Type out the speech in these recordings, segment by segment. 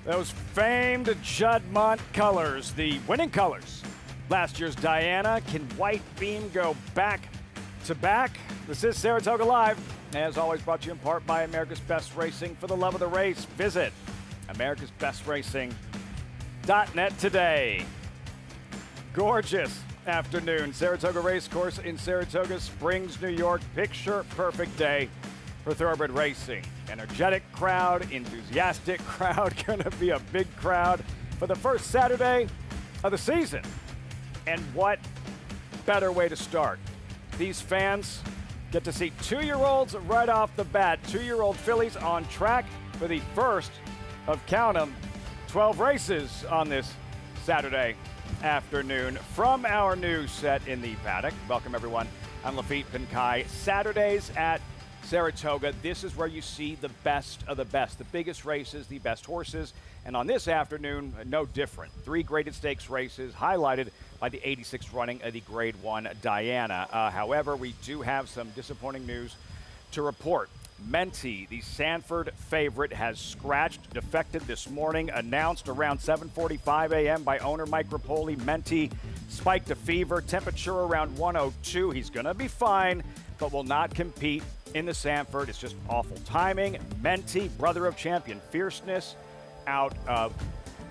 Those famed Juddmonte colors, the winning colors. Last year's Diana. Can White Beam go back to back? This is Saratoga Live. As always, brought to you in part by America's Best Racing. For the love of the race, visit americasbestracing.net today. Gorgeous afternoon. Saratoga Racecourse in Saratoga Springs, New York. Picture perfect day for thoroughbred racing. Energetic crowd, enthusiastic crowd, gonna be a big crowd for the first Saturday of the season. And what better way to start? These fans get to see two-year-olds right off the bat. Two-year-old fillies on track for the first of, count 'em, 12 races on this Saturday afternoon from our new set in the paddock. Welcome, everyone. I'm Lafitte Pinkai. Saturdays at Saratoga, this is where you see the best of the best, the biggest races, the best horses, and on this afternoon, no different. Three graded stakes races highlighted by the 86th running of the Grade 1 Diana. However, we do have some disappointing news to report. Menti, the Sanford favorite, has scratched, defected this morning, announced around 7:45 a.m. by owner Mike Rapoli. Menti spiked a fever, temperature around 102. He's going to be fine, but will not compete in the Sanford. It's just awful timing. Menti, brother of champion Fierceness, out of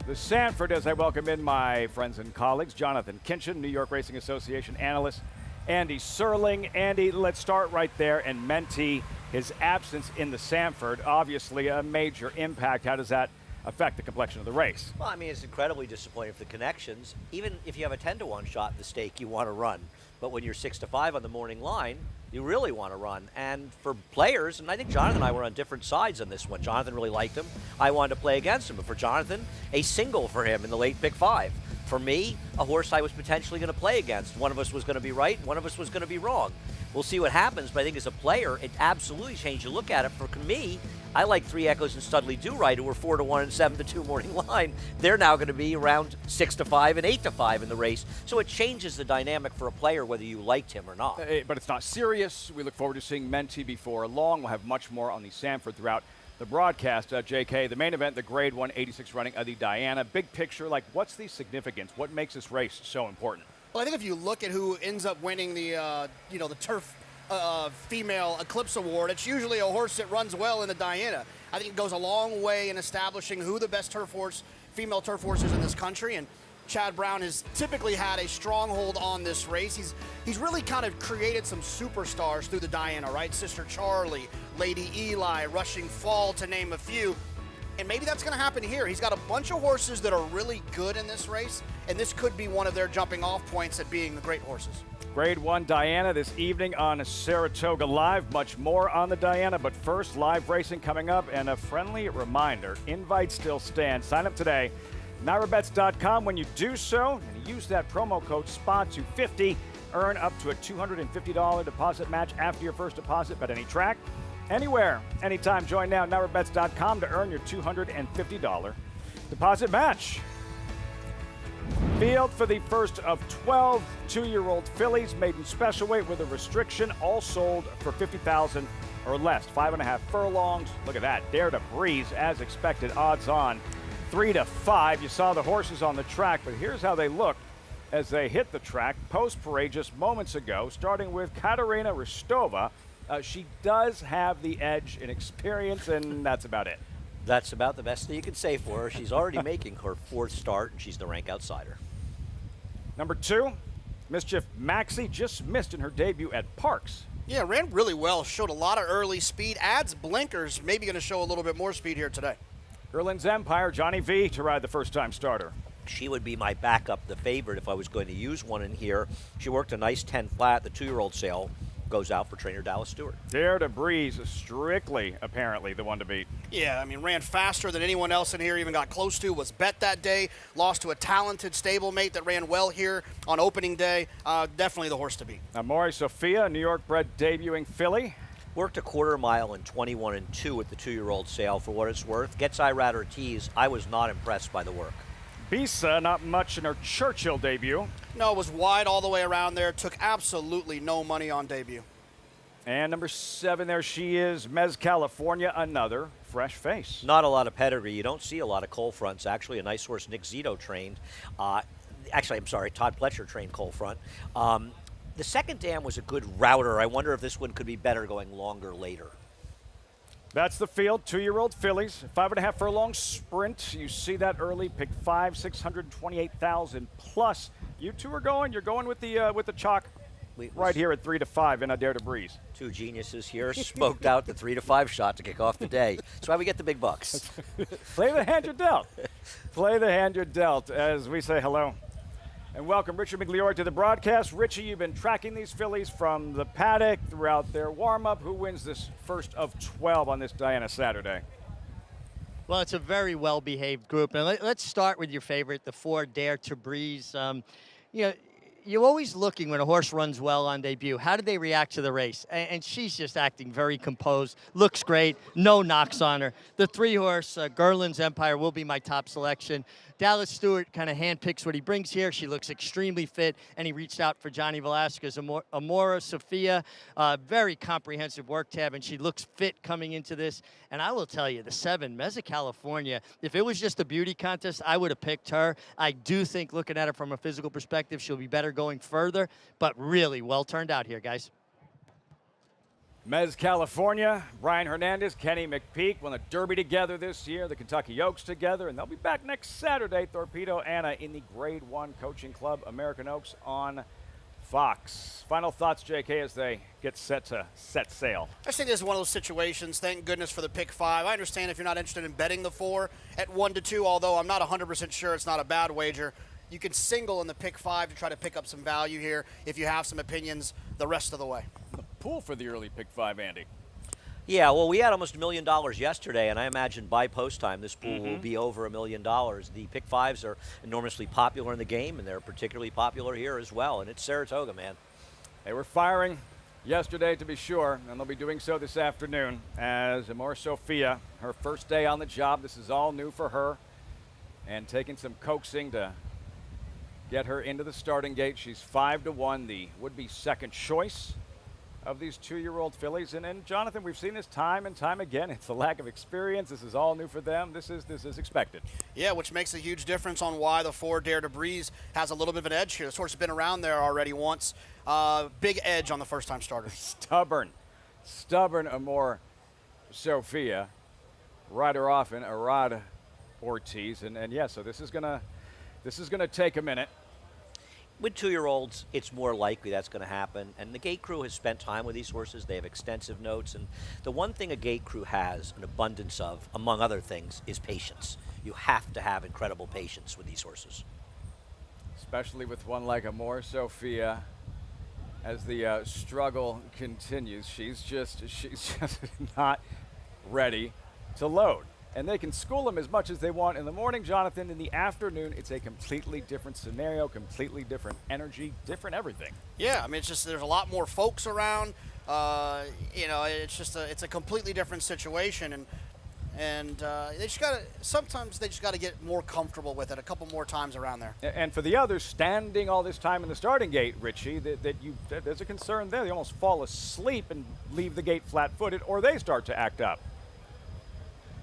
the Sanford as I welcome in my friends and colleagues. Jonathan Kinchin, New York Racing Association analyst. Andy Serling. Andy, let's start right there. And Menti, his absence in the Sanford, obviously a major impact. How does that affect the complexion of the race? Well, I mean, it's incredibly disappointing for the connections. Even if you have a 10-to-1 shot in the stake, you want to run. But when you're 6-5 on the morning line, you really want to run. And for players, and I think Jonathan and I were on different sides on this one. Jonathan really liked him. I wanted to play against him. But for Jonathan, a single for him in the late pick 5. For me, a horse I was potentially going to play against. One of us was going to be right, one of us was going to be wrong. We'll see what happens, but I think as a player, it absolutely changed. You look at it, for me, I like 3 Echoes and Studley Do Right, who were 4-1 and 7-2 morning line. They're now going to be around 6-5 and 8-5 in the race. So it changes the dynamic for a player, whether you liked him or not. But it's not serious. We look forward to seeing Menti before long. We'll have much more on the Sanford throughout the broadcast. JK, the main event, the Grade 1 86 running of the Diana. Big picture, like, what's the significance? What makes this race so important? Well, I think if you look at who ends up winning the the Turf Female Eclipse Award, it's usually a horse that runs well in the Diana. I think it goes a long way in establishing who the best female turf horse is in this country, and Chad Brown has typically had a stronghold on this race. He's really kind of created some superstars through the Diana, right? Sister Charlie, Lady Eli, Rushing Fall, to name a few. And maybe that's going to happen here. He's got a bunch of horses that are really good in this race, and this could be one of their jumping off points at being the great horses. Grade 1 Diana this evening on Saratoga Live. Much more on the Diana, but first, live racing coming up, and a friendly reminder, invites still stand. Sign up today, NyraBets.com. When you do so, and use that promo code SPA250, earn up to a $250 deposit match after your first deposit. Bet any track, anywhere, anytime. Join now, NyraBets.com, to earn your $250 deposit match. Field for the first of 12 two-year-old fillies, maiden special weight with a restriction, all sold for $50,000 or less. 5.5 furlongs. Look at that. Dare to Breeze, as expected, odds on 3-5. You saw the horses on the track, but here's how they look as they hit the track post-parade just moments ago, starting with Katerina Rostova. She does have the edge in experience, and that's about it. That's about the best thing you can say for her. She's already making her 4th start, and she's the rank outsider. Number 2, Mischief Maxie, just missed in her debut at Parks. Yeah, ran really well, showed a lot of early speed, adds blinkers, maybe going to show a little bit more speed here today. Erlin's Empire, Johnny V to ride the first-time starter. She would be my backup, the favorite, if I was going to use one in here. She worked a nice 10 flat, the 2-year-old sale. Goes out for trainer Dallas Stewart. Dare to Breeze, strictly, apparently, the one to beat. Yeah, I mean, ran faster than anyone else in here even got close to, was bet that day, lost to a talented stablemate that ran well here on opening day. Definitely the horse to beat. Amore Sophia, New York bred debuting filly. Worked a quarter mile in 21 and 2 at the 2-year-old sale, for what it's worth. Gets Irad Ortiz. I was not impressed by the work. Bisa, not much in her Churchill debut. No, it was wide all the way around there. Took absolutely no money on debut. And number 7, there she is, Mez California, another fresh face. Not a lot of pedigree. You don't see a lot of coal fronts. Actually, a nice horse Nick Zito trained. Actually, I'm sorry, Todd Pletcher trained coal front. The second dam was a good router. I wonder if this one could be better going longer later. That's the field, 2-year-old fillies, 5.5 furlong sprint. You see that early, pick 5, 628,000 plus. You two are going. You're going with the chalk right here at 3 to 5 in A Dare to Breeze. Two geniuses here smoked out the 3 to 5 shot to kick off the day. That's why we get the big bucks. Play the hand you're dealt. Play the hand you're dealt. As we say hello and welcome Richard McLeod to the broadcast. Richie, you've been tracking these fillies from the paddock throughout their warm-up. Who wins this first of 12 on this Diana Saturday? Well, it's a very well-behaved group. And let's start with your favorite, the 4 Dare to Breeze. You're always looking when a horse runs well on debut. How did they react to the race? And she's just acting very composed. Looks great. No knocks on her. The 3-horse, Gerland's Empire, will be my top selection. Dallas Stewart kind of handpicks what he brings here. She looks extremely fit, and he reached out for Johnny Velasquez. Amora Sophia, very comprehensive work tab, and she looks fit coming into this. And I will tell you, the 7, Mezza California, if it was just a beauty contest, I would have picked her. I do think, looking at her from a physical perspective, she'll be better going further, but really well turned out here, guys. Mez California, Brian Hernandez, Kenny McPeak won the Derby together this year, the Kentucky Oaks together, and they'll be back next Saturday, Torpedo Anna, in the Grade 1 Coaching Club, American Oaks on Fox. Final thoughts, JK, as they get set to set sail. I think this is one of those situations, thank goodness for the pick 5. I understand if you're not interested in betting the 4 at 1 to 2, although I'm not 100% sure it's not a bad wager. You can single in the pick 5 to try to pick up some value here if you have some opinions the rest of the way. Pool for the early pick 5, Andy. Yeah, well, we had almost $1 million yesterday, and I imagine by post time this pool will be over $1 million. The pick 5s are enormously popular in the game, and they're particularly popular here as well. And it's Saratoga, man. They were firing yesterday, to be sure, and they'll be doing so this afternoon as Amor Sophia, her first day on the job. This is all new for her, and taking some coaxing to get her into the starting gate. She's 5 to 1, the would-be second choice of these 2-year-old fillies. And Jonathan, we've seen this time and time again. It's the lack of experience. This is all new for them. This is expected. Yeah, which makes a huge difference on why the 4 Dare to Breeze has a little bit of an edge here. This horse has been around there already once. Big edge on the first-time starter. Stubborn Amor Sophia. Rider off in Arad Ortiz. And yeah, so this is gonna take a minute. With 2-year-olds, it's more likely that's going to happen. And the gate crew has spent time with these horses. They have extensive notes. And the one thing a gate crew has an abundance of, among other things, is patience. You have to have incredible patience with these horses. Especially with one like Amor Sophia. As the struggle continues, she's just not ready to load. And they can school them as much as they want in the morning, Jonathan. In the afternoon, it's a completely different scenario, completely different energy, different everything. Yeah, I mean, it's just there's a lot more folks around. It's a completely different situation, and sometimes they just got to get more comfortable with it a couple more times around there. And for the others standing all this time in the starting gate, Richie, there's a concern there. They almost fall asleep and leave the gate flat-footed, or they start to act up.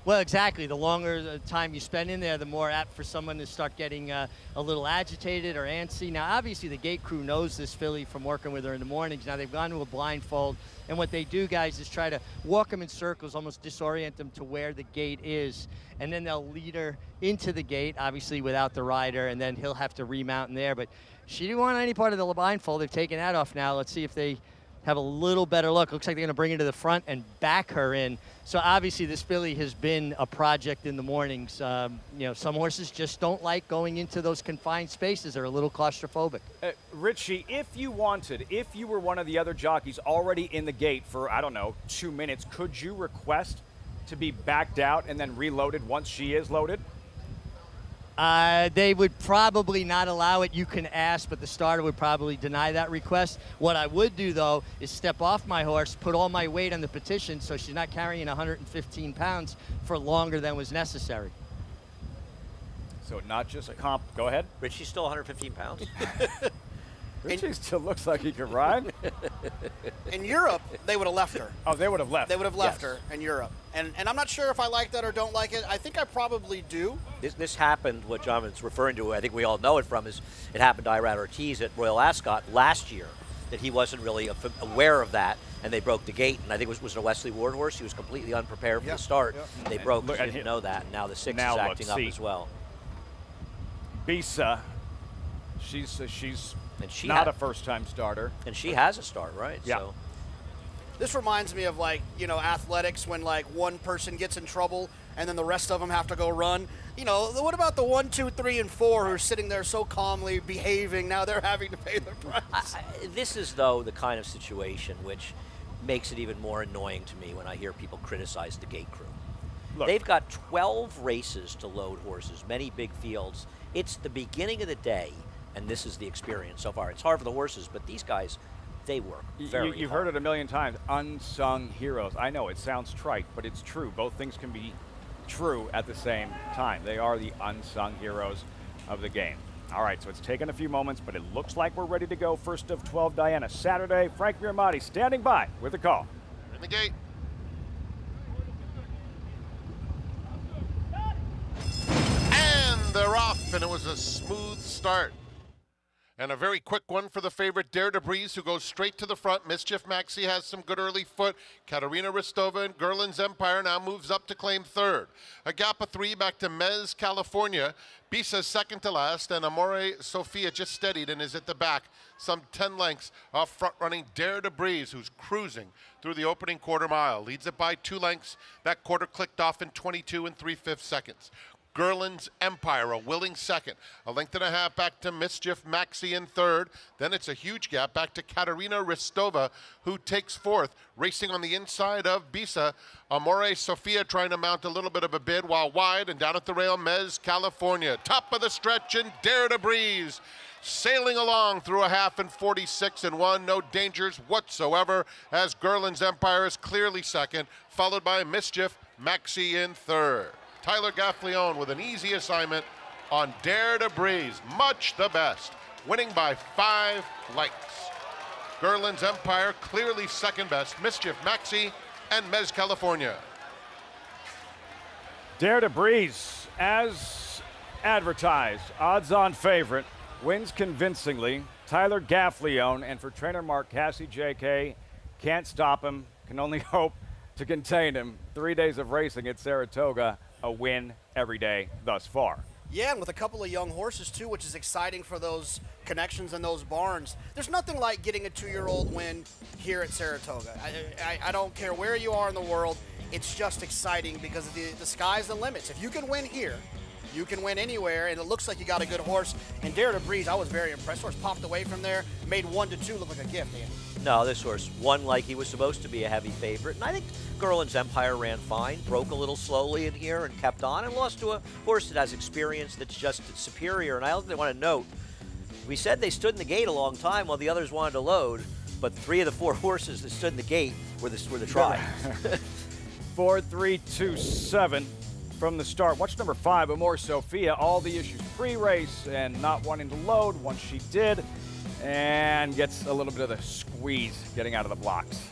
Well, exactly. The longer the time you spend in there, the more apt for someone to start getting a little agitated or antsy. Now, obviously, the gate crew knows this filly from working with her in the mornings. Now, they've gone to a blindfold, and what they do, guys, is try to walk them in circles, almost disorient them to where the gate is, and then they'll lead her into the gate, obviously without the rider, and then he'll have to remount in there. But she didn't want any part of the blindfold. They've taken that off now. Let's see if they have a little better look. Looks like they're going to bring her to the front and back her in. So obviously this filly has been a project in the mornings. Some horses just don't like going into those confined spaces. They're a little claustrophobic. Richie, if you were one of the other jockeys already in the gate for, 2 minutes, could you request to be backed out and then reloaded once she is loaded? They would probably not allow it. You can ask, but the starter would probably deny that request. What I would do, though, is step off my horse, put all my weight on the petition so she's not carrying 115 pounds for longer than was necessary. So not just a comp. Go ahead. Richie's still 115 pounds. Richie still looks like he can ride. In Europe, they would have left her. Oh, they would have left. They would have left Yes. her in Europe. And I'm not sure if I like that or don't like it. I think I probably do. This happened, what John is referring to, I think we all know it from, is it happened to Iran Ortiz at Royal Ascot last year, that he wasn't really aware of that, and they broke the gate. And I think it was a Wesley Ward horse. He was completely unprepared for Yeah, the start. yeah. They broke, look he at didn't him. know that, and now the 6 Now is look, acting up see. as well. Bisa, she's And she not had- a first-time starter. And she has a start, right? Yeah. So This reminds me of, like, athletics when, like, one person gets in trouble and then the rest of them have to go run. What about the 1, 2, 3, and 4 who are sitting there so calmly behaving? Now they're having to pay their price. This is, though, the kind of situation which makes it even more annoying to me when I hear people criticize the gate crew. Look. They've got 12 races to load horses, many big fields. It's the beginning of the day, and this is the experience so far. It's hard for the horses, but these guys, they work very hard. You've heard it a million times. Unsung heroes. I know it sounds trite, but it's true. Both things can be true at the same time. They are the unsung heroes of the game. All right, so it's taken a few moments, but it looks like we're ready to go. First of 12, Diana. Saturday, Frank Miramati standing by with the call. In the gate. And they're off, and it was a smooth start. And a very quick one for the favorite Dare to Breeze, who goes straight to the front. Mischief Maxi has some good early foot. Katerina Ristova and Gerland's Empire now moves up to claim third. A gap of 3 back to Mez, California. Bisa second to last, and Amore Sofia just steadied and is at the back, some 10 lengths off front-running Dare to Breeze, who's cruising through the opening quarter mile. Leads it by 2 lengths. That quarter clicked off in 22 3/5 seconds. Gerland's Empire, a willing second. A length and a half back to Mischief Maxi in third. Then it's a huge gap back to Katerina Ristova, who takes fourth. Racing on the inside of Bisa. Amore Sofia trying to mount a little bit of a bid while wide, and down at the rail, Mez, California. Top of the stretch and Dare to Breeze. Sailing along through a half in 46 1. No dangers whatsoever, as Gerland's Empire is clearly second, followed by Mischief Maxi in third. Tyler Gaffleone with an easy assignment on Dare to Breeze. Much the best, winning by 5 lengths. Gerland's Empire clearly second best. Mischief Maxi and Mez, California. Dare to Breeze, as advertised, odds-on favorite, wins convincingly. Tyler Gaffleone, and for trainer Mark Cassie, JK, can't stop him, can only hope to contain him. 3 days of racing at Saratoga, a win every day thus far. Yeah, and with a couple of young horses, too, which is exciting for those connections and those barns. There's nothing like getting a 2-year-old win here at Saratoga. I don't care where you are in the world. It's just exciting because the sky's the limits. If you can win here, you can win anywhere, and it looks like you got a good horse. And Dare to Breeze, I was very impressed. Horse popped away from there, made 1 to 2 look like a gift, Andy. No, this horse won like he was supposed to be a heavy favorite. And I think Gerland's Empire ran fine, broke a little slowly in here and kept on, and lost to a horse that has experience that's just superior. And I also want to note, we said they stood in the gate a long time while the others wanted to load, but 3 of the 4 horses that stood in the gate were the try. 4-3-2-7 from the start. Watch number 5, Amore Sofia. All the issues pre-race and not wanting to load once she did, and gets a little bit of the squeeze getting out of the blocks.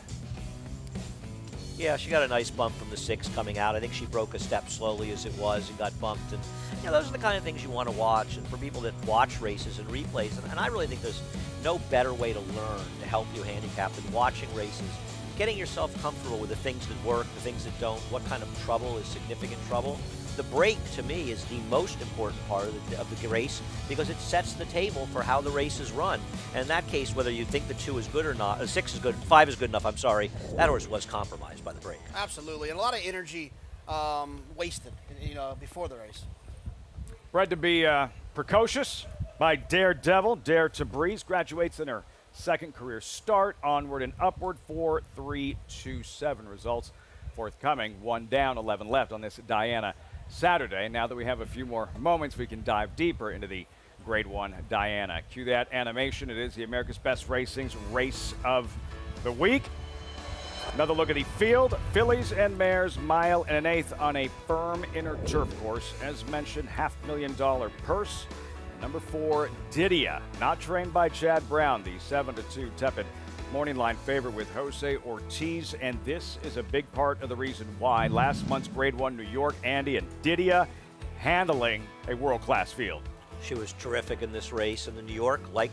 Yeah, she got a nice bump from the 6 coming out. I think she broke a step slowly as it was and got bumped. And those are the kind of things you want to watch. And for people that watch races and replays, and I really think there's no better way to learn to help you handicap than watching races, getting yourself comfortable with the things that work, the things that don't, what kind of trouble is significant trouble. The break, to me, is the most important part of the race because it sets the table for how the race is run. And in that case, whether you think the 2 is good or not, 6 is good, 5 is good enough, I'm sorry, that horse was compromised by the break. Absolutely, and a lot of energy wasted, before the race. Bred to be precocious by Daredevil. Dare to Breeze graduates in her second career start. Onward and upward, 4-3-2-7 results forthcoming. 1 down, 11 left on this Diana Saturday. Now that we have a few more moments, we can dive deeper into the Grade 1 Diana. Cue that animation. It is the America's Best Racing's Race of the Week. Another look at the field. Fillies and mares, mile and 1/8 on a firm inner turf course. As mentioned, $500,000 purse. Number 4, Didia, not trained by Chad Brown, the 7-2 tepid morning line favorite with Jose Ortiz, and this is a big part of the reason why. Last month's Grade 1 New York, Andy, and Didia handling a world-class field. She was terrific in this race, and the New York, like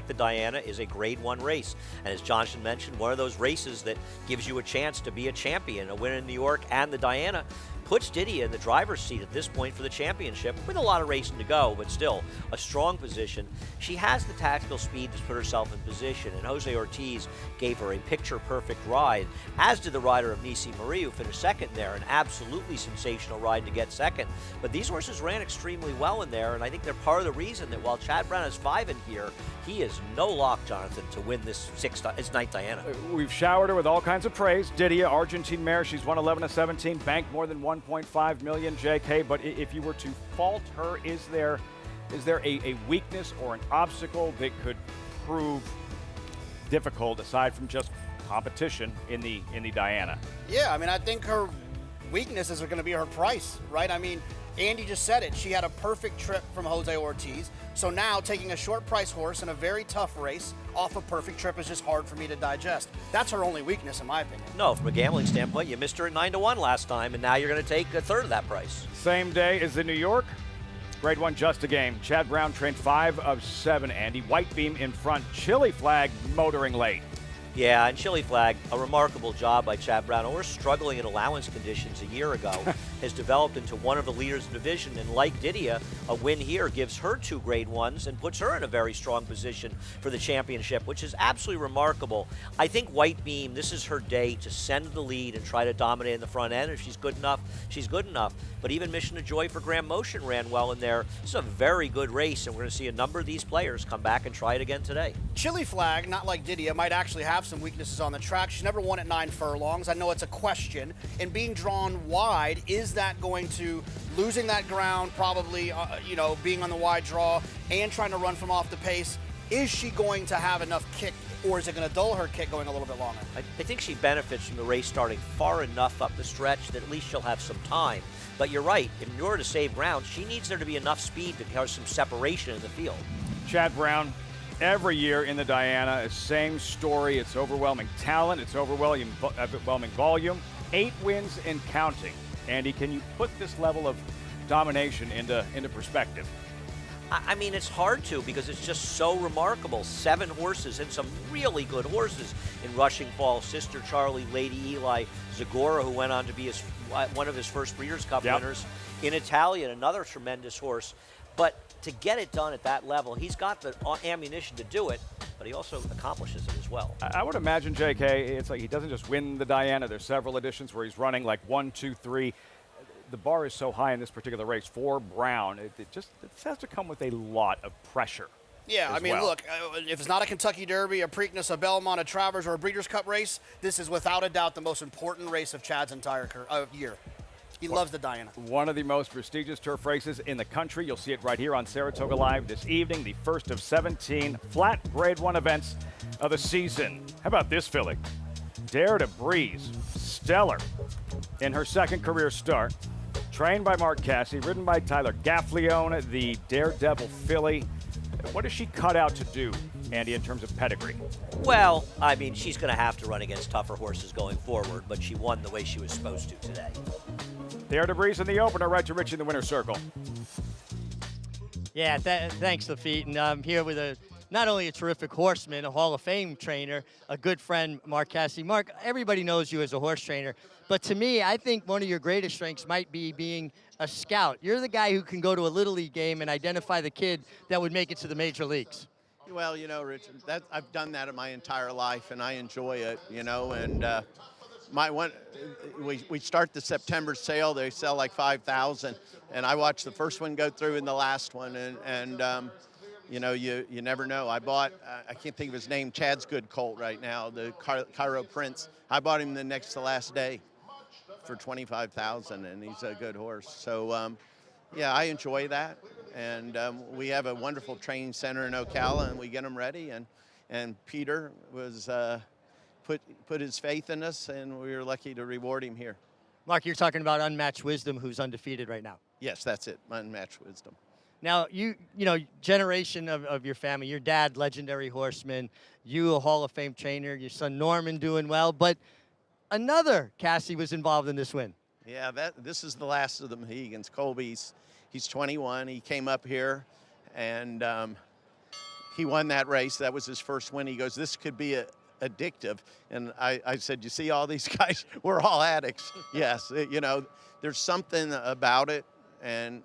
the Diana, is a Grade 1 race. And as Johnson mentioned, one of those races that gives you a chance to be a champion. A win in New York and the Diana puts Didia in the driver's seat at this point for the championship, with a lot of racing to go, but still a strong position. She has the tactical speed to put herself in position, and Jose Ortiz gave her a picture-perfect ride, as did the rider of Nisi Marie, who finished second there, an absolutely sensational ride to get second. But these horses ran extremely well in there, and I think they're part of the reason that while Chad Brown is 5 in here, he is no lock, Jonathan, to win this his ninth Diana. We've showered her with all kinds of praise. Didia, Argentine mare, she's won 11-17, banked more than 1.5 million, JK. But if you were to fault her, is there a weakness or an obstacle that could prove difficult aside from just competition in the Diana? Yeah, I mean, I think her weaknesses are going to be her price, right? I mean, Andy just said it. She had a perfect trip from Jose Ortiz. So now taking a short price horse in a very tough race off a perfect trip is just hard for me to digest. That's her only weakness, in my opinion. No, from a gambling standpoint, you missed her at 9-1 last time, and now you're going to take a third of that price. Same day as the New York. Grade 1, just a game. Chad Brown trained 5 of 7, Andy. White Beam in front. Chili Flag motoring late. Yeah, and Chili Flag, a remarkable job by Chad Brown. Or struggling in allowance conditions a year ago, has developed into one of the leaders of the division. And like Didia, a win here gives her 2 Grade 1s and puts her in a very strong position for the championship, which is absolutely remarkable. I think White Beam, this is her day to send the lead and try to dominate in the front end. If she's good enough, she's good enough. But even Mission of Joy for Grand Motion ran well in there. It's a very good race, and we're going to see a number of these players come back and try it again today. Chili Flag, not like Didia, might actually have some weaknesses on the track. She's never won at 9 furlongs. I know it's a question. And being drawn wide, is that going to, losing that ground, probably, being on the wide draw and trying to run from off the pace, is she going to have enough kick, or is it going to dull her kick going a little bit longer? I think she benefits from the race starting far enough up the stretch that at least she'll have some time. But you're right, in order to save ground, she needs there to be enough speed to cause some separation in the field. Chad Brown, every year in the Diana, same story. It's overwhelming talent. It's overwhelming volume. 8 wins and counting. Andy, can you put this level of domination into perspective? I mean, it's hard to because it's just so remarkable. 7 horses and some really good horses in Rushing Fall, Sister Charlie, Lady Eli, Zagora, who went on to be one of his first Breeders' Cup winners. In Italian, another tremendous horse. But to get it done at that level, he's got the ammunition to do it, but he also accomplishes it as well. I would imagine, JK, it's like he doesn't just win the Diana. There's several editions where he's running like 1, 2, 3. The bar is so high in this particular race for Brown. It has to come with a lot of pressure. Yeah, I mean, well. look, if it's not a Kentucky Derby, a Preakness, a Belmont, a Travers, or a Breeders' Cup race, this is without a doubt the most important race of Chad's entire year. He loves the Diana. One of the most prestigious turf races in the country. You'll see it right here on Saratoga Live this evening, the first of 17 flat Grade 1 events of the season. How about this filly? Dare to Breeze, stellar in her second career start. Trained by Mark Casse, ridden by Tyler Gaffleone, the Daredevil filly. What is she cut out to do, Andy, in terms of pedigree? Well, I mean, she's going to have to run against tougher horses going forward, but she won the way she was supposed to today. Dare to Breeze in the opener, right to Richie in the winner's circle. Yeah, thanks, Lafitte. And I'm here with not only a terrific horseman, a Hall of Fame trainer, a good friend, Mark Casse. Mark, everybody knows you as a horse trainer, but to me, I think one of your greatest strengths might be being a scout. You're the guy who can go to a Little League game and identify the kid that would make it to the major leagues. Well, Richard, I've done that in my entire life, and I enjoy it, and we start the September sale. They sell like 5,000, and I watched the first one go through and the last one, and you never know. I bought, I can't think of his name, Chad's good colt right now, the Cairo Prince. I bought him the next to last day for 25,000, and he's a good horse. So, yeah, I enjoy that, and we have a wonderful training center in Ocala, and we get them ready, and Peter was put his faith in us, and we were lucky to reward him here. Mark, you're talking about Unmatched Wisdom, who's undefeated right now. Yes, that's it, Unmatched Wisdom. Now, generation of your family, your dad, legendary horseman, you a Hall of Fame trainer, your son Norman doing well, but another Cassie was involved in this win. Yeah, this is the last of the Mohegans. Colby's, he's 21. He came up here, and he won that race. That was his first win. He goes, this could be addictive. And I said, you see all these guys? We're all addicts. Yes, there's something about it, and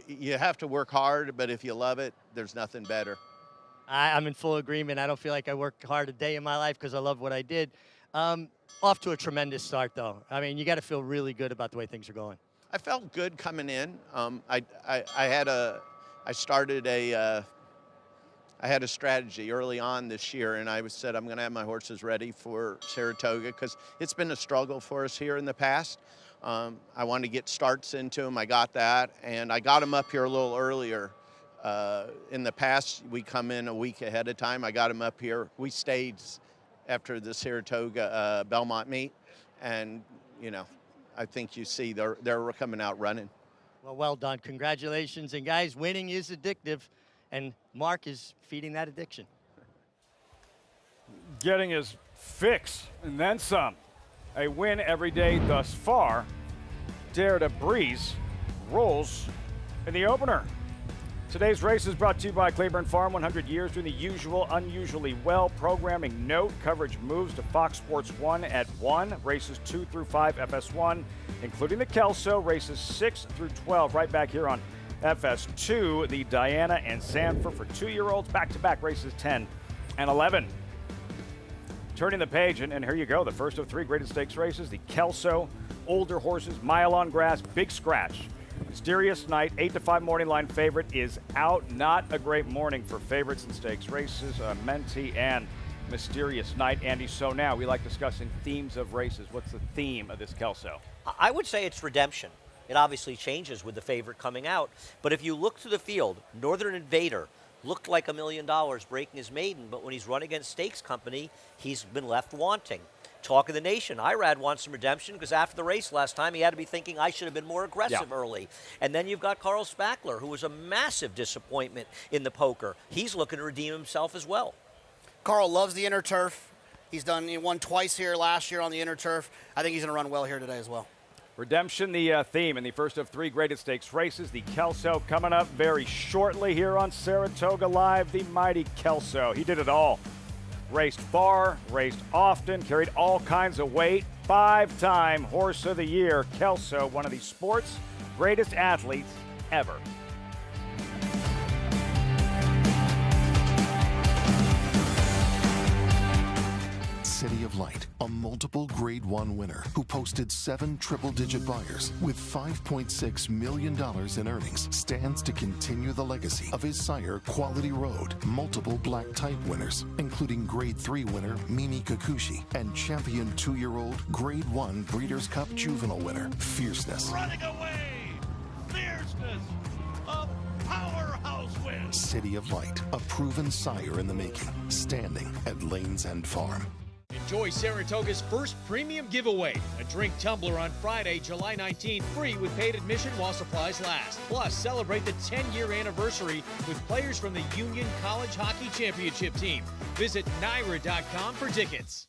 you have to work hard, but if you love it, there's nothing better. I'm in full agreement. I don't feel like I worked hard a day in my life because I love what I did. Off to a tremendous start, though. I mean, you got to feel really good about the way things are going. I felt good coming in. I had a strategy early on this year, and I said I'm going to have my horses ready for Saratoga because it's been a struggle for us here in the past. I wanted to get starts into them. I got that, and I got them up here a little earlier. In the past, we come in a week ahead of time. I got them up here. We stayed after the Saratoga Belmont meet, and I think you see they're coming out running. Well done. Congratulations. And guys, winning is addictive, and Mark is feeding that addiction. Getting his fix and then some. A win every day thus far. Dare to Breeze rolls in the opener. Today's race is brought to you by Claiborne Farm, 100 years doing the usual, unusually well. Programming note, coverage moves to Fox Sports 1 at 1. Races 2 through 5, FS1, including the Kelso. Races 6 through 12, right back here on FS2. The Diana and Sanford for 2-year-olds, back-to-back races 10 and 11. Turning the page, and here you go, the first of 3 graded stakes races. The Kelso, older horses, mile on grass, big scratch. Mysterious Night, 8-5 morning line favorite is out. Not a great morning for favorites in stakes races. Menti and Mysterious Night. Andy, so now we like discussing themes of races. What's the theme of this Kelso? I would say it's redemption. It obviously changes with the favorite coming out. But if you look to the field, Northern Invader looked like $1 million breaking his maiden, but when he's run against Stakes Company, he's been left wanting. Talk of the Nation. Irad wants some redemption because after the race last time, he had to be thinking, I should have been more aggressive early. And then you've got Carl Spackler, who was a massive disappointment in the poker. He's looking to redeem himself as well. Carl loves the inner turf. He won twice here last year on the inner turf. I think he's going to run well here today as well. Redemption, the theme in the first of 3 graded stakes races. The Kelso coming up very shortly here on Saratoga Live. The mighty Kelso. He did it all. Raced far, raced often, carried all kinds of weight. 5-time Horse of the Year. Kelso, one of the sport's greatest athletes ever. City of Light, a multiple Grade 1 winner who posted 7 triple-digit buyers with $5.6 million in earnings, stands to continue the legacy of his sire, Quality Road. Multiple black type winners, including Grade 3 winner Mimi Kikuchi and champion 2-year-old Grade 1 Breeders' Cup juvenile winner, Fierceness. Running away! Fierceness! A powerhouse win! City of Light, a proven sire in the making, standing at Lanes End Farm. Enjoy Saratoga's first premium giveaway, a drink tumbler on Friday, July 19th, free with paid admission while supplies last. Plus, celebrate the 10-year anniversary with players from the Union College Hockey Championship team. Visit NYRA.com for tickets.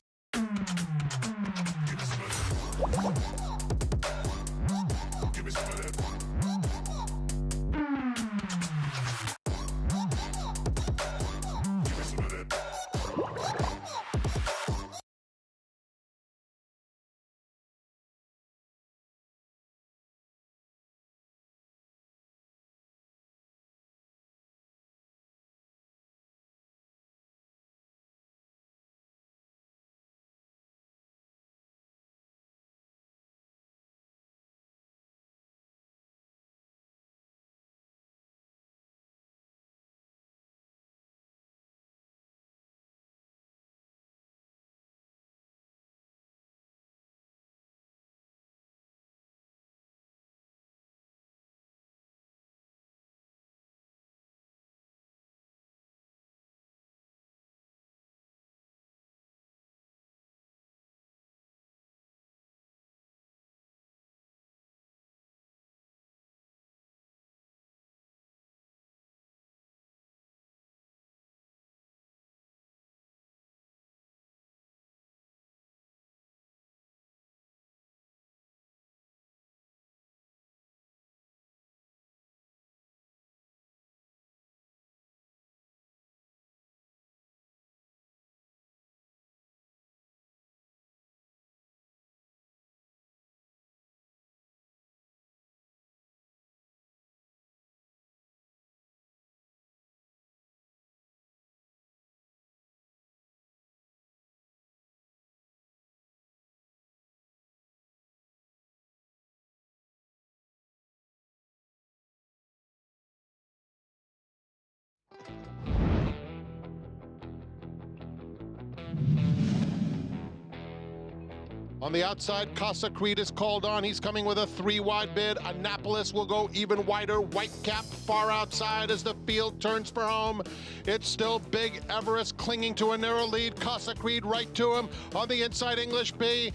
On the outside, Casa Creed is called on. He's coming with a 3-wide bid. Annapolis will go even wider. Whitecap far outside as the field turns for home. It's still Big Everest clinging to a narrow lead. Casa Creed right to him. On the inside, English B.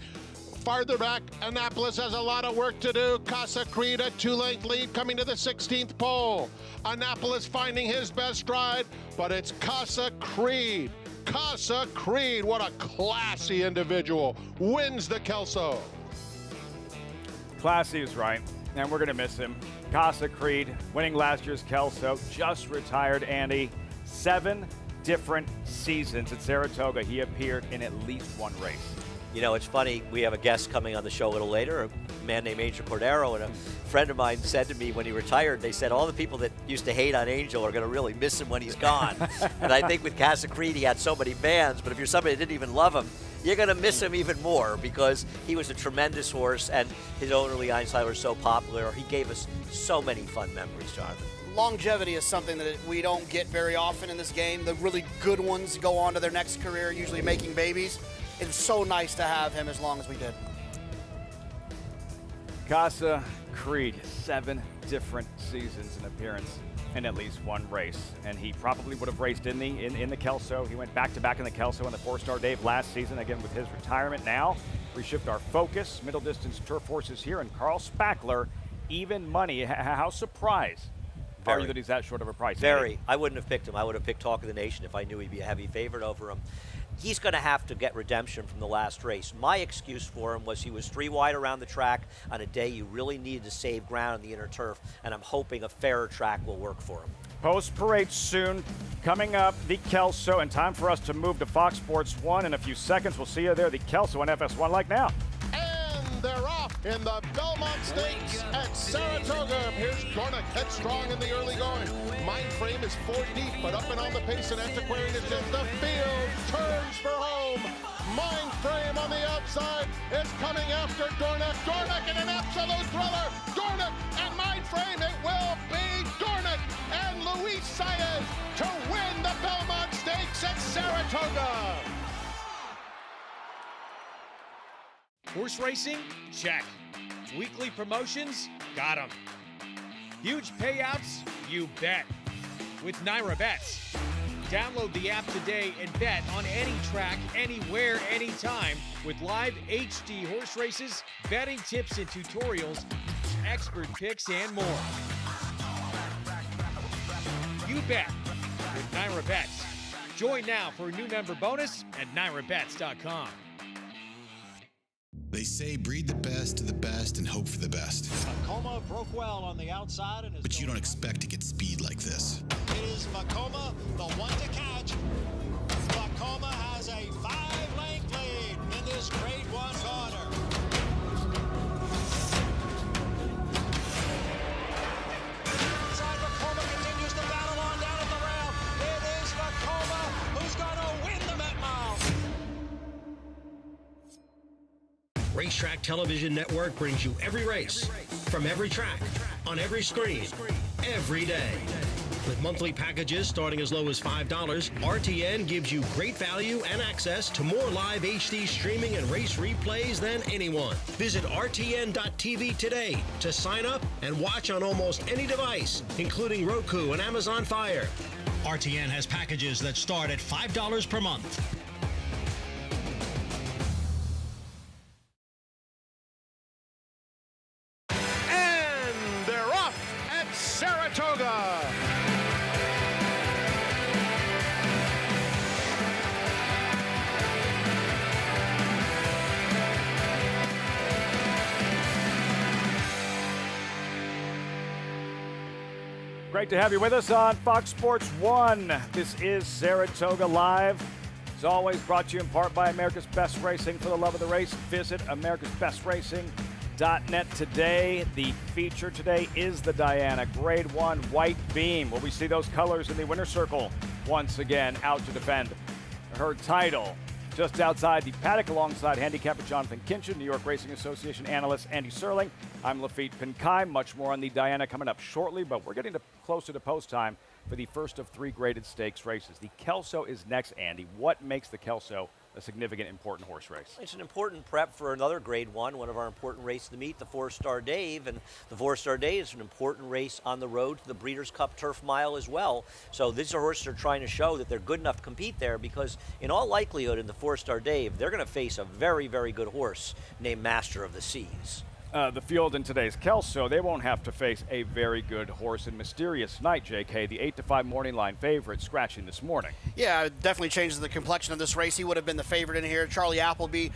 Farther back, Annapolis has a lot of work to do. Casa Creed a 2-length lead coming to the 16th pole. Annapolis finding his best stride, but it's Casa Creed. Casa Creed, what a classy individual, wins the Kelso. Classy is right, and we're going to miss him. Casa Creed, winning last year's Kelso, just retired, Andy. 7 different seasons at Saratoga. He appeared in at least one race. You know, it's funny, we have a guest coming on the show a little later, a man named Angel Cordero, and a friend of mine said to me when he retired, they said all the people that used to hate on Angel are going to really miss him when he's gone. And I think with Casa Creed, he had so many fans, but if you're somebody that didn't even love him, you're going to miss him even more because he was a tremendous horse and his owner, Lee Einsiler, was so popular. He gave us so many fun memories, Jonathan. Longevity is something that we don't get very often in this game. The really good ones go on to their next career, usually making babies. It's so nice to have him as long as we did. Casa Creed, 7 different seasons and appearance in at least one race, and he probably would have raced in the Kelso. He went back-to-back in the Kelso and the 4-star Dave last season. Again, with his retirement now, we shift our focus. Middle distance turf horses here, and Carl Spackler, even money. How surprised are you that he's that short of a price? Very. I wouldn't have picked him. I would have picked Talk of the Nation if I knew he'd be a heavy favorite over him. He's going to have to get redemption from the last race. My excuse for him was he was 3 wide around the track on a day you really needed to save ground in the inner turf, and I'm hoping a fairer track will work for him. Post-parade soon. Coming up, the Kelso, and time for us to move to Fox Sports 1 in a few seconds. We'll see you there, the Kelso on FS1 like now. And they're off in the Belmont Stakes at Saratoga. Here's Dornick, headstrong in the early going. Mindframe is 4 deep, but up and on the pace, and Antiquarian is in the field. Turns for home. Mindframe on the outside is coming after Dornick. Dornick in an absolute thriller. Dornick and Mindframe. It will be Dornick and Luis Saez to win the Belmont Stakes at Saratoga. Horse racing? Check. Weekly promotions? Got 'em. Huge payouts? You bet. With Naira Bets. Download the app today and bet on any track, anywhere, anytime with live HD horse races, betting tips and tutorials, expert picks, and more. You bet with Naira Bets. Join now for a new member bonus at NairaBets.com. They say breed the best of the best and hope for the best. Vacoma broke well on the outside. And But you don't expect to get speed like this. It is Vacoma, the one to catch. Vacoma has a 5-length lead in this Grade 1 corner. Inside, Vacoma continues to battle on down at the rail. It is Vacoma who's going to win the Met Mile. Racetrack Television Network brings you every race, from every track, on every screen, every day. With monthly packages starting as low as $5, RTN gives you great value and access to more live HD streaming and race replays than anyone. Visit RTN.tv today to sign up and watch on almost any device, including Roku and Amazon Fire. RTN has packages that start at $5 per month. Saratoga. Great to have you with us on Fox Sports 1. This is Saratoga Live. As always, brought to you in part by America's Best Racing. For the love of the race, visit americasbestracing.net today. The feature today is the Diana Grade 1 White Beam. Will we see those colors in the winner's circle once again out to defend her title? Just outside the paddock alongside handicapper Jonathan Kinchin, New York Racing Association analyst Andy Serling. I'm Lafitte Pinkai. Much more on the Diana coming up shortly, but we're getting closer to post time for the first of 3 graded stakes races. The Kelso is next, Andy. What makes the Kelso a significant, important horse race. It's an important prep for another Grade 1, one of our important races to meet, the 4-Star Dave. And the 4-Star Dave is an important race on the road to the Breeders' Cup Turf Mile as well. So these are horses that are trying to show that they're good enough to compete there, because in all likelihood in the 4-Star Dave, they're going to face a very, very good horse named Master of the Seas. The field in today's Kelso, they won't have to face a very good horse in Mysterious Night, JK, the 8-5 morning line favorite, scratching this morning. Yeah, it definitely changes the complexion of this race. He would have been the favorite in here. Charlie Appleby,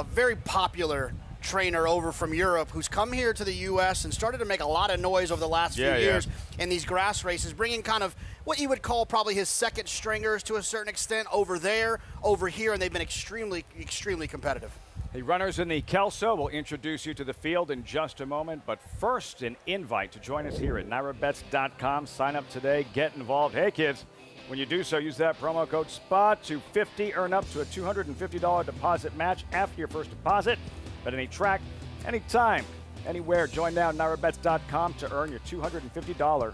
very popular trainer over from Europe who's come here to the U.S. and started to make a lot of noise over the last few years in these grass races, bringing kind of what you would call probably his second stringers to a certain extent over there, over here, and they've been extremely, extremely competitive. The runners in the Kelso will introduce you to the field in just a moment, but first an invite to join us here at NYRABets.com. Sign up today, get involved. Hey kids, when you do so, use that promo code SPA250, earn up to a $250 deposit match after your first deposit. Bet any track, anytime, anywhere. Join now at NYRABets.com to earn your $250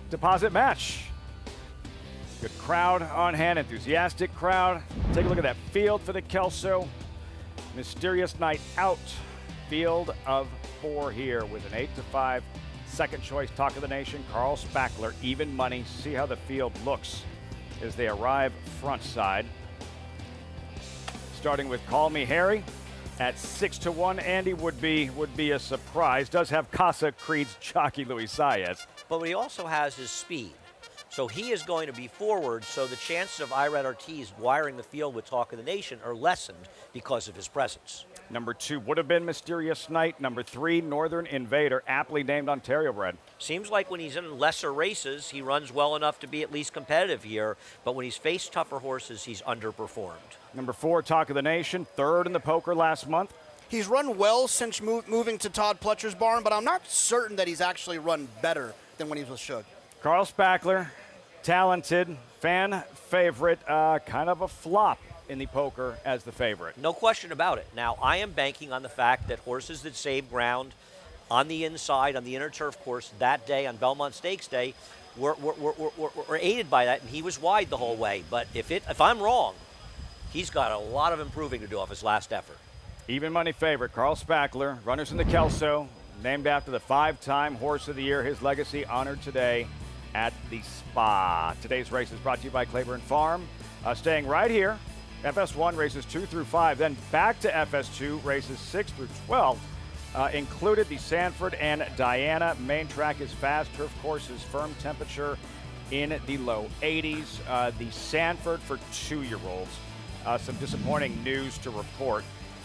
deposit match. Good crowd on hand, enthusiastic crowd. Take a look at that field for the Kelso. Mysterious Night out, field of 4 here with an 8-5 second choice Talk of the Nation, Carl Spackler, even money. See how the field looks as they arrive front side. Starting with Call Me Harry at 6-1. Andy would be a surprise. Does have Casa Creed's jockey Luis Saez. But he also has his speed. So he is going to be forward, so the chances of Irad Ortiz wiring the field with Talk of the Nation are lessened because of his presence. Number 2 would have been Mysterious Night. Number 3, Northern Invader, aptly named Ontario bred. Seems like when he's in lesser races, he runs well enough to be at least competitive here, but when he's faced tougher horses, he's underperformed. Number 4, Talk of the Nation, 3rd in the poker last month. He's run well since moving to Todd Pletcher's barn, but I'm not certain that he's actually run better than when he was with Shug. Carl Spackler, talented, fan favorite, kind of a flop in the poker as the favorite. No question about it. Now, I am banking on the fact that horses that save ground on the inside, on the inner turf course that day, on Belmont Stakes Day, were aided by that, and he was wide the whole way. But if I'm wrong, he's got a lot of improving to do off his last effort. Even money favorite, Carl Spackler, runners in the Kelso, named after the 5-time Horse of the Year. His legacy honored today at the Spa. Today's race is brought to you by Claiborne Farm. Staying right here, FS1 races 2 through 5, then back to FS2 races 6 through 12. Included the Sanford and Diana. Main track is fast, turf course is firm temperature in the low 80s. The Sanford for 2-year-olds. Some disappointing news to report.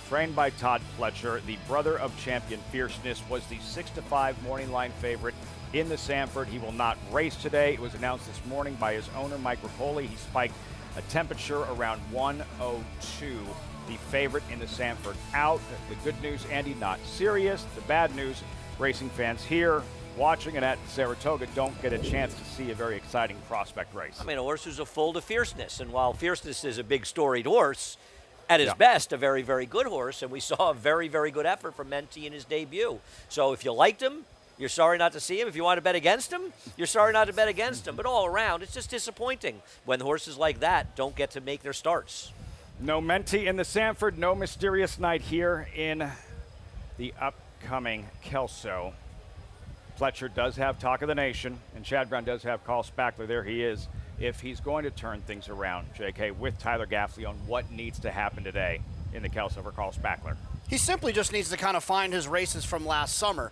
Trained by Todd Pletcher, the brother of Champion Fierceness, was the 6-5 morning line favorite in the Sanford. He will not race today. It was announced this morning by his owner, Mike Rapoli. He spiked a temperature around 102. The favorite in the Sanford out. The good news, Andy, not serious. The bad news, racing fans here watching it at Saratoga don't get a chance to see a very exciting prospect race. I mean, a horse who's a full to Fierceness, and while Fierceness is a big storied horse, at his best, a very, very good horse, and we saw a very, very good effort from Menti in his debut. So if you liked him, you're sorry not to see him. If you want to bet against him, you're sorry not to bet against him. But all around, it's just disappointing when horses like that don't get to make their starts. No Menti in the Sanford, no Mysterious Night here in the upcoming Kelso. Pletcher does have Talk of the Nation, and Chad Brown does have Carl Spackler. There he is. If he's going to turn things around, JK, with Tyler Gaffley on what needs to happen today in the Kelso for Carl Spackler. He simply just needs to kind of find his races from last summer.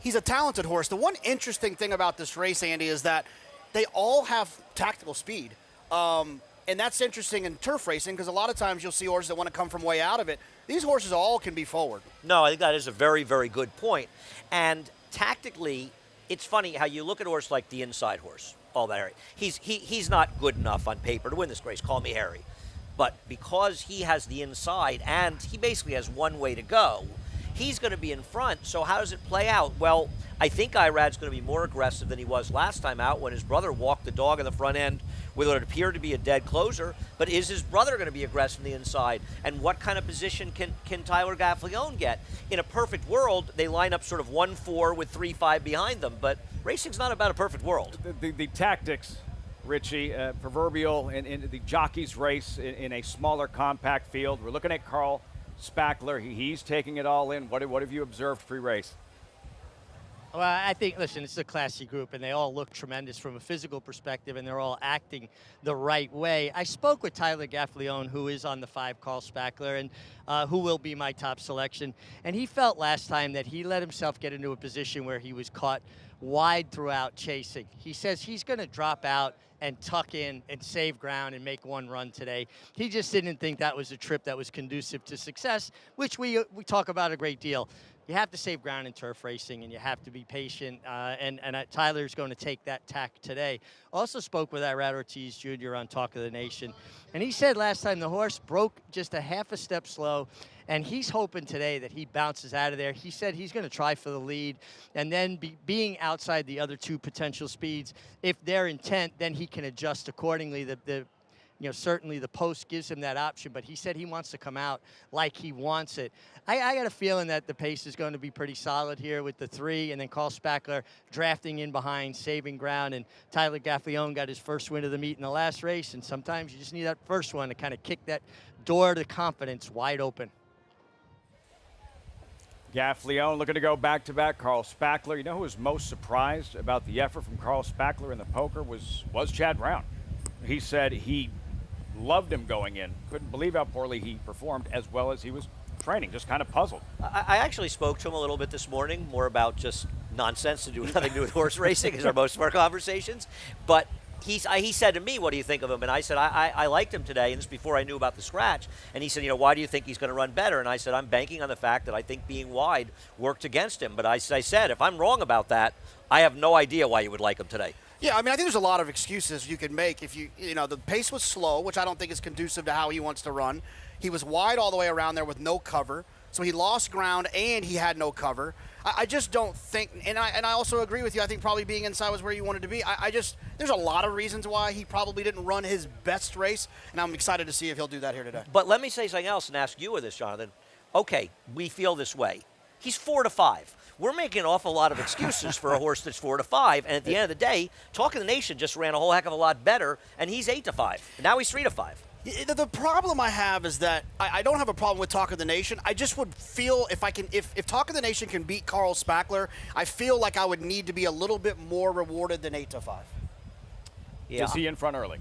He's a talented horse. The one interesting thing about this race, Andy, is that they all have tactical speed. And that's interesting in turf racing because a lot of times you'll see horses that want to come from way out of it. These horses all can be forward. No, I think that is a very, very good point. And tactically, it's funny how you look at a horse like the inside horse. All that area. He's not good enough on paper to win this race. Call me Harry. But because he has the inside and he basically has one way to go, he's going to be in front. So how does it play out? Well, I think Irad's going to be more aggressive than he was last time out when his brother walked the dog in the front end with what appeared to be a dead closer. But is his brother going to be aggressive on the inside? And what kind of position can Tyler Gaffleone get? In a perfect world, they line up sort of 1-4 with 3-5 behind them. But racing's not about a perfect world. The tactics Richie, proverbial in the jockeys race in a smaller compact field. We're looking at Carl Spackler. He's taking it all in. What have you observed pre-race? Well, I think, listen, it's a classy group, and they all look tremendous from a physical perspective, and they're all acting the right way. I spoke with Tyler Gaffalione, who is on the 5, Carl Spackler, and who will be my top selection. And he felt last time that he let himself get into a position where he was caught wide throughout chasing. He says he's going to drop out and tuck in and save ground and make one run today. He just didn't think that was a trip that was conducive to success, which we talk about a great deal. You have to save ground in turf racing, and you have to be patient, and Tyler's going to take that tack today. Also spoke with Irad Ortiz Jr. on Talk of the Nation, and he said last time the horse broke just a half a step slow, and he's hoping today that he bounces out of there. He said he's going to try for the lead, and then being outside the other 2 potential speeds, if they're intent, then he can adjust accordingly. Certainly the post gives him that option, but he said he wants to come out like he wants it. I got a feeling that the pace is going to be pretty solid here with the 3, and then Carl Spackler drafting in behind, saving ground, and Tyler Gaffalione got his first win of the meet in the last race, and sometimes you just need that first one to kind of kick that door to confidence wide open. Gaffalione looking to go back-to-back. Carl Spackler. You know who was most surprised about the effort from Carl Spackler in the poker was Chad Brown. He said he loved him going in. Couldn't believe how poorly he performed as well as he was training. Just kind of puzzled. I actually spoke to him a little bit this morning, more about just nonsense to do nothing to do with horse racing, as are most of our conversations. But he said to me, "What do you think of him?" And I said, I liked him today, and this is before I knew about the scratch. And he said, why do you think he's going to run better? And I said, I'm banking on the fact that I think being wide worked against him. But I said, if I'm wrong about that, I have no idea why you would like him today. Yeah, I mean, I think there's a lot of excuses you could make. If the pace was slow, which I don't think is conducive to how he wants to run. He was wide all the way around there with no cover, so he lost ground and he had no cover. I just don't think, and I also agree with you. I think probably being inside was where you wanted to be. There's a lot of reasons why he probably didn't run his best race, and I'm excited to see if he'll do that here today. But let me say something else and ask you with this, Jonathan. Okay, we feel this way. He's 4-5. We're making an awful lot of excuses for a horse that's 4-5, and at the end of the day, Talk of the Nation just ran a whole heck of a lot better, and he's 8-5. Now he's 3-5. The problem I have is that I don't have a problem with Talk of the Nation. I just would feel if Talk of the Nation can beat Carl Spackler, I feel like I would need to be a little bit more rewarded than 8-5. Yeah. Is he in front early?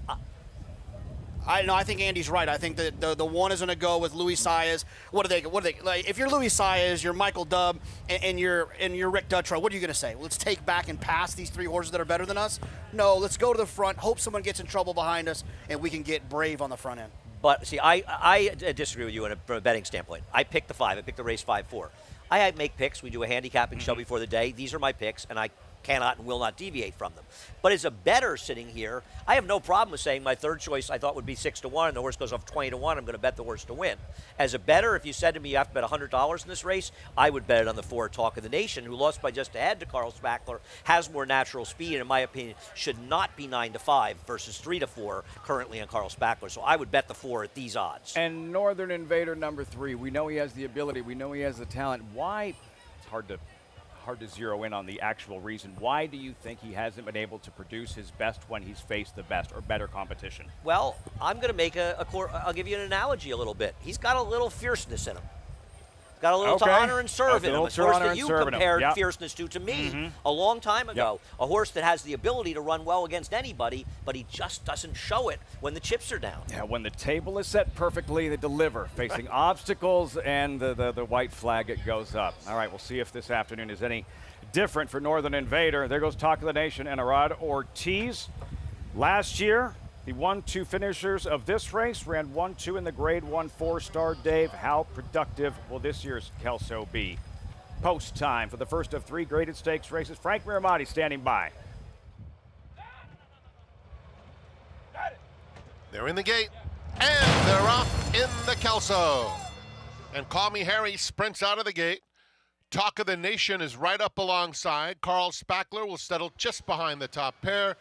I think Andy's right. I think that the one is going to go with Luis Saez. What are they like? If you're Luis Saez, you're Michael Dubb, and you're Rick Dutrow, what are you going to say? Let's take back and pass these 3 horses that are better than us? No, let's go to the front, hope someone gets in trouble behind us, and we can get Brave on the front end. But see, I disagree with you from a betting standpoint. I picked the 5. I picked the race 5-4. I make picks. We do a handicapping show before the day. These are my picks, and I cannot and will not deviate from them. But as a bettor sitting here, I have no problem with saying my third choice I thought would be 6-1, and the horse goes off 20-1. I'm going to bet the horse to win. As a bettor, if you said to me you have to bet $100 in this race, I would bet it on the 4 Talk of the Nation, who lost by just a head to Carl Spackler, has more natural speed, and in my opinion, should not be 9-5 versus 3-4 currently on Carl Spackler. So I would bet the 4 at these odds. And Northern Invader number 3, we know he has the ability, we know he has the talent. Why? It's hard to zero in on the actual reason. Why do you think he hasn't been able to produce his best when he's faced the best or better competition? Well, I'm going to make I'll give you an analogy a little bit. He's got a little fierceness in him. Got a little to honor and serve in him. A horse that you compared fierceness to me a long time ago. A horse that has the ability to run well against anybody, but he just doesn't show it when the chips are down. Yeah, when the table is set perfectly, they deliver, facing obstacles, and the white flag, it goes up. All right, we'll see if this afternoon is any different for Northern Invader. There goes Talk of the Nation and Irad Ortiz. Last year, the 1-2 finishers of this race ran 1-2 in the Grade 1 4-star. Dave, how productive will this year's Kelso be? Post time for the first of 3 graded stakes races. Frank Miramati standing by. They're in the gate, and they're off in the Kelso. And Call Me Harry sprints out of the gate. Talk of the Nation is right up alongside. Carl Spackler will settle just behind the top pair.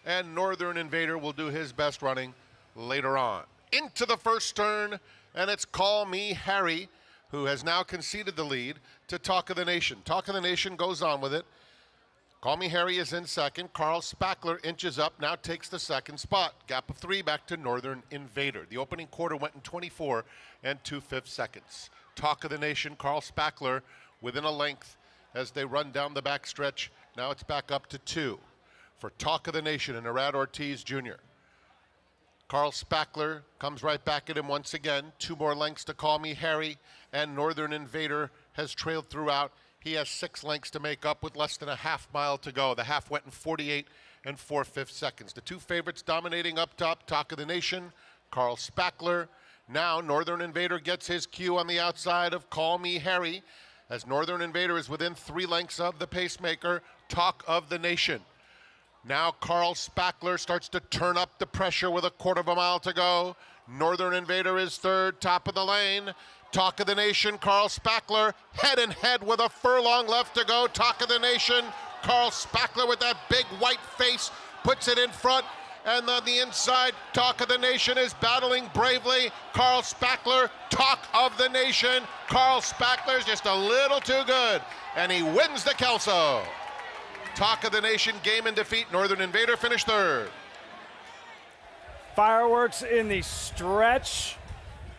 And Northern Invader will do his best running later on. Into the first turn, and it's Call Me Harry, who has now conceded the lead to Talk of the Nation. Talk of the Nation goes on with it. Call Me Harry is in second. Carl Spackler inches up, now takes the second spot. Gap of 3 back to Northern Invader. The opening quarter went in 24 and 2/5 seconds. Talk of the Nation, Carl Spackler within a length as they run down the backstretch. Now it's back up to 2 for Talk of the Nation and Arad Ortiz Jr. Carl Spackler comes right back at him once again. 2 more lengths to Call Me Harry, and Northern Invader has trailed throughout. He has 6 lengths to make up with less than a half mile to go. The half went in 48 and 4/5 seconds. The 2 favorites dominating up top, Talk of the Nation, Carl Spackler. Now Northern Invader gets his cue on the outside of Call Me Harry, as Northern Invader is within 3 lengths of the pacemaker, Talk of the Nation. Now Carl Spackler starts to turn up the pressure with a 1/4 mile to go. Northern Invader is third, top of the lane. Talk of the Nation, Carl Spackler, head and head with a furlong left to go. Talk of the Nation, Carl Spackler with that big white face, puts it in front. And on the inside, Talk of the Nation is battling bravely. Carl Spackler, Talk of the Nation. Carl Spackler's just a little too good, and he wins the Kelso. Talk of the Nation, game in defeat. Northern Invader finished third. Fireworks in the stretch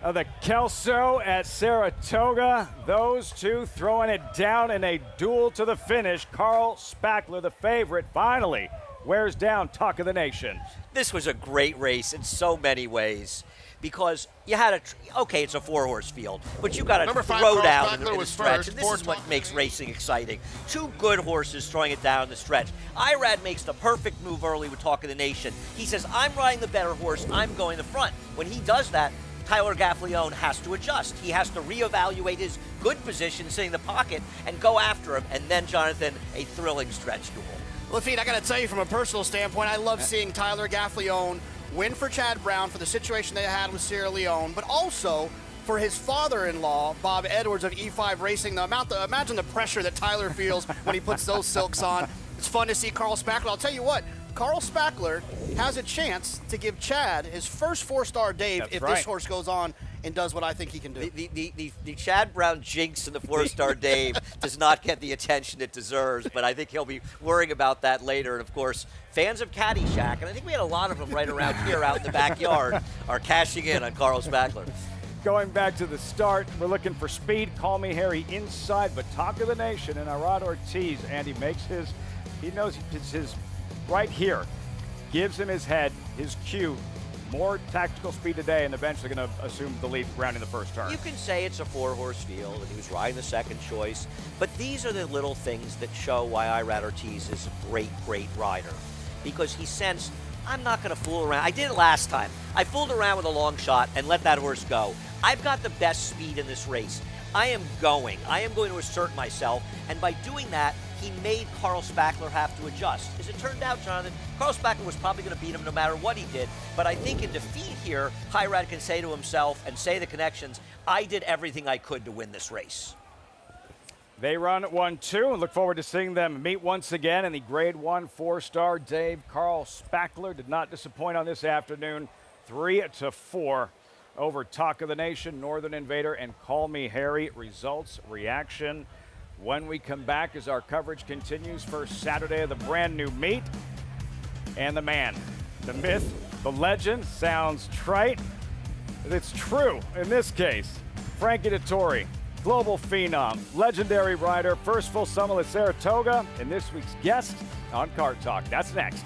of the Kelso at Saratoga. Those two throwing it down in a duel to the finish. Carl Spackler, the favorite, finally wears down Talk of the Nation. This was a great race in so many ways, because you had okay, it's a 4-horse field, but you got to throw down in the stretch, and this is what makes racing exciting. 2 good horses throwing it down in the stretch. Irad makes the perfect move early with Talk of the Nation. He says, I'm riding the better horse, I'm going the front. When he does that, Tyler Gaffalione has to adjust. He has to reevaluate his good position sitting in the pocket and go after him, and then, Jonathan, a thrilling stretch duel. Lafitte, I got to tell you from a personal standpoint, I love seeing Tyler Gaffalione win for Chad Brown for the situation they had with Sierra Leone, but also for his father-in-law, Bob Edwards of E5 Racing. Imagine the pressure that Tyler feels when he puts those silks on. It's fun to see Carl Spackler. I'll tell you what, Carl Spackler has a chance to give Chad his first 4-star Dave if this horse goes on and does what I think he can do. The Chad Brown jinx in the 4-star Dave does not get the attention it deserves, but I think he'll be worrying about that later. And, of course, fans of Caddyshack, and I think we had a lot of them right around here out in the backyard, are cashing in on Carl Spackler. Going back to the start, we're looking for speed. Call Me Harry inside, but Talk of the Nation and Arad Ortiz, and he makes his, he knows it's his right here, gives him his head, his cue. More tactical speed today, and eventually going to assume the lead ground in the first turn. You can say it's a 4-horse field, and he was riding the second choice, but these are the little things that show why Irad Ortiz is a great, great rider. Because he sensed, I'm not going to fool around. I did it last time. I fooled around with a long shot and let that horse go. I've got the best speed in this race. I am going to assert myself, and by doing that, he made Carl Spackler have to adjust. As it turned out, Jonathan, Carl Spackler was probably going to beat him no matter what he did, but I think in defeat here, Irad can say to himself and say the connections, I did everything I could to win this race. They run 1-2 and look forward to seeing them meet once again in the Grade 1 4-star Dave. Carl Spackler did not disappoint on this afternoon. 3-4 over Talk of the Nation, Northern Invader, and Call Me Harry. Results, reaction when we come back as our coverage continues. First Saturday of the brand new meet. And the man, the myth, the legend, sounds trite, but it's true in this case. Frankie Dettori, global phenom, legendary rider, first full summit at Saratoga, and this week's guest on Kart Talk. That's next.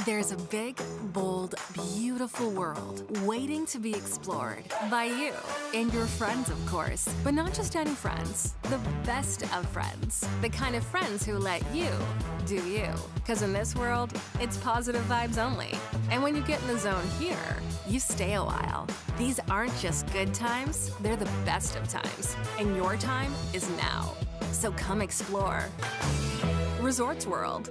There's a big, bold, beautiful world waiting to be explored by you and your friends, of course. But not just any friends, the best of friends. The kind of friends who let you do you. Because in this world, it's positive vibes only. And when you get in the zone here, you stay a while. These aren't just good times, they're the best of times. And your time is now. So come explore. Resorts World.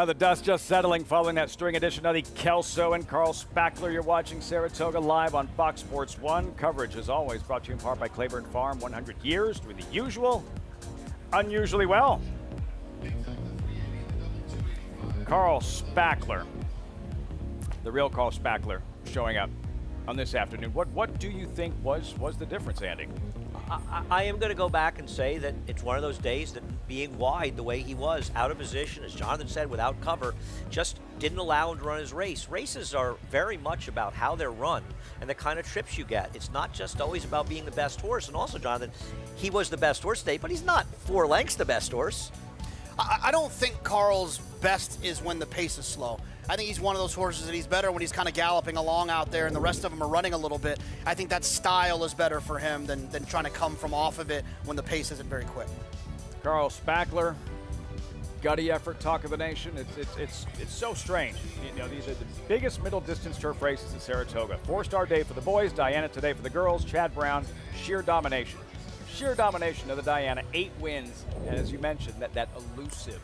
The dust just settling following that string edition of the Kelso and Carl Spackler. You're watching Saratoga live on Fox Sports 1. Coverage, as always, brought to you in part by Claiborne Farm. 100 years doing the usual, unusually well. Carl Spackler, the real Carl Spackler, showing up on this afternoon. What do you think was the difference, Andy? I am going to go back and say that it's one of those days that being wide the way he was, out of position, as Jonathan said, without cover, just didn't allow him to run his race. Races are very much about how they're run and the kind of trips you get. It's not just always about being the best horse. And also, Jonathan, he was the best horse today, but he's not 4 lengths the best horse. I don't think Carl's best is when the pace is slow. I think he's one of those horses that he's better when he's kind of galloping along out there and the rest of them are running a little bit. I think that style is better for him than trying to come from off of it when the pace isn't very quick. Carl Spackler, gutty effort, talk of the nation. It's so strange. You know, these are the biggest middle distance turf races in Saratoga. 4-star day for the boys, Diana today for the girls. Chad Brown, sheer domination. Sheer domination of the Diana, 8 wins. And as you mentioned, that elusive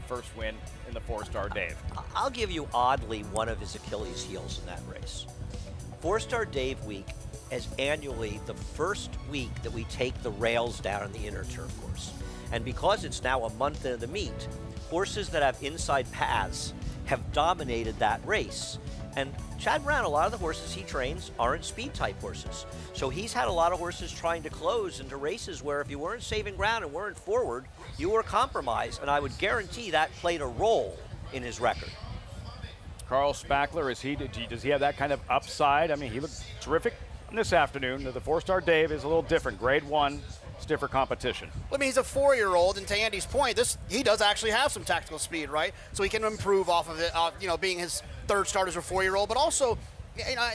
first win in the 4-star Dave. I'll give you oddly one of his Achilles heels in that race. 4-star Dave week is annually the first week that we take the rails down on the inner turf course. And because it's now a month into the meet, horses that have inside paths have dominated that race. And Chad Brown, a lot of the horses he trains aren't speed type horses. So he's had a lot of horses trying to close into races where if you weren't saving ground and weren't forward, you were compromised. And I would guarantee that played a role in his record. Carl Spackler, does he have that kind of upside? I mean, he looked terrific this afternoon. The 4-star Dave is a little different. Grade 1, stiffer competition. I mean, he's a 4-year-old, and to Andy's point, he does actually have some tactical speed, right? So he can improve off of it, being his 3rd start as a 4-year-old, but also,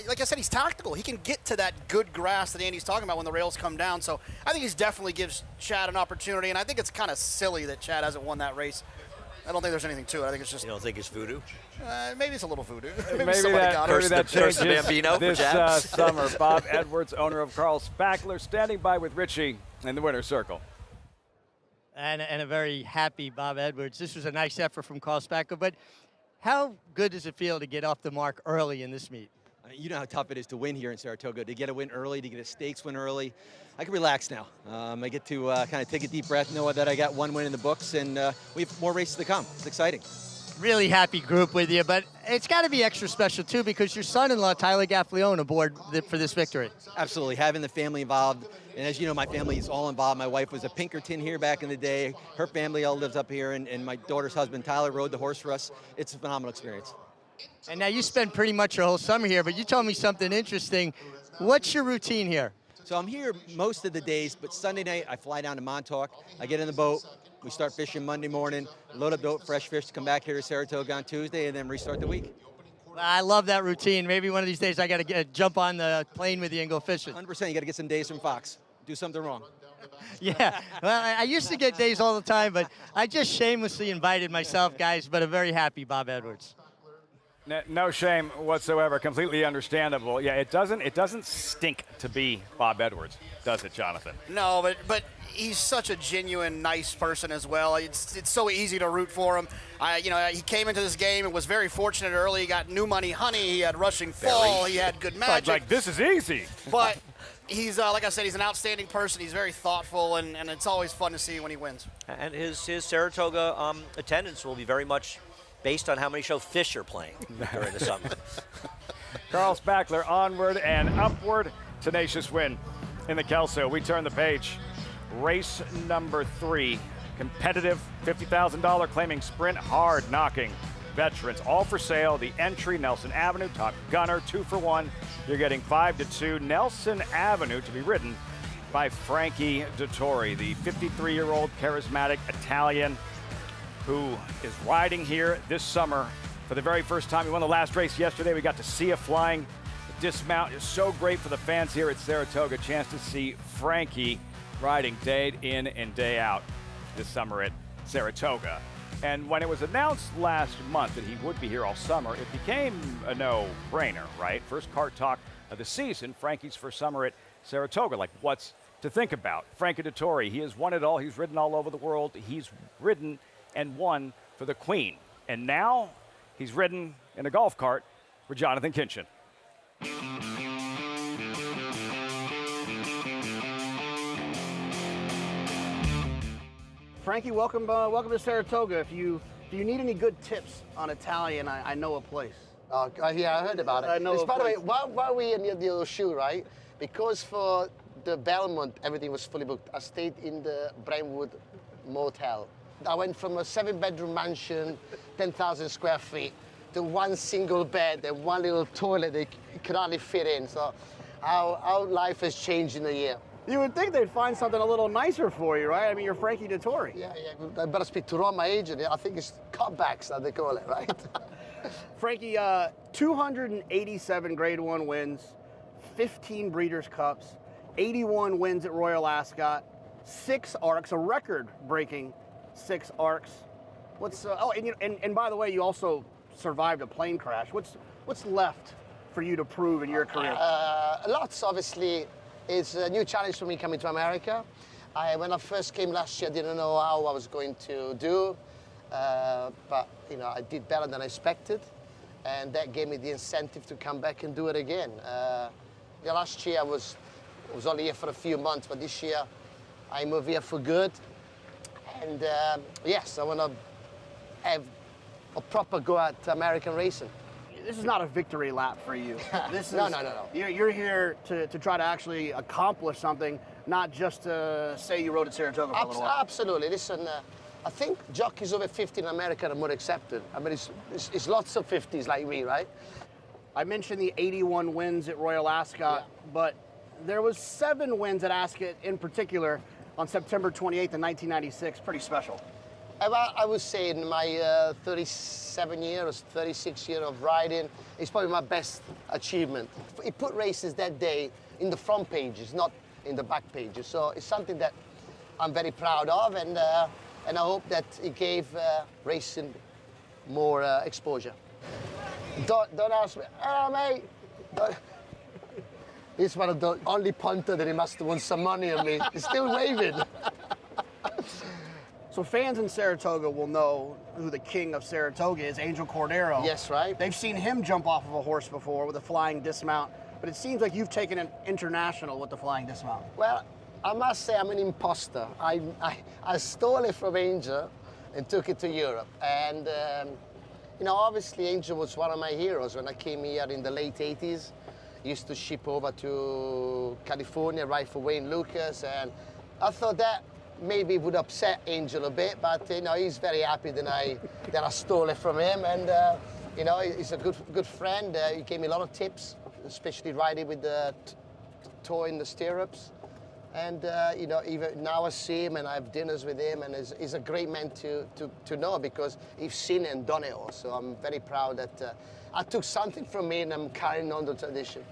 like I said, he's tactical. He can get to that good grass that Andy's talking about when the rails come down. So I think he definitely gives Chad an opportunity, and I think it's kind of silly that Chad hasn't won that race. I don't think there's anything to it. I think it's just. You don't think it's voodoo? Maybe it's a little voodoo. maybe that changes Bambino this summer. Bob Edwards, owner of Carl Spackler, standing by with Richie in the winner's circle. And a very happy Bob Edwards. This was a nice effort from Carl Spackler, but how good does it feel to get off the mark early in this meet? You know how tough it is to win here in Saratoga, to get a win early, to get a stakes win early. I can relax now. I get to kind of take a deep breath, know that I got 1 win in the books, and we have more races to come. It's exciting. Really happy group with you, but it's got to be extra special too because your son-in-law Tyler Gaffalione aboard for this victory. Absolutely, having the family involved, and as you know, my family is all involved. My wife was a Pinkerton here back in the day. Her family all lives up here, and my daughter's husband Tyler rode the horse for us. It's a phenomenal experience. And now you spend pretty much your whole summer here, but you told me something interesting. What's your routine here? So I'm here most of the days, but Sunday night I fly down to Montauk. I get in the boat. We start fishing Monday morning, load up boat, fresh fish to come back here to Saratoga on Tuesday, and then restart the week. I love that routine. Maybe one of these days I got to jump on the plane with you and go fishing. 100%. You got to get some days from Fox. Do something wrong. Yeah. Well, I used to get days all the time, but I just shamelessly invited myself, guys. But I'm very happy, Bob Edwards. No shame whatsoever. Completely understandable. Yeah, it doesn't stink to be Bob Edwards, does it, Jonathan? No, but he's such a genuine, nice person as well. It's so easy to root for him. He came into this game and was very fortunate early. He got new money honey. He had rushing fall. He had good magic. Like this is easy. But he's like I said, he's an outstanding person. He's very thoughtful, and it's always fun to see when he wins. And his Saratoga attendance will be very much based on how many show fish are playing during the summer. Carl Spackler, onward and upward. Tenacious win in the Kelso. We turn the page. Race number 3. Competitive, $50,000 claiming sprint, hard knocking veterans. All for sale. The entry, Nelson Avenue, Top Gunner, 2 for 1. You're getting 5 to 2. Nelson Avenue to be ridden by Frankie Dettori, the 53-year-old charismatic Italian who is riding here this summer for the very first time. He won the last race yesterday. We got to see a flying dismount. It's so great for the fans here at Saratoga. Chance to see Frankie riding day in and day out this summer at Saratoga. And when it was announced last month that he would be here all summer, it became a no-brainer, right? First kart talk of the season, Frankie's first summer at Saratoga. Like, what's to think about? Frankie Dettori, he has won it all. He's ridden all over the world. He's ridden and won for the Queen. And now he's ridden in a golf cart for Jonathan Kinchin. Frankie, welcome to Saratoga. If you need any good tips on Italian, I know a place. Yeah, I heard about it. I know. By the way, why we in the other shoe, right? Because for the Belmont, everything was fully booked. I stayed in the Brentwood Motel. I went from a 7-bedroom mansion, 10,000 square feet, to one single bed and one little toilet that you could hardly fit in. So our life has changed in a year. You would think they'd find something a little nicer for you, right? I mean, you're Frankie Dettori. Yeah. I better speak to Ron, my agent. I think it's cutbacks, that they call it, right? Frankie, 287 Grade 1 wins, 15 Breeders' Cups, 81 wins at Royal Ascot, 6 ARCs, a record-breaking 6 ARCs. And by the way, you also survived a plane crash. What's left for you to prove in your career? Lots, obviously. It's a new challenge for me coming to America. When I first came last year, I didn't know how I was going to do, but I did better than I expected, and that gave me the incentive to come back and do it again. Last year I was only here for a few months, but this year I moved here for good. And yes, I want to have a proper go at American racing. This is not a victory lap for you. No. You're here to try to actually accomplish something, not just to say you rode at Saratoga for a little while. Absolutely. Listen, I think jockeys over 50 in America are more accepted. I mean, it's lots of 50s like me, right? I mentioned the 81 wins at Royal Ascot, but there was 7 wins at Ascot in particular on September 28th in 1996. Pretty special. I would say in my 37 years, 36 years of riding, it's probably my best achievement. It put races that day in the front pages, not in the back pages. So it's something that I'm very proud of, and I hope that it gave racing more exposure. Don't ask me, oh mate. He's one of the only punter that he must have won some money on me. He's still waving. So fans in Saratoga will know who the king of Saratoga is, Angel Cordero. Yes, right. They've seen him jump off of a horse before with a flying dismount, but it seems like you've taken it international with the flying dismount. Well, I must say I'm an imposter. I stole it from Angel and took it to Europe. And You know, obviously Angel was one of my heroes. When I came here in the late 80s, I used to ship over to California, right for Wayne Lucas, and I thought that maybe would upset Angel a bit, but you know, he's very happy that I stole it from him, and you know, he's a good friend. He gave me a lot of tips, especially riding with the toe in the stirrups. And you know, even now I see him and I have dinners with him, and he's a great man to know, because he's seen it and done it all. So I'm very proud that I took something from me and I'm carrying on the tradition.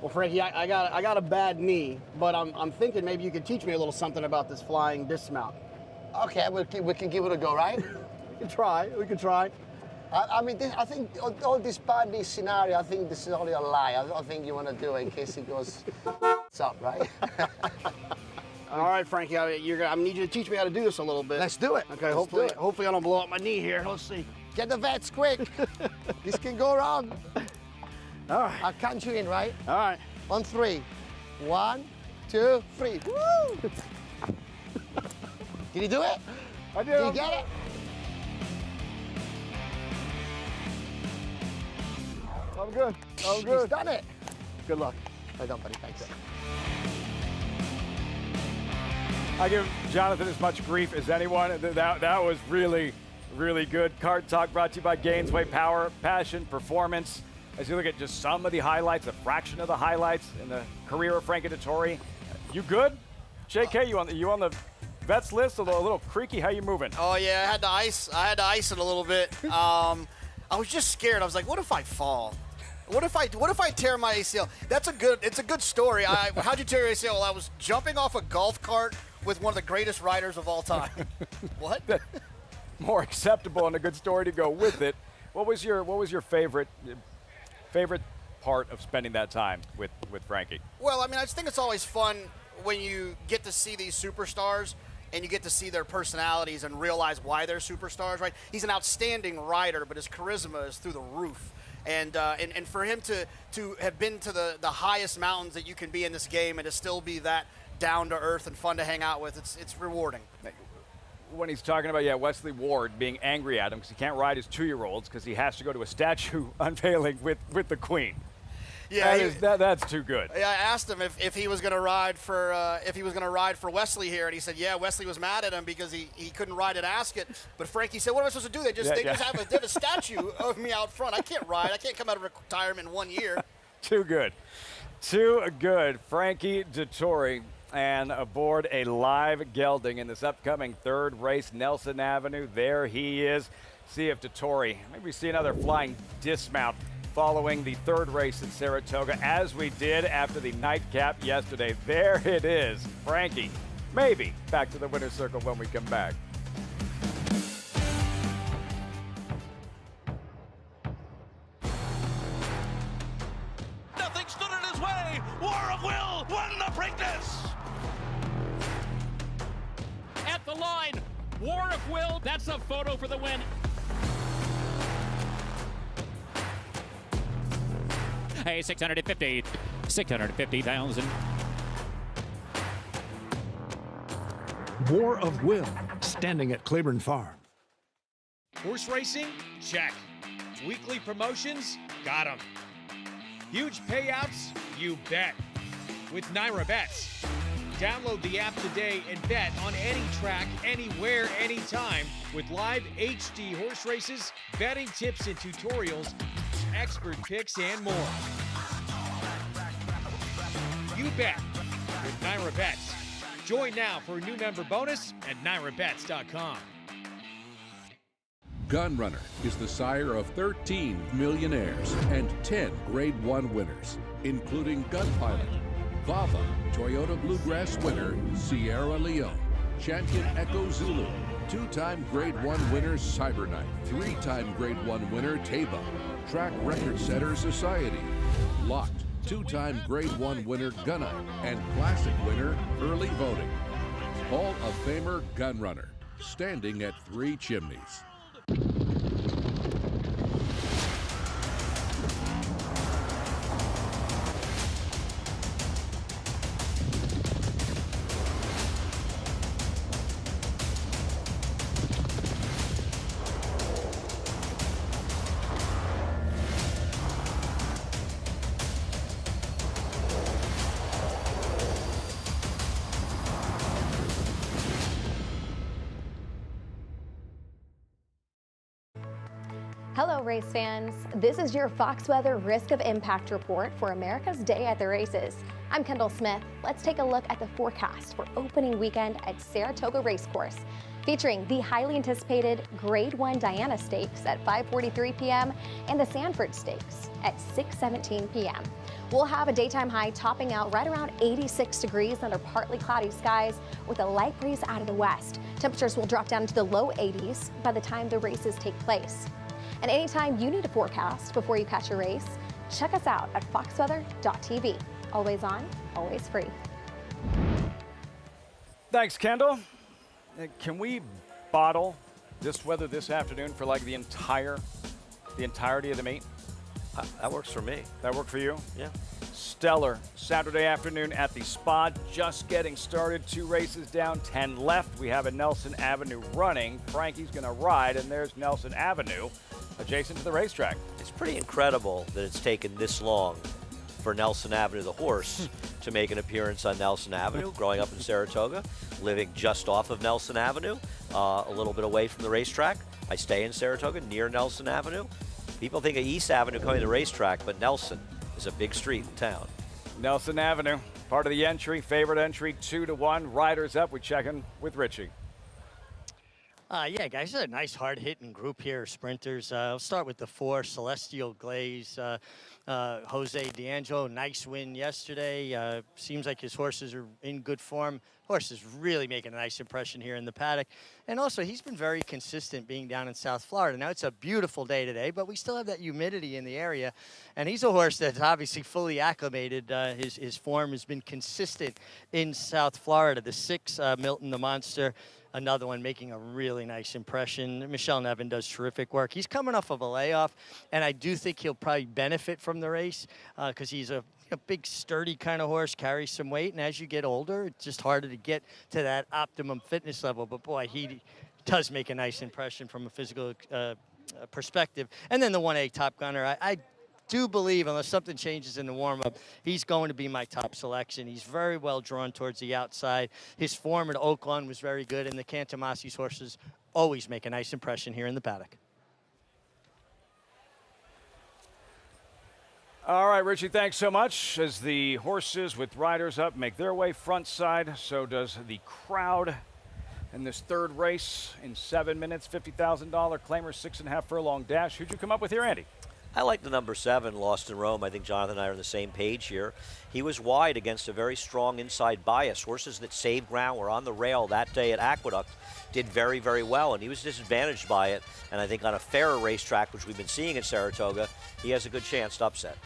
Well, Frankie, I got a bad knee, but I'm thinking maybe you could teach me a little something about this flying dismount. Okay, we can give it a go, right? We can try. I mean, I think all this bad knee scenario, I think this is only a lie. I don't think you want to do it in case it goes up, right? All right, Frankie, I need you to teach me how to do this a little bit. Let's do it. Okay, hopefully I don't blow up my knee here. Let's see. Get the vets quick. This can go wrong. All right. I'll count you in, right? All right. On 3. 1, 2, 3. Woo! Did you do it? I did. Did you get it? I'm good. He's done it. Good luck. I don't, buddy. Thanks. I give Jonathan as much grief as anyone. That was really, really good. Card Talk brought to you by Gainesway Power, passion, performance. As you look at just some of the highlights, a fraction of the highlights in the career of Frankie Dettori. You good? JK, you on the vets list? A little creaky. How you moving? Oh yeah, I had to ice it a little bit. I was just scared. I was like, what if I fall? What if I tear my ACL? It's a good story. How'd you tear your ACL? Well, I was jumping off a golf cart with one of the greatest riders of all time. What? More acceptable and a good story to go with it. What was your favorite part of spending that time with Frankie? Well, I mean, I just think it's always fun when you get to see these superstars and you get to see their personalities and realize why they're superstars, right? He's an outstanding rider, but his charisma is through the roof. And for him to have been to the highest mountains that you can be in this game and to still be that down to earth and fun to hang out with, it's rewarding. When he's talking about Wesley Ward being angry at him because he can't ride his 2-year-olds because he has to go to a statue unveiling with the Queen. Yeah, that's too good. Yeah, I asked him if he was going to ride for Wesley here, and he said, yeah, Wesley was mad at him because he couldn't ride at Ascot. But Frankie said, what am I supposed to do? They just have a statue of me out front. I can't ride. I can't come out of retirement in 1 year. Too good. Too good. Frankie Dettori. And aboard a live gelding in this upcoming third race, Nelson Avenue. There he is. See if Dettori, maybe see another flying dismount following the third race at Saratoga, as we did after the nightcap yesterday. There it is. Frankie, maybe back to the winner's circle when we come back. Nothing stood in his way. War of Will won the Preakness. At the line, War of Will, that's a photo for the win. Hey, 650,000. War of Will, standing at Claiborne Farm. Horse racing? Check. Weekly promotions? Got 'em. Huge payouts? You bet. With Naira Bets. Download the app today and bet on any track, anywhere, anytime with live HD horse races, betting tips and tutorials, expert picks, and more. You bet with Naira Bets. Join now for a new member bonus at NairaBets.com. Gunrunner is the sire of 13 millionaires and 10 Grade 1 winners, including Gunpilot, Vava, Toyota Bluegrass winner Sierra Leone, Champion Echo Zulu, 2-time Grade 1 winner Cyberknife, 3-time Grade 1 winner Taba, track record setter Society, Locked, 2-time Grade 1 winner Gunite, and classic winner Early Voting. Hall of Famer Gunrunner, standing at 3 chimneys. Hello, race fans. This is your Fox Weather Risk of Impact report for America's Day at the Races. I'm Kendall Smith. Let's take a look at the forecast for opening weekend at Saratoga Racecourse, featuring the highly anticipated Grade 1 Diana Stakes at 5:43 p.m. and the Sanford Stakes at 6:17 p.m. We'll have a daytime high topping out right around 86 degrees under partly cloudy skies with a light breeze out of the west. Temperatures will drop down to the low 80s by the time the races take place. And anytime you need a forecast before you catch a race, check us out at foxweather.tv. Always on, always free. Thanks, Kendall. Can we bottle this weather this afternoon for like the entirety of the meet? That works for me. That work for you? Yeah. Stellar Saturday afternoon at the Spa, just getting started. 2 races down, 10 left. We have a Nelson Avenue running. Frankie's going to ride, and there's Nelson Avenue adjacent to the racetrack. It's pretty incredible that it's taken this long for Nelson Avenue, the horse, to make an appearance on Nelson Avenue. Growing up in Saratoga, living just off of Nelson Avenue, a little bit away from the racetrack. I stay in Saratoga near Nelson Avenue. People think of East Avenue coming to the racetrack, but Nelson is a big street in town. Nelson Avenue, part of the entry, favorite entry, 2-1. Riders up. We check in with Richie. Yeah, guys, a nice hard-hitting group here, sprinters. I'll start with the 4, Celestial Glaze. Jose D'Angelo, nice win yesterday. Seems like his horses are in good form. Horse is really making a nice impression here in the paddock. And also, he's been very consistent being down in South Florida. Now, it's a beautiful day today, but we still have that humidity in the area. And he's a horse that's obviously fully acclimated. His form has been consistent in South Florida. The 6, Milton the Monster, another one making a really nice impression. Michelle Nevin does terrific work. He's coming off of a layoff, and I do think he'll probably benefit from the race because he's a big, sturdy kind of horse, carries some weight, and as you get older, it's just harder to get to that optimum fitness level. But, boy, he does make a nice impression from a physical perspective. And then the 1A Top Gunner, I do believe, unless something changes in the warm-up, he's going to be my top selection. He's very well drawn towards the outside. His form at Oaklawn was very good, and the Cantamasi's horses always make a nice impression here in the paddock. All right, Richie, thanks so much. As the horses with riders up make their way front side, so does the crowd in this third race in 7 minutes. $50,000 claimer, 6.5 furlong dash. Who'd you come up with here, Andy? I like the number 7, Lost in Rome. I think Jonathan and I are on the same page here. He was wide against a very strong inside bias. Horses that saved ground were on the rail that day at Aqueduct, did very, very well, and he was disadvantaged by it. And I think on a fairer racetrack, which we've been seeing at Saratoga, he has a good chance to upset.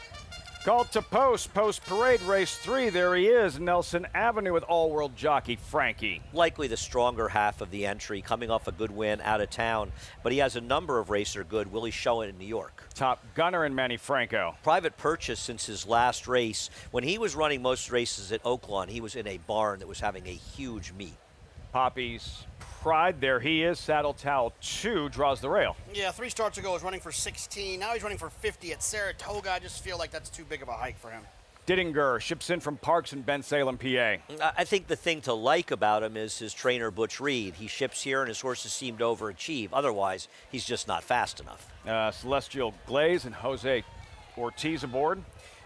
Called to post parade race 3. There he is, Nelson Avenue with all-world jockey Frankie. Likely the stronger half of the entry, coming off a good win out of town, but he has a number of racer good. Will he show it in New York? Top gunner in Manny Franco. Private purchase since his last race. When he was running most races at Oaklawn, he was in a barn that was having a huge meet. Poppy's Pride, there he is. Saddle Towel 2 draws the rail. Yeah, 3 starts ago, he was running for 16. Now he's running for 50 at Saratoga. I just feel like that's too big of a hike for him. Diddinger ships in from Parks in Bensalem, PA. I think the thing to like about him is his trainer, Butch Reed. He ships here, and his horses seem to overachieve. Otherwise, he's just not fast enough. Celestial Glaze and Jose Ortiz aboard.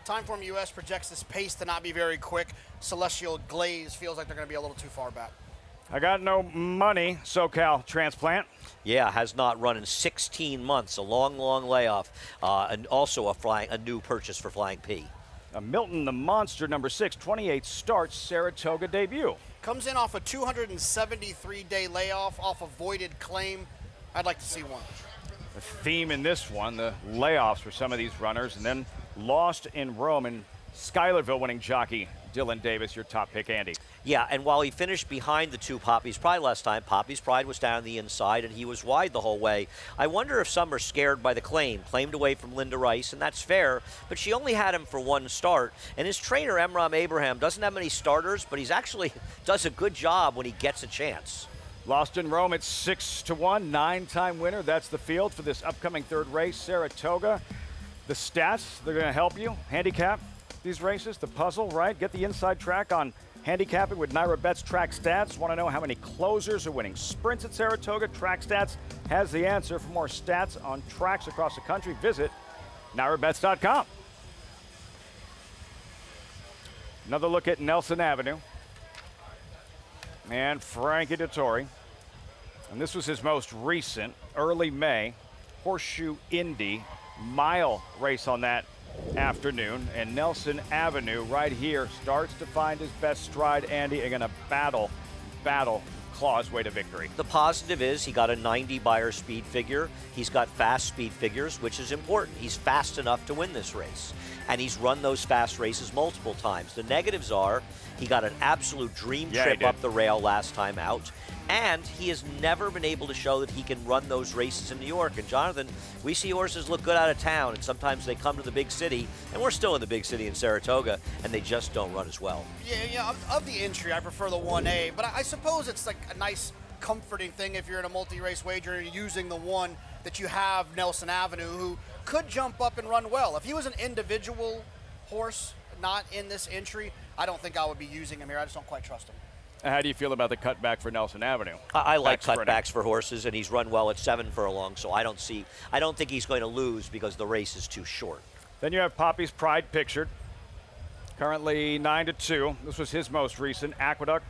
Timeform US projects this pace to not be very quick. Celestial Glaze feels like they're going to be a little too far back. I got no money, SoCal transplant. Yeah, has not run in 16 months, a long, long layoff, and also a new purchase for Flying P. Milton the Monster, number 6, 28 starts, Saratoga debut. Comes in off a 273-day layoff, off a voided claim. I'd like to see one. The theme in this one, the layoffs for some of these runners, and then Lost in Rome, and Schuylerville winning jockey Dylan Davis, your top pick, Andy. Yeah, and while he finished behind the 2 Poppy's Pride last time, Poppy's Pride was down the inside, and he was wide the whole way. I wonder if some are scared by the claimed away from Linda Rice, and that's fair, but she only had him for 1 start, and his trainer, Emram Abraham, doesn't have many starters, but he's actually does a good job when he gets a chance. Lost in Rome at 6-1, 9-time winner. That's the field for this upcoming third race, Saratoga. The stats, they're going to help you handicap these races, the puzzle, right? Get the inside track on Handicapping with Naira Bet's track stats. Want to know how many closers are winning sprints at Saratoga? Track Stats has the answer. For more stats on tracks across the country, visit NairaBets.com. Another look at Nelson Avenue and Frankie Dettori. And this was his most recent, early May, Horseshoe Indy mile race on that afternoon. And Nelson Avenue right here starts to find his best stride, Andy, and going to battle claw his way to victory. The positive is he got a 90 Beyer speed figure. He's got fast speed figures, which is important. He's fast enough to win this race. And he's run those fast races multiple times. The negatives are he got an absolute dream trip up the rail last time out. And he has never been able to show that he can run those races in New York. And Jonathan, we see horses look good out of town, and sometimes they come to the big city, and we're still in the big city in Saratoga, and they just don't run as well. Yeah, of the entry, I prefer the 1A, but I suppose it's like a nice, comforting thing if you're in a multi-race wager and you're using the one that you have, Nelson Avenue, who could jump up and run well. If he was an individual horse, not in this entry, I don't think I would be using him here. I just don't quite trust him. How do you feel about the cutback for Nelson Avenue? I like cutbacks for horses, and he's run well at 7 furlongs, so I don't think he's going to lose because the race is too short. Then you have Poppy's Pride pictured. Currently 9-2. This was his most recent. Aqueduct,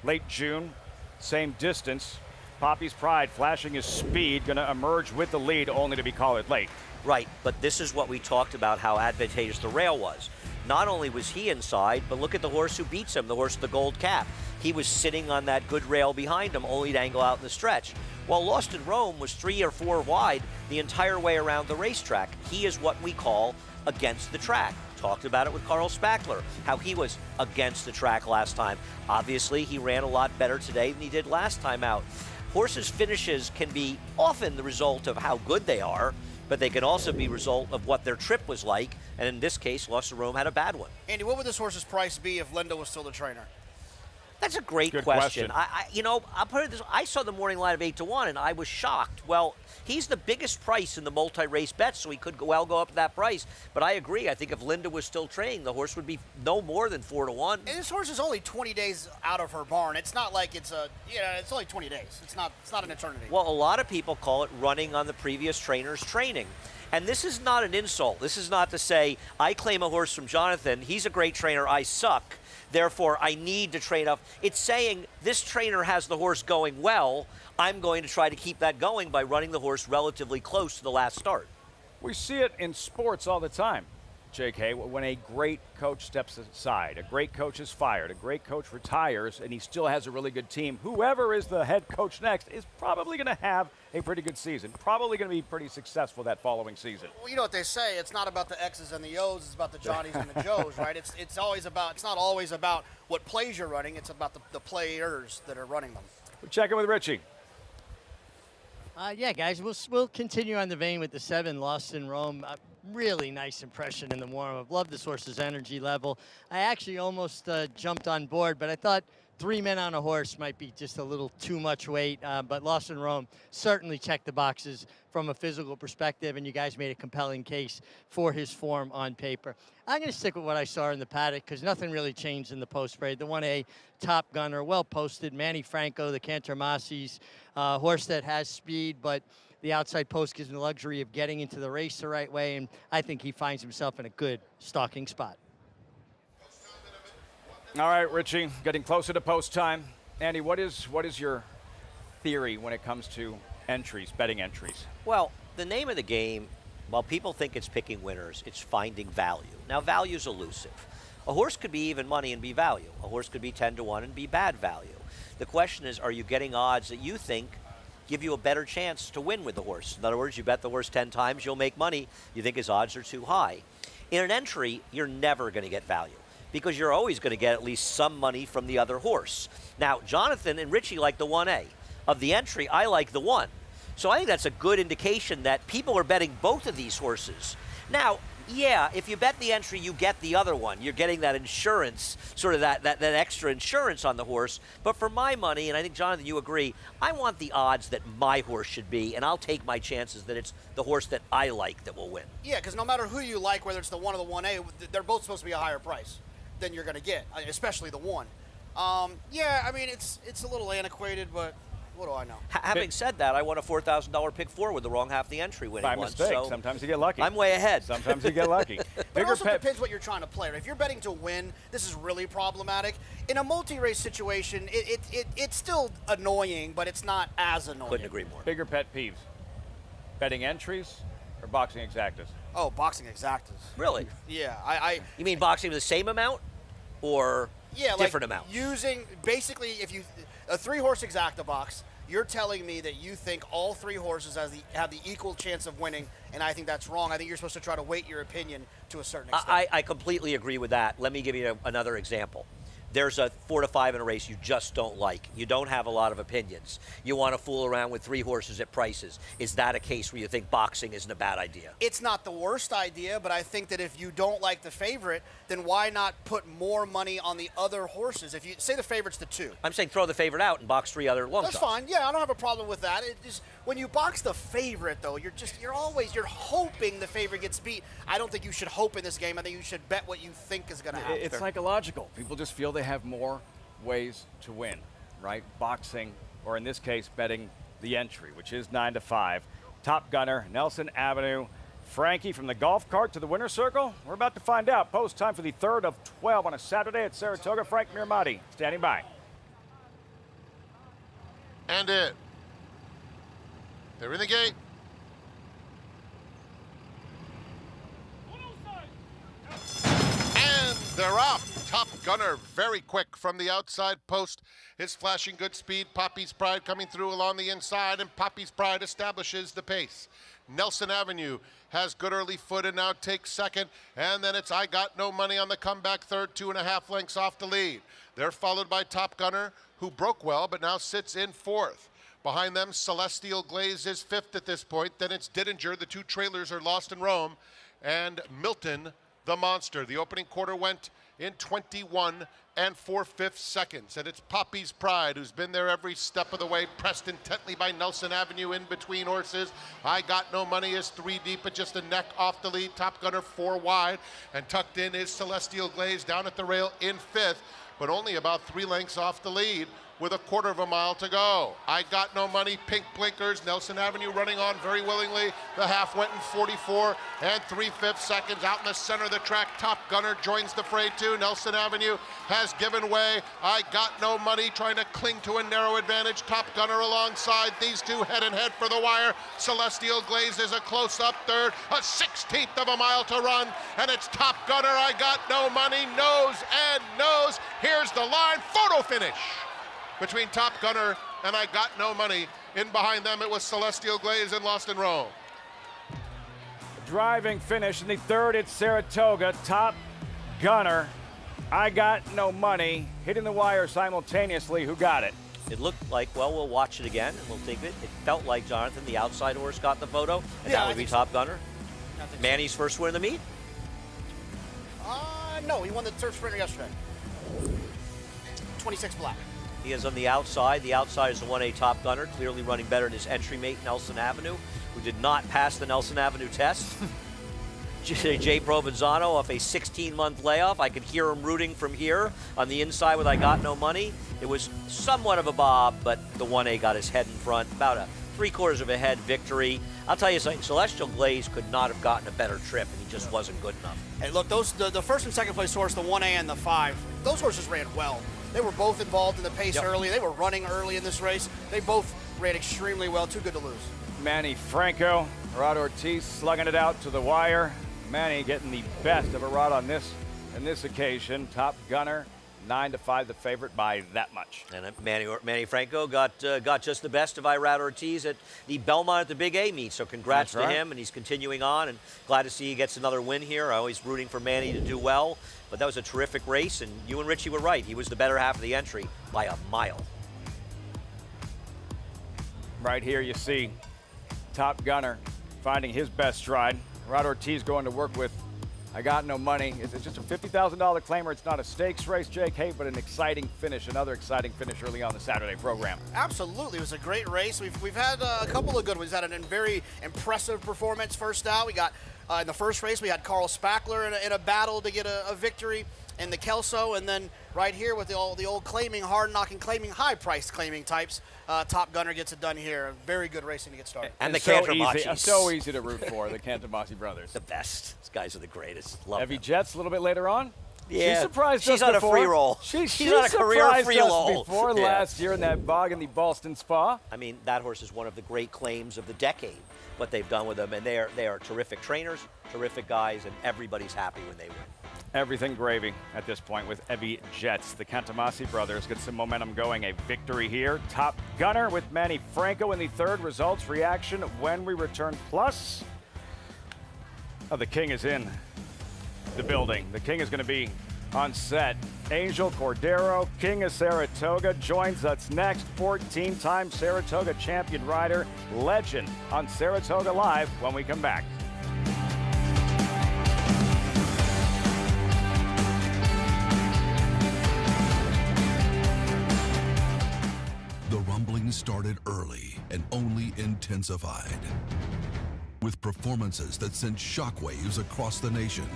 late June, same distance. Poppy's Pride flashing his speed, going to emerge with the lead, only to be called late. Right, but this is what we talked about, how advantageous the rail was. Not only was he inside, but look at the horse who beats him, the horse with the gold cap. He was sitting on that good rail behind him, only to angle out in the stretch. While Lost in Rome was 3 or 4 wide the entire way around the racetrack. He is what we call against the track. Talked about it with Carl Spackler, how he was against the track last time. Obviously, he ran a lot better today than he did last time out. Horses' finishes can be often the result of how good they are, but they can also be a result of what their trip was like, and in this case, Lost in Rome had a bad one. Andy, what would this horse's price be if Linda was still the trainer? That's a great question. I'll put it this way. I saw the morning line of 8-1, and I was shocked. Well, he's the biggest price in the multi-race bets, so he could go up to that price. But I agree. I think if Linda was still training, the horse would be no more than 4-1. And this horse is only 20 days out of her barn. It's not like it's it's only 20 days. It's not an eternity. Well, a lot of people call it running on the previous trainer's training. And this is not an insult. This is not to say, I claim a horse from Jonathan. He's a great trainer. I suck. Therefore, I need to train up. It's saying this trainer has the horse going well. I'm going to try to keep that going by running the horse relatively close to the last start. We see it in sports all the time, J.K., when a great coach steps aside, a great coach is fired, a great coach retires, and he still has a really good team. Whoever is the head coach next is probably going to have a pretty good season, probably going to be pretty successful that following season. Well, you know what they say, it's not about the X's and the O's, it's about the Johnnies and the Joes, right? It's not always about what plays you're running, it's about the players that are running them. We'll check in with Richie. Yeah, guys, we'll continue on the vein with the 7, Lost in Rome. Really nice impression in the warm-up. Love this horse's energy level. I actually almost jumped on board, but I thought 3 men on a horse might be just a little too much weight. But Lost in Rome certainly checked the boxes from a physical perspective, and you guys made a compelling case for his form on paper. I'm going to stick with what I saw in the paddock because nothing really changed in the post parade. The 1A top gunner, well posted. Manny Franco, the Cantermasis, horse that has speed, but the outside post gives him the luxury of getting into the race the right way, and I think he finds himself in a good stalking spot. All right, Richie, getting closer to post time. Andy, what is your theory when it comes to entries, betting entries? Well, the name of the game, while people think it's picking winners, it's finding value. Now, value is elusive. A horse could be even money and be value. A horse could be 10-1 and be bad value. The question is, are you getting odds that you think give you a better chance to win with the horse? In other words, you bet the horse 10 times, you'll make money. You think his odds are too high. In an entry, you're never going to get value because you're always going to get at least some money from the other horse. Now, Jonathan and Richie like the 1A. Of the entry, I like the 1. So I think that's a good indication that people are betting both of these horses. Now, yeah, if you bet the entry, you get the other one. You're getting that insurance, sort of that extra insurance on the horse. But for my money, and I think, Jonathan, you agree, I want the odds that my horse should be, and I'll take my chances that it's the horse that I like that will win. Yeah, because no matter who you like, whether it's the 1 or the 1A, they're both supposed to be a higher price than you're going to get, especially the 1. Yeah, I mean, it's a little antiquated, but what do I know? Having said that, I won a $4,000 pick 4 with the wrong half of the entry winning By once. mistake. So Sometimes you get lucky. I'm way ahead. Sometimes you get lucky. But it also depends what you're trying to play. If you're betting to win, this is really problematic. In a multi-race situation, it's still annoying, but it's not as annoying. Couldn't agree more. Bigger pet peeves. Betting entries or boxing exactas? Oh, boxing exactas. Really? Yeah, You mean boxing the same amount or different amounts? Using, basically, if you, a 3-horse exacta box, you're telling me that you think all 3 horses have the equal chance of winning, and I think that's wrong. I think you're supposed to try to weight your opinion to a certain extent. I completely agree with that. Let me give you another example. There's a 4 to 5 in a race you just don't like. You don't have a lot of opinions. You want to fool around with 3 horses at prices. Is that a case where you think boxing isn't a bad idea? It's not the worst idea, but I think that if you don't like the favorite, then why not put more money on the other horses? If you say the favorite's the 2. I'm saying throw the favorite out and box 3 other long That's shots. fine. Yeah, I don't have a problem with that. It just, when you box the favorite, though, you're hoping the favorite gets beat. I don't think you should hope in this game. I think you should bet what you think is going to happen. It's psychological. People just feel they have more ways to win, right? Boxing, or in this case, betting the entry, which is 9 to 5. Top Gunner, Nelson Avenue. Frankie from the golf cart to the winner's circle. We're about to find out. Post time for the 3rd of 12 on a Saturday at Saratoga. Frank Miramati standing by. And they're in the gate. And they're off. Top Gunner, very quick from the outside post, is flashing good speed. Poppy's Pride coming through along the inside, and Poppy's Pride establishes the pace. Nelson Avenue has good early foot and now takes second, and then it's I Got No Money on the comeback third, 2.5 lengths off the lead. They're followed by Top Gunner, who broke well but now sits in 4th. Behind them, Celestial Glaze is 5th at this point. Then it's Diddinger. The 2 trailers are Lost in Rome, and Milton, the Monster. The opening quarter went in 21 and 4/5 seconds. And it's Poppy's Pride, who's been there every step of the way, pressed intently by Nelson Avenue in between horses. I Got No Money is 3 deep, but just a neck off the lead. Top Gunner 4 wide, and tucked in is Celestial Glaze down at the rail in 5th, but only about 3 lengths off the lead with a 1/4 mile to go. I Got No Money, pink blinkers. Nelson Avenue running on very willingly. The half went in 44 and 3/5 seconds. Out in the center of the track, Top Gunner joins the fray too. Nelson Avenue has given way. I Got No Money trying to cling to a narrow advantage. Top Gunner alongside. These 2 head and head for the wire. Celestial Glaze is a close-up third. A 1/16 of a mile to run, and it's Top Gunner. I Got No Money, nose and nose. Here's the line. Photo finish between Top Gunner and I Got No Money. In behind them, it was Celestial Glaze and Lost in Rome. Driving finish in the 3rd at Saratoga. Top Gunner, I Got No Money, hitting the wire simultaneously. Who got it? It looked like, well, we'll watch it again, and we'll take it. It felt like, Jonathan, the outside horse got the photo, and that would be Top Gunner. Manny's first win of the meet? No, he won the turf sprinter yesterday. 26 black. He is on the outside. The outside is the 1A Top Gunner, clearly running better than his entry mate, Nelson Avenue, who did not pass the Nelson Avenue test. Jay Provenzano off a 16-month layoff. I could hear him rooting from here on the inside with I Got No Money. It was somewhat of a bob, but the 1A got his head in front. About a 3/4 of a head victory. I'll tell you something, Celestial Glaze could not have gotten a better trip, and he just wasn't good enough. Hey, look, the first and second place horse, the 1A and the 5, those horses ran well. They were both involved in the pace early. They were running early in this race. They both ran extremely well. Too good to lose. Manny Franco, Rod Ortiz slugging it out to the wire. Manny getting the best of a rod on this occasion. Top Gunner, 9 to 5, the favorite by that much. And Manny Franco got just the best of Irad Ortiz at the Belmont at the Big A meet. So congrats to him, and he's continuing on. And glad to see he gets another win here. I'm always rooting for Manny to do well. But that was a terrific race, and you and Richie were right. He was the better half of the entry by a mile. Right here you see Top Gunner finding his best stride. Rod Ortiz going to work with I Got No Money. It's just a $50,000 claimer. It's not a stakes race, Jake Hay, but an exciting finish, another exciting finish early on the Saturday program. Absolutely. It was a great race. We've had a couple of good ones. We've had a very impressive performance first out. We got in the first race, we had Carl Spackler in a battle to get a victory. in the Kelso, and then right here with the old claiming, hard-knocking, claiming, high-priced claiming types, Top Gunner gets it done here. Very good racing to get started. And the so Cantamachis. so easy to root for, the Cantamachis brothers. The best. These guys are the greatest. Love Evie them. Jets a little bit later on. Yeah, she surprised she's us on before. a free roll. She's on a career surprised free us roll before last year in that bog in the Boston Spa. I mean, that horse is one of the great claims of the decade. What they've done with them, and they are terrific trainers, terrific guys, and everybody's happy when they win. Everything gravy at this point with Evie Jets. The Cantamasi brothers get some momentum going. A victory here. Top Gunner with Manny Franco in the third. Results, reaction when we return. Plus, the King is in the building. The King is going to be on set. Angel Cordero, King of Saratoga, joins us next. 14-time Saratoga champion rider, legend on Saratoga Live when we come back. The rumbling started early and only intensified, with performances that sent shockwaves across the nation.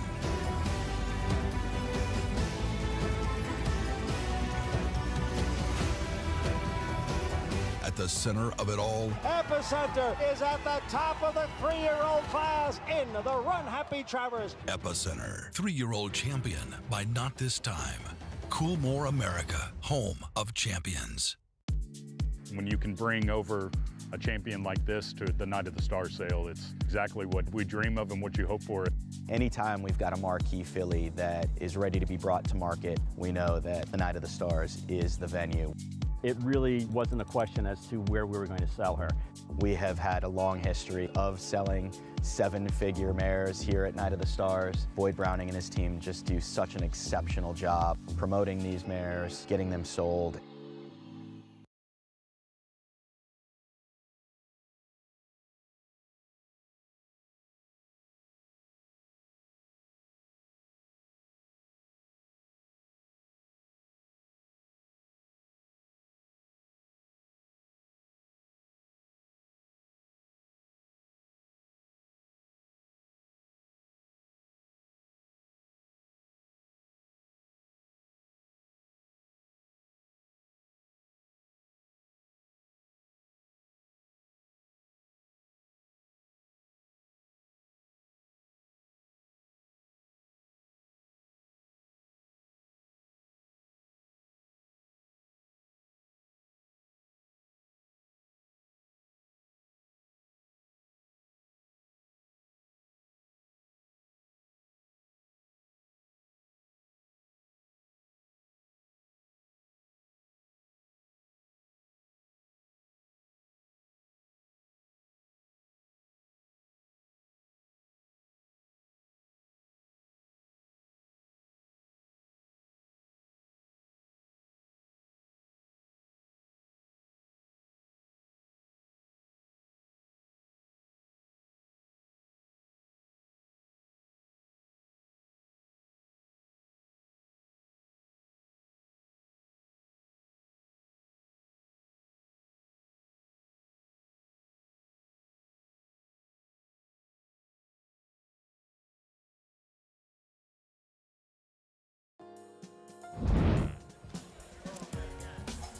At the center of it all, Epicenter is at the top of the 3-year-old class in the Run Happy Travers. Epicenter, 3-year-old champion by Not This Time. Coolmore America, home of champions. When you can bring over a champion like this to the Night of the Star sale, it's exactly what we dream of and what you hope for. Anytime we've got a marquee filly that is ready to be brought to market, we know that the Night of the Stars is the venue. It really wasn't a question as to where we were going to sell her. We have had a long history of selling 7-figure mares here at Night of the Stars. Boyd Browning and his team just do such an exceptional job promoting these mares, getting them sold.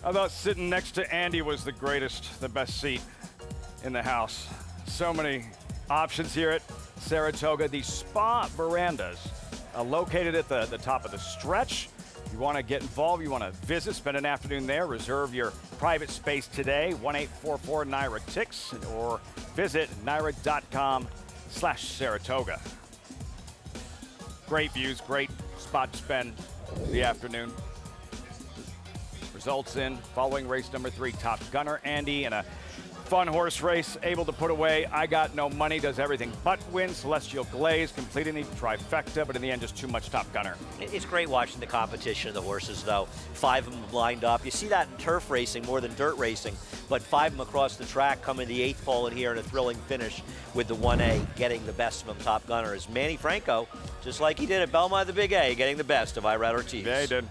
I thought sitting next to Andy was the greatest, the best seat in the house. So many options here at Saratoga. The spa verandas located at the top of the stretch. You want to get involved, you want to visit, spend an afternoon there, reserve your private space today, 1-844-NYRA-TIX, or visit NYRA.com/Saratoga. Great views, great spot to spend the afternoon. Results in following race number 3, Top Gunner Andy in a fun horse race, able to put away I Got No Money, does everything but win. Celestial Glaze completing the trifecta, but in the end just too much Top Gunner. It's great watching the competition of the horses, though. 5 of them lined up. You see that in turf racing more than dirt racing, but 5 of them across the track coming to the 8th pole in here in a thrilling finish with the 1A getting the best of them. Top Gunner is Manny Franco, just like he did at Belmont the Big A, getting the best of Irad Ortiz. Yeah, he did.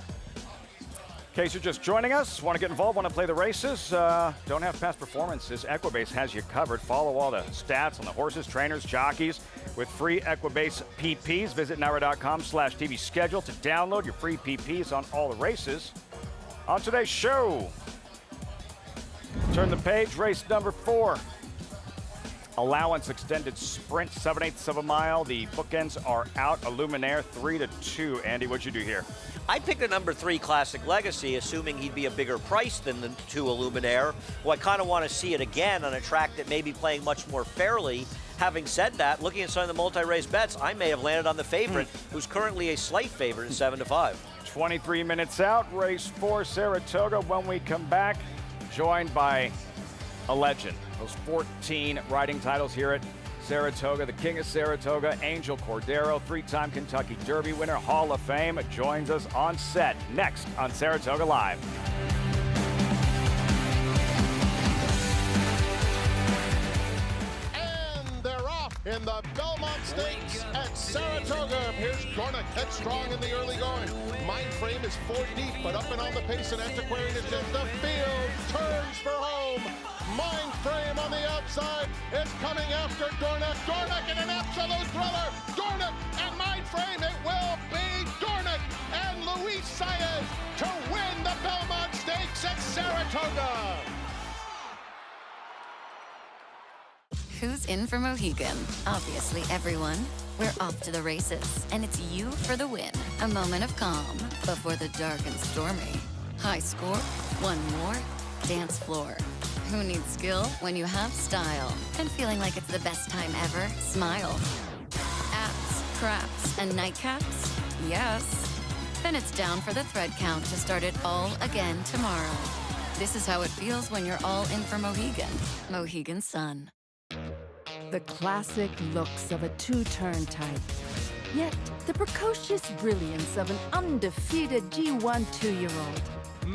In case you're just joining us, want to get involved, want to play the races, don't have past performances, Equibase has you covered. Follow all the stats on the horses, trainers, jockeys, with free Equibase PPs. Visit NYRA.com/TV schedule to download your free PPs on all the races. On today's show, turn the page, race number 4. Allowance extended sprint, 7/8 of a mile. The bookends are out. Illuminaire 3-2. Andy, what'd you do here? I picked a number 3 Classic Legacy, assuming he'd be a bigger price than the 2 Illuminaire. Well, I kind of want to see it again on a track that may be playing much more fairly. Having said that, looking at some of the multi-race bets, I may have landed on the favorite, who's currently a slight favorite at 7-5. 23 minutes out, race 4, Saratoga. When we come back, joined by a legend. Those 14 riding titles here at Saratoga. The King of Saratoga, Angel Cordero, 3-time Kentucky Derby winner, Hall of Fame, joins us on set next on Saratoga Live. And they're off in the Belmont Stakes at Saratoga. Here's Dornick, headstrong in the early going. Mindframe is 4 deep, but up and on the pace, and Antiquarian is in the field. Turns for home. Mindframe on the outside is coming after Dornick. Dornick in an absolute thriller. Dornick and Mindframe. It will be Dornick and Luis Saez to win the Belmont Stakes at Saratoga. Who's in for Mohegan? Obviously everyone. We're off to the races, and it's you for the win. A moment of calm before the dark and stormy. High score, one more, dance floor. Who needs skill when you have style? And feeling like it's the best time ever? Smile. Abs, craps, and nightcaps? Yes. Then it's down for the thread count to start it all again tomorrow. This is how it feels when you're all in for Mohegan. Mohegan Sun. The classic looks of a 2-turn type, yet the precocious brilliance of an undefeated G1 2-year-old.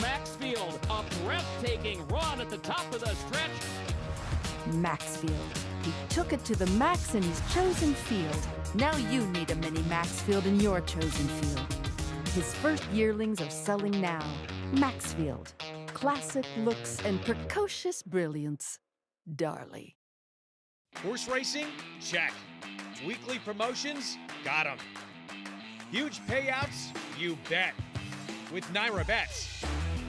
Maxfield, a breathtaking run at the top of the stretch. Maxfield. He took it to the max in his chosen field. Now you need a mini Maxfield in your chosen field. His first yearlings are selling now. Maxfield. Classic looks and precocious brilliance. Darley. Horse racing? Check. Weekly promotions? Got 'em. Huge payouts? You bet. With NYRA Bets.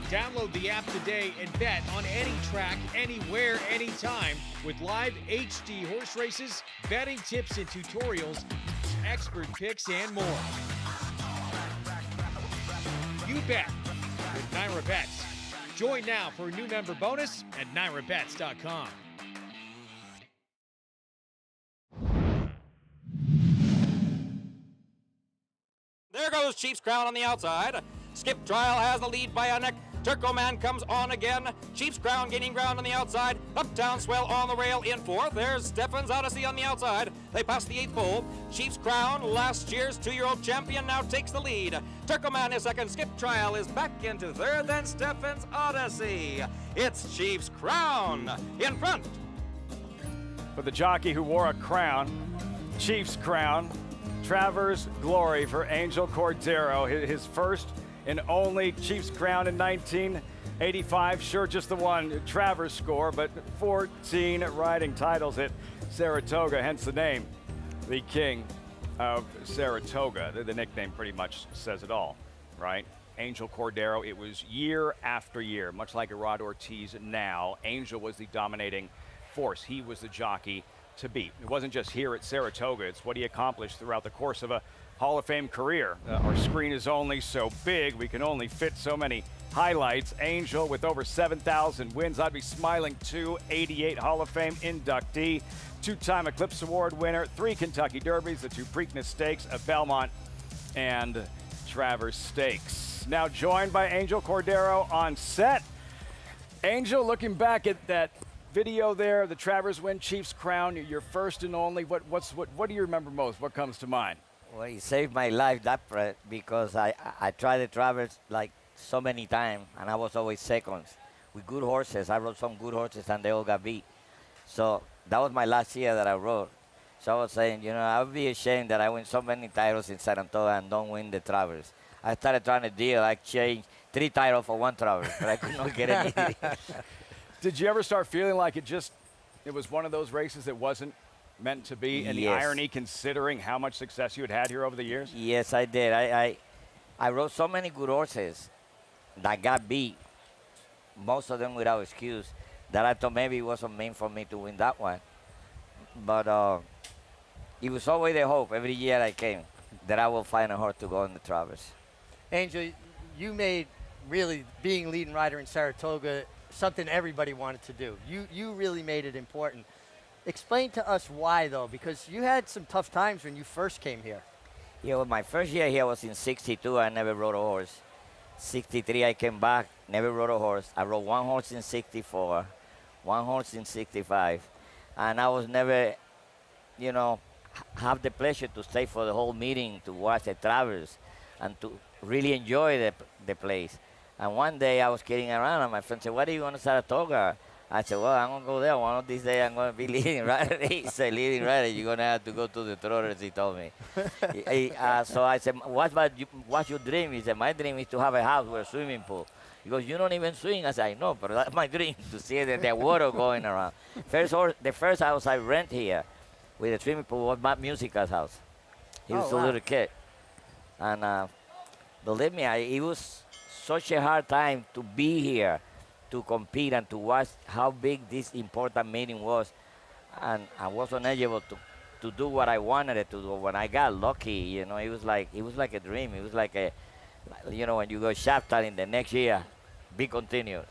Download the app today and bet on any track, anywhere, anytime with live HD horse races, betting tips and tutorials, expert picks, and more. You bet with NYRA Bets. Join now for a new member bonus at NYRABets.com. There goes Chief's Crown on the outside. Skip Trial has the lead by a neck. Turco Man comes on again. Chief's Crown gaining ground on the outside. Uptown Swell on the rail in 4th. There's Stefan's Odyssey on the outside. They pass the 8th pole. Chief's Crown, last year's 2-year-old champion, now takes the lead. Turco Man is 2nd. Skip Trial is back into 3rd. Then Stefan's Odyssey. It's Chief's Crown in front. For the jockey who wore a crown, Chief's Crown, Travers Glory for Angel Cordero, his first and only Chief's Crown in 1985. Sure, just the one Travers score, but 14 riding titles at Saratoga, hence the name, the King of Saratoga. The nickname pretty much says it all, right? Angel Cordero, it was year after year, much like Rod Ortiz now. Angel was the dominating force. He was the jockey to beat. It wasn't just here at Saratoga, it's what he accomplished throughout the course of a Hall of Fame career. Our screen is only so big, we can only fit so many highlights. Angel with over 7,000 wins. I'd be smiling too. 88 Hall of Fame inductee, 2-time Eclipse Award winner, 3 Kentucky Derbies, the 2 Preakness Stakes, a Belmont and Travers Stakes. Now joined by Angel Cordero on set. Angel, looking back at that video there, the Travers win, Chief's Crown, your first and only. What do you remember most? What comes to mind? Well, it saved my life, because I tried the Travers like so many times, and I was always second. With good horses, I rode some good horses, and they all got beat. So that was my last year that I rode. So I was saying, I would be ashamed that I win so many titles in Saratoga and don't win the Travers. I started trying to deal. I changed 3 titles for 1 Travers, but I could not get anything. Did you ever start feeling like it was one of those races that wasn't meant to be, and the Yes. irony considering how much success you had here over the years? Yes, I did. I rode so many good horses that got beat, most of them without excuse, that I thought maybe it wasn't meant for me to win that one. But it was always the hope every year I came that I will find a horse to go in the Travers. Angel, you made really being leading rider in Saratoga something everybody wanted to do. You really made it important. Explain to us why, though, because you had some tough times when you first came here. Yeah, well, my first year here was in 62. I never rode a horse. 63, I came back, never rode a horse. I rode one horse in 64, one horse in 65. And I was never, you know, have the pleasure to stay for the whole meeting to watch the Travers and to really enjoy the place. And one day I was kidding around, and my friend said, "What are you going to Saratoga?" I said, "Well, I'm going to go there. One of these days I'm going to be leading rider." He said, "Leading rider, you're going to have to go to the Trotters," he told me. So I said, what's your dream? He said, "My dream is to have a house with a swimming pool." He goes, "You don't even swing?" I said, "I know, but that's my dream, to see the water going around." The first house I rent here with a swimming pool was Matt Musical's house. He was a little kid. And believe me, it was such a hard time to be here, to compete and to watch how big this important meeting was. And I wasn't able to do what I wanted it to do. When I got lucky, you know, it was like a dream. It was like when you go shafting the next year, be continued.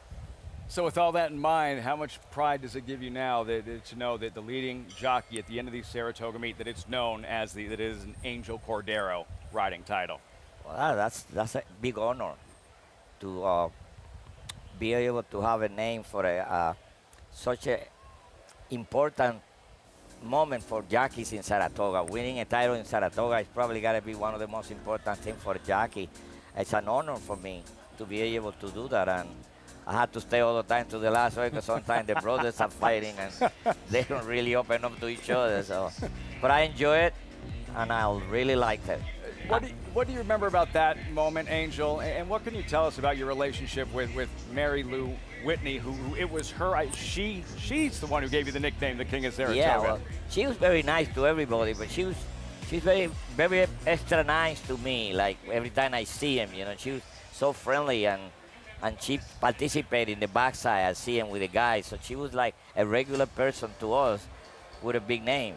So with all that in mind, how much pride does it give you now to know that the leading jockey at the end of the Saratoga meet, that it's known as that it is an Angel Cordero riding title? Well, that's a big honor to be able to have a name for such a important moment for jockeys in Saratoga. Winning a title in Saratoga is probably got to be one of the most important things for a jockey. It's an honor for me to be able to do that, and I had to stay all the time to the last way because sometimes the brothers are fighting and they don't really open up to each other. So, but I enjoy it, and I really like it. What do you remember about that moment, Angel? And what can you tell us about your relationship with Mary Lou Whitney, who it was her, she's the one who gave you the nickname, the King of Saratoga. Yeah, well, she was very nice to everybody, but she's very, very extra nice to me. Like every time I see him, you know, she was so friendly, and she participated in the backside. I see him with the guys, so she was like a regular person to us with a big name.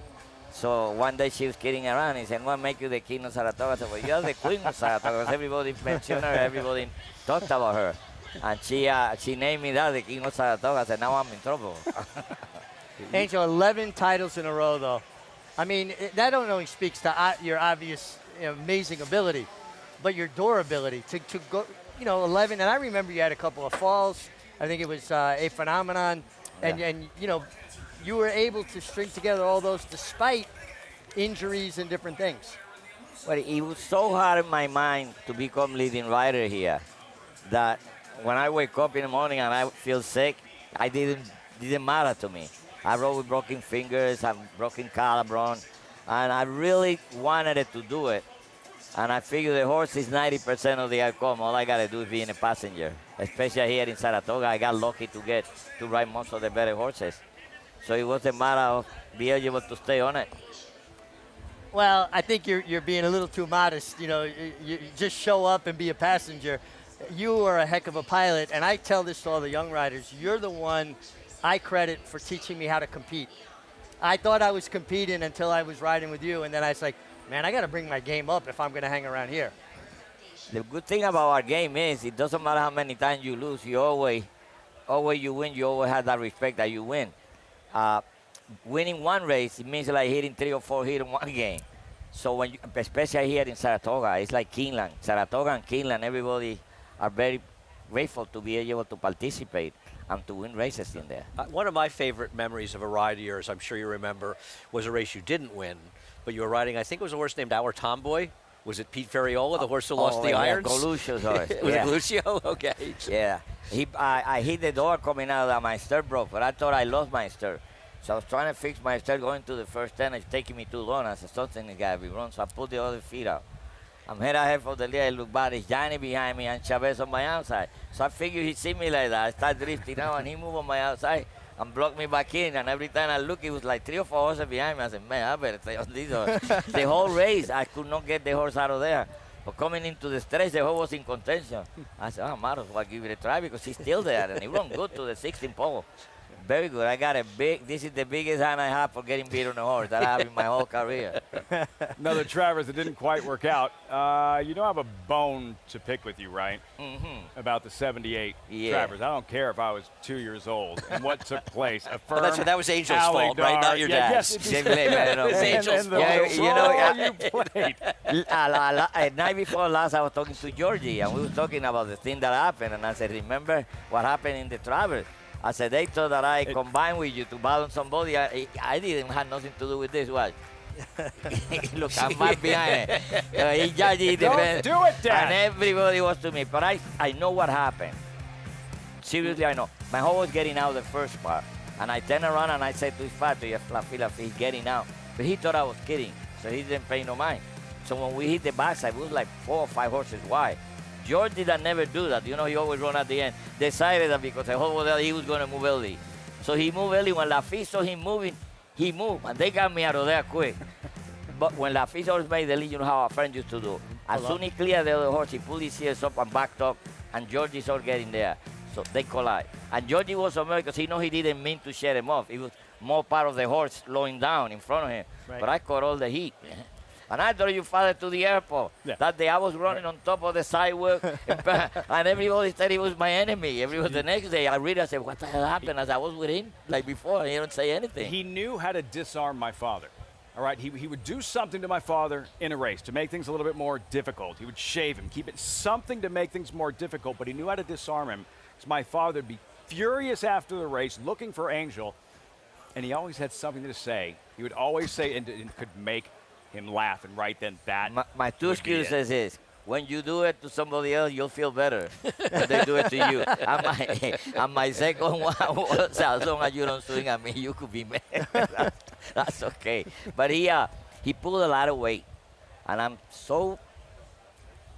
So one day she was kidding around. He said, "What make you the King of Saratoga?" I said, "Well, you're the Queen of Saratoga." Because everybody mentioned her, everybody talked about her. And she named me that, the King of Saratoga. I said, "Now I'm in trouble." Angel, 11 titles in a row, though. I mean, that not only speaks to your obvious amazing ability, but your durability to go, 11. And I remember you had a couple of falls. I think it was a phenomenon. And you were able to string together all those despite injuries and different things. Well, it was so hard in my mind to become leading rider here that when I wake up in the morning and I feel sick, it didn't matter to me. I rode with broken fingers and broken collarbone, and I really wanted it to do it. And I figured the horse is 90% of the outcome. All I got to do is being a passenger. Especially here in Saratoga, I got lucky to ride most of the better horses. So it was a matter of being able to stay on it. Well, I think you're being a little too modest. You just show up and be a passenger. You are a heck of a pilot, and I tell this to all the young riders. You're the one I credit for teaching me how to compete. I thought I was competing until I was riding with you, and then I was like, man, I got to bring my game up if I'm going to hang around here. The good thing about our game is it doesn't matter how many times you lose. You always you win. You always have that respect that you win. Winning one race, it means like hitting 3 or 4 hits in one game. So especially here in Saratoga, it's like Keeneland. Saratoga and Keeneland, everybody are very grateful to be able to participate and to win races in there. One of my favorite memories of a ride of yours, I'm sure you remember, was a race you didn't win, but you were riding, I think it was a horse named Our Tomboy. Was it Pete Ferriola, the horse who lost the irons? Luccio's horse. Was it Lucio? Okay. Yeah. I hit the door coming out that my stir broke, but I thought I lost my stir. So I was trying to fix my stir going to the first 10. It's taking me too long. I said, something has got to be wrong. So I pulled the other feet out. I'm head ahead for the lead. I look back. It's Johnny behind me and Chavez on my outside. So I figured he'd see me like that. I start drifting now, and he moved on my outside. and blocked me back in. And every time I look, it was like 3 or 4 horses behind me. I said, man, I better stay on this horse. The whole race, I could not get the horse out of there. But coming into the stretch, the horse was in contention. I said, might as well give it a try because he's still there. And he run good to the 16th pole. Very good. I got this is the biggest hand I have for getting beat on a horse that I have in my whole career. Another Travers that didn't quite work out. You don't have a bone to pick with you, right? Mm-hmm. About the 78 Travers. I don't care if I was 2 years old and what took place. A firm that was Angel's fault, right? Not your dad's. Yes, it was Angel's fault. You played. Night before last, I was talking to Georgie, and we were talking about the thing that happened. And I said, remember what happened in the Travers? I said, they thought that I combined with you to balance somebody. I didn't have nothing to do with this. What? Look, I'm right behind it. Don't do it, Dad. And everybody was to me. But I know what happened. Seriously, I know. My horse was getting out the first part. And I turned around and I said to his father, he's getting out. But he thought I was kidding. So he didn't pay no mind. So when we hit the backside, it was like 4 or 5 horses wide. George did never do that. You know, he always run at the end. Decided that because the horse was there, he was going to move early. So he moved early. When Lafitte saw him moving, he moved. And they got me out of there quick. But when Lafitte always made the lead, you know how our friend used to do. As soon as he cleared the other horse, he pulled his ears up and backed up. And Georgie started getting there. So they collide. And Georgie was so mad because he knew he didn't mean to shut him off. It was more part of the horse slowing down in front of him. Right. But I caught all the heat. And I drove your father to the airport. Yeah. That day I was running on top of the sidewalk, and everybody said he was my enemy. The next day I said, what the hell happened? As I was with him, like before, he didn't say anything. He knew how to disarm my father. All right, he would do something to my father in a race to make things a little bit more difficult. He would shave him, keep it something to make things more difficult, but he knew how to disarm him. So my father would be furious after the race, looking for Angel, and he always had something to say. He would always say, and could make him laugh, and right then that my 2 excuses is when you do it to somebody else, you'll feel better when they do it to you. And my second one was, as long as you don't swing at me, you could be mad. That's okay. But he pulled a lot of weight, and I'm so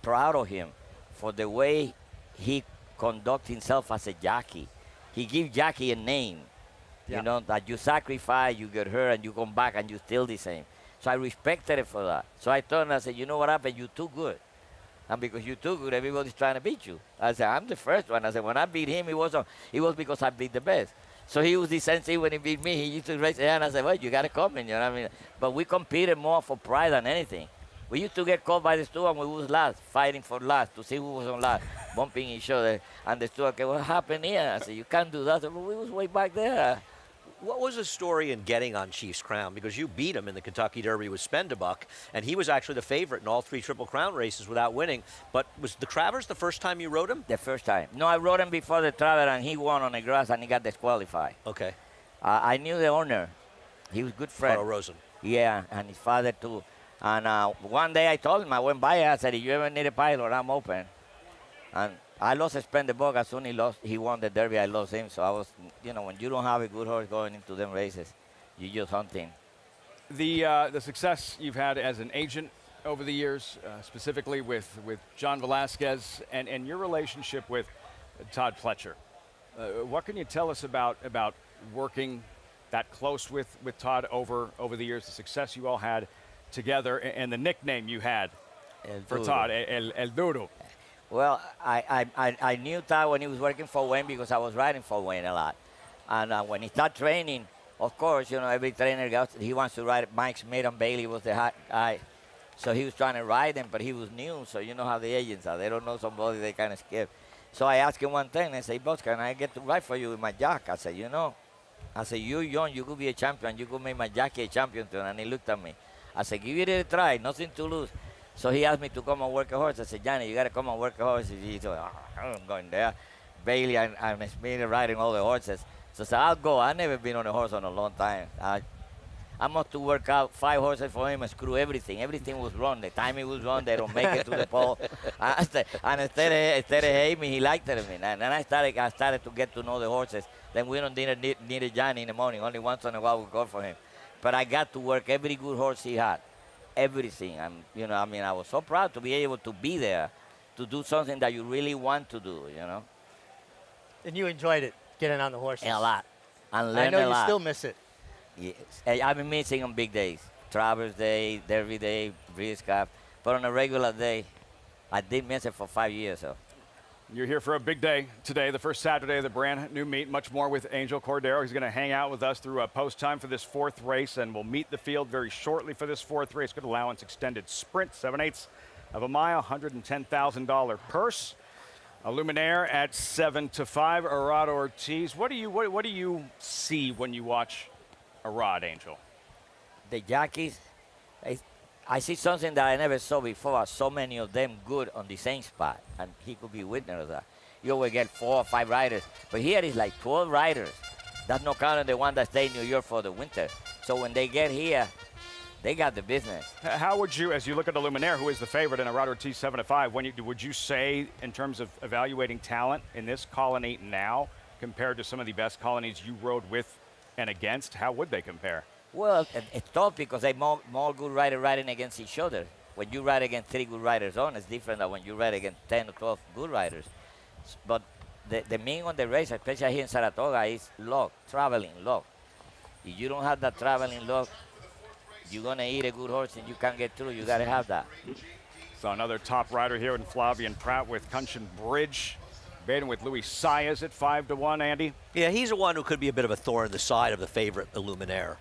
proud of him for the way he conducts himself as a jockey. He gives jockey a name. Yeah. You know, that you sacrifice, you get hurt, and you come back, and you're still the same. So I respected it for that. So I told him, I said, you know what happened? You're too good. And because you're too good, everybody's trying to beat you. I said, I'm the first one. I said, when I beat him, it was because I beat the best. So he was the sensei when he beat me. He used to raise his hand. I said, well, you got to come in, you know what I mean? But we competed more for pride than anything. We used to get caught by the steward when we was last, fighting for last, to see who was on last, bumping each other. And the steward, okay, what happened here? I said, you can't do that. I said, well, we was way back there. What was the story in getting on Chief's Crown? Because you beat him in the Kentucky Derby with Spendebuck, and he was actually the favorite in all 3 Triple Crown races without winning. But was the Travers the first time you rode him? The first time. No, I rode him before the Travers, and he won on the grass, and he got disqualified. Okay. I knew the owner. He was a good friend. Carl Rosen. Yeah, and his father, too. And one day I told him, I went by, I said, if you ever need a pilot, I'm open. And I lost Spendebuck as soon as he won the Derby. I lost him. So I was, you know, when you don't have a good horse going into them races, you just hunting. The success you've had as an agent over the years, specifically with John Velasquez, and your relationship with Todd Pletcher. What can you tell us about working that close with Todd over the years, the success you all had together, and the nickname you had for Todd, El Duro? Well, I knew Todd when he was working for Wayne because I was riding for Wayne a lot. And when he started training, of course, you know, every trainer he wants to ride. Mike Smith and Bailey was the hot guy. So he was trying to ride him, but he was new. So you know how the agents are. They don't know somebody, they kind of scared. So I asked him one thing. I said, boss, can I get to ride for you with my jock? I said, you know, you're young. You could be a champion. You could make my jockey a champion too. And he looked at me. I said, give it a try. Nothing to lose. So he asked me to come and work a horse. I said, Johnny, you got to come and work a horse. He said, I'm going there. Bailey and Smith riding all the horses. So I said, I'll go. I've never been on a horse in a long time. I must to work out 5 horses for him and screw everything. Everything was wrong. The timing was wrong. They don't make it to the pole. And instead of hating me, he liked me. And then I started to get to know the horses. Then we don't need a Johnny in the morning. Only once in a while we go for him. But I got to work every good horse he had. Everything. And, you know, I mean, I was so proud to be able to be there, to do something that you really want to do, you know. And you enjoyed it, getting on the horses? A lot. and learn I know a you lot. still miss it. Yes. I've been missing on big days. Travers Day, Derby Day, Breeze Cup. But on a regular day, I did miss it for 5 years. So. You're here for a big day today, the first Saturday of the brand new meet. Much more with Angel Cordero. He's going to hang out with us through post time for this fourth race, and we'll meet the field very shortly for this fourth race. Good allowance, extended sprint, 7/8 of a mile, $110,000 purse. A Luminaire at 7-5. Arad Ortiz. What do you see when you watch Arad, Angel? The jockeys, I see something that I never saw before. So many of them good on the same spot, and he could be witness of that. You always get 4 or 5 riders, but here is like 12 riders. That's not counting the one that stay in New York for the winter. So when they get here, they got the business. How would you, as you look at the Luminaire, who is the favorite in Arad Ortiz 7-5, would you say in terms of evaluating talent in this colony now compared to some of the best colonies you rode with and against, how would they compare? Well, it's tough because they more good riders riding against each other. When you ride against 3 good riders on, it's different than when you ride against 10 or 12 good riders. But the mean on the race, especially here in Saratoga, is luck, traveling luck. If you don't have that traveling luck, you're going to eat a good horse and you can't get through. You got to have that. So another top rider here in Flavian Pratt with Cunchin Bridge. Baden with Luis Saez at 5-1, Andy. Yeah, he's the one who could be a bit of a thorn in the side of the favorite, the Luminaire.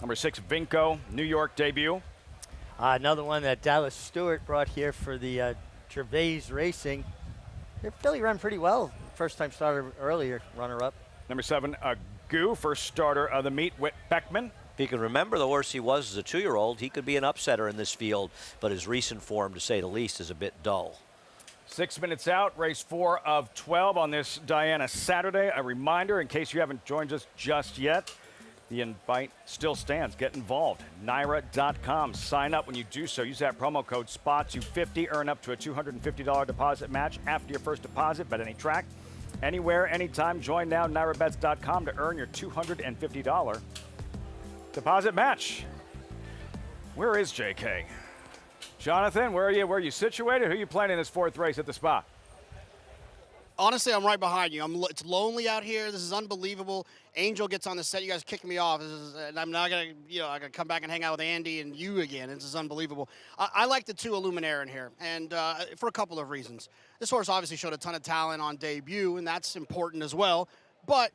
Number 6, Vinco, New York debut. Another one that Dallas Stewart brought here for the Gervais Racing. Billy ran pretty well. First time starter earlier, runner-up. Number 7, Goo, first starter of the meet, Whit Beckman. If you can remember the horse he was as a 2-year-old, he could be an upsetter in this field, but his recent form, to say the least, is a bit dull. 6 minutes out, race 4 of 12 on this Diana Saturday. A reminder, in case you haven't joined us just yet, the invite still stands. Get involved. NYRA.com. Sign up. When you do so, use that promo code SPOT250. Earn up to a $250 deposit match after your first deposit. Bet any track, anywhere, anytime. Join now. NYRABets.com to earn your $250 deposit match. Where is JK? Jonathan, where are you? Where are you situated? Who are you playing in this fourth race at the Spa? Honestly, I'm right behind you. It's lonely out here. This is unbelievable. Angel gets on the set. You guys kicking me off. And I'm not going to, I got to come back and hang out with Andy and you again. This is unbelievable. I like the 2 Luminaire in here, and for a couple of reasons. This horse obviously showed a ton of talent on debut, and that's important as well. But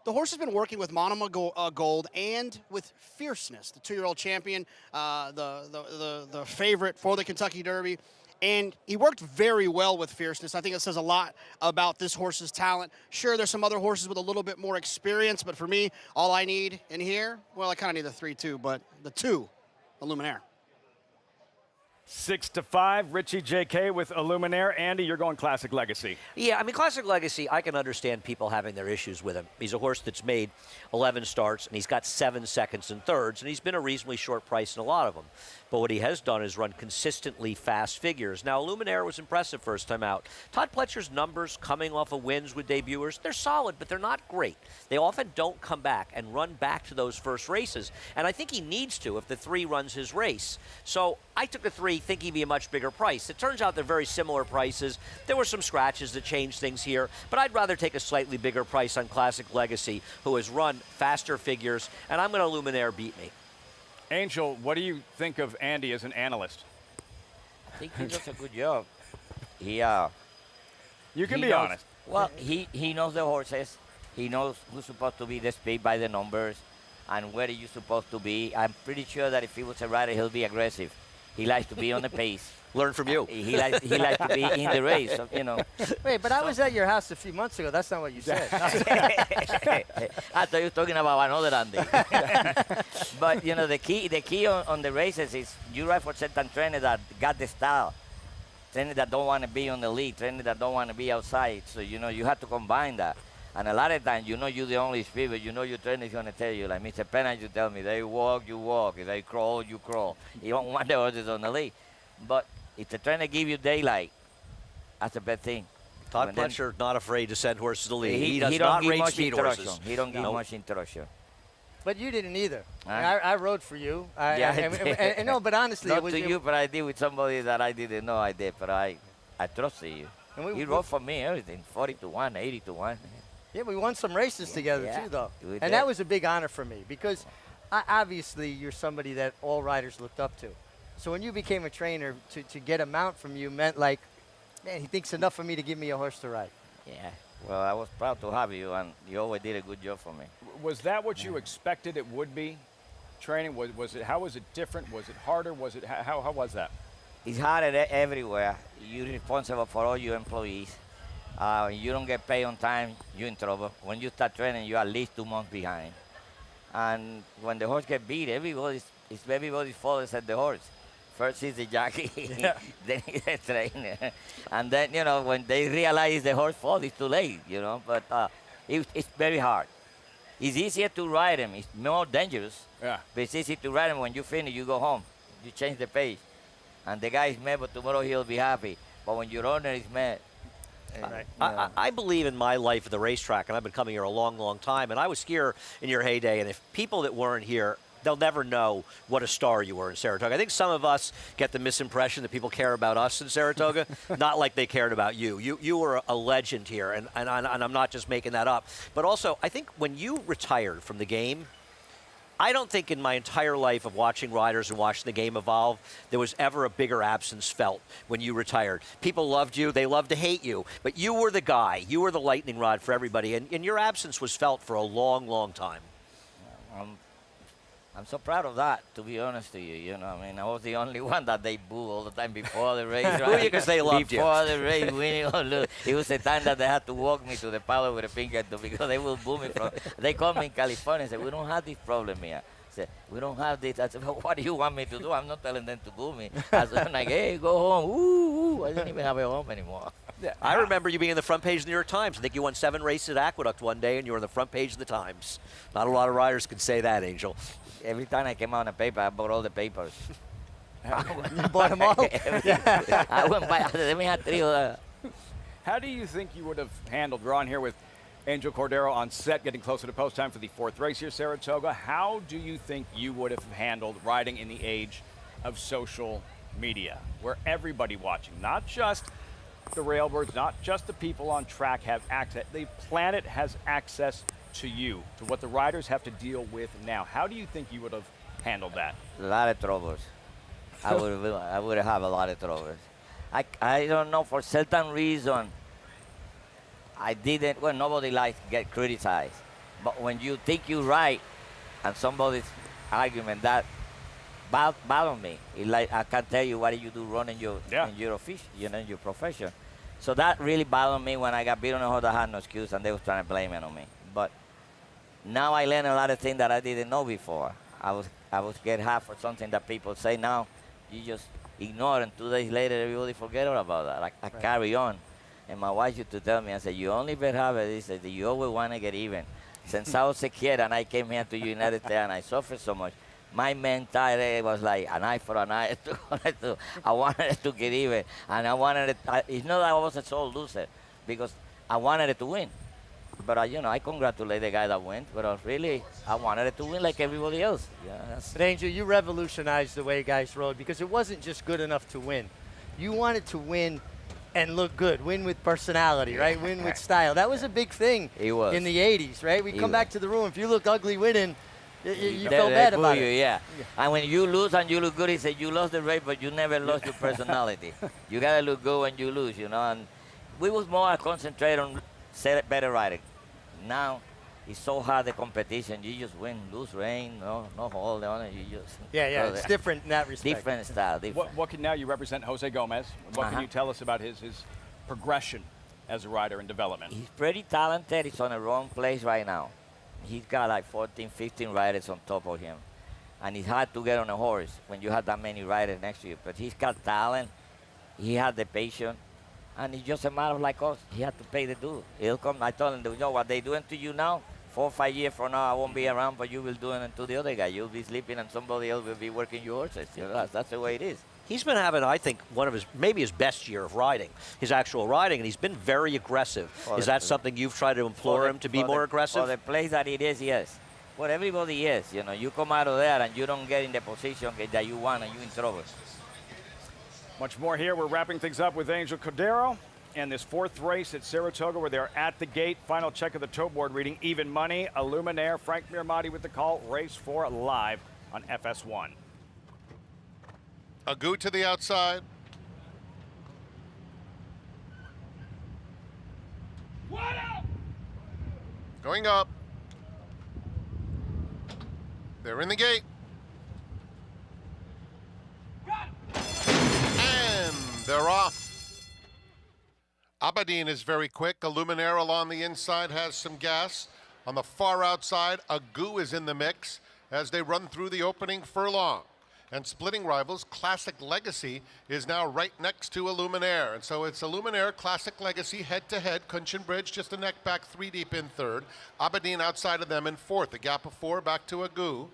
the horse has been working with Monoma Gold and with Fierceness, the 2-year-old champion, the favorite for the Kentucky Derby. And he worked very well with Fierceness. I think it says a lot about this horse's talent. Sure, there's some other horses with a little bit more experience, but for me, all I need in here, well, I kind of need the 3 too, but the 2, the Luminaire. 6-5, Richie JK with a Luminaire. Andy, you're going Classic Legacy. Yeah, I mean, Classic Legacy, I can understand people having their issues with him. He's a horse that's made 11 starts, and he's got 7 seconds and thirds, and he's been a reasonably short price in a lot of them. But what he has done is run consistently fast figures. Now, Luminaire was impressive first time out. Todd Pletcher's numbers coming off of wins with debuters, they're solid, but they're not great. They often don't come back and run back to those first races. And I think he needs to if the 3 runs his race. So I took the 3 thinking he'd be a much bigger price. It turns out they're very similar prices. There were some scratches that changed things here, but I'd rather take a slightly bigger price on Classic Legacy, who has run faster figures, and I'm going to Luminaire beat me. Angel, what do you think of Andy as an analyst? I think he does a good job. You can be honest. Well, he knows the horses. He knows who's supposed to be the speed by the numbers and where you're supposed to be. I'm pretty sure that if he was a rider, he'll be aggressive. He likes to be on the pace. Learn from you. He likes to be in the race, so, Wait, but I was at your house a few months ago. That's not what you said. I thought you were talking about another Andy. But, the key on the races is you ride for certain trainers that got the style. Trainers that don't want to be on the lead, trainers that don't want to be outside. So, you have to combine that. And a lot of times, you're the only speed, but your trainer is going to tell you, like Mr. Penna, you tell me, they walk, you walk. If they crawl, you crawl. You don't want the horses on the lead. But if the trainer give you daylight, that's a bad thing. Todd Pletcher not afraid to send horses to the lead. He does not rate speed horses. He don't give much instruction. But you didn't either. I rode for you. Yeah, no, but honestly, not to you, but I did with somebody that I didn't know I did. But I trusted you. You rode for me everything, 40-1, 80-1. Yeah, we won some races together yeah, too, though. we And did. that was a big honor for me because obviously you're somebody that all riders looked up to. So when you became a trainer, to get a mount from you meant like, man, he thinks enough of me to give me a horse to ride. Yeah. Well, I was proud to have you, and you always did a good job for me. Was that what you expected it would be? Training, was it? How was it different? Was it harder? Was it how was that? It's harder everywhere. You're responsible for all your employees. You don't get paid on time, you're in trouble. When you start training, you're at least 2 months behind. And when the horse gets beat, everybody's fault except the horse. First is the jockey, then is the trainer. And then, you know, when they realize the horse fault, it's too late, you know. But it's very hard. It's easier to ride him. It's more dangerous. Yeah. But it's easy to ride him. When you finish, you go home. You change the pace. And the guy is mad, but tomorrow he'll be happy. But when your owner is mad, I believe in my life at the racetrack, and I've been coming here a long, long time. And I was here in your heyday, and if people that weren't here, they'll never know what a star you were in Saratoga. I think some of us get the misimpression that people care about us in Saratoga, not like they cared about you. You were a legend here, and I'm not just making that up. But also, I think when you retired from the game, I don't think in my entire life of watching riders and watching the game evolve, there was ever a bigger absence felt when you retired. People loved you. They loved to hate you. But you were the guy. You were the lightning rod for everybody. And your absence was felt for a long, long time. I'm so proud of that, to be honest to you. You know, I mean, I was the only one that they boo all the time before the race. Boo you because they loved you. Before the race, winning or lose. It was the time that they had to walk me to the paddock with a finger to because they will boo me from. They called me in California and said, we don't have this problem here. I said, we don't have this. I said, well, what do you want me to do? I'm not telling them to boo me. I said, like, hey, go home. Ooh, I didn't even have a home anymore. Yeah. I remember you being in the front page of the New York Times. I think you won 7 races at Aqueduct one day, and you were on the front page of the Times. Not a lot of riders can say that, Angel. Every time I came out on a paper, I bought all the papers. You bought them all? I went by. Let me have 3. How do you think you would have handled? We're on here with Angel Cordero on set, getting closer to post time for the 4th race here, Saratoga. How do you think you would have handled riding in the age of social media, where everybody watching, not just the railbirds, not just the people on track have access, the planet has access to you, to what the riders have to deal with now? How do you think you would have handled that? A lot of troubles. I would have a lot of troubles. I don't know, for certain reason, I didn't, well, nobody likes to get criticized. But when you think you're right, and somebody's argument, that bothers me. It's like, I can't tell you what you do wrong in your office, in your profession. So that really bothered me when I got beat on the horse. I had no excuse, and they was trying to blame it on me. But now I learned a lot of things that I didn't know before. I was get half for something that people say now. You just ignore, and 2 days later, everybody forget about that. I carry on. And my wife used to tell me, I said, you only better have it. He said, you always want to get even. Since I was a kid and I came here to the United States and I suffered so much, my mentality was like an eye for an eye. I wanted it to get even. And I wanted it. It's not that I was a sole loser, because I wanted it to win. But, I congratulate the guy that went. But really, I wanted it to win like everybody else. But Angel, you revolutionized the way guys rode, because it wasn't just good enough to win. You wanted to win and look good, win with personality, right? Win with style. That was a big thing in the 80s, right? We come back to the room. If you looked ugly winning, you felt bad about it. Yeah. And when you lose and you look good, he said, you lost the race, but you never lost your personality. You got to look good when you lose, And we was more concentrated on better riding. Now, it's so hard, the competition. You just win, lose, rain, no hold on. You just it's different in that respect. Different style. What can now you represent Jose Gomez? What can you tell us about his progression as a rider and development? He's pretty talented. He's on the wrong place right now. He's got like 14, 15 riders on top of him. And it's hard to get on a horse when you have that many riders next to you. But he's got talent. He has the patience. And it's just a matter of like us. He had to pay the due. He'll come. I told him, what they're doing to you now, 4 or 5 years from now, I won't be around, but you will do it to the other guy. You'll be sleeping and somebody else will be working your horses. That's the way it is. He's been having, I think, one of maybe his best year of riding, his actual riding, and he's been very aggressive. Is that something you've tried to implore him to be more aggressive? For the place that it is, yes. For everybody, yes. You come out of there and you don't get in the position that you want, and you're in trouble. Much more here. We're wrapping things up with Angel Cordero And this fourth race at Saratoga, where they're at the gate. Final check of the tote board reading even money. Illuminaire, Frank Mirmati with the call. Race 4 live on FS1. Agu to the outside. Going up. They're in the gate. And they're off. Aberdeen is very quick. Illuminaire along the inside has some gas. On the far outside, Agu is in the mix as they run through the opening furlong. And splitting rivals, Classic Legacy is now right next to Illuminaire. And so it's Illuminaire, Classic Legacy, head-to-head. Kunshin Bridge just a neck back, 3 deep in third. Aberdeen outside of them in fourth. A gap of 4 back to Agu.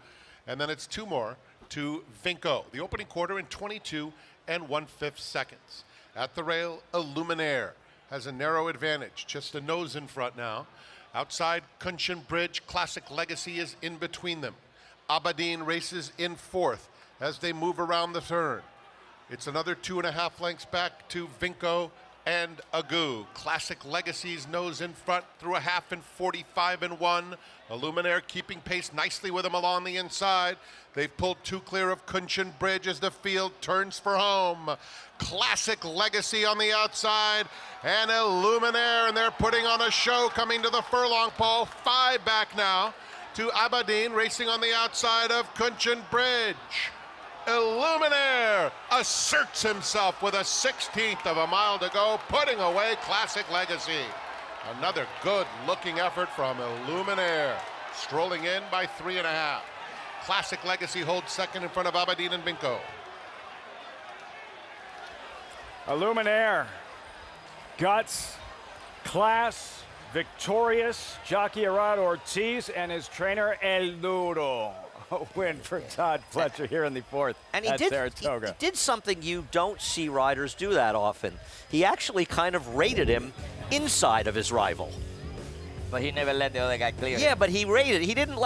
And then it's 2 more to Vinco. The opening quarter in 22 1/5 seconds. At the rail, Illuminaire has a narrow advantage, just a nose in front now. Outside Kunshin Bridge, Classic Legacy is in between them. Aberdeen races in fourth as they move around the turn. It's another 2.5 lengths back to Vinco and Agu. Classic Legacy's nose in front through a half in 45 1. Illuminaire keeping pace nicely with them along the inside. They've pulled 2 clear of Kunshin Bridge as the field turns for home. Classic Legacy on the outside and Illuminaire, and they're putting on a show coming to the furlong pole. 5 back now to Aberdeen racing on the outside of Kunshin Bridge. Illuminaire asserts himself with a 1/16 of a mile to go, putting away Classic Legacy. Another good-looking effort from Illuminaire, strolling in by 3.5. Classic Legacy holds second in front of Aberdeen and Vinco. Illuminaire, guts, class, victorious. Jockey Arad Ortiz and his trainer El Duro. A win for Todd Fletcher here in the fourth and at Saratoga. He did something you don't see riders do that often. He actually kind of rated him inside of his rival. But he never let the other guy clear. Yeah, but he rated. He didn't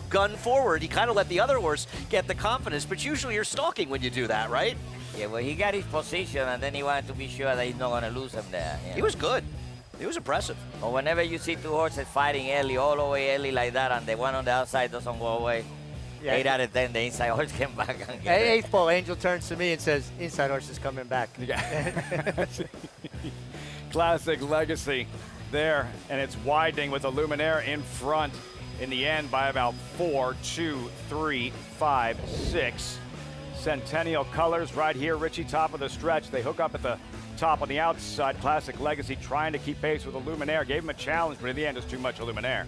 gun forward. He kind of let the other horse get the confidence. But usually you're stalking when you do that, right? Yeah, well, he got his position, and then he wanted to be sure that he's not going to lose him there. He was good. He was impressive. But whenever you see 2 horses fighting early, all the way early like that, and the one on the outside doesn't go away, 8 out of 10, the inside horse came back. And Eighth ball, Angel turns to me and says, inside horse is coming back. Yeah. Classic Legacy there, and it's widening with Illuminaire in front in the end by about 4, 2, 3, 5, 6. Centennial Colors right here, Richie, top of the stretch. They hook up at the top on the outside. Classic Legacy trying to keep pace with Illuminaire. Gave him a challenge, but in the end, it's too much Illuminaire.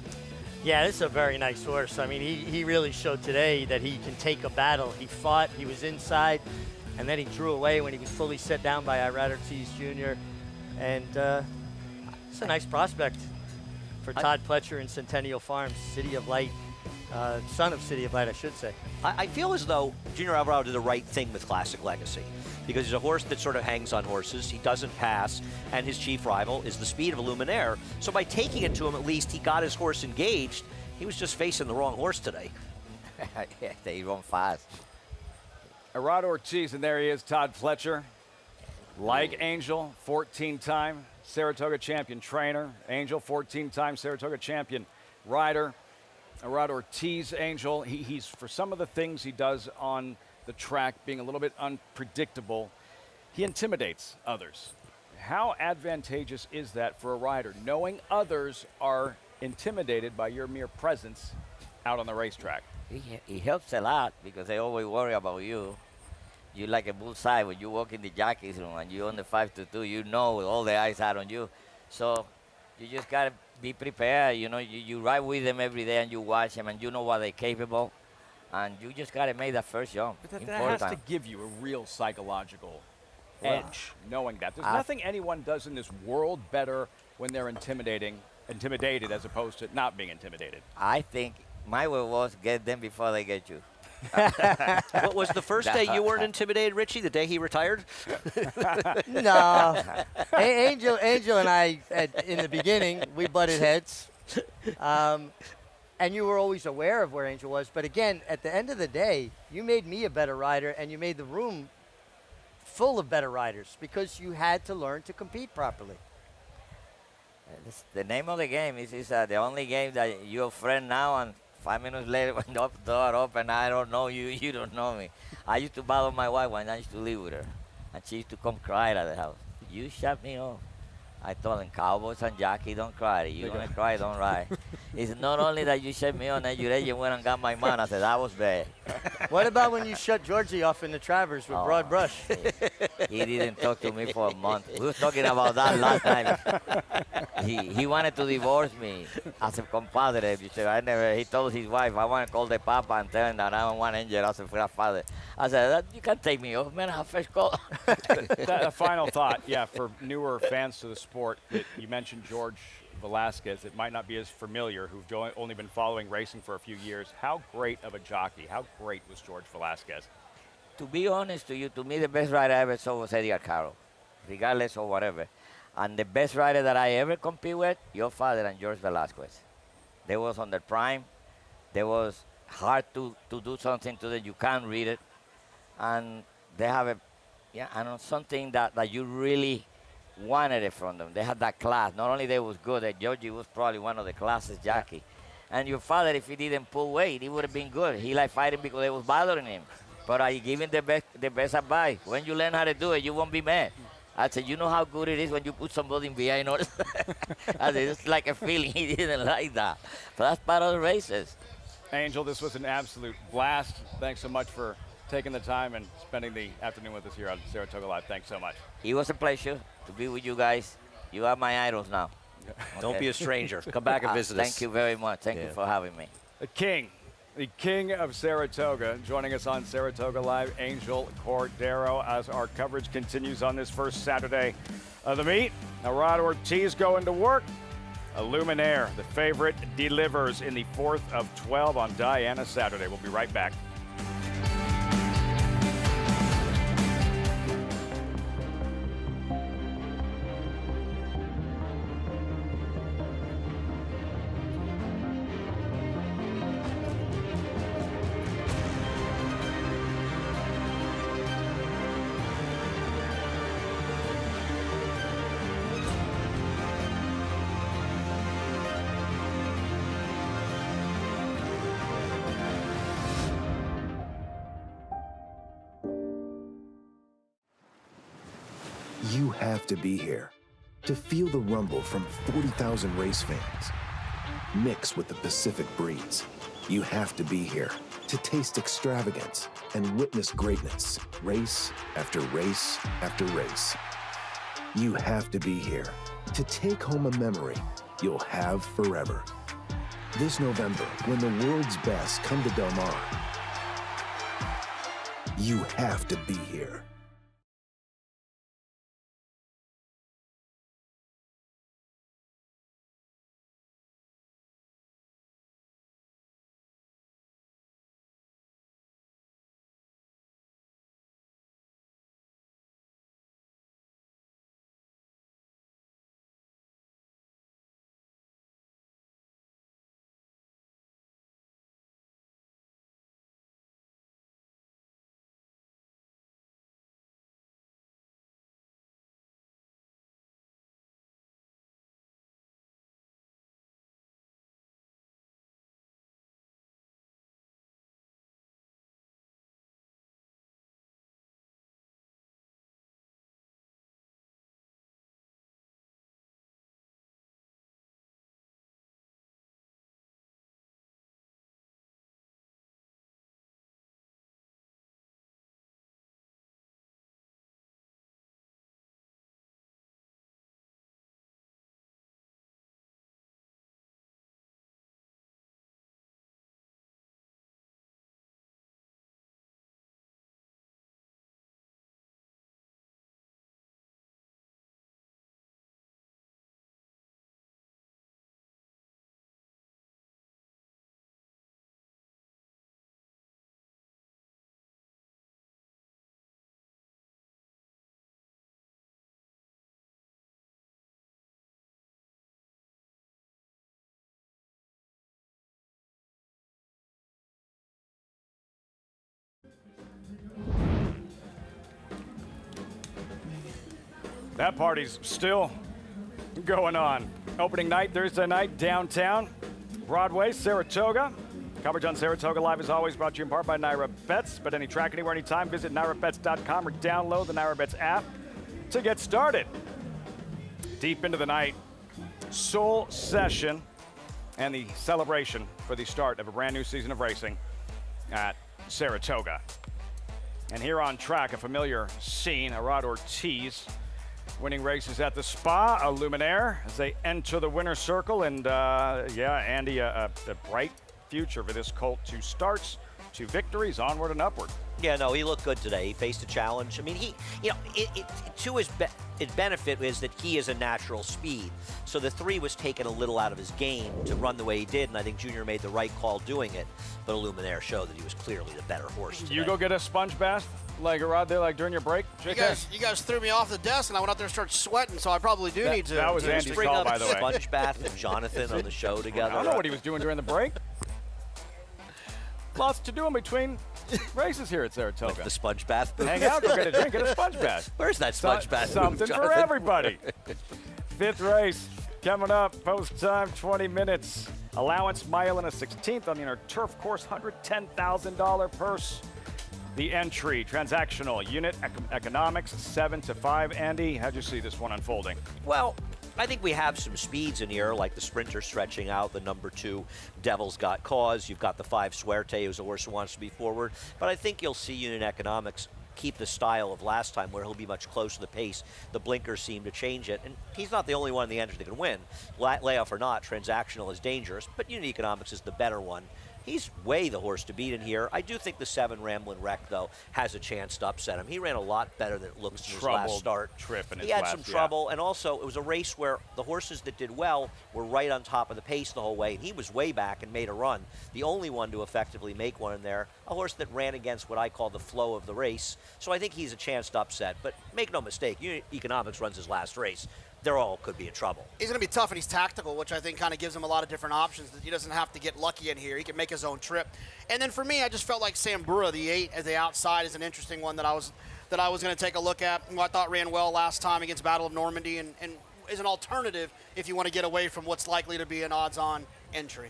Yeah, this is a very nice horse. I mean, he really showed today that he can take a battle. He fought, he was inside, and then he drew away when he was fully set down by Irad Ortiz Jr. And it's a nice prospect for Todd Fletcher and Centennial Farms, City of Light, son of City of Light, I should say. I feel as though Junior Alvarado did the right thing with Classic Legacy because he's a horse that sort of hangs on horses. He doesn't pass, and his chief rival is the speed of Illuminaire. So by taking it to him, at least he got his horse engaged. He was just facing the wrong horse today. Yeah, they run fast. Irad Ortiz, and there he is, Todd Fletcher. Like Angel, 14-time Saratoga champion trainer. Angel, 14-time Saratoga champion rider. Irad Ortiz, Angel, he's for some of the things he does on the track, being a little bit unpredictable, he intimidates others. How advantageous is that for a rider, knowing others are intimidated by your mere presence out on the racetrack? It helps a lot because they always worry about you. You're like a bullseye when you walk in the jockey's room and you're on the 5-2, you know all the eyes are on you. So you just got to be prepared. You know, you ride with them every day and you watch them and you know what they're capable. And you just got to make that first jump. But that has to give you a real psychological edge, knowing that. There's nothing anyone does in this world better when they're intimidated as opposed to not being intimidated. I think my way was get them before they get you. What was the first day you weren't intimidated, Richie? The day he retired? No. Angel and I, in the beginning, we butted heads. And you were always aware of where Angel was. But again, at the end of the day, you made me a better rider, and you made the room full of better riders because you had to learn to compete properly. The name of the game is the only game that you're a friend now, and 5 minutes later when the door open, I don't know you, you don't know me. I used to bother my wife when I used to live with her, and she used to come cry at the house. You shut me off. I told him, cowboys and jockey don't cry. You gonna cry, don't ride. It's not only that you shut me on, then your agent went and got my man. I said, that was bad. What about when you shut Georgie off in the Travers with Broad Brush? He didn't talk to me for a month. We were talking about that last time. He wanted to divorce me as a compadre. He told his wife, I want to call the papa and tell him that I don't want Angel as a grandfather. I said, you can't take me off, man. I have first call. A final thought, yeah, for newer fans to the sport, that you mentioned George Velasquez. It might not be as familiar, who've only been following racing for a few years. How great of a jockey, how great was George Velasquez? To be honest to you, to me, the best rider I ever saw was Edgar Caro, regardless of whatever. And the best rider that I ever compete with, your father and George Velasquez. They was on their prime. They was hard to do something to them. You can't read it. And they have something that you really wanted it from them. They had that class. Not only they was good, Georgie was probably one of the classest jockey. And your father, if he didn't pull weight, he would have been good. He like fighting because they was bothering him. But I give him the best advice. When you learn how to do it, you won't be mad. I said, you know how good it is when you put somebody behind us? I said, it's like a feeling. He didn't like that. But that's part of the races. Angel, this was an absolute blast. Thanks so much for taking the time and spending the afternoon with us here on Saratoga Live. Thanks so much. It was a pleasure to be with you guys. You are my idols now. Don't be a stranger. Come back and visit us. Thank you very much. Thank you for having me. The king of Saratoga, joining us on Saratoga Live, Angel Cordero, as our coverage continues on this first Saturday of the meet. Narado Ortiz going to work. Illuminaire, the favorite, delivers in the 4th of 12 on Diana Saturday. We'll be right back. You have to be here to feel the rumble from 40,000 race fans. Mixed with the Pacific breeze, you have to be here to taste extravagance and witness greatness, race after race after race. You have to be here to take home a memory you'll have forever. This November, when the world's best come to Del Mar, you have to be here. That party's still going on. Opening night, Thursday night, downtown Broadway, Saratoga. Coverage on Saratoga Live is always brought to you in part by Naira Bets. Bet any track, anywhere, anytime. Visit NairaBets.com or download the Naira Bets app to get started. Deep into the night, Soul Session and the celebration for the start of a brand new season of racing at Saratoga. And here on track, a familiar scene, Arad Ortiz winning races at the Spa, a Luminaire, as they enter the winner's circle. And Andy, a bright future for this colt. 2 starts, 2 victories, onward and upward. Yeah, no, he looked good today. He faced a challenge. I mean, to his benefit is that he is a natural speed. So the 3 was taken a little out of his game to run the way he did, and I think Junior made the right call doing it. But Illuminaire showed that he was clearly the better horse today. You go get a sponge bath like a rod there, like during your break? You guys threw me off the desk, and I went out there and started sweating, so I probably need to. That was Andy's call, by the way. Sponge bath and Jonathan on the show together. I don't know what he was doing during the break. Lots to do in between races here at Saratoga. Like the sponge bath. Hang out, go get a drink, get a sponge bath. Where's that sponge bath? Something Jonathan? for everybody. 5th race coming up, post time, 20 minutes. Allowance, mile and a 16th on the inner turf course, $110,000 purse. The entry, transactional, unit economics, 7 to 5. Andy, how'd you see this one unfolding? Well, I think we have some speeds in here, like the Sprinter stretching out, the number 2, Devil's Got Cause. You've got the 5, Suerte, who's a horse who wants to be forward. But I think you'll see unit economics keep the style of last time, where he'll be much closer to the pace. The blinkers seem to change it, and he's not the only one in the entry that can win. Layoff or not, transactional is dangerous, but unit economics is the better one. He's way the horse to beat in here. I do think the 7 Ramblin' Wreck, though, has a chance to upset him. He ran a lot better than it looks in his last start. He had some trouble, and also it was a race where the horses that did well were right on top of the pace the whole way, and he was way back and made a run. The only one to effectively make one in there, a horse that ran against what I call the flow of the race. So I think he's a chance to upset, but make no mistake, unit economics runs his last race. They're all could be in trouble. He's going to be tough, and he's tactical, which I think kind of gives him a lot of different options. That he doesn't have to get lucky in here. He can make his own trip. And then for me, I just felt like Sambura, the 8 as the outside, is an interesting one that I was going to take a look at. Who I thought ran well last time against Battle of Normandy, and is an alternative if you want to get away from what's likely to be an odds-on entry.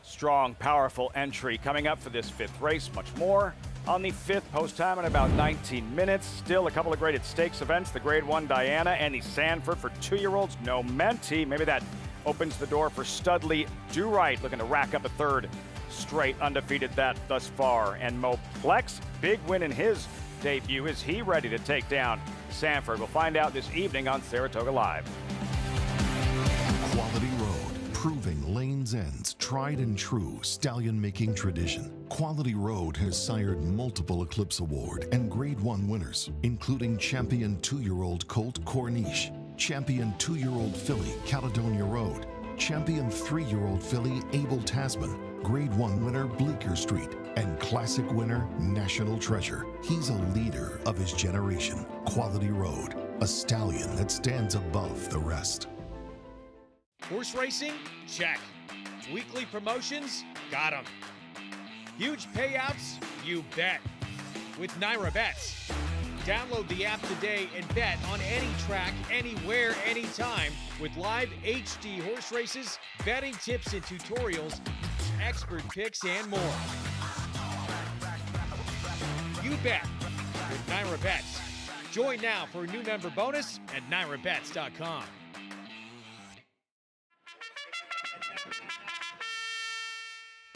Strong, powerful entry coming up for this 5th race. Much more on the 5th post time in about 19 minutes. Still a couple of graded stakes events. The Grade 1 Diana and the Sanford for 2-year-olds. No Menti. Maybe that opens the door for Studley Do Right, looking to rack up a 3rd straight undefeated that thus far. And Moplex, big win in his debut. Is he ready to take down Sanford? We'll find out this evening on Saratoga Live. Quality Road, proving Lane's End's tried and true stallion-making tradition. Quality Road has sired multiple Eclipse Award and Grade 1 winners, including champion 2-year-old colt Corniche, champion 2-year-old filly Caledonia Road, champion 3-year-old filly Abel Tasman, Grade 1 winner Bleecker Street, and classic winner National Treasure. He's a leader of his generation. Quality Road, a stallion that stands above the rest. Horse racing? Check. Weekly promotions? Got 'em. Huge payouts? You bet. With Naira Bets. Download the app today and bet on any track, anywhere, anytime with live HD horse races, betting tips and tutorials, expert picks, and more. You bet with Naira Bets. Join now for a new member bonus at NairaBets.com.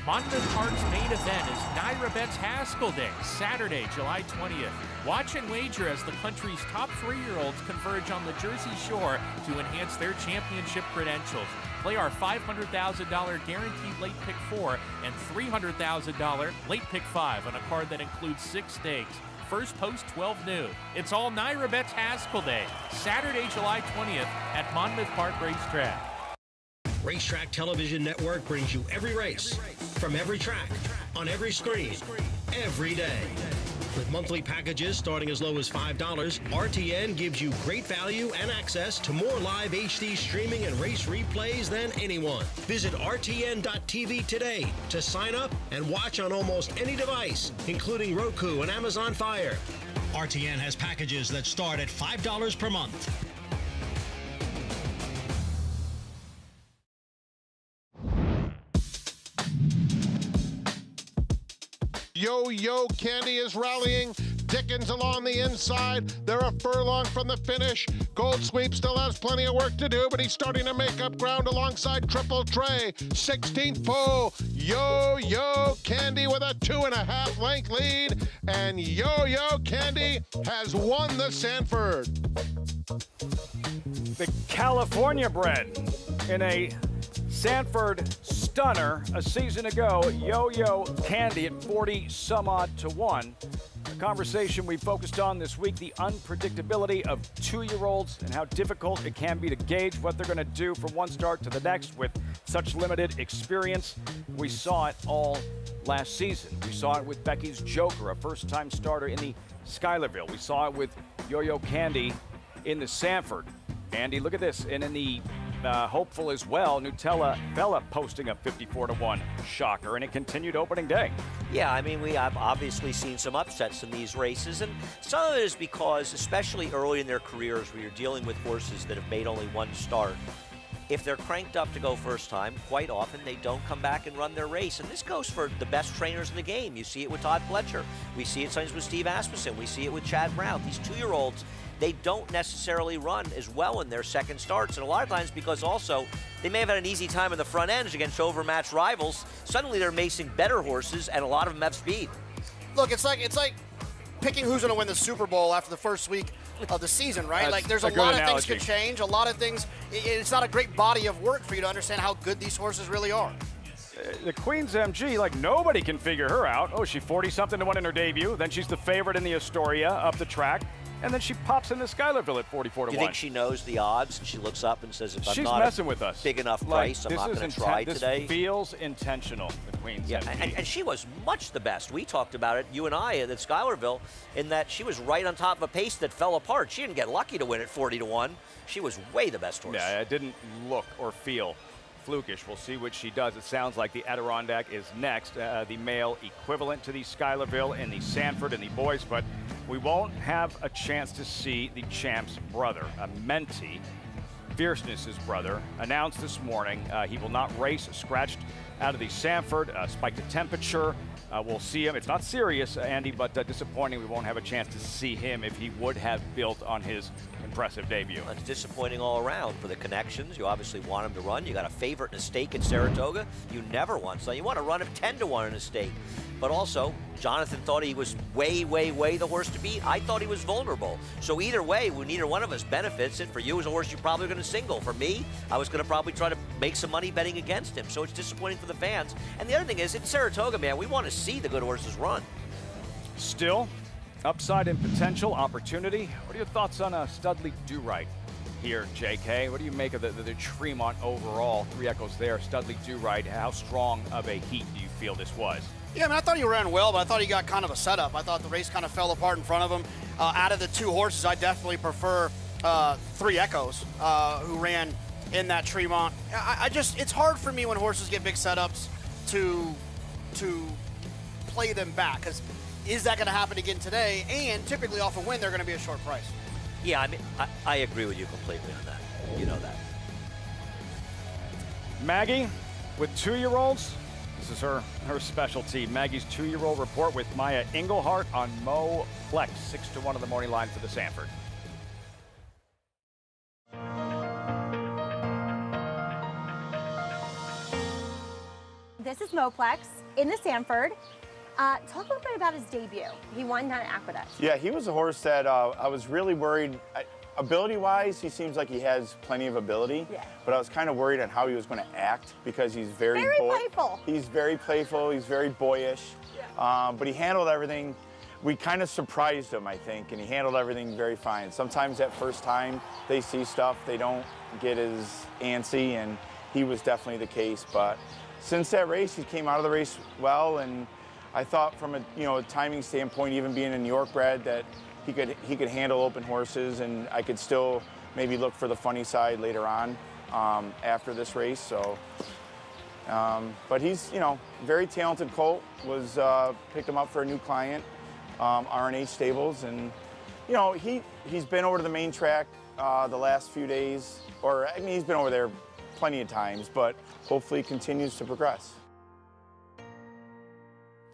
Monmouth Park's main event is Naira Bets Haskell Day, Saturday, July 20th. Watch and wager as the country's top 3-year-olds converge on the Jersey Shore to enhance their championship credentials. Play our $500,000 guaranteed late pick 4 and $300,000 late pick 5 on a card that includes 6 stakes. First post 12 noon. It's all Naira Bets Haskell Day, Saturday, July 20th at Monmouth Park Racetrack. Racetrack Television Network brings you every race, from every track, on every screen, every day. With monthly packages starting as low as $5, RTN gives you great value and access to more live HD streaming and race replays than anyone. Visit RTN.tv today to sign up and watch on almost any device, including Roku and Amazon Fire. RTN has packages that start at $5 per month. Yo-Yo Candy is rallying. Dickens along the inside. They're a furlong from the finish. Gold Sweep still has plenty of work to do, but he's starting to make up ground alongside Triple Trey. 16th pole. Yo-Yo Candy with a 2.5 length lead. And Yo-Yo Candy has won the Sanford. The California bred in a Sanford stunner a season ago. Yo-Yo Candy at 40 some odd to 1. A conversation we focused on this week, the unpredictability of 2-year-olds and how difficult it can be to gauge what they're going to do from one start to the next with such limited experience. We saw it all last season. We saw it with Becky's Joker, a first-time starter in the Schuylerville. We saw it with Yo-Yo Candy in the Sanford. Andy, look at this. And in the hopeful as well, Nutella Bella posting a 54 to 1 shocker, and it continued opening day. Yeah, I mean, we have obviously seen some upsets in these races, and some of it is because, especially early in their careers, where you're dealing with horses that have made only one start, if they're cranked up to go first time, quite often they don't come back and run their race. And this goes for the best trainers in the game. You see it with Todd Fletcher. We see it sometimes with Steve Asmussen. We see it with Chad Brown. These 2-year-olds, they don't necessarily run as well in their second starts. And a lot of times because also they may have had an easy time in the front end against overmatched rivals. Suddenly they're macing better horses, and a lot of them have speed. Look, it's like picking who's going to win the Super Bowl after the first week of the season, right? Like, there's a lot of things can change. A lot of things. It's not a great body of work for you to understand how good these horses really are. The Queen's MG, like, nobody can figure her out. Oh, she 40-something to 1 in her debut. Then she's the favorite in the Astoria up the track. And then she pops in the Schuylerville at 44 to 1. Do you think she knows the odds and she looks up and says, if I'm She's not messing with us. Big enough price, I'm not going to try today? This feels intentional, the Queen's MG. And she was much the best. We talked about it, you and I, at Schuylerville, in that she was right on top of a pace that fell apart. She didn't get lucky to win at 40 to 1. She was way the best horse. Yeah, it didn't look or feel flukish. We'll see what she does. It sounds like the Adirondack is next, the male equivalent to the Schuylerville and the Sanford and the boys, but we won't have a chance to see the champ's brother, Menti, Fierceness's brother, announced this morning he will not race, scratched out of the Sanford, spiked the temperature. We'll see him. It's not serious, Andy, but disappointing. We won't have a chance to see him if he would have built on his impressive debut. It's disappointing all around for the connections. You obviously want him to run. You got a favorite in a stake at Saratoga. You never want. So you want to run him 10 to 1 in a stake. But also, Jonathan thought he was way the horse to beat. I thought he was vulnerable. So either way, when neither one of us benefits it, for you as a horse, you're probably going to single. For me, I was going to probably try to make some money betting against him. So it's disappointing for the fans. And the other thing is, at Saratoga, man, we want to see the good horses run. Still, upside and potential, opportunity. What are your thoughts on Studley Do-Right here, JK? What do you make of the Tremont overall? 3 echoes there. Studley Do-Right, how strong of a heat do you feel this was? Yeah, I mean, I thought he ran well, but I thought he got kind of a setup. I thought the race kind of fell apart in front of him. Out of the 2 horses, I definitely prefer 3 Echoes, who ran in that Tremont. It's hard for me when horses get big setups to play them back, because is that going to happen again today? And typically off a win, they're going to be a short price. Yeah, I mean, I agree with you completely on that. You know that. Maggie, with 2-year-olds, this is her specialty. Maggie's 2-year-old report with Maya Engelhart on Mo Plex, 6 to 1 on the morning line for the Sanford. This is Moplex in the Sanford. Talk a little bit about his debut. He won down at Aqueduct. Yeah, he was a horse that I was really worried. Ability-wise, he seems like he has plenty of ability, but I was kind of worried on how he was going to act, because he's very playful. He's very playful. He's very boyish, but he handled everything. We kind of surprised him, I think, and he handled everything very fine. Sometimes that first time they see stuff, they don't get as antsy, and he was definitely the case. But since that race, he came out of the race well, and I thought from a timing standpoint, even being a New York bred, that he could handle open horses, and I could still maybe look for the funny side later on after this race. So, but he's very talented colt. Picked him up for a new client, R&H Stables, and he's been over to the main track the last few days, or I mean he's been over there plenty of times, but hopefully continues to progress.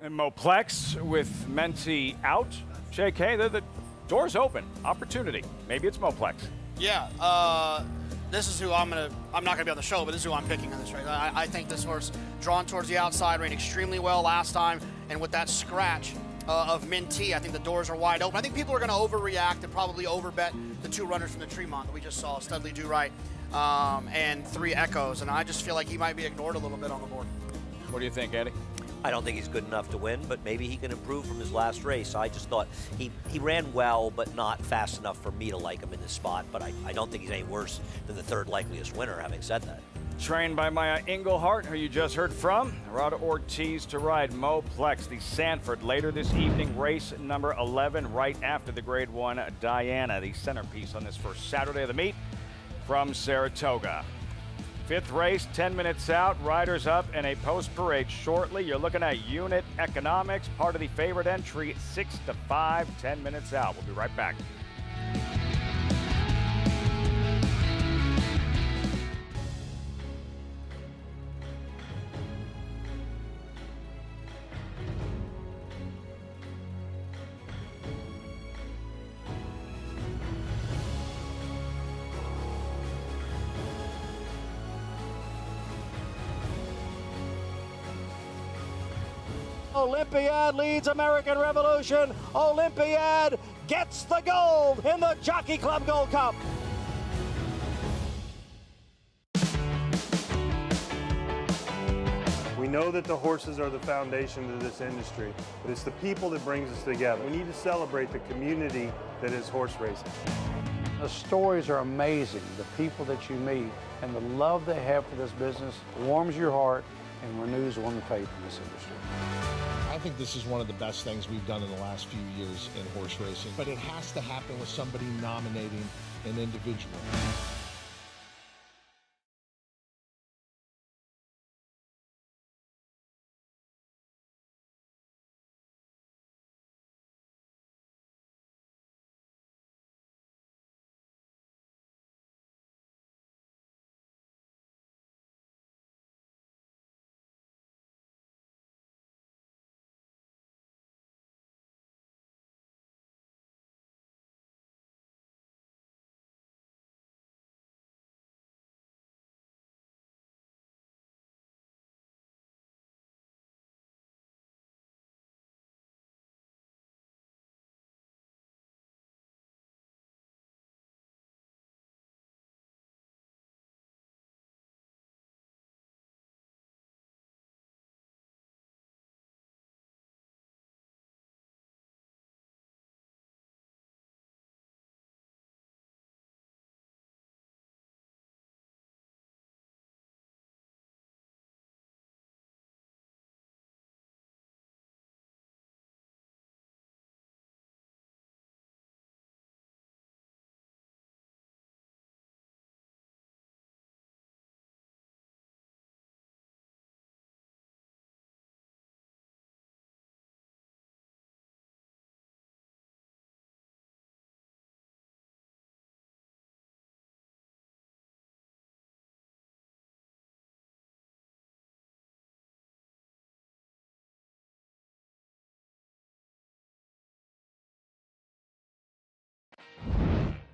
And Moplex with Menti out. JK, the door's open. Opportunity. Maybe it's Moplex. Yeah, this is who I'm not gonna be on the show, but this is who I'm picking on this race. I think this horse, drawn towards the outside, ran extremely well last time, and with that scratch of Menti, I think the doors are wide open. I think people are gonna overreact and probably overbet the 2 runners from the Tremont that we just saw, Studley Do Right and 3 Echoes, and I just feel like he might be ignored a little bit on the board. What do you think, Andy? I don't think he's good enough to win, but maybe he can improve from his last race. I just thought he ran well, but not fast enough for me to like him in this spot. But I don't think he's any worse than the 3rd likeliest winner, having said that. Trained by Maya Engelhart, who you just heard from. Rada Ortiz to ride Moplex, the Sanford, later this evening, race number 11, right after the Grade 1 Diana, the centerpiece on this first Saturday of the meet from Saratoga. 5th race, 10 minutes out, riders up, and a post-parade shortly. You're looking at unit economics, part of the favorite entry, 6 to 5, 10 minutes out. We'll be right back. Olympiad leads American Revolution. Olympiad gets the gold in the Jockey Club Gold Cup. We know that the horses are the foundation of this industry, but it's the people that brings us together. We need to celebrate the community that is horse racing. The stories are amazing. The people that you meet and the love they have for this business warms your heart and renews one's faith in this industry. I think this is one of the best things we've done in the last few years in horse racing, but it has to happen with somebody nominating an individual.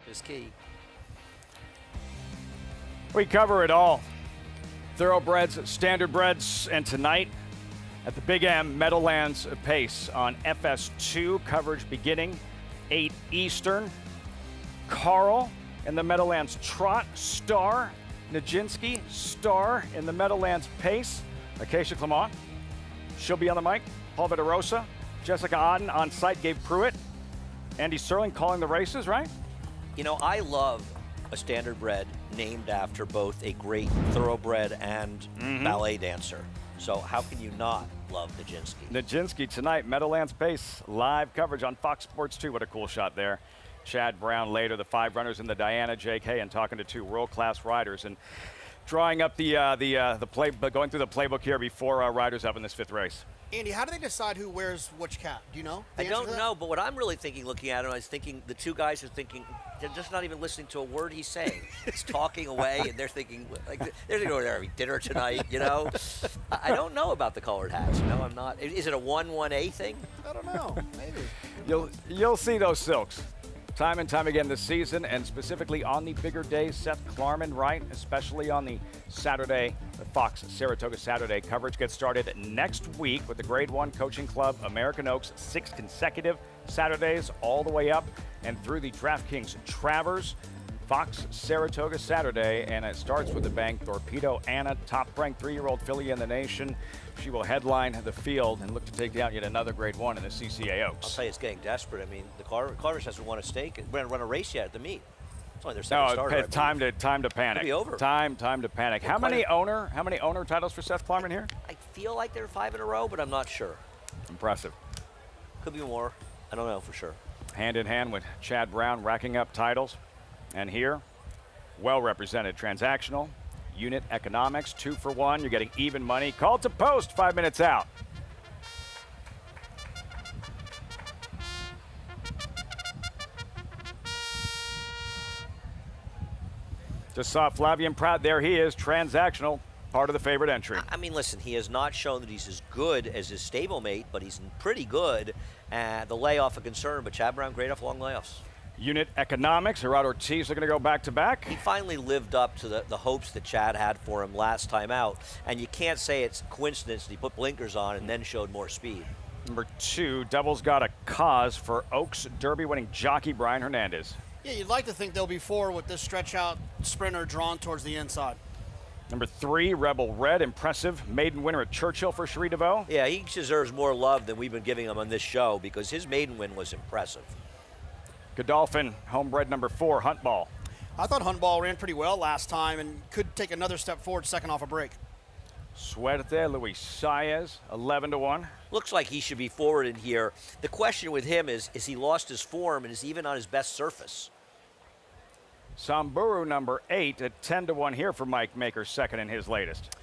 Is key. We cover it all. Thoroughbreds, standardbreds, and tonight at the Big M Meadowlands Pace on FS2, coverage beginning 8 Eastern. Carl in the Meadowlands Trot, Star, Nijinsky, Star in the Meadowlands Pace. Acacia Clement, she'll be on the mic. Paul Vitarosa, Jessica Auden on site, Gabe Pruitt, Andy Serling calling the races, right? You know, I love a standardbred named after both a great thoroughbred and ballet dancer. So how can you not love Nijinsky? Nijinsky tonight, Meadowlands Pace, live coverage on Fox Sports 2. What a cool shot there. Chad Brown later, the 5 runners in the Diana, JK, and talking to 2 world-class riders and drawing up the play, going through the playbook here before riders up in this 5th race. Andy, how do they decide who wears which cap? Do you know? I don't know, but what I'm really thinking, looking at it, I was thinking the 2 guys are thinking they're just not even listening to a word he's saying. He's talking away, and they're thinking, like, they're going to go there having dinner tonight, you know? I don't know about the colored hats, you know? I'm not. Is it a 1-1A thing? I don't know. Maybe. You'll see those silks time and time again this season, and specifically on the bigger days. Seth Klarman, right? Especially on the Saturday, the Fox Saratoga Saturday coverage gets started next week with the Grade 1 Coaching Club American Oaks, 6 consecutive Saturdays all the way up and through the DraftKings Travers Fox Saratoga Saturday, and it starts with the bang. Torpedo Anna, top-ranked 3-year-old filly in the nation. She will headline the field and look to take down yet another Grade 1 in the CCA Oaks. I'll tell you, it's getting desperate. I mean, the Carters hasn't won a stake. We haven't run a race yet at the meet. It's only their second starter. No, time to panic. It'll be over. Time to panic. How many owner titles for Seth Klarman here? I feel like they're 5 in a row, but I'm not sure. Impressive. Could be more. I don't know for sure. Hand in hand with Chad Brown racking up titles. And here, well represented, transactional, unit economics, 2 for 1. You're getting even money. Call to post 5 minutes out. Just saw Flavian Pratt. There he is, transactional, part of the favorite entry. I mean, listen, he has not shown that he's as good as his stablemate, but he's pretty good. The layoff a concern, but Chad Brown great off long layoffs. Unit economics, Gerardo Ortiz are going to go back-to-back. He finally lived up to the hopes that Chad had for him last time out, and you can't say it's coincidence that he put blinkers on and then showed more speed. Number 2, Devil's got a cause for Oaks Derby-winning jockey Brian Hernandez. Yeah, you'd like to think they'll be 4 with this stretch-out sprinter drawn towards the inside. Number 3, Rebel Red, impressive maiden winner at Churchill for Cherie DeVoe. Yeah, he deserves more love than we've been giving him on this show because his maiden win was impressive. Godolphin, homebred number 4, Huntball. I thought Huntball ran pretty well last time and could take another step forward second off a break. Suerte Luis Saez, 11 to 1. Looks like he should be forward in here. The question with him is he lost his form and is he even on his best surface? Samburu, number 8, at 10 to 1 here for Mike Maker, second in his latest.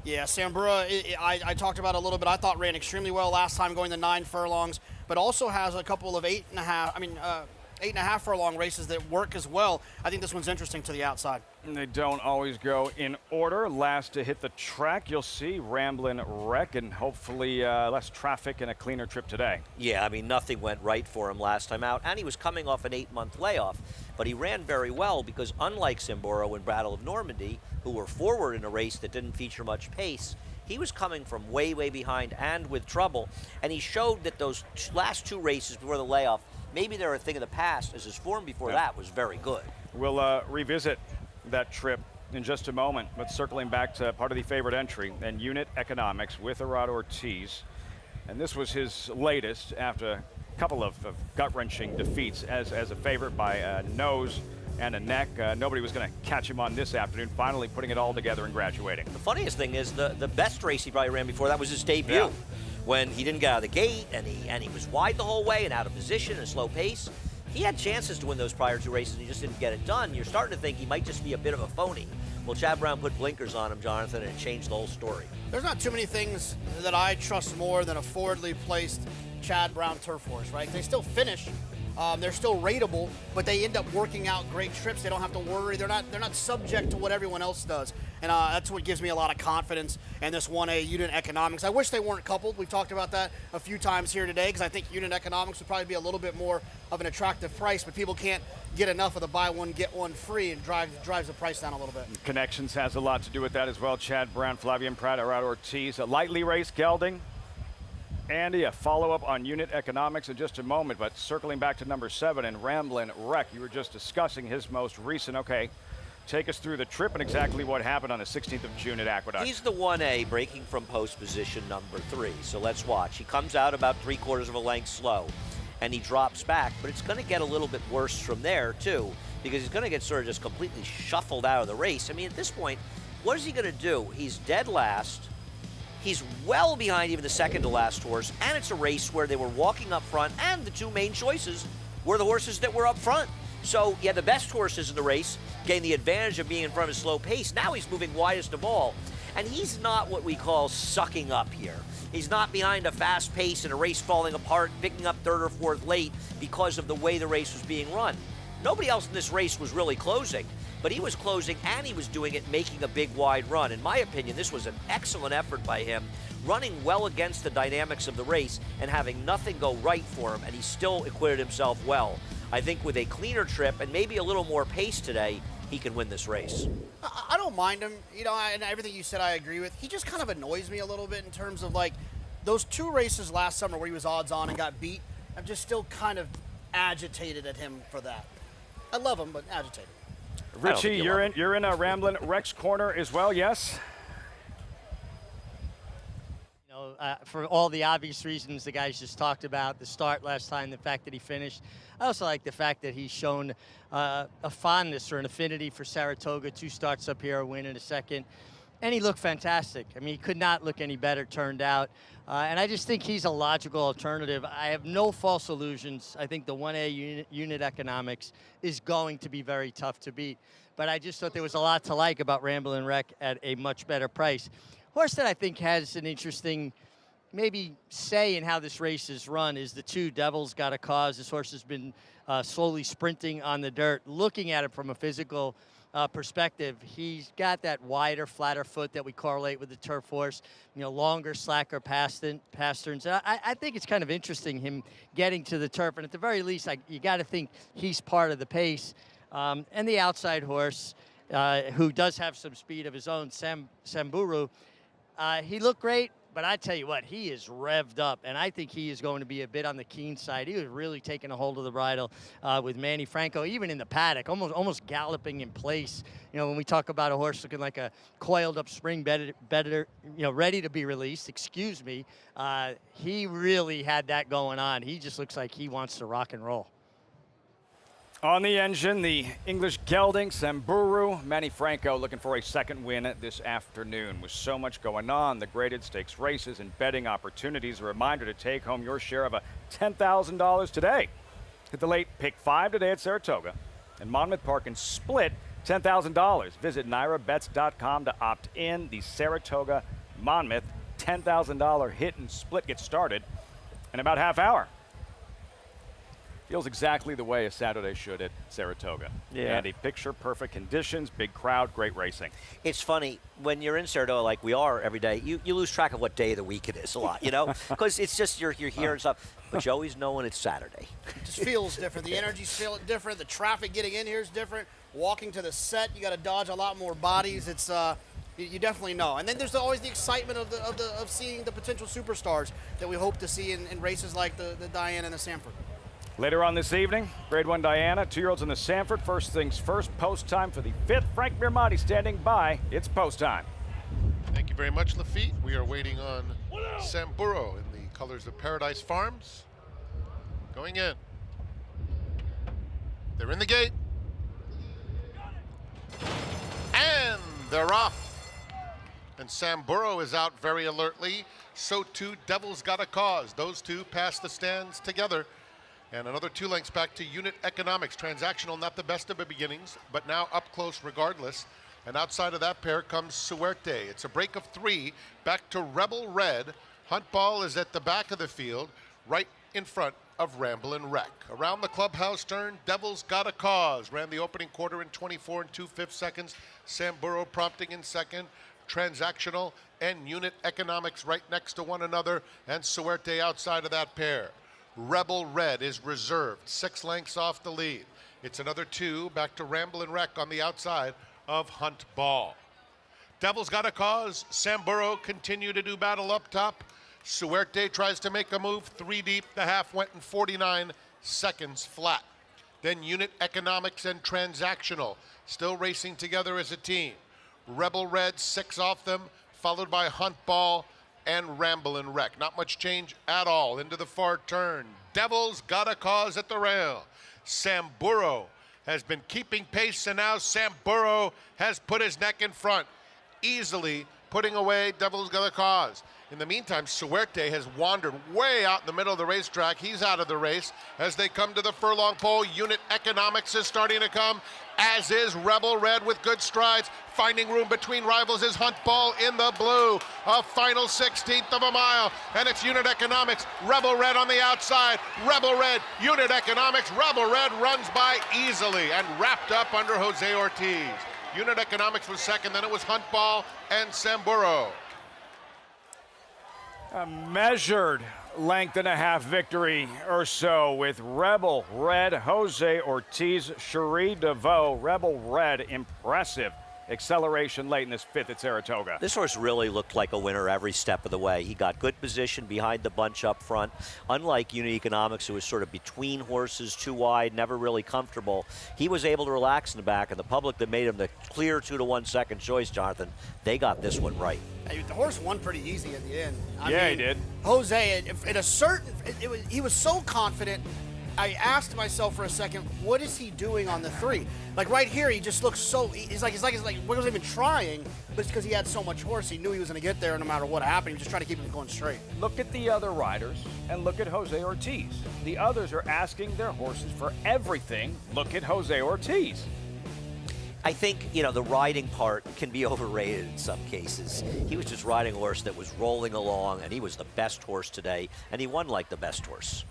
Yeah, Sambura, I talked about it a little bit. I thought ran extremely well last time going the 9 furlongs, but also has a couple of 8.5 furlong races that work as well. I think this one's interesting to the outside. And they don't always go in order. Last to hit the track, you'll see Ramblin' Wreck, and hopefully less traffic and a cleaner trip today. Yeah, I mean, nothing went right for him last time out, and he was coming off an 8-month layoff. But he ran very well because unlike Samboro and Battle of Normandy, who were forward in a race that didn't feature much pace, he was coming from way, way behind and with trouble. And he showed that those last 2 races before the layoff, maybe they're a thing of the past, as his form before that was very good. We'll revisit that trip in just a moment, but circling back to part of the favorite entry and unit economics with Gerardo Ortiz. And this was his latest after a couple of gut-wrenching defeats as a favorite by a nose and a neck. Nobody was going to catch him on this afternoon, finally putting it all together and graduating. The funniest thing is the best race he probably ran before that was his debut. Yeah. When he didn't get out of the gate and he was wide the whole way and out of position and a slow pace. He had chances to win those prior 2 races and he just didn't get it done. You're starting to think he might just be a bit of a phony. Well, Chad Brown put blinkers on him, Jonathan, and it changed the whole story. There's not too many things that I trust more than a forwardly placed Chad Brown turf horse, right? They still finish. They're still rateable, but they end up working out great trips. They don't have to worry. They're not subject to what everyone else does. And that's what gives me a lot of confidence in this 1A unit economics. I wish they weren't coupled. We've talked about that a few times here today because I think unit economics would probably be a little bit more of an attractive price, but people can't get enough of the buy one, get one free and drives the price down a little bit. Connections has a lot to do with that as well. Chad Brown, Flavian Pratt, Gerardo Ortiz, a lightly raced gelding. Andy, a follow-up on unit economics in just a moment, but circling back to number 7 and Ramblin' Wreck, you were just discussing his most recent. Okay, take us through the trip and exactly what happened on the 16th of June at Aqueduct. He's the 1A breaking from post position number 3, so let's watch. He comes out about 3/4 of a length slow, and he drops back, but it's going to get a little bit worse from there, too, because he's going to get sort of just completely shuffled out of the race. I mean, at this point, what is he going to do? He's dead last. He's well behind even the second to last horse, and it's a race where they were walking up front, and the 2 main choices were the horses that were up front. So, yeah, the best horses in the race gain the advantage of being in front of a slow pace. Now he's moving widest of all, and he's not what we call sucking up here. He's not behind a fast pace and a race falling apart, picking up 3rd or 4th late because of the way the race was being run. Nobody else in this race was really closing, but he was closing and he was doing it making a big wide run. In my opinion, this was an excellent effort by him, running well against the dynamics of the race and having nothing go right for him, and he still acquitted himself well. I think with a cleaner trip and maybe a little more pace today, he can win this race. I don't mind him, and everything you said I agree with. He just kind of annoys me a little bit in terms of like those 2 races last summer where he was odds on and got beat. I'm just still kind of agitated at him for that. I love him, but agitated. Richie, you're in a Ramblin' Rex corner as well, yes? For all the obvious reasons the guys just talked about, the start last time, the fact that he finished. I also like the fact that he's shown a fondness or an affinity for Saratoga. 2 starts up here, a win in a second. And he looked fantastic. I mean, he could not look any better turned out. And I just think he's a logical alternative. I have no false illusions. I think the 1A unit economics is going to be very tough to beat. But I just thought there was a lot to like about Ramblin' Wreck at a much better price. Horse that I think has an interesting maybe say in how this race is run is the 2 Devil's Got a Cause. This horse has been slowly sprinting on the dirt. Looking at it from a physical perspective, he's got that wider, flatter foot that we correlate with the turf horse, longer, slacker pasterns. I think it's kind of interesting him getting to the turf, and at the very least, you got to think he's part of the pace. And the outside horse, who does have some speed of his own, Samburu, he looked great. But I tell you what, he is revved up, and I think he is going to be a bit on the keen side. He was really taking a hold of the bridle with Manny Franco, even in the paddock, almost galloping in place. When we talk about a horse looking like a coiled-up spring better, ready to be released, excuse me, he really had that going on. He just looks like he wants to rock and roll. On the engine, the English gelding, Samburu. Manny Franco looking for a second win this afternoon. With so much going on, the graded stakes races and betting opportunities, a reminder to take home your share of a $10,000 today. Hit the late pick 5 today at Saratoga and Monmouth Park and split $10,000. Visit NairaBets.com to opt in. The Saratoga Monmouth $10,000 hit and split gets started in about half hour. Feels exactly the way a Saturday should at Saratoga. Yeah. Andy, picture-perfect conditions, big crowd, great racing. It's funny, when you're in Saratoga like we are every day, you lose track of what day of the week it is a lot, Because it's just you're here and stuff. But you always know when it's Saturday. It just feels different. The energy's feeling different. The traffic getting in here is different. Walking to the set, you got to dodge a lot more bodies. It's you definitely know. And then there's always the excitement of seeing the potential superstars that we hope to see in races like the Diana and the Sanford. Later on this evening, Grade 1 Diana, 2-year-olds in the Sanford. First things first, post time for the 5th. Frank Mirmati standing by. It's post time. Thank you very much, Lafitte. We are waiting on Samburu in the colors of Paradise Farms. Going in. They're in the gate. And they're off. And Samburu is out very alertly. So too, Devil's Got a Cause. Those 2 pass the stands together. And another 2 lengths back to unit economics. Transactional, not the best of the beginnings, but now up close regardless. And outside of that pair comes Suerte. It's a break of 3, back to Rebel Red. Hunt Ball is at the back of the field, right in front of Ramblin' Wreck. Around the clubhouse turn, Devil's Got a Cause. Ran the opening quarter in 24 2/5 seconds. Samburu prompting in second. Transactional and unit economics right next to one another. And Suerte outside of that pair. Rebel Red is reserved, 6 lengths off the lead. It's another 2, back to Ramblin' Wreck on the outside of Hunt Ball. Devil's Got a Cause. Samburu continue to do battle up top. Suerte tries to make a move, 3 deep. The half went in 49 seconds flat. Then Unit Economics and Transactional still racing together as a team. Rebel Red, 6 off them, followed by Hunt Ball and Ramblin' Wreck. Not much change at all into the far turn. Devil's Got a Cause at the rail. Samburu has been keeping pace, and now Samburu has put his neck in front. Easily putting away Devil's Gonna Cause. In the meantime, Suerte has wandered way out in the middle of the racetrack. He's out of the race. As they come to the furlong pole, Unit Economics is starting to come, as is Rebel Red with good strides. Finding room between rivals is Hunt Ball in the blue. A final 16th of a mile, and it's Unit Economics. Rebel Red on the outside. Rebel Red, Unit Economics. Rebel Red runs by easily and wrapped up under Jose Ortiz. Unit Economics was second, then it was Hunt Ball and Samburo. A measured length and a half victory or so with Rebel Red, Jose Ortiz, Cherie DeVoe. Rebel Red, impressive acceleration late in this fifth at Saratoga. This horse really looked like a winner every step of the way. He got good position behind the bunch up front. Unlike Unit Economics, who was sort of between horses, too wide, never really comfortable, he was able to relax in the back, and the public that made him the clear 2-to-1 second choice, Jonathan, they got this one right. Hey, the horse won pretty easy at the end. I mean, he did. Jose, in a certain, he was so confident. I asked myself for a second, what is he doing on the 3? Like right here, he just looks so. He's like he wasn't even trying, but it's because he had so much horse. He knew he was going to get there no matter what happened. He was just trying to keep him going straight. Look at the other riders and look at Jose Ortiz. The others are asking their horses for everything. Look at Jose Ortiz. I think, the riding part can be overrated in some cases. He was just riding a horse that was rolling along, and he was the best horse today, and he won like the best horse.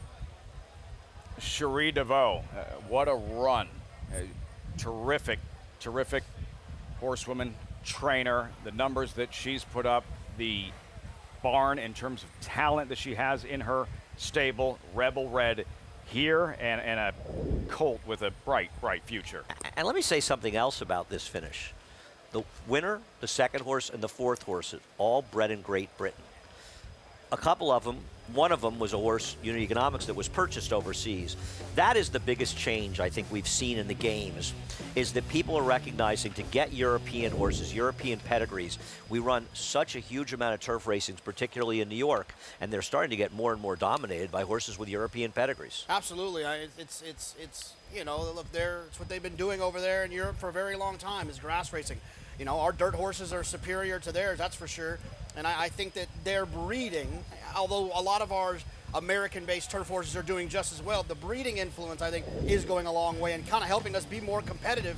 Cherie DeVoe, what a run. Terrific horsewoman, trainer. The numbers that she's put up, the barn in terms of talent that she has in her stable. Rebel Red here, and a colt with a bright future. And let me say something else about this finish. The winner, the second horse, and the fourth horse, all bred in Great Britain. A couple of them, one of them was a horse, Unit Economics, that was purchased overseas. That is the biggest change I think we've seen in the games, is that people are recognizing to get European horses, European pedigrees. We run such a huge amount of turf racings, particularly in New York, and they're starting to get more and more dominated by horses with European pedigrees. Absolutely. It's look, it's what they've been doing over there in Europe for a very long time, is grass racing. Our dirt horses are superior to theirs, that's for sure. And I think that their breeding, although a lot of our American-based turf horses are doing just as well, the breeding influence, I think, is going a long way and kind of helping us be more competitive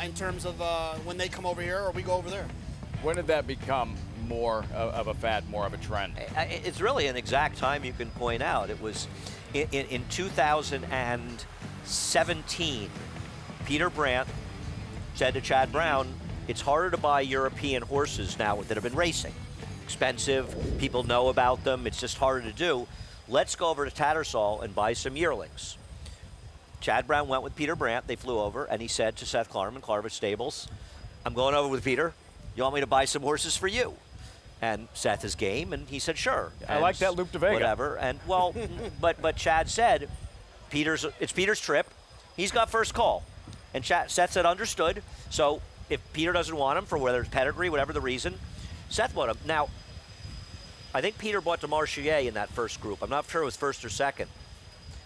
in terms of when they come over here or we go over there. When did that become more of a fad, more of a trend? It's really an exact time you can point out. It was in 2017, Peter Brandt said to Chad Brown, it's harder to buy European horses now that have been racing. Expensive, people know about them, it's just harder to do. Let's go over to Tattersall and buy some yearlings. Chad Brown went with Peter Brandt, they flew over, and he said to Seth Klarman, Clarvich Stables, I'm going over with Peter, you want me to buy some horses for you? And Seth is game, and he said, sure. I like that loop to Vega. Whatever, and well, but Chad said, it's Peter's trip, he's got first call. And Seth said, understood, so if Peter doesn't want him for whether it's pedigree, whatever the reason, Seth bought him. Now, I think Peter bought DeMarchier in that first group. I'm not sure it was first or second,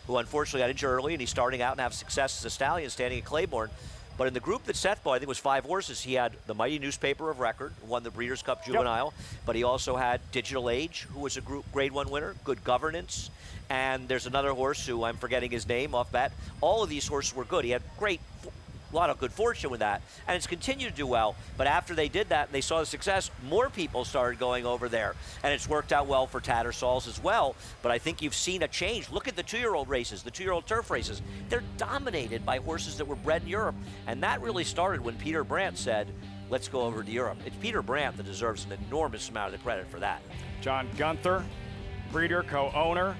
who unfortunately got injured early, and he's starting out and have success as a stallion standing at Claiborne. But in the group that Seth bought, I think it was 5 horses. He had the Mighty Newspaper of Record, won the Breeders' Cup Juvenile, but he also had Digital Age, who was a Group Grade 1 winner, Good Governance, and there's another horse who I'm forgetting his name off bat. All of these horses were good. He had a lot of good fortune with that, and it's continued to do well. But after they did that and they saw the success, more people started going over there, and it's worked out well for Tattersalls as well. But I think you've seen a change. Look at the 2-year-old races, the 2-year-old turf races. They're dominated by horses that were bred in Europe, and that really started when Peter Brandt said, let's go over to Europe. It's Peter Brandt that deserves an enormous amount of the credit for that. John Gunther, breeder, co-owner.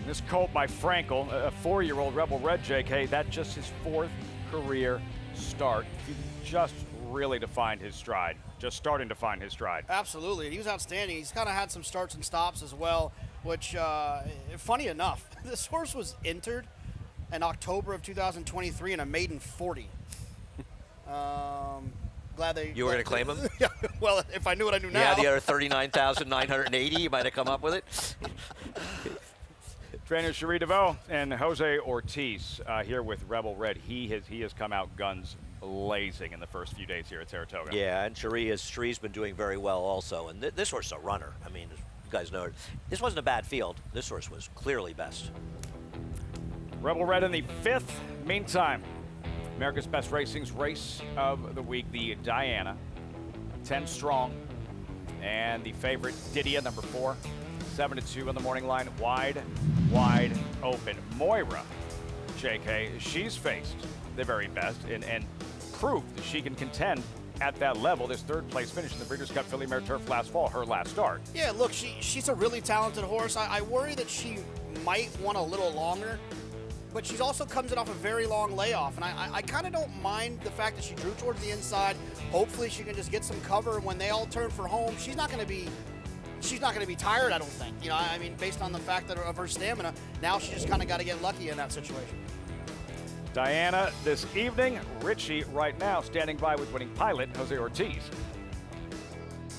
This colt by Frankel, a 4-year-old Rebel Red, JK, that's just his 4th career start. He just really defined his stride, just starting to find his stride. Absolutely, he was outstanding. He's kind of had some starts and stops as well, which, funny enough, this horse was entered in October of 2023 in a maiden 40. Glad they... You were going to claim him? Yeah, well, if I knew what I knew now. Yeah, the other 39,980, you might have come up with it. Trainer Cherie DeVoe and Jose Ortiz here with Rebel Red. He has come out guns blazing in the first few days here at Saratoga. Yeah, and Cherie's been doing very well also. And this horse is a runner. I mean, you guys know, this wasn't a bad field. This horse was clearly best. Rebel Red in the 5th. Meantime, America's Best Racing's race of the week, the Diana. 10 strong. And the favorite, Didia, number 4. 7-2 on the morning line. Wide open. Moira, JK, she's faced the very best and proved that she can contend at that level. This 3rd place finish in the Breeders' Cup Filly Mare Turf last fall, her last start. Yeah, look, she's a really talented horse. I worry that she might want a little longer, but she also comes in off a very long layoff, and I kind of don't mind the fact that she drew towards the inside. Hopefully she can just get some cover, and when they all turn for home, she's not going to be tired, I don't think. You know, I mean, based on the fact of her stamina, now she just kind of got to get lucky in that situation. Diana this evening. Richie right now standing by with winning pilot Jose Ortiz.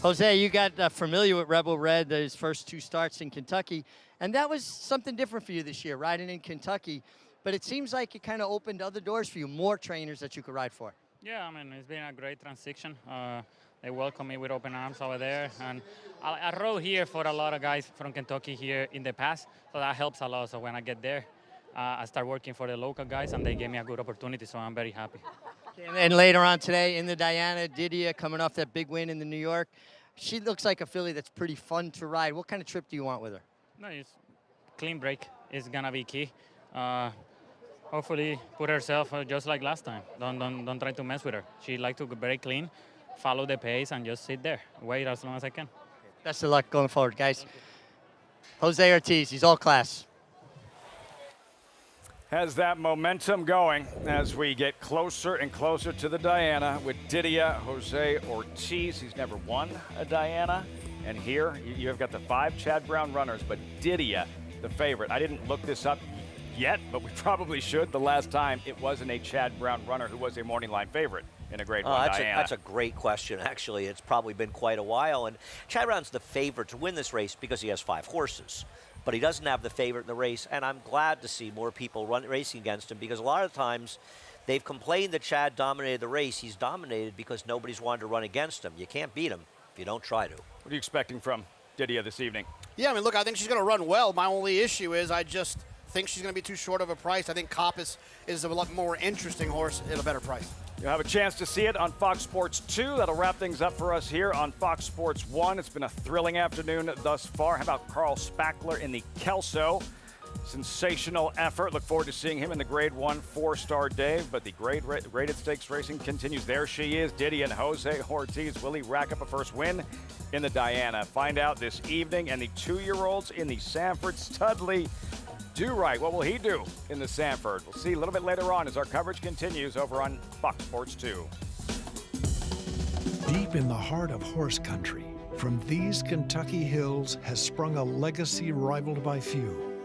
Jose, you got familiar with Rebel Red, his first 2 starts in Kentucky, and that was something different for you this year, riding in Kentucky. But it seems like it kind of opened other doors for you, more trainers that you could ride for. Yeah, I mean, it's been a great transition. They welcome me with open arms over there. And I rode here for a lot of guys from Kentucky here in the past, so that helps a lot. So when I get there, I start working for the local guys, and they gave me a good opportunity, so I'm very happy. And later on today in the Diana, Didia coming off that big win in the New York. She looks like a filly that's pretty fun to ride. What kind of trip do you want with her? No, it's clean break is going to be key. Hopefully put herself just like last time. Don't try to mess with her. She likes to be very clean, follow the pace, and just sit there. Wait as long as I can. Best of luck going forward, guys. Jose Ortiz, he's all class. Has that momentum going as we get closer and closer to the Diana with Didia, Jose Ortiz. He's never won a Diana. And here you have got the 5 Chad Brown runners, but Didia, the favorite. I didn't look this up yet, but we probably should. The last time it wasn't a Chad Brown runner who was a morning line favorite in a Grade 1 Diana. That's a great question, actually. It's probably been quite a while. And Chad Brown's the favorite to win this race because he has 5 horses. But he doesn't have the favorite in the race, and I'm glad to see more people racing against him because a lot of times they've complained that Chad dominated the race. He's dominated because nobody's wanted to run against him. You can't beat him if you don't try to. What are you expecting from Didia this evening? Yeah, I mean, look, I think she's going to run well. My only issue is I just think she's going to be too short of a price. I think Kopp is a lot more interesting horse at a better price. You'll have a chance to see it on Fox Sports 2. That'll wrap things up for us here on Fox Sports 1. It's been a thrilling afternoon thus far. How about Carl Spackler in the Kelso? Sensational effort. Look forward to seeing him in the Grade 1 4-star Dave. But the graded stakes racing continues. There she is, Didia and Jose Ortiz. Will he rack up a first win in the Diana? Find out this evening. And the 2-year-olds in the Sanford Studley do right. What will he do in the Sanford? We'll see a little bit later on as our coverage continues over on Fox Sports 2. Deep in the heart of horse country, from these Kentucky hills has sprung a legacy rivaled by few.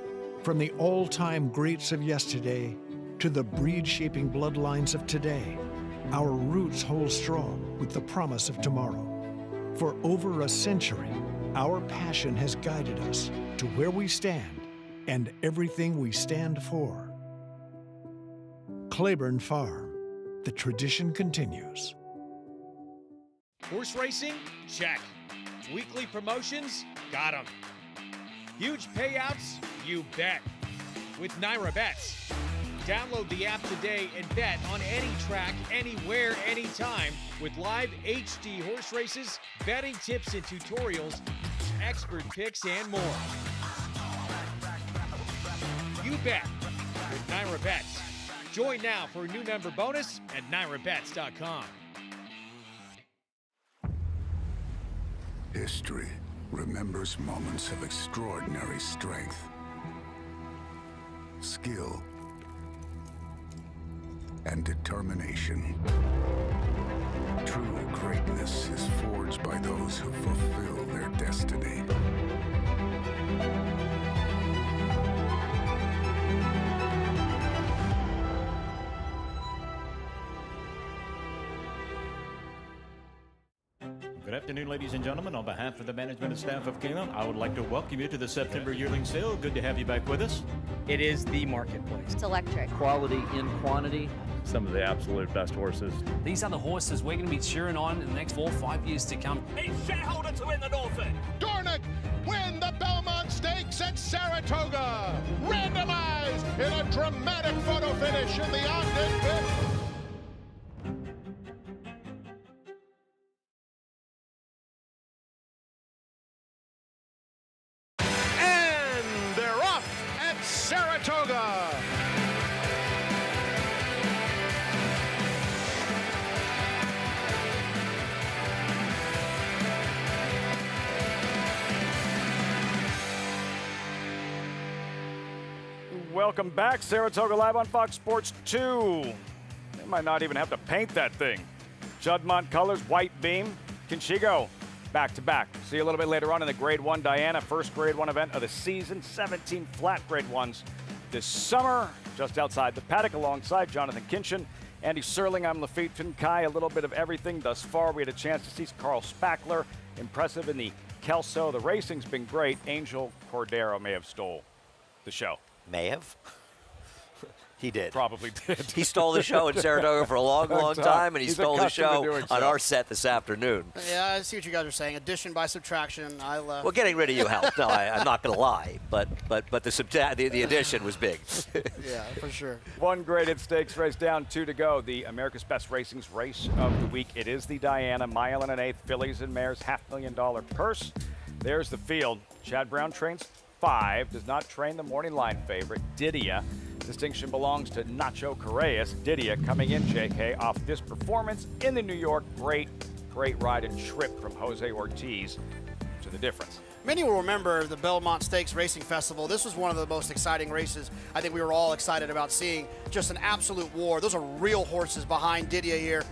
From the all-time greats of yesterday to the breed-shaping bloodlines of today, our roots hold strong with the promise of tomorrow. For over a century, our passion has guided us to where we stand and everything we stand for. Claiborne Farm, the tradition continues. Horse racing? Check. Weekly promotions? Got 'em. Huge payouts? You bet. With Naira Bets. Download the app today and bet on any track, anywhere, anytime with live HD horse races, betting tips and tutorials, expert picks, and more. You bet with Naira Bets. Join now for a new member bonus at NairaBets.com. History remembers moments of extraordinary strength, skill, and determination. True greatness is forged by those who fulfill their destiny. Good afternoon, ladies and gentlemen. On behalf of the management and staff of Kayla, I would like to welcome you to the September yearling sale. Good to have you back with us. It is the marketplace. It's electric. Quality in quantity. Some of the absolute best horses. These are the horses we're going to be cheering on in the next 4 or 5 years to come. A shareholder to win the Norfolk. Dornick win the Belmont Stakes at Saratoga. Randomized in a dramatic photo finish in the Ogden 5th. And they're off at Saratoga. Welcome back. Saratoga Live on Fox Sports 2. They might not even have to paint that thing. Juddmonte colors, white beam. Can she go back-to-back? See you a little bit later on in the Grade 1 Diana, first Grade 1 event of the season. 17 flat Grade 1s this summer, just outside the paddock alongside Jonathan Kinchin, Andy Serling. I'm Lafitte Finkai. A little bit of everything thus far. We had a chance to see Carl Spackler, impressive in the Kelso. The racing's been great. Angel Cordero may have stole the show. May have? He did. Probably did. He stole the show in Saratoga for a long, long time, and he stole the show on our set this afternoon. Yeah, I see what you guys are saying. Addition by subtraction. Well, getting rid of you helped. No, I'm not going to lie, but the addition was big. Yeah, for sure. One graded stakes race down, 2 to go. The America's Best Racing's race of the week. It is the Diana, mile and an eighth, fillies and mares, $500,000 purse. There's the field. Chad Brown trains 5, does not train the morning line favorite, Didia. Distinction belongs to Nacho Correas. Didia coming in, JK, off this performance in the New York. Great ride and trip from Jose Ortiz to the difference. Many will remember the Belmont Stakes Racing Festival. This was one of the most exciting races I think we were all excited about seeing. Just an absolute war. Those are real horses behind Didia here.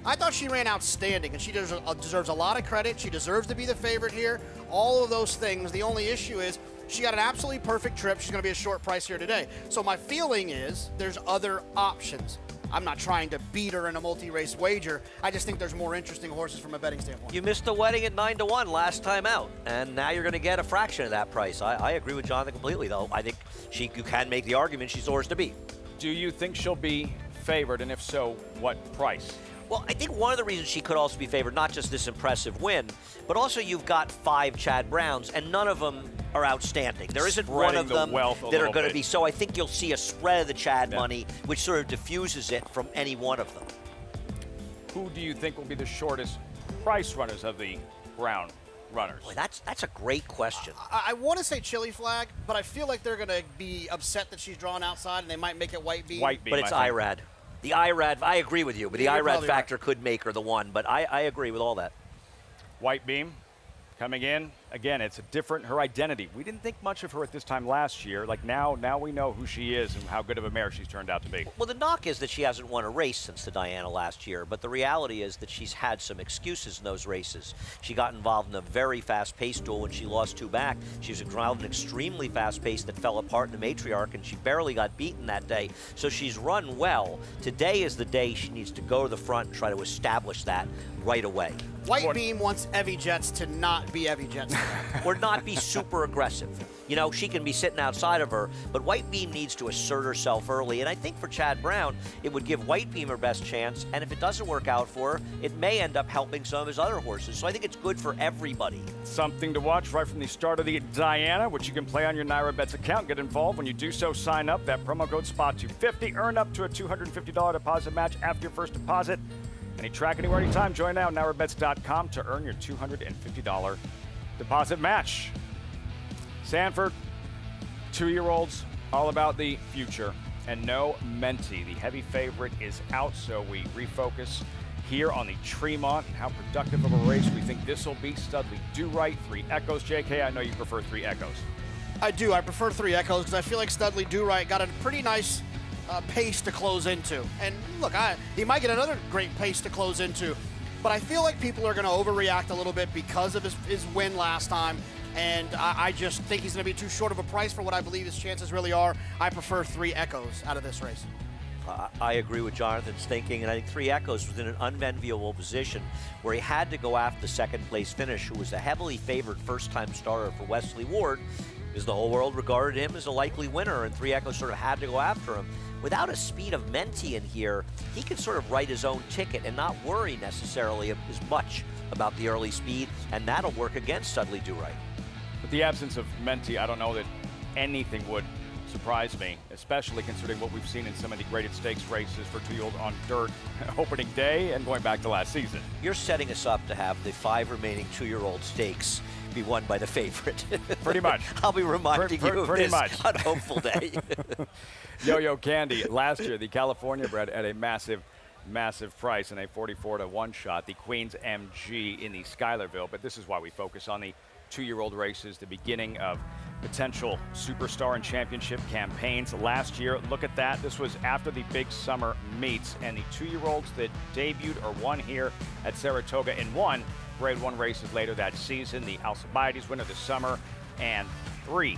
I thought she ran outstanding, and she deserves a lot of credit. She deserves to be the favorite here. All of those things. The only issue is she got an absolutely perfect trip. She's going to be a short price here today. So my feeling is there's other options. I'm not trying to beat her in a multi-race wager. I just think there's more interesting horses from a betting standpoint. You missed the wedding at 9-1 last time out, and now you're going to get a fraction of that price. I agree with Jonathan completely, though. I think you can make the argument she's the horse to beat. Do you think she'll be favored, and if so, what price? Well, I think one of the reasons she could also be favored, not just this impressive win, but also you've got 5 Chad Browns, and none of them are outstanding. There isn't one of them that are going to be. So I think you'll see a spread of the Chad money, which sort of diffuses it from any one of them. Who do you think will be the shortest price runners of the Brown runners? Boy, that's a great question. I want to say Chili Flag, but I feel like they're going to be upset that she's drawn outside, and they might make it White Beam. White Beam, but it's IRAD. The IRAD, I agree with you, but the IRAD factor could make her the one, but I agree with all that. White Beam coming in. Again, it's a different, her identity. We didn't think much of her at this time last year. Like now we know who she is and how good of a mare she's turned out to be. Well, the knock is that she hasn't won a race since the Diana last year, but the reality is that she's had some excuses in those races. She got involved in a very fast-paced duel when she lost 2 back. She was involved in an extremely fast pace that fell apart in the Matriarch, and she barely got beaten that day. So she's run well. Today is the day she needs to go to the front and try to establish that right away. White Beam wants Evie Jets to not be Evie Jets. Or not be super aggressive. You know, she can be sitting outside of her, but White Beam needs to assert herself early. And I think for Chad Brown, it would give White Beam her best chance. And if it doesn't work out for her, it may end up helping some of his other horses. So I think it's good for everybody. Something to watch right from the start of the Diana, which you can play on your Naira Bets account. Get involved. When you do so, sign up. That promo code SPOT250. Earn up to a $250 deposit match after your first deposit. Any track, anywhere, anytime. Join now, NairaBets.com to earn your $250 deposit match. Sanford, 2-year-olds, all about the future. And no Menti, the heavy favorite, is out, so we refocus here on the Tremont and how productive of a race we think this will be. Studley Do Right, 3 Echoes. JK, I know you prefer 3 Echoes. I do. I prefer 3 Echoes because I feel like Studley Do Right got a pretty nice pace to close into. And look, he might get another great pace to close into, but I feel like people are going to overreact a little bit because of his win last time, and I just think he's going to be too short of a price for what I believe his chances really are. I prefer 3 Echoes out of this race. I agree with Jonathan's thinking, and I think Three Echoes was in an unenviable position where he had to go after the second place finish, who was a heavily favored first-time starter for Wesley Ward, because the whole world regarded him as a likely winner, and Three Echoes sort of had to go after him. Without a speed of Menti in here, he could sort of write his own ticket and not worry necessarily as much about the early speed, and that'll work against Dudley Do-Right. With the absence of Menti, I don't know that anything would surprise me, especially considering what we've seen in some of the graded stakes races for 2-year-olds on dirt opening day and going back to last season. You're setting us up to have the 5 remaining 2-year-old stakes be won by the favorite. Pretty much. I'll be reminding you of this much. on hopeful day. Yo-Yo Candy, last year, the California bred at a massive price in a 44-to-1 shot, the Queen's MG in the Schuylerville, but this is why we focus on the 2-year-old races, the beginning of potential superstar and championship campaigns. Last year, look at that. This was after the big summer meets, and the 2-year-olds that debuted or won here at Saratoga and won Grade 1 races later that season, the Alcibiades winner this summer, and 3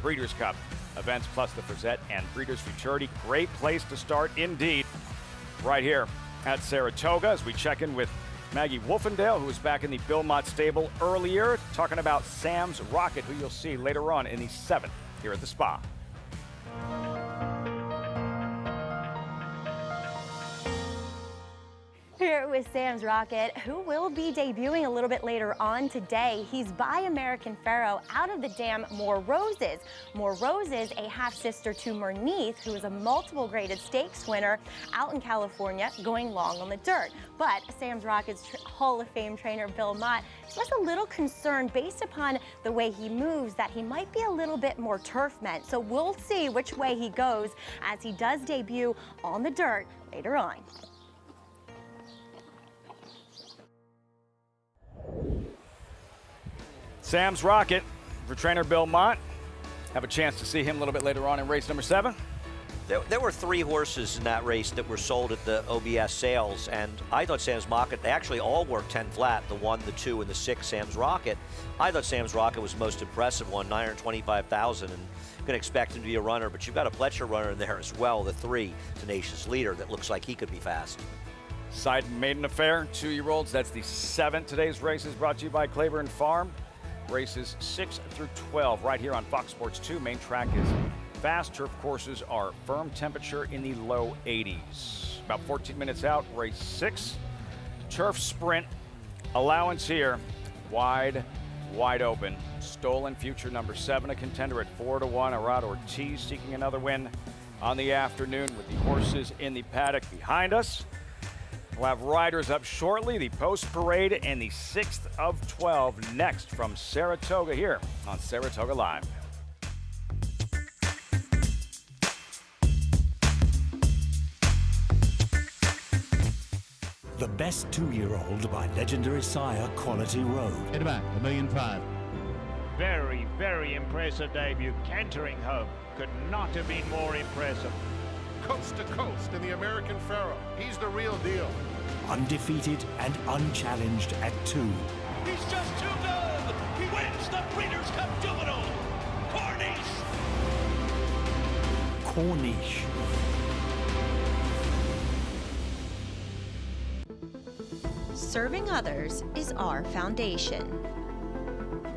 Breeders' Cup events, plus the Frazette and Breeders' Futurity. Great place to start indeed, right here at Saratoga, as we check in with Maggie Wolfendale, who was back in the Bill Mott stable earlier, talking about Sam's Rocket, who you'll see later on in the 7th here at the Spa. Here with Sam's Rocket, who will be debuting a little bit later on today. He's by American Pharoah out of the dam More Roses. More Roses, a half-sister to Merneath, who is a multiple graded stakes winner out in California, going long on the dirt. But Sam's Rocket's Hall of Fame trainer, Bill Mott, was a little concerned based upon the way he moves that he might be a little bit more turf meant. So we'll see which way he goes as he does debut on the dirt later on. Sam's Rocket for trainer Bill Mott. Have a chance to see him a little bit later on in race number 7. There were 3 horses in that race that were sold at the OBS sales, and I thought Sam's Rocket, they actually all worked 10 flat, the 1, the 2, and the 6 Sam's Rocket. I thought Sam's Rocket was the most impressive one, $925,000, and going to expect him to be a runner, but you've got a Pletcher runner in there as well, the 3, Tenacious Leader, that looks like he could be fast. Side Maiden Affair, 2-year-olds. That's the 7th. Today's race is brought to you by Claiborne Farm. Races 6 through 12 right here on Fox Sports 2. Main track is fast. Turf courses are firm temperature in the low 80s. About 14 minutes out, race 6. Turf sprint. Allowance here. Wide open. Stolen Future number 7, a contender at 4-to-1. Arad Ortiz seeking another win on the afternoon with the horses in the paddock behind us. We'll have riders up shortly, the post parade, and the 6th of 12 next from Saratoga here on Saratoga Live. The best 2-year-old by legendary sire Quality Road. Hit about $1.5 million. Very, very impressive debut. Cantering home. Could not have been more impressive. Coast to coast in the American Pharoah. He's the real deal. Undefeated and unchallenged at 2. He's just too good. He wins the Breeders' Cup Juvenile. Corniche. Serving others is our foundation.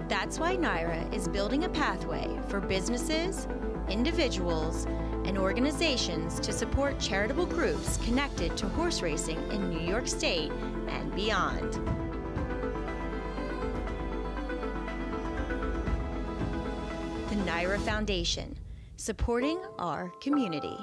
That's why NYRA is building a pathway for businesses, individuals, and organizations to support charitable groups connected to horse racing in New York State and beyond. The NYRA Foundation, supporting our community.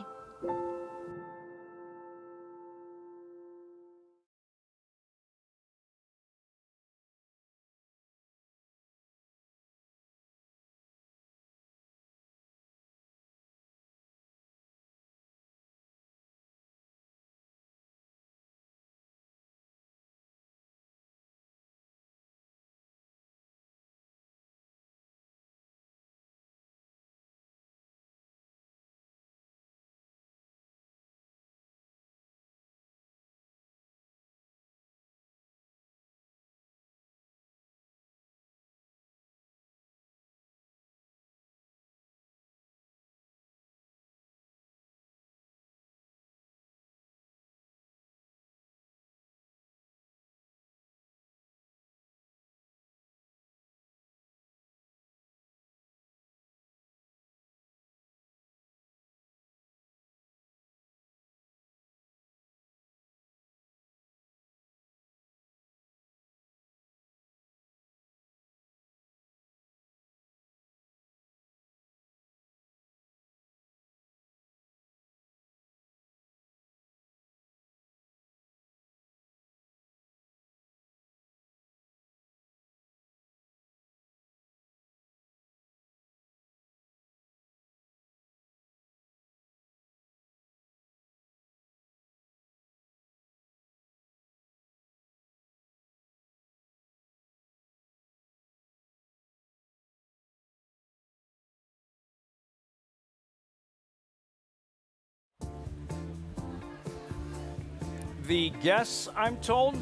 the guests, I'm told,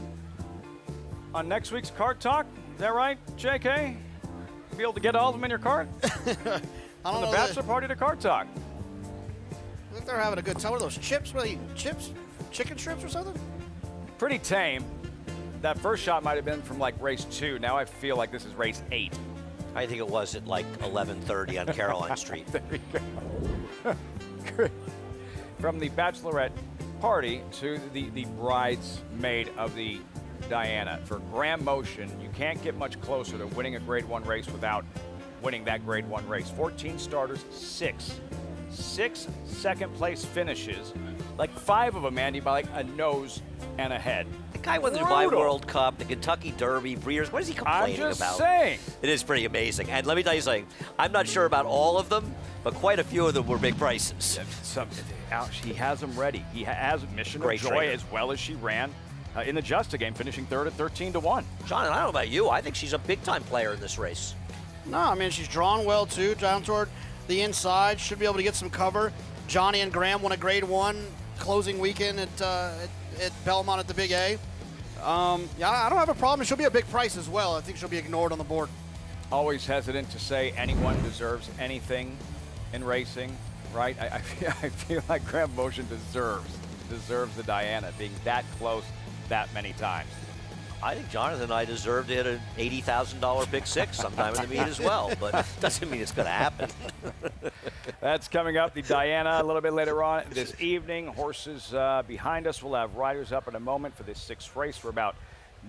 on next week's Cart Talk. Is that right, JK? Be able to get all of them in your cart? On the bachelor party to Cart Talk. I think they're having a good time. What are those chips? What are they eating? Chips? Chicken strips or something? Pretty tame. That first shot might have been from like race 2. Now I feel like this is race 8. I think it was at like 11:30 on Caroline Street. There you go. Good. From the bachelorette party to the bridesmaid of the Diana. For Graham Motion, you can't get much closer to winning a Grade 1 race without winning that Grade 1 race. 14 starters, 6 second-place finishes. Like 5 of them, Andy, by like a nose and a head. The guy won the Dubai World Cup, the Kentucky Derby, Breeders'. What is he complaining about? I'm just saying. It is pretty amazing. And let me tell you something. I'm not sure about all of them, but quite a few of them were big prices. He has them ready. He has Mission Great of Joy trainer. as well as she ran in the Justa game, finishing 3rd at 13-1. John, I don't know about you. I think she's a big-time player in this race. No, I mean, she's drawn well, too, down toward the inside. Should be able to get some cover. Johnny and Graham won a Grade 1 closing weekend at Belmont at the Big A. Yeah, I don't have a problem. She'll be a big price as well. I think she'll be ignored on the board. Always hesitant to say anyone deserves anything in racing, right? I feel like Graham Motion deserves the Diana, being that close that many times. I think Jonathan and I deserve to hit an $80,000 pick 6 sometime in the meet as well, but doesn't mean it's going to happen. That's coming up. The Diana a little bit later on this evening. Horses behind us. We'll have riders up in a moment for this 6th race. We're about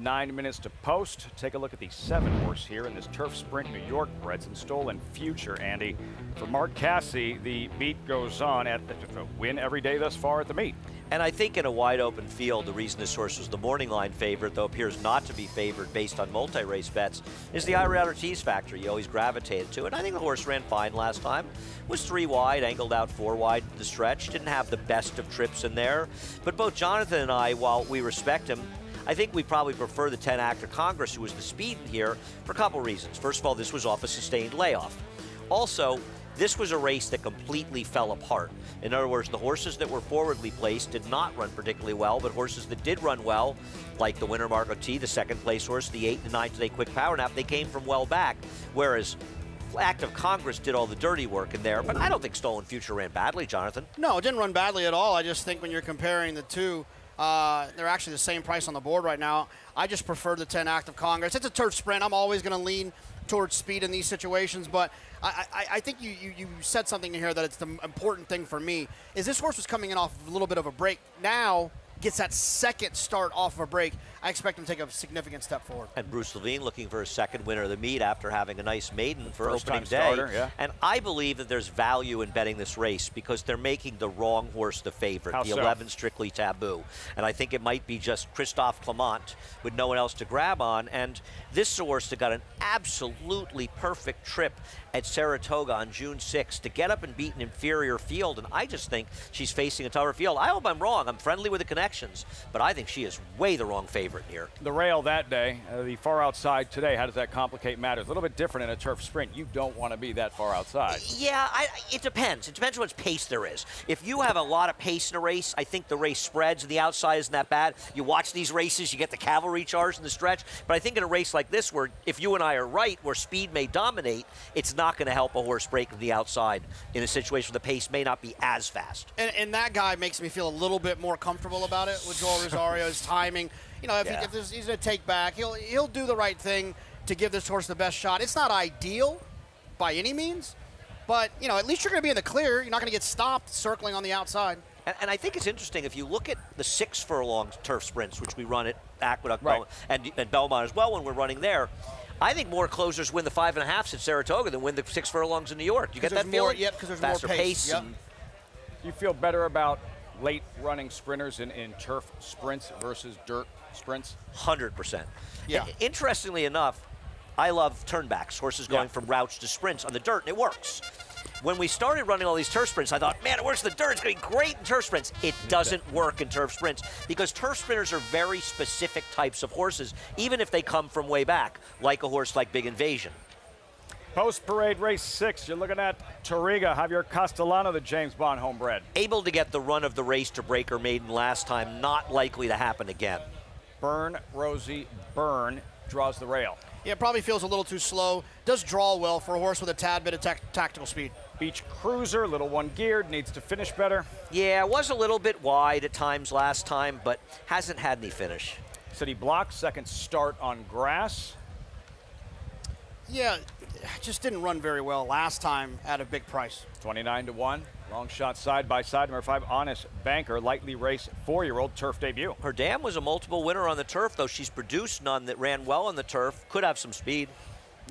9 minutes to post. Take a look at the 7-horse here in this Turf Sprint New York Breds and Stolen Future, Andy. For Mark Casse, the beat goes on at the win every day thus far at the meet. And I think in a wide open field, the reason this horse was the morning line favorite, though appears not to be favored based on multi-race bets, is the Ira Ortiz factor. You always gravitated to it. I think the horse ran fine last time. Was 3 wide, angled out 4 wide the stretch. Didn't have the best of trips in there. But both Jonathan and I, while we respect him, I think we probably prefer the 10 Actor Congress, who was the speed in here, for a couple reasons. First of all, this was off a sustained layoff. Also, this was a race that completely fell apart. In other words, the horses that were forwardly placed did not run particularly well, but horses that did run well, like the winner Margot T, the 2nd place horse, the 8 and 9 today Quick Power Nap, they came from well back, whereas Act of Congress did all the dirty work in there. But I don't think Stolen Future ran badly, Jonathan. No, it didn't run badly at all. I just think when you're comparing the two, they're actually the same price on the board right now. I just prefer the 10 Act of Congress. It's a turf sprint. I'm always going to lean towards speed in these situations, but I think you said something in here that it's the important thing for me, is this horse was coming in off a little bit of a break. Now gets that 2nd start off of a break. I expect him to take a significant step forward. And Bruce Levine looking for his 2nd winner of the meet after having a nice maiden for opening day. Starter, yeah. And I believe that there's value in betting this race because they're making the wrong horse the favorite, the 11 Strictly Taboo. And I think it might be just Christophe Clement with no one else to grab on. And this horse that got an absolutely perfect trip at Saratoga on June 6th to get up and beat an inferior field. And I just think she's facing a tougher field. I hope I'm wrong. I'm friendly with the connections, but I think she is way the wrong favorite here. The rail that day, the far outside today, how does that complicate matters? A little bit different in a turf sprint. You don't want to be that far outside. Yeah, it depends. It depends how much pace there is. If you have a lot of pace in a race, I think the race spreads and the outside isn't that bad. You watch these races, you get the cavalry charge in the stretch. But I think in a race like this, where if you and I are right, where speed may dominate, it's not going to help a horse break from the outside in a situation where the pace may not be as fast. And that guy makes me feel a little bit more comfortable about it with Joel Rosario's timing. You know, if he's going to take back, he'll do the right thing to give this horse the best shot. It's not ideal by any means, but, you know, at least you're going to be in the clear. You're not going to get stopped circling on the outside. And I think it's interesting, if you look at the 6 furlong turf sprints, which we run at Aqueduct and Belmont as well when we're running there, I think more closers win the 5.5s at Saratoga than win the 6 furlongs in New York. You get that feeling? Yep, because there's faster more pace. Yep. You feel better about late running sprinters in turf sprints versus dirt sprints? 100%. Yeah. Interestingly enough, I love turnbacks, horses going from routes to sprints on the dirt, and it works. When we started running all these turf sprints, I thought, man, it works in the dirt. It's going to be great in turf sprints. It doesn't work in turf sprints because turf sprinters are very specific types of horses, even if they come from way back, like a horse like Big Invasion. Post-parade race 6, you're looking at Toriga, Javier Castellano, the James Bond homebred. Able to get the run of the race to break her maiden last time, not likely to happen again. Burn, Rosie, Burn draws the rail. Yeah, probably feels a little too slow. Does draw well for a horse with a tad bit of tactical speed. Beach Cruiser, little one geared, needs to finish better. Yeah, it was a little bit wide at times last time, but hasn't had any finish. City Block, second start on grass. Yeah, just didn't run very well last time at a big price. 29-1. Long shot side by side. Number 5, Honest Banker, lightly raced 4-year-old turf debut. Her dam was a multiple winner on the turf, though she's produced none that ran well on the turf. Could have some speed.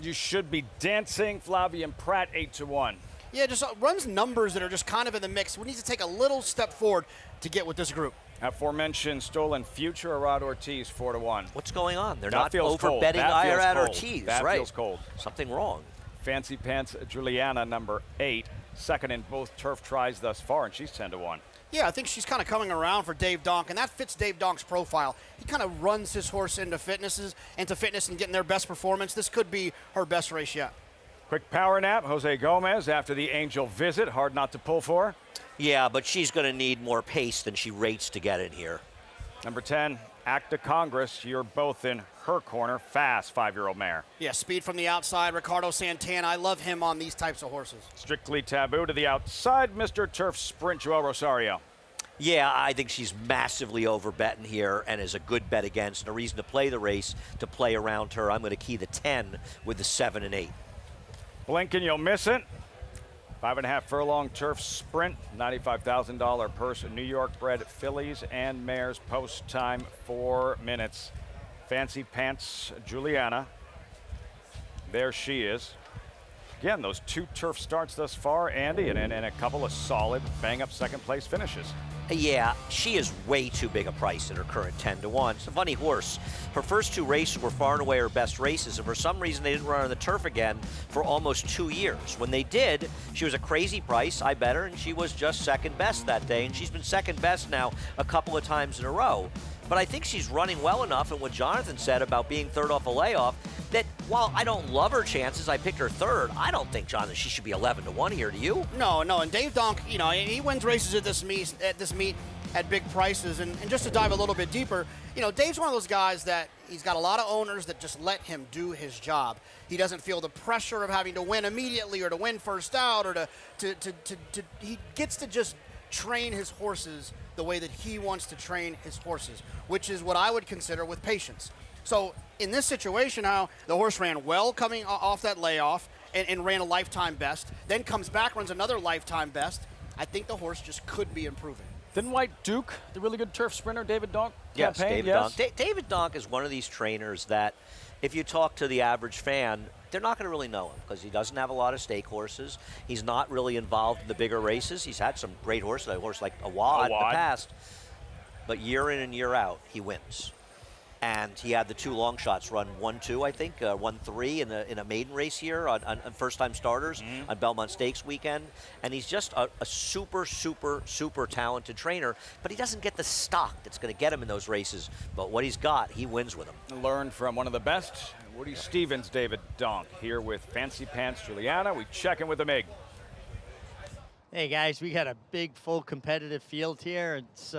You should be dancing. Flavian Pratt, 8-1. Yeah, just runs numbers that are just kind of in the mix. We need to take a little step forward to get with this group. Aforementioned Stolen Future, Arad Ortiz, 4-1. What's going on? They're that not over-betting Arad Ortiz, that right? feels cold. Something wrong. Fancy Pants Juliana, number 8, second in both turf tries thus far, and she's 10-1. Yeah, I think she's kind of coming around for Dave Donk, and that fits Dave Donk's profile. He kind of runs his horse into fitness and getting their best performance. This could be her best race yet. Quick power nap, Jose Gomez after the Angel visit. Hard not to pull for. Yeah, but she's going to need more pace than she rates to get in here. Number 10, Act of Congress. You're both in her corner. Fast 5-year-old mare. Yeah, speed from the outside. Ricardo Santana, I love him on these types of horses. Strictly Taboo to the outside. Mr. Turf Sprint, Joel Rosario. Yeah, I think she's massively overbetting here and is a good bet against. And a reason to play the race, to play around her. I'm going to key the 10 with the 7 and 8. Blink and you'll miss it. 5.5 furlong turf sprint, $95,000 purse. New York bred fillies and mares. Post time 4 minutes. Fancy Pants Juliana. There she is. Again, those 2 turf starts thus far, Andy, and a couple of solid bang-up second-place finishes. Yeah, she is way too big a price at her current 10-1. It's a funny horse. Her first 2 races were far and away her best races, and for some reason they didn't run on the turf again for almost 2 years. When they did, she was a crazy price. I bet her, and she was just second best that day, and she's been second best now a couple of times in a row. But I think she's running well enough, and what Jonathan said about being third off a layoff, that while I don't love her chances, I picked her third. I don't think, Jonathan, she should be 11-1 here. Do you? No, and Dave Donk, you know, he wins races at this meet at big prices. And just to dive a little bit deeper, you know, Dave's one of those guys that he's got a lot of owners that just let him do his job. He doesn't feel the pressure of having to win immediately or to win first out or he gets to just train his horses the way that he wants to train his horses, which is what I would consider with patience. So in this situation, how the horse ran well coming off that layoff and ran a lifetime best, then comes back, runs another lifetime best, I think the horse just could be improving. Didn't White Duke, the really good turf sprinter, David Donk, Yes, campaign? David Donk. David Donk is one of these trainers that if you talk to the average fan, they're not going to really know him because he doesn't have a lot of stake horses. He's not really involved in the bigger races. He's had some great horses, a horse like Awad in the past. But year in and year out, he wins. And he had the 2 long shots run 1-2, I think, 1-3 in a maiden race here on first-time starters on Belmont Stakes weekend. And he's just a super, super, super talented trainer, but he doesn't get the stock that's going to get him in those races. But what he's got, he wins with them. Learned from one of the best, Woody Stevens, David Donk, here with Fancy Pants Juliana. We check in with the MIG. Hey, guys, we got a big, full competitive field here. It's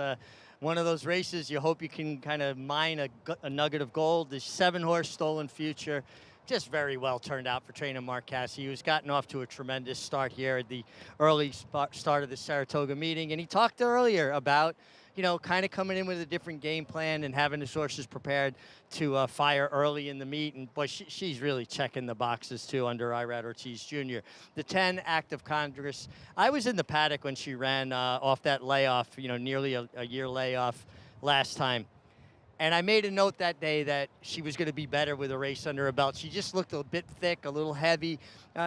one of those races you hope you can kind of mine a nugget of gold. The 7-horse Stolen Future, just very well turned out for trainer Mark Cassidy. He was gotten off to a tremendous start here at the early start of the Saratoga meeting. And he talked earlier about, you know, kind of coming in with a different game plan and having his horses prepared to fire early in the meet. And boy, she's really checking the boxes too under Irad Ortiz Jr. The 10, Act of Congress. I was in the paddock when she ran off that layoff, you know, nearly a year layoff last time. And I made a note that day that she was going to be better with a race under her belt. She just looked a bit thick, a little heavy.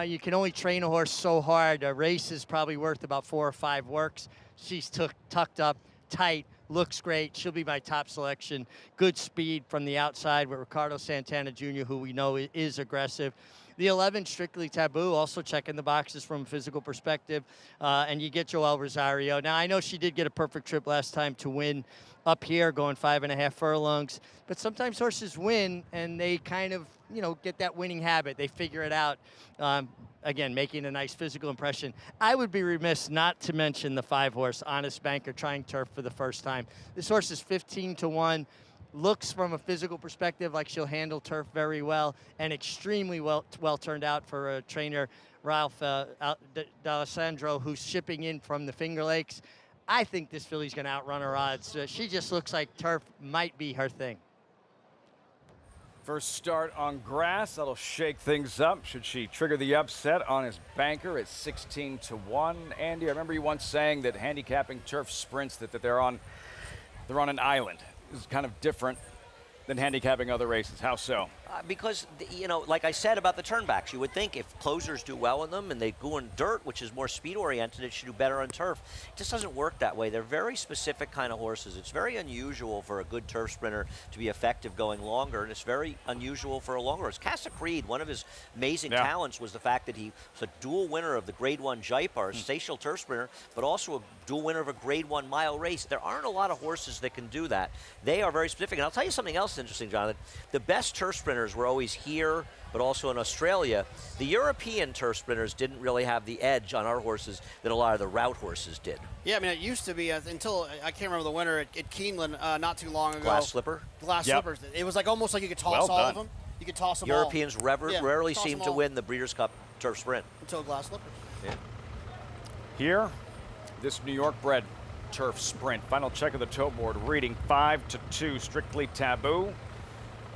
You can only train a horse so hard. A race is probably worth about 4 or 5 works. She's tucked up, tight, looks great. She'll be my top selection. Good speed from the outside with Ricardo Santana Jr., who we know is aggressive. The 11, Strictly Taboo, also checking the boxes from a physical perspective. And you get Joel Rosario. Now, I know she did get a perfect trip last time to win up here, going 5.5 furlongs. But sometimes horses win, and they kind of, get that winning habit. They figure it out. Again, making a nice physical impression. I would be remiss not to mention the 5-horse, Honest Banker, trying turf for the first time. This horse is 15-1. Looks from a physical perspective like she'll handle turf very well, and extremely well turned out for a trainer, Ralph D'Alessandro, who's shipping in from the Finger Lakes. I think this filly's going to outrun her odds. She just looks like turf might be her thing. First start on grass, that'll shake things up. Should she trigger the upset, Honest Banker at 16-1. Andy, I remember you once saying that handicapping turf sprints, that they're on an island. This is kind of different than handicapping other races. How so? Because, like I said about the turnbacks, you would think if closers do well in them and they go in dirt, which is more speed-oriented, it should do better on turf. It just doesn't work that way. They're very specific kind of horses. It's very unusual for a good turf sprinter to be effective going longer, and it's very unusual for a longer horse. Casa Creed, one of his amazing talents was the fact that he was a dual winner of the Grade 1 Jaipur, sensational turf sprinter, but also a dual winner of a Grade 1 mile race. There aren't a lot of horses that can do that. They are very specific. And I'll tell you something else interesting, Jonathan. The best turf sprinters were always here, but also in Australia. The European turf sprinters didn't really have the edge on our horses that a lot of the route horses did. Yeah, I mean, it used to be until I can't remember the winner at Keeneland not too long ago. Glass Slipper? Glass Slippers. It was like almost like you could toss all of them. You could toss them Europeans all. rarely seem to win the Breeders' Cup turf sprint. Until Glass Slippers. Yeah. Here, this New York bred turf sprint. Final check of the toe board reading 5-2, Strictly Taboo.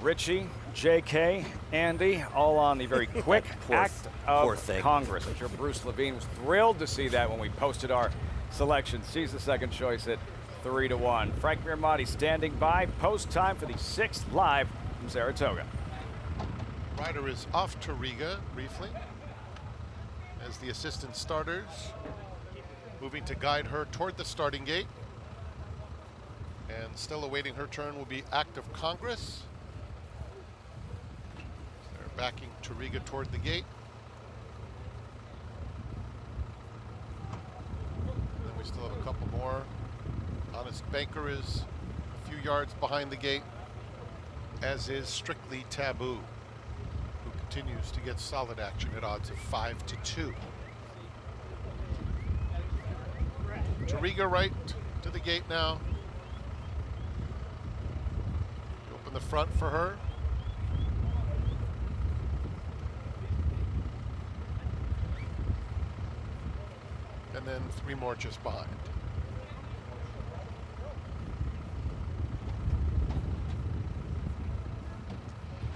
Richie, JK, Andy, all on the very quick act of Congress. I'm sure Bruce Levine was thrilled to see that when we posted our selection. Sees the second choice at 3-1. Frank Mirmati standing by. Post time for the 6th live from Saratoga. Rider is off to Riga briefly as the assistant starters moving to guide her toward the starting gate. And still awaiting her turn will be Act of Congress. Backing Toriga toward the gate. And then we still have a couple more. Honest Banker is a few yards behind the gate, as is Strictly Taboo, who continues to get solid action at odds of 5-2. Toriga right to the gate now. Open the front for her. And then 3 more just behind.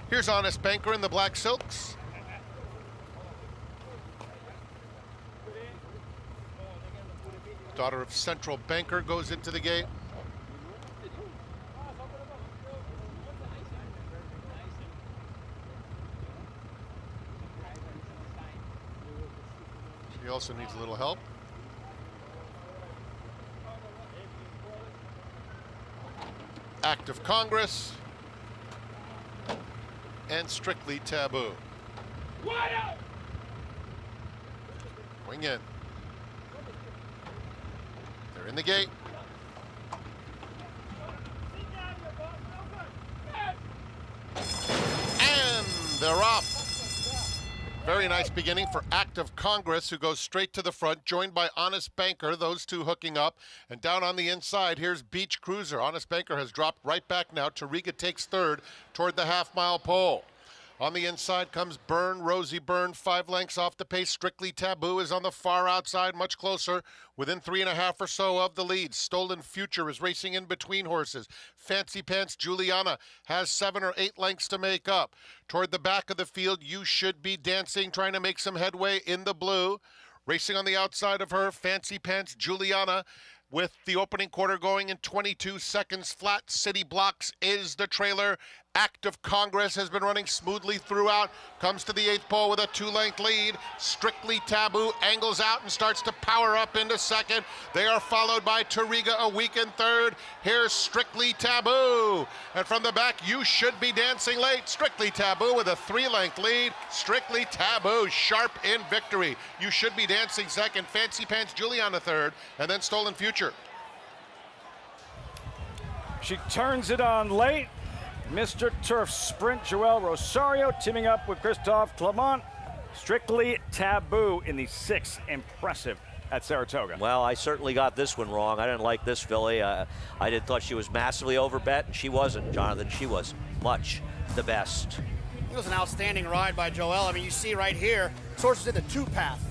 Here's Honest Banker in the black silks. Daughter of Central Banker goes into the gate. She also needs a little help. Act of Congress and Strictly Taboo. Wing in. They're in the gate. And they're off. Very nice beginning for Act of Congress, who goes straight to the front, joined by Honest Banker, those two hooking up. And down on the inside, here's Beach Cruiser. Honest Banker has dropped right back now. Toriga takes third toward the half-mile pole. On the inside comes Byrne, Rosie Byrne, 5 lengths off the pace. Strictly Taboo is on the far outside, much closer, within 3.5 or so of the lead. Stolen Future is racing in between horses. Fancy Pants Juliana has 7 or 8 lengths to make up. Toward the back of the field, You Should Be Dancing, trying to make some headway in the blue. Racing on the outside of her, Fancy Pants Juliana, with the opening quarter going in 22 seconds flat. City Blocks is the trailer. Act of Congress has been running smoothly throughout. Comes to the 8th pole with a 2-length lead. Strictly Taboo angles out and starts to power up into second. They are followed by Tariga a weak in third. Here's Strictly Taboo. And from the back, You Should Be Dancing Late. Strictly Taboo with a 3-length lead. Strictly Taboo sharp in victory. You Should Be Dancing second. Fancy Pants Juliana third. And then Stolen Future. She turns it on late. Mr. Turf Sprint, Joel Rosario teaming up with Christophe Clement. Strictly Taboo in the 6th. Impressive at Saratoga. Well, I certainly got this one wrong. I didn't like this filly. I thought she was massively overbet, and she wasn't, Jonathan. She was much the best. It was an outstanding ride by Joel. I mean, you see right here, Source is in the 2-path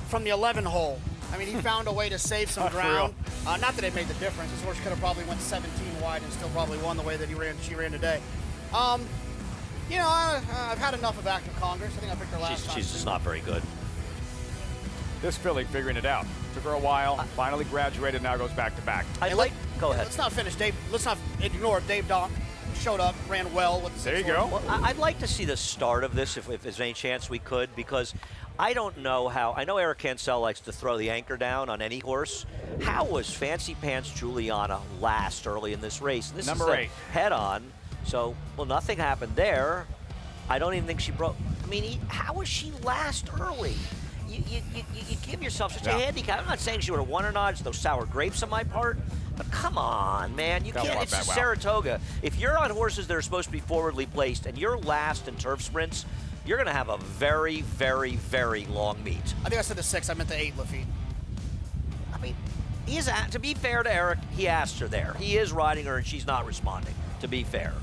from the 11 hole. I mean, he found a way to save some ground. Not that it made the difference. This horse could have probably went 17 wide and still probably won the way that she ran today. You know, I've had enough of Act of Congress. I think I picked her last time. She's just not very good. This filly figuring it out. Took her a while, finally graduated, now goes back to back. Go ahead. Let's not finish Dave. Let's not ignore Dave Donk. Showed up, ran well with the There you go. Well, I'd like to see the start of this if there's any chance we could, because I don't know how. I know Eric Cancel likes to throw the anchor down on any horse. How was Fancy Pants Juliana last early in this race? This Number is 8. Head on. So, well, nothing happened there. I don't even think she broke. I mean, how was she last early? You give yourself such a handicap. I'm not saying she would have won or not. It's those sour grapes on my part. But come on, man. You can't. It's just Saratoga. If you're on horses that are supposed to be forwardly placed and you're last in turf sprints, you're going to have a very, very, very long meet. I think I said the 6. I meant the 8, Lafitte. I mean, to be fair to Eric, he asked her there. He is riding her, and she's not responding, to be fair.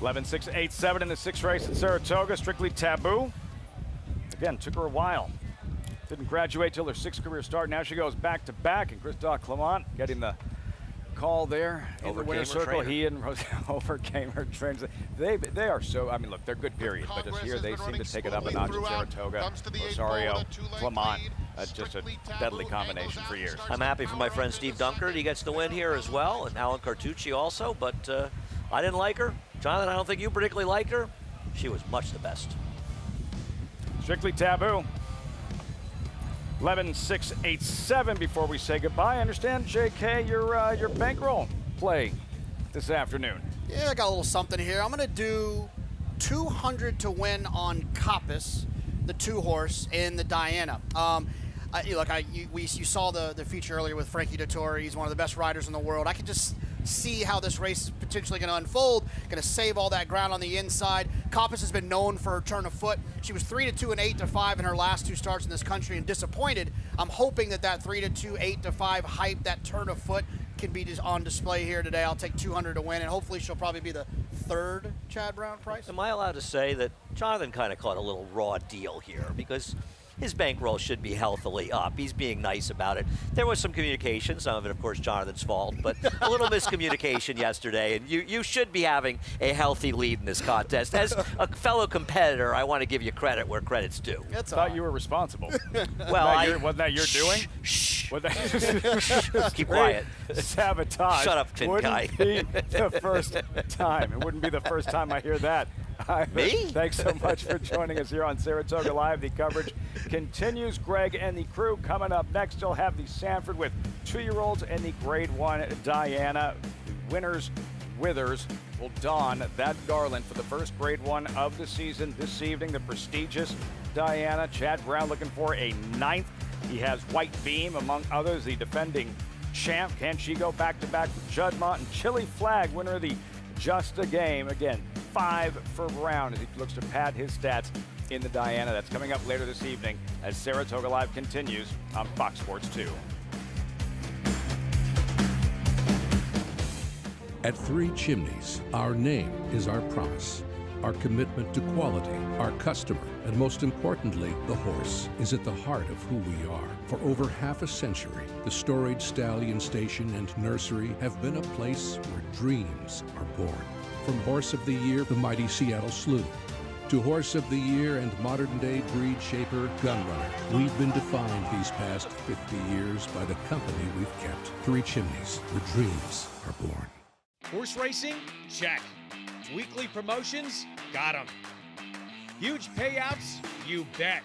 11-6-8-7 in the 6th race at Saratoga. Strictly Taboo. Again, took her a while. Didn't graduate till her 6th career start. Now she goes back to back, and Christophe Clement getting the call there in the winner's circle. He and Rose overcame her trainers. They are so. I mean, look, they're good period, but just here they seem to take it up a notch in Saratoga. Rosario, Clement, just a deadly combination for years. I'm happy for my friend Steve Dunkert. He gets the win here as well, and Alan Cartucci also. But I didn't like her. Jonathan, I don't think you particularly liked her. She was much the best. Strictly Taboo. 11-6-8-7 before we say goodbye. I understand, JK, your bankroll play this afternoon. Yeah, I got a little something here. I'm going to do 200 to win on Coppice, the 2-horse in the Diana. You saw the feature earlier with Frankie Dettori. He's one of the best riders in the world. I can just see how this race is potentially going to unfold. Going to save all that ground on the inside. Coppice has been known for her turn of foot. She was 3-2 and 8-5 in her last 2 starts in this country and disappointed. I'm hoping that 3-2, 8-5 hype, that turn of foot, can be on display here today. I'll take 200 to win, and hopefully she'll probably be the 3rd Chad Brown price. Am I allowed to say that Jonathan kind of caught a little raw deal here, because his bankroll should be healthily up. He's being nice about it. There was some communication, some of it, of course, Jonathan's fault, but a little miscommunication yesterday, and you should be having a healthy lead in this contest. As a fellow competitor, I want to give you credit where credit's due. I thought you were responsible. Well, wasn't that your doing? Keep quiet. Sabotage. Shut up, Tin Guy. Wouldn't be the first time. It wouldn't be the first time I hear that. Me? Thanks so much for joining us here on Saratoga Live. The coverage continues. Greg and the crew coming up next. You'll have the Sanford with 2-year-olds and the Grade 1 Diana. Winners Withers will don that garland for the first Grade 1 of the season this evening. The prestigious Diana. Chad Brown looking for a 9th. He has White Beam, among others, the defending champ. Can she go back-to-back with Juddmonte and Chili Flag, winner of the Just a Game? Again, 5 for Brown as he looks to pad his stats in the Diana. That's coming up later this evening as Saratoga Live continues on Fox Sports 2. At Three Chimneys, our name is our promise. Our commitment to quality, our customer, and most importantly, the horse, is at the heart of who we are. For over half a century, the Storage Stallion Station and Nursery have been a place where dreams are born. From Horse of the Year, the mighty Seattle Slew, to Horse of the Year and modern-day breed shaper Gunrunner, we've been defined these past 50 years by the company we've kept. Three Chimneys, the dreams are born. Horse racing? Check. Weekly promotions? Got 'em. Huge payouts? You bet.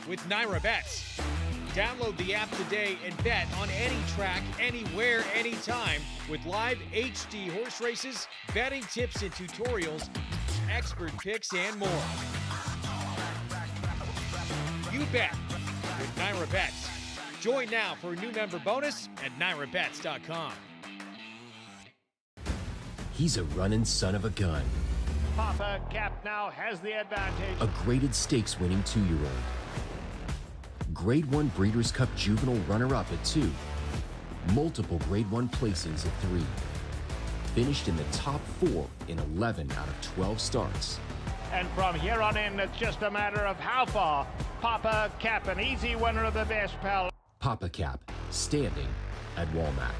With Naira Bets. Download the app today and bet on any track, anywhere, anytime with live HD horse races, betting tips and tutorials, expert picks, and more. You bet with Naira Bets. Join now for a new member bonus at NairaBets.com. He's a running son of a gun. Papa Cap now has the advantage. A graded stakes winning 2-year-old. Grade 1 Breeders' Cup Juvenile runner-up at 2. Multiple Grade 1 placings at 3. Finished in the top 4 in 11 out of 12 starts. And from here on in, it's just a matter of how far. Papa Cap, an easy winner of the best pal. Papa Cap, standing at Walmack.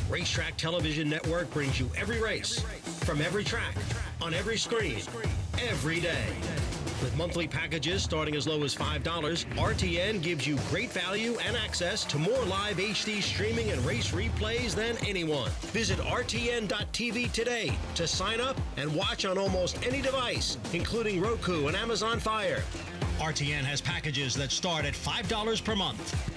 Racetrack Television Network brings you every race, from every track, on every screen, every day. With monthly packages starting as low as $5, RTN gives you great value and access to more live HD streaming and race replays than anyone. Visit RTN.tv today to sign up and watch on almost any device, including Roku and Amazon Fire. RTN has packages that start at $5 per month.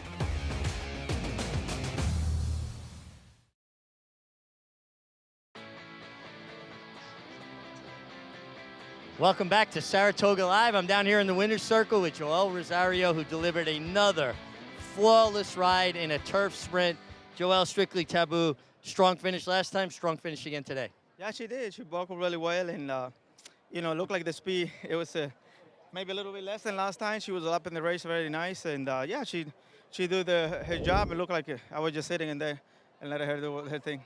Welcome back to Saratoga Live. I'm down here in the winner's circle with Joel Rosario, who delivered another flawless ride in a turf sprint. Joel, Strictly Taboo, strong finish last time, strong finish again today. Yeah, she did. She buckled really well, and it looked like the speed. It was maybe a little bit less than last time. She was up in the race very nice, and yeah, she did her job. It looked like I was just sitting in there and let her do her thing.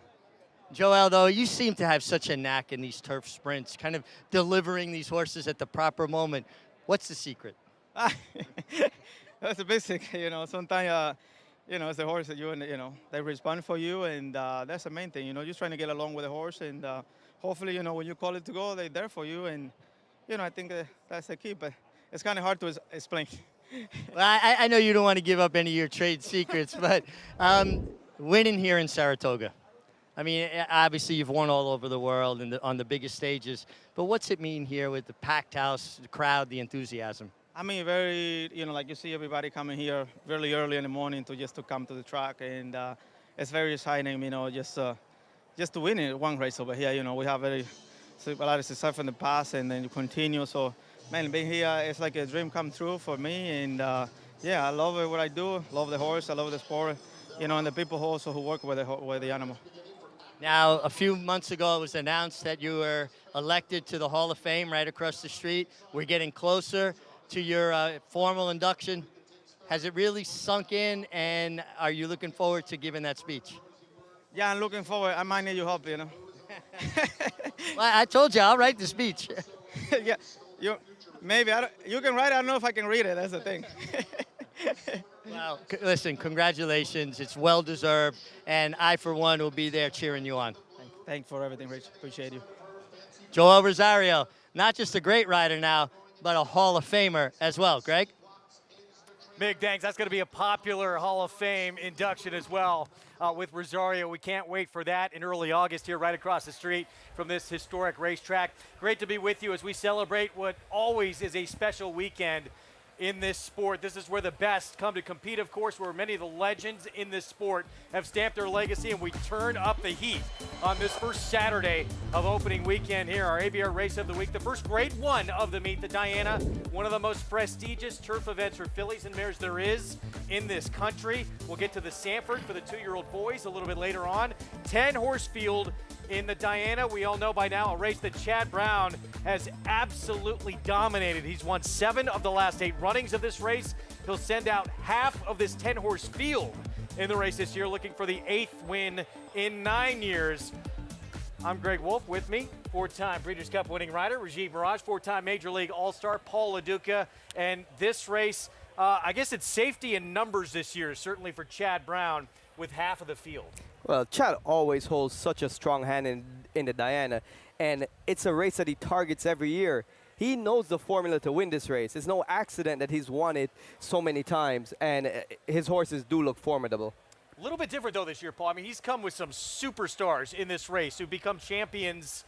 Joel, though, you seem to have such a knack in these turf sprints, kind of delivering these horses at the proper moment. What's the secret? That's the basic, sometimes, it's the horse that they respond for you, and that's the main thing, just trying to get along with the horse, and hopefully, when you call it to go, they're there for you, and, I think that's the key, but it's kind of hard to explain. Well, I know you don't want to give up any of your trade secrets, but winning here in Saratoga, I mean, obviously you've won all over the world and on the biggest stages, but what's it mean here with the packed house, the crowd, the enthusiasm? I mean, very, like you see everybody coming here really early in the morning to come to the track, and it's very exciting, just to win it one race over here. We have a lot of success in the past, and then you continue. So, man, being here, it's like a dream come true for me, and yeah, I love what I do, love the horse, I love the sport, and the people also who work with the animal. Now, a few months ago, it was announced that you were elected to the Hall of Fame right across the street. We're getting closer to your formal induction. Has it really sunk in, and are you looking forward to giving that speech? Yeah, I'm looking forward. I might need your help, Well, I told you, I'll write the speech. Yeah, maybe. You can write it. I don't know if I can read it. That's the thing. Well, listen, congratulations. It's well-deserved, and I, for one, will be there cheering you on. Thanks for everything, Rich. Appreciate you. Joel Rosario, not just a great rider now, but a Hall of Famer as well. Greg? Big thanks. That's going to be a popular Hall of Fame induction as well with Rosario. We can't wait for that in early August here right across the street from this historic racetrack. Great to be with you as we celebrate what always is a special weekend in this sport. This is where the best come to compete, of course, where many of the legends in this sport have stamped their legacy, and we turn up the heat on this first Saturday of opening weekend here. Our ABR Race of the Week, the first Grade 1 of the meet, the Diana, one of the most prestigious turf events for fillies and mares there is in this country. We'll get to the Sanford for the 2-year-old boys a little bit later on. 10-horse field in the Diana. We all know by now a race that Chad Brown has absolutely dominated. He's won 7 of the last 8 runnings of this race. He'll send out half of this 10-horse field in the race this year, looking for the 8th win in 9 years. I'm Greg Wolf. With me, 4-time Breeders' Cup winning rider Rajiv Mirage, 4-time Major League All-Star Paul LaDuca, and this race, I guess it's safety in numbers this year, certainly for Chad Brown, with half of the field. Well, Chad always holds such a strong hand in the Diana, and it's a race that he targets every year. He knows the formula to win this race. It's no accident that he's won it so many times, and his horses do look formidable. A little bit different, though, this year, Paul. I mean, he's come with some superstars in this race who become champions.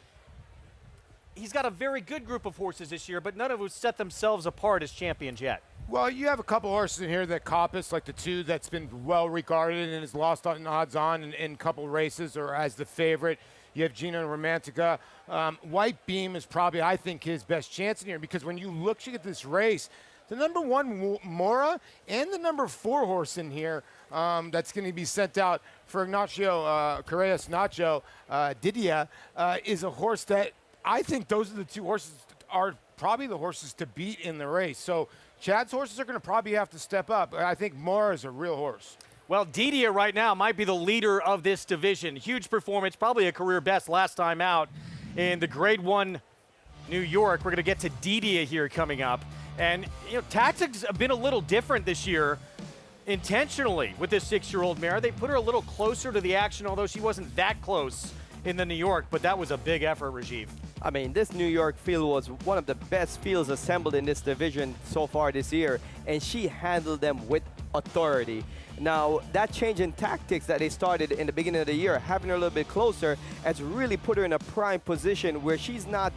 He's got a very good group of horses this year, but none of them set themselves apart as champions yet. Well, you have a couple horses in here that Coppice, like the 2 that's been well regarded and has lost on odds on in a couple races or as the favorite. You have Gina Romantica. White Beam is probably, I think, his best chance in here because when you look at this race, the number 1 Mora and the number 4 horse in here that's going to be sent out for Ignacio Correas Nacho Didia is a horse that I think those are the 2 horses are probably the horses to beat in the race. So Chad's horses are going to probably have to step up. I think Mora is a real horse. Well, Didia right now might be the leader of this division. Huge performance, probably a career best last time out in the Grade 1 New York. We're going to get to Didia here coming up. And, tactics have been a little different this year intentionally with this 6-year-old mare. They put her a little closer to the action, although she wasn't that close in the New York, but that was a big effort, Rajiv. I mean, this New York field was one of the best fields assembled in this division so far this year, and she handled them with authority. Now, that change in tactics that they started in the beginning of the year, having her a little bit closer, has really put her in a prime position where she's not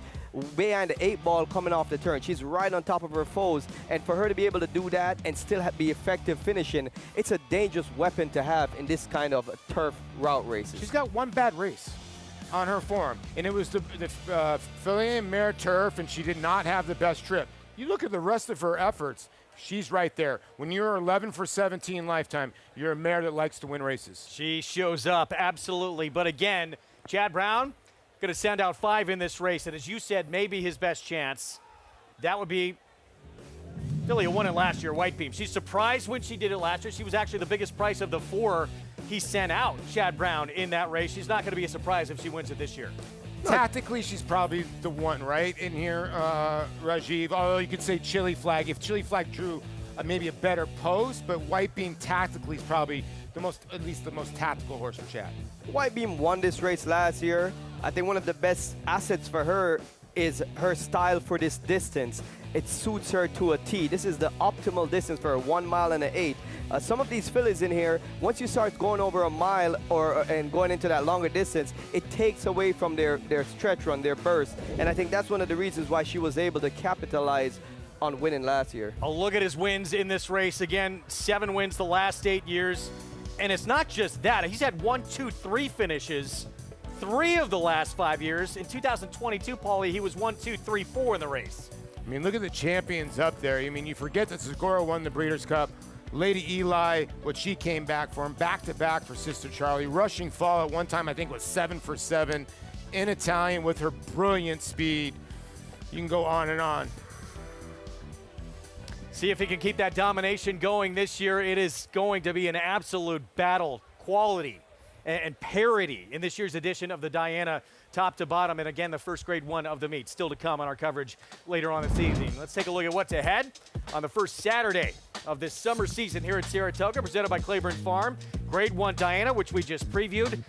behind the 8 ball coming off the turn. She's right on top of her foes, and for her to be able to do that and still be effective finishing, it's a dangerous weapon to have in this kind of turf route races. She's got one bad race on her form, and it was the Fillion Mare Turf, and she did not have the best trip. You look at the rest of her efforts, she's right there. When you're 11 for 17 lifetime, you're a mare that likes to win races. She shows up, absolutely. But again, Chad Brown going to send out 5 in this race, and as you said, maybe his best chance. That would be Philly won it last year, White Beam. She's surprised when she did it last year. She was actually the biggest price of the 4 he sent out, Chad Brown, in that race. She's not going to be a surprise if she wins it this year. Tactically, she's probably the one, right, in here, Rajiv. Although you could say Chili Flag. If Chili Flag drew maybe a better post, but White Beam tactically is probably at least the most tactical horse for Chad. White Beam won this race last year. I think one of the best assets for her is her style for this distance. It suits her to a T. This is the optimal distance for a 1 mile and an 8. Some of these fillies in here, once you start going over a mile and going into that longer distance, it takes away from their stretch run, their burst. And I think that's one of the reasons why she was able to capitalize on winning last year. A look at his wins in this race. Again, 7 wins the last 8 years. And it's not just that. He's had 1, 2, 3 finishes 3 of the last 5 years. In 2022, Paulie, he was 1, 2, 3, 4 in the race. I mean, look at the champions up there. I mean, you forget that Segura won the Breeders' Cup. Lady Eli, what she came back for him, back-to-back for Sister Charlie. Rushing Fall at one time, I think, was 7 for 7. In Italian with her brilliant speed. You can go on and on. See if he can keep that domination going this year. It is going to be an absolute battle, quality, and parity in this year's edition of the Diana, top to bottom. And again, the first Grade 1 of the meet still to come on our coverage later on this evening. Let's take a look at what's ahead on the first Saturday of this summer season here at Saratoga, presented by Claiborne Farm. Grade 1 Diana, which we just previewed,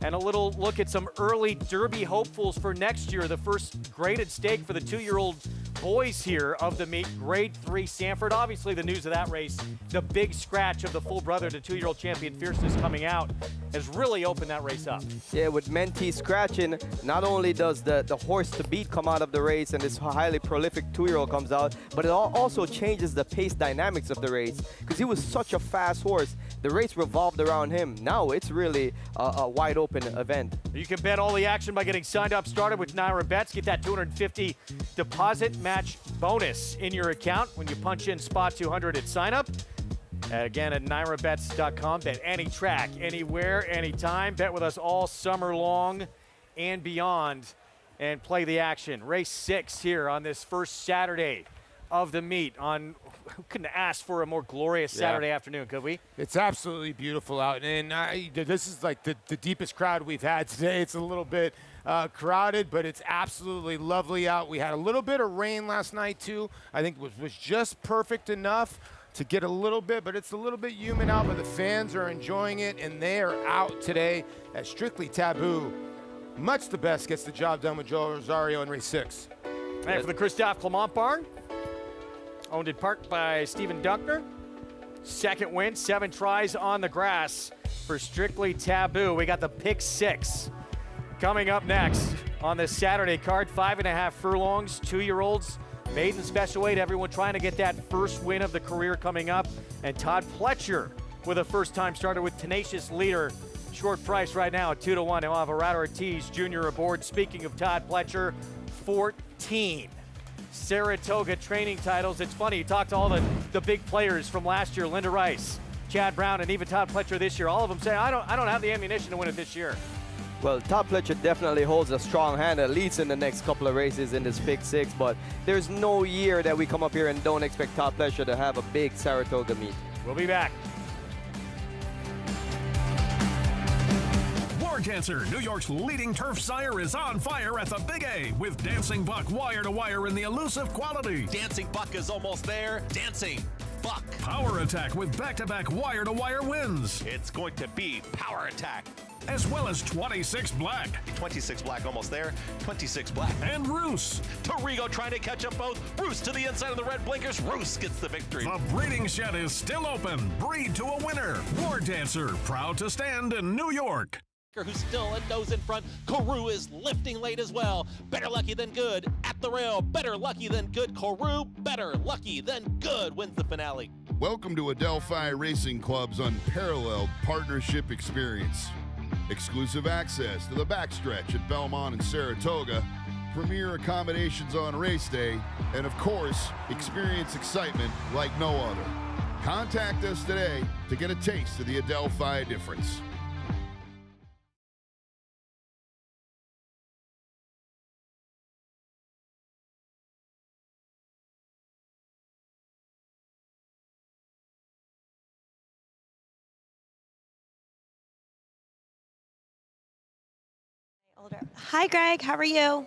and a little look at some early Derby hopefuls for next year. The first graded stake for the 2-year-old boys here of the meet, Grade 3 Sanford. Obviously, the news of that race, the big scratch of the full brother to 2-year-old champion Fierceness coming out, has really opened that race up. Yeah, with Menti scratching, not only does the horse to beat come out of the race and this highly prolific 2-year-old comes out, but it also changes the pace dynamics of the race because he was such a fast horse. The race revolved around him. Now it's really a wide open event. You can bet all the action by getting signed up, started with Naira Bets. Get that $250 deposit match bonus in your account when you punch in spot 200 at sign up. Again, at NairaBets.com. Bet any track, anywhere, anytime. Bet with us all summer long and beyond and play the action. Race 6 here on this first Saturday of the meet. On who couldn't ask for a more glorious Saturday afternoon, could we? It's absolutely beautiful out. And this is like the deepest crowd we've had today. It's a little bit crowded, but it's absolutely lovely out. We had a little bit of rain last night, too. I think it was just perfect enough to get a little bit, but it's a little bit humid out, but the fans are enjoying it, and they are out today at Strictly Taboo. Much the best gets the job done with Joel Rosario in race 6. And for the Christophe Clement barn, owned in part by Stephen Dunkner. Second win, 7 tries on the grass for Strictly Taboo. We got the pick 6 coming up next on this Saturday card. 5.5 furlongs, 2-year-olds, maiden special weight. Everyone trying to get that first win of the career coming up. And Todd Pletcher with a first-time starter with Tenacious Leader. Short price right now at 2-1. They'll have Alvarado Ortiz Jr. aboard. Speaking of Todd Pletcher, 14 Saratoga training titles. It's funny, you talk to all the big players from last year, Linda Rice, Chad Brown, and even Todd Pletcher this year. All of them say, I don't have the ammunition to win it this year. Well, Todd Pletcher definitely holds a strong hand, at least in the next couple of races in this pick 6, but there's no year that we come up here and don't expect Todd Pletcher to have a big Saratoga meet. We'll be back. War Dancer, New York's leading turf sire, is on fire at the Big A with Dancing Buck wire-to-wire in the elusive quality. Dancing Buck is almost there. Dancing Buck. Power Attack with back-to-back wire-to-wire wins. It's going to be Power Attack. As well as 26 Black. 26 Black almost there. 26 Black. And Roos. Torigo trying to catch up both. Roos to the inside of the red blinkers. Roos gets the victory. The breeding shed is still open. Breed to a winner. War Dancer, proud to stand in New York. Who's still a nose in front. Koru is lifting late as well. Better lucky than good at the rail. Better lucky than good. Koru, better lucky than good, wins the finale. Welcome to Adelphi Racing Club's unparalleled partnership experience. Exclusive access to the backstretch at Belmont and Saratoga, premier accommodations on race day, and of course, experience excitement like no other. Contact us today to get a taste of the Adelphi difference. Hi, Greg. How are you?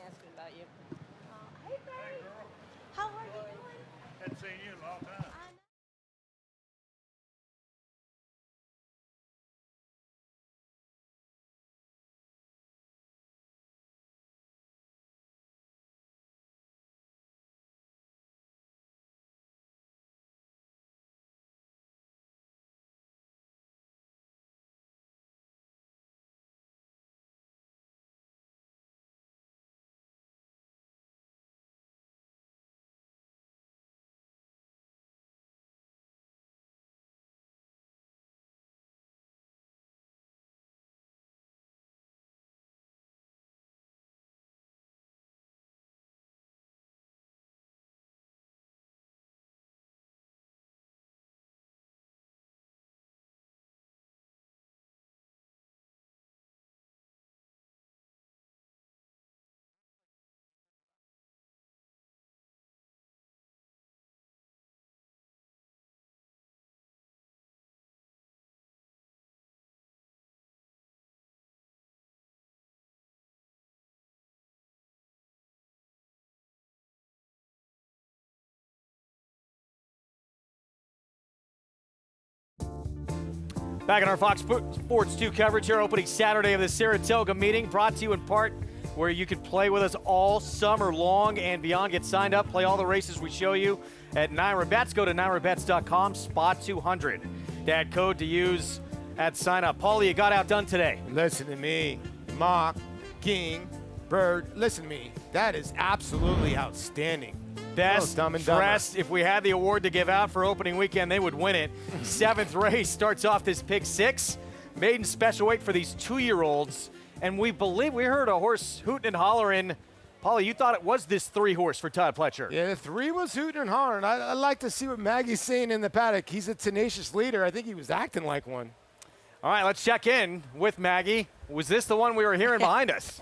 Back in our Fox Sports 2 coverage here, opening Saturday of the Saratoga meeting, brought to you in part where you can play with us all summer long and beyond. Get signed up, play all the races we show you at Naira Bets. Go to nairabets.com, spot200. That code to use at sign up. Paulie, you got outdone today. Listen to me, Mock, King, Bird, listen to me. That is absolutely outstanding. Best dressed. If we had the award to give out for opening weekend, they would win it. 7th race starts off this pick 6. Maiden special weight for these 2-year-olds. And we believe we heard a horse hooting and hollering. Paulie, you thought it was this 3 horse for Todd Pletcher. Yeah, the 3 was hooting and hollering. I'd like to see what Maggie's saying in the paddock. He's a tenacious leader. I think he was acting like one. All right, let's check in with Maggie. Was this the one we were hearing behind us?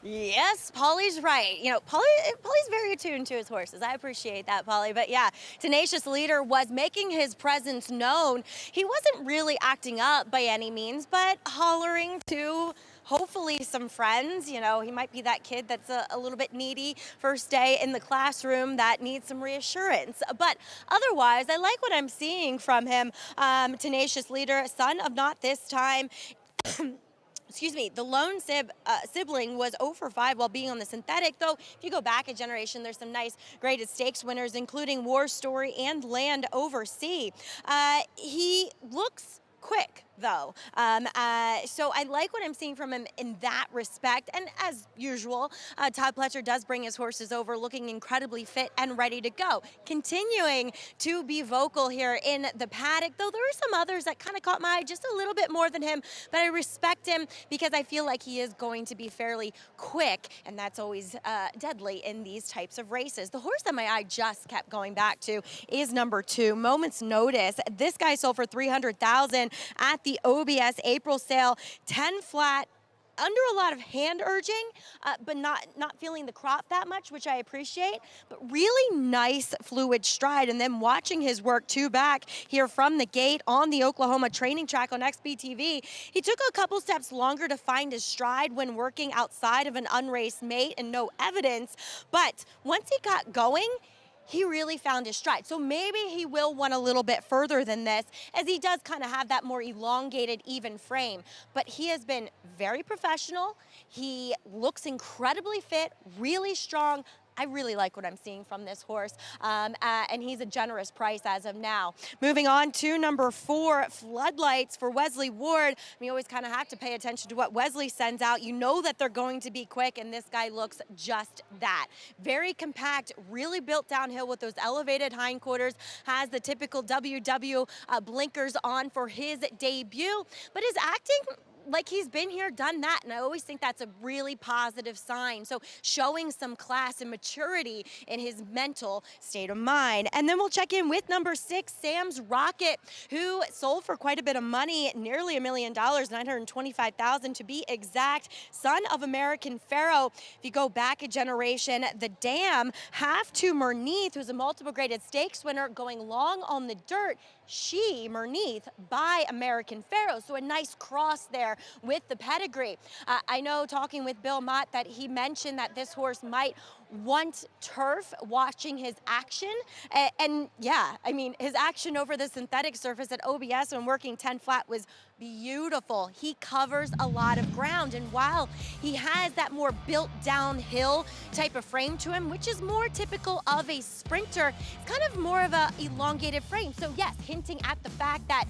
Yes, Paulie's right. You know, Paulie's very attuned to his horses. I appreciate that, Paulie. But yeah, Tenacious Leader was making his presence known. He wasn't really acting up by any means, but hollering to hopefully some friends. You know, he might be that kid that's a little bit needy first day in the classroom that needs some reassurance. But otherwise, I like what I'm seeing from him. Tenacious Leader, son of Not This Time. Excuse me, the lone sibling was 0-for-5 while being on the synthetic, though if you go back a generation, there's some nice graded stakes winners, including War Story and Land Over Sea. He looks quick. though. So I like what I'm seeing from him in that respect. And as usual, Todd Pletcher does bring his horses over looking incredibly fit and ready to go. Continuing to be vocal here in the paddock, though there are some others that kind of caught my eye just a little bit more than him, but I respect him because I feel like he is going to be fairly quick, and that's always deadly in these types of races. The horse that my eye just kept going back to is number 2, Moment's Notice. This guy sold for $300,000 at the OBS April sale, 10 flat, under a lot of hand urging, but not feeling the crop that much, which I appreciate, but really nice fluid stride. And then watching his work 2 back here from the gate on the Oklahoma training track on XBTV, he took a couple steps longer to find his stride when working outside of an unraced mate and no evidence, but once he got going, he really found his stride. So maybe he will want a little bit further than this, as he does kind of have that more elongated, even frame. But he has been very professional. He looks incredibly fit, really strong. I really like what I'm seeing from this horse, and he's a generous price as of now. Moving on to number 4, Floodlights for Wesley Ward. You always kind of have to pay attention to what Wesley sends out. You know that they're going to be quick, and this guy looks just that. Very compact, really built downhill with those elevated hindquarters, has the typical WW blinkers on for his debut, but is acting like he's been here, done that, and I always think that's a really positive sign. So showing some class and maturity in his mental state of mind. And then we'll check in with number 6, Sam's Rocket, who sold for quite a bit of money, nearly $1 million, $925,000 to be exact. Son of American Pharaoh. If you go back a generation, the dam, half to Merneath, who's a multiple graded stakes winner, going long on the dirt. She, Merneath, by American Pharaoh. So a nice cross there with the pedigree. I know, talking with Bill Mott, that he mentioned that this horse might want turf, watching his action. And yeah, I mean, his action over the synthetic surface at OBS when working 10 flat was beautiful. He covers a lot of ground, and while he has that more built downhill type of frame to him, which is more typical of a sprinter, it's kind of more of a elongated frame. So yes, hinting at the fact that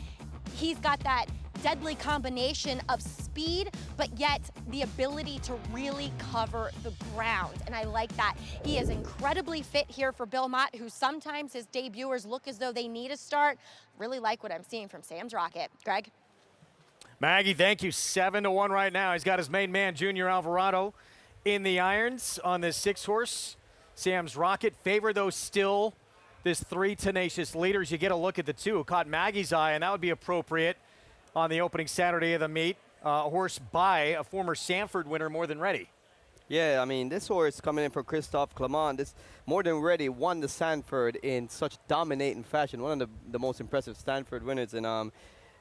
he's got that deadly combination of speed, but yet the ability to really cover the ground. And I like that. He is incredibly fit here for Bill Mott, who sometimes his debuters look as though they need a start. Really like what I'm seeing from Sam's Rocket. Greg? Maggie, thank you. 7-1 right now. He's got his main man, Junior Alvarado, in the irons on this 6 horse. Sam's Rocket. Favor, though, still this 3 tenacious leaders. You get a look at the 2 who caught Maggie's eye, and that would be appropriate on the opening Saturday of the meet. A horse by a former Sanford winner, More Than Ready. Yeah, I mean, this horse coming in for Christophe Clement, this More Than Ready won the Sanford in such dominating fashion. One of the most impressive Sanford winners, and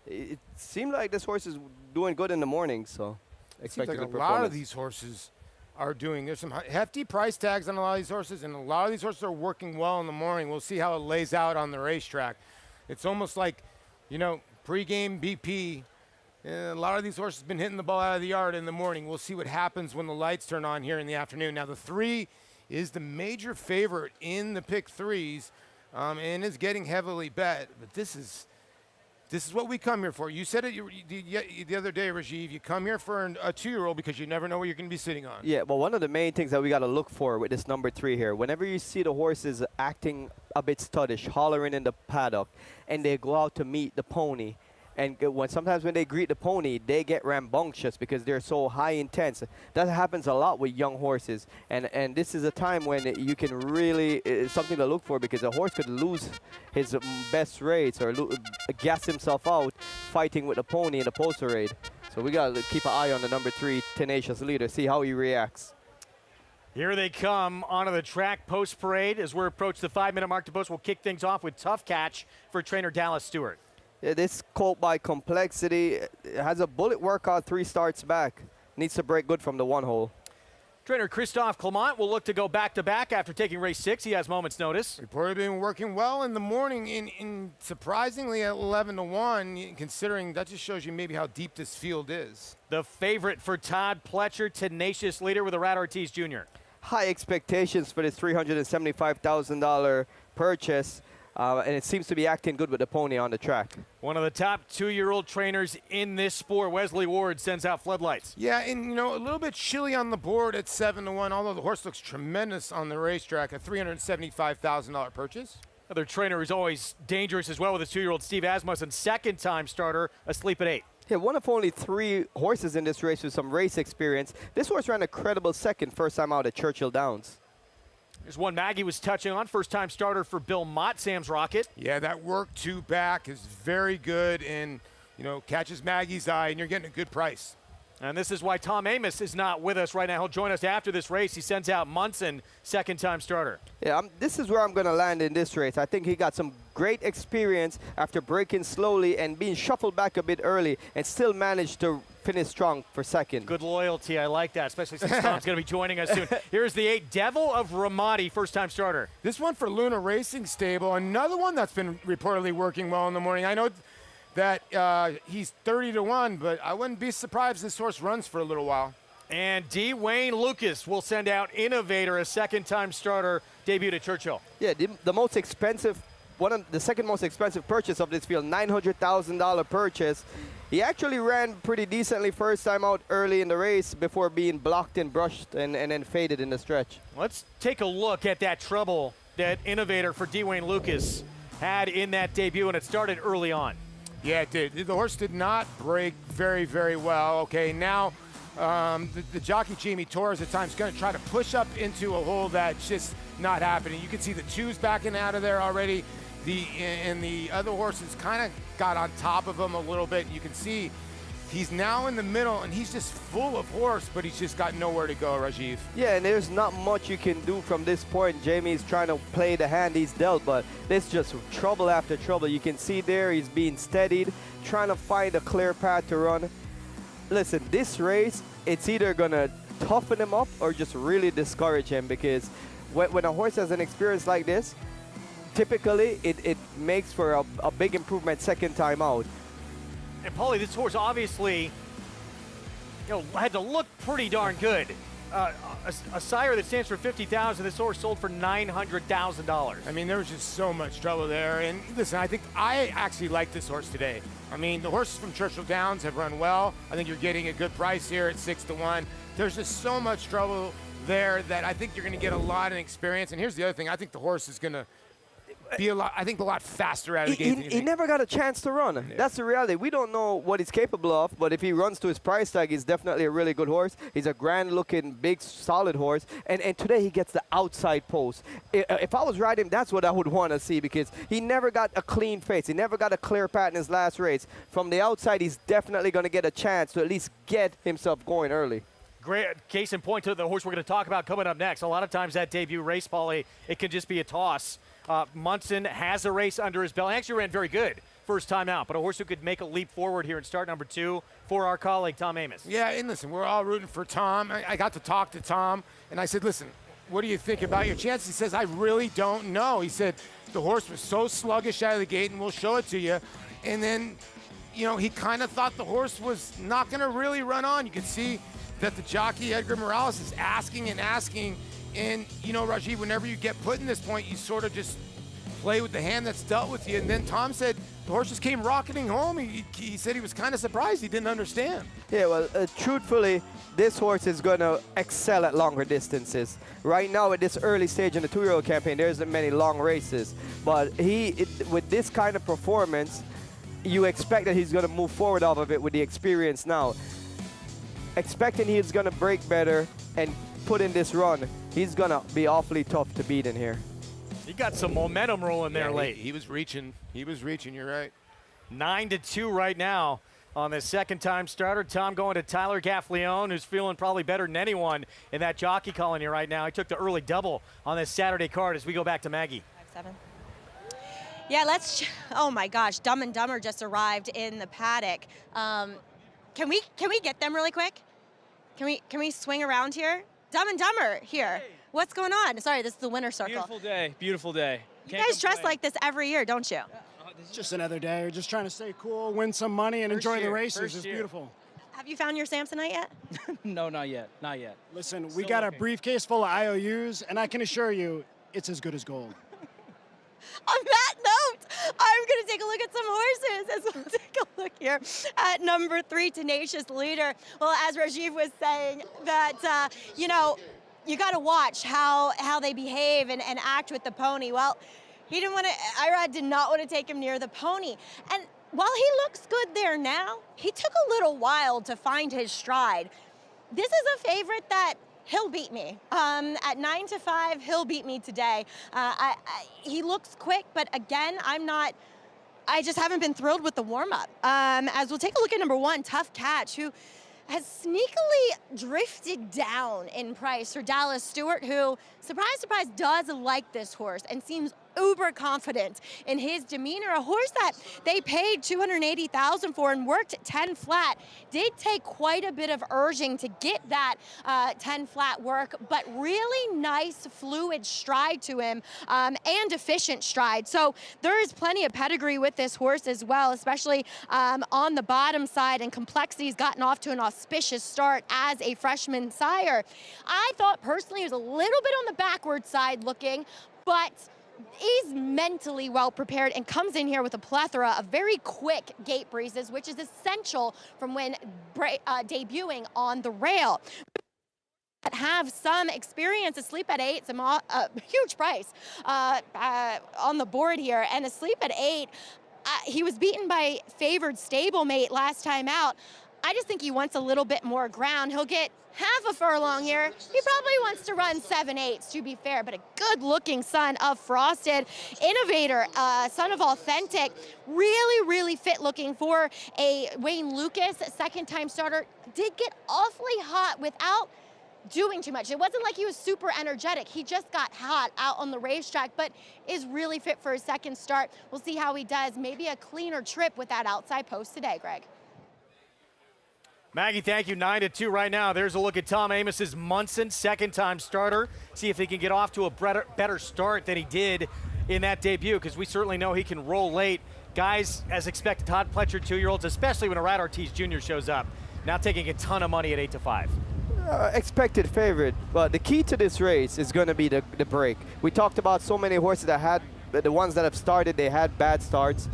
it seemed like this horse is doing good in the morning, so expect like a good a performance. lot of these horses are doing. There's some hefty price tags on a lot of these horses, and a lot of these horses are working well in the morning. We'll see how it lays out on the racetrack. It's almost like, you know, pre-game BP. A lot of these horses have been hitting the ball out of the yard in the morning. We'll see what happens when the lights turn on here in the afternoon. Now, the 3 is the major favorite in the pick 3s, and is getting heavily bet. But this is what we come here for. You said it the other day, Rajiv. You come here for a 2-year-old because you never know what you're going to be sitting on. Yeah, well, one of the main things that we got to look for with this number 3 here, whenever you see the horses acting a bit studdish, hollering in the paddock, and they go out to meet the pony, and sometimes when they greet the pony, they get rambunctious because they're so high intense. That happens a lot with young horses, and this is a time when you can really, it's something to look for, because a horse could lose his best race or gas himself out fighting with the pony in the poster raid. So we got to keep an eye on the number 3 tenacious leader, see how he reacts. Here they come onto the track post parade. As we're approaching the 5-minute mark to post, we'll kick things off with Tough Catch for trainer Dallas Stewart. Yeah, this colt by Complexity has a bullet workout 3 starts back. Needs to break good from the 1 hole. Trainer Christophe Clement will look to go back-to-back after taking race 6. He has moments notice. Reported been working well in the morning, in surprisingly at 11-1, considering that just shows you maybe how deep this field is. The favorite for Todd Pletcher, tenacious leader with a Rat Ortiz Jr. High expectations for this $375,000 purchase. and it seems to be acting good with the pony on the track. One of the top 2-year-old trainers in this sport, Wesley Ward, sends out floodlights. Yeah, and you know, a little bit chilly on the board at 7-1, although the horse looks tremendous on the racetrack, a $375,000 purchase. Another trainer who's always dangerous as well with his 2-year-old Steve Asmussen, second-time starter, asleep at 8. Yeah, one of only 3 horses in this race with some race experience. This horse ran a credible second, first time out at Churchill Downs. There's one Maggie was touching on, first-time starter for Bill Mott, Sam's Rocket. Yeah, that work 2 back is very good and, you know, catches Maggie's eye, and you're getting a good price. And this is why Tom Amos is not with us right now. He'll join us after this race. He sends out Munson, second-time starter. Yeah, this is where I'm going to land in this race. I think he got some great experience after breaking slowly and being shuffled back a bit early and still managed to finish strong for second. Good loyalty. I like that, especially since Tom's going to be joining us soon. Here's the 8, Devil of Ramadi, first-time starter. This one for Luna Racing Stable, another one that's been reportedly working well in the morning. I know that he's 30-1, but I wouldn't be surprised if this horse runs for a little while. And D. Wayne Lucas will send out Innovator, a second-time starter, debuted at Churchill. Yeah, the most expensive, the second most expensive purchase of this field, $900,000 purchase. He actually ran pretty decently first time out early in the race before being blocked and brushed and then faded in the stretch. Let's take a look at that trouble that Innovator for D. Wayne Lucas had in that debut, and it started early on. Yeah, it did. The horse did not break very, very well. Okay, now the jockey Jamie Torres at times going to try to push up into a hole that's just not happening. You can see the 2's backing out of there already. And the other horses kind of got on top of him a little bit. You can see he's now in the middle, and he's just full of horse, but he's just got nowhere to go, Rajiv. Yeah, and there's not much you can do from this point. Jamie's trying to play the hand he's dealt, but there's just trouble after trouble. You can see there he's being steadied, trying to find a clear path to run. Listen, this race, it's either going to toughen him up or just really discourage him, because when a horse has an experience like this, typically it makes for a big improvement second time out. And Paulie, this horse obviously, had to look pretty darn good. A sire that stands for $50,000, this horse sold for $900,000. I mean, there was just so much trouble there. And listen, I actually like this horse today. I mean, the horses from Churchill Downs have run well. I think you're getting a good price here at 6-1. There's just so much trouble there that I think you're going to get a lot of experience. And here's the other thing: I think the horse is going to be a lot faster out of the gate. He never got a chance to run. Yeah. That's the reality. We don't know what he's capable of, but if he runs to his price tag, he's definitely a really good horse. He's a grand-looking, big, solid horse. And today he gets the outside post. If I was riding him, that's what I would want to see, because he never got a clean face. He never got a clear path in his last race. From the outside, he's definitely going to get a chance to at least get himself going early. Great case in point to the horse we're going to talk about coming up next. A lot of times that debut race, Paulie, it can just be a toss. Munson has a race under his belt. He actually ran very good first time out, but a horse who could make a leap forward here in start number 2 for our colleague, Tom Amos. Yeah, and listen, we're all rooting for Tom. I got to talk to Tom, and I said, listen, what do you think about your chances? He says, I really don't know. He said, the horse was so sluggish out of the gate, and we'll show it to you. And then, he kind of thought the horse was not going to really run on. You could see that the jockey, Edgar Morales, is asking and asking. And, Rajiv, whenever you get put in this point, you sort of just play with the hand that's dealt with you. And then Tom said the horse just came rocketing home. He said he was kind of surprised. He didn't understand. Yeah, well, truthfully, this horse is going to excel at longer distances. Right now, at this early stage in the 2-year-old campaign, there isn't many long races. But with this kind of performance, you expect that he's going to move forward off of it with the experience now. Expecting he's going to break better and put in this run, he's going to be awfully tough to beat in here. He got some momentum rolling there late. He was reaching. You're right. 9-2 right now on the second-time starter. Tom going to Tyler Gaffleone, who's feeling probably better than anyone in that jockey colony right now. He took the early double on this Saturday card as we go back to Maggie. 5-7. Yeah, oh my gosh, Dumb and Dumber just arrived in the paddock. Can we get them really quick? Can we swing around here? Dumb and Dumber here. Hey. What's going on? Sorry, this is the winter circle. Beautiful day, beautiful day. You guys dress like this every year, don't you? It's just another day. We're just trying to stay cool, win some money, and enjoy the races. It's beautiful. Have you found your Samsonite yet? No, not yet. Not yet. Listen, we got a briefcase full of IOUs, and I can assure you, it's as good as gold. On that note, I'm going to take a look at some horses as we'll take a look here at number 3, Tenacious Leader. Well, as Rajiv was saying, that, you know, you got to watch how they behave and act with the pony. Well, he didn't want to, Irad did not want to take him near the pony. And while he looks good there now, he took a little while to find his stride. This is a favorite that he'll beat me. At 9-5, he'll beat me today. He looks quick, but again, I just haven't been thrilled with the warm-up. As we'll take a look at number 1, Tough Catch, who has sneakily drifted down in price for Dallas Stewart, who, surprise, surprise, does like this horse and seems uber confident in his demeanor. A horse that they paid $280,000 for and worked 10 flat. Did take quite a bit of urging to get that 10 flat work, but really nice fluid stride to him and efficient stride. So there is plenty of pedigree with this horse as well, especially on the bottom side, and Complexity's gotten off to an auspicious start as a freshman sire. I thought personally he was a little bit on the backward side looking, but he's mentally well prepared and comes in here with a plethora of very quick gate breezes, which is essential from when debuting on the rail. Have some experience. Asleep at 8, some huge price on the board here, and Asleep at 8, he was beaten by favored stablemate last time out. I just think he wants a little bit more ground. He'll get half a furlong here. He probably wants to run 7/8, to be fair, but a good-looking son of Frosted. Innovator, son of Authentic. Really, really fit looking for a Wayne Lucas, second-time starter. Did get awfully hot without doing too much. It wasn't like he was super energetic. He just got hot out on the racetrack, but is really fit for his second start. We'll see how he does. Maybe a cleaner trip with that outside post today, Greg. Maggie, thank you. 9-2 right now. There's a look at Tom Amos's Munson, second-time starter. See if he can get off to a better start than he did in that debut, because we certainly know he can roll late. Guys, as expected, Todd Pletcher, 2-year-olds, especially when Irad Ortiz Jr. shows up, now taking a ton of money at 8-5. Expected favorite, but the key to this race is going to be the break. We talked about so many horses that had, the ones that have started, they had bad starts.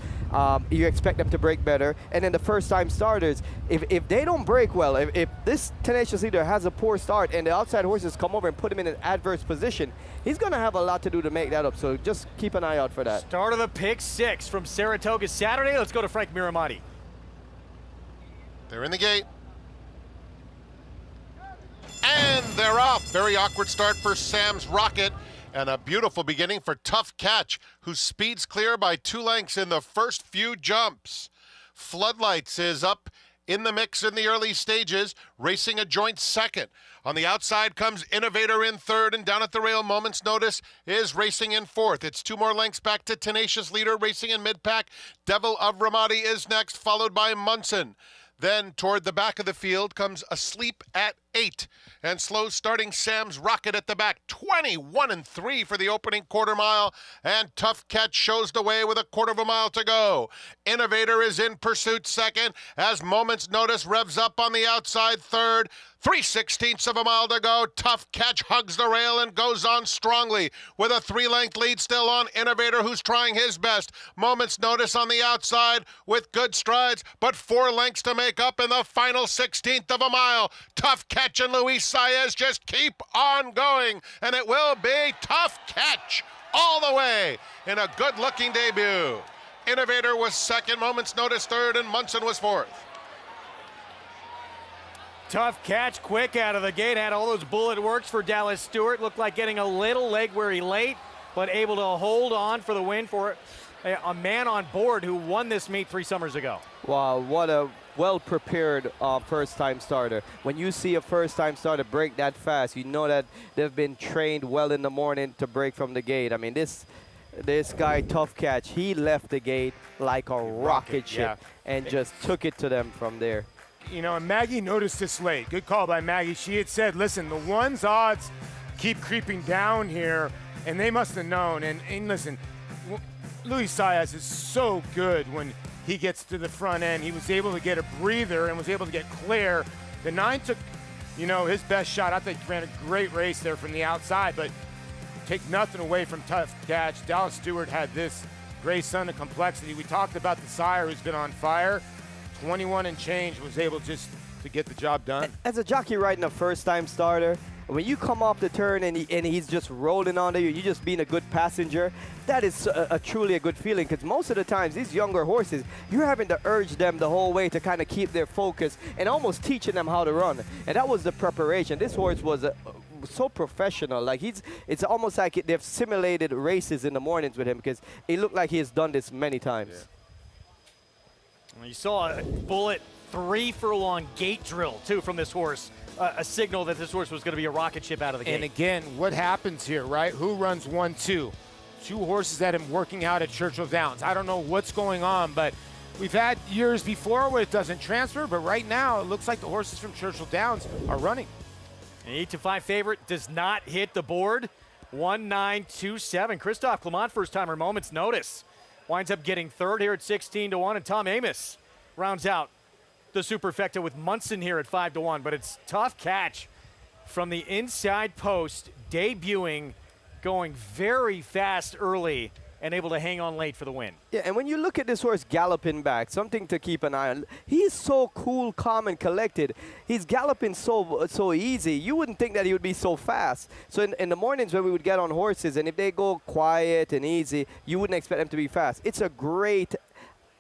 You expect them to break better. And then the first-time starters, if they don't break well, if this Tenacious Leader has a poor start and the outside horses come over and put him in an adverse position, he's going to have a lot to do to make that up. So just keep an eye out for that. Start of the pick 6 from Saratoga Saturday. Let's go to Frank Miramati. They're in the gate. And they're off. Very awkward start for Sam's Rocket. And a beautiful beginning for Tough Catch, who speeds clear by 2 lengths in the first few jumps. Floodlights is up in the mix in the early stages, racing a joint second. On the outside comes Innovator in third, and down at the rail, Moment's Notice is racing in fourth. It's 2 more lengths back to Tenacious Leader, racing in mid-pack. Devil of Ramadi is next, followed by Munson. Then toward the back of the field comes Asleep at 8. And slow starting Sam's Rocket at the back. 21-3 for the opening quarter mile. And Tough Catch shows the way with a quarter of a mile to go. Innovator is in pursuit second as Moment's Notice revs up on the outside third. 3/16 of a mile to go. Tough Catch hugs the rail and goes on strongly with a 3-length lead still on Innovator, who's trying his best. Moment's Notice on the outside with good strides, but 4 lengths to make up in the final 16th of a mile. Tough Catch and Luis Saez just keep on going, and it will be Tough Catch all the way in a good-looking debut. Innovator was second, Moment's Notice third, and Munson was fourth. Tough Catch, quick out of the gate, had all those bullet works for Dallas Stewart. Looked like getting a little leg weary late, but able to hold on for the win for a man on board who won this meet 3 summers ago. Wow, what a well-prepared first-time starter. When you see a first-time starter break that fast, you know that they've been trained well in the morning to break from the gate. I mean, this guy, Tough Catch, he left the gate like a rocket ship and just took it to them from there. You know, and Maggie noticed this late. Good call by Maggie. She had said, listen, the ones odds keep creeping down here, and they must have known. And listen, Luis Saez is so good when he gets to the front end. He was able to get a breather and was able to get clear. The 9 took, you know, his best shot. I think he ran a great race there from the outside, but take nothing away from Tough Catch. Dallas Stewart had this Gray's Son of Complexity. We talked about the sire who's been on fire. 21 and change was able just to get the job done. As a jockey riding a first-time starter, when you come off the turn and he's just rolling onto you, you just being a good passenger, that is truly a good feeling, because most of the times these younger horses, you're having to urge them the whole way to kind of keep their focus and almost teaching them how to run. And that was the preparation. This horse was so professional. Like it's almost like they've simulated races in the mornings with him, because it looked like he has done this many times. Yeah. Well, you saw a bullet 3-furlong gate drill too from this horse. A signal that this horse was going to be a rocket ship out of the gate. And again, what happens here, right? Who runs 1-2? Two horses that are working out at Churchill Downs. I don't know what's going on, but we've had years before where it doesn't transfer, but right now it looks like the horses from Churchill Downs are running. An 8-5 favorite does not hit the board. 1-9-2-7. Christophe Clement, first-timer Moments Notice, winds up getting third here at 16-1, and Tom Amoss rounds out the superfecta with Munson here at 5-1, but it's Tough Catch from the inside post, debuting, going very fast early, and able to hang on late for the win. Yeah, and when you look at this horse galloping back, something to keep an eye on. He's so cool, calm, and collected. He's galloping so easy. You wouldn't think that he would be so fast. So in the mornings when we would get on horses, and if they go quiet and easy, you wouldn't expect them to be fast. It's a great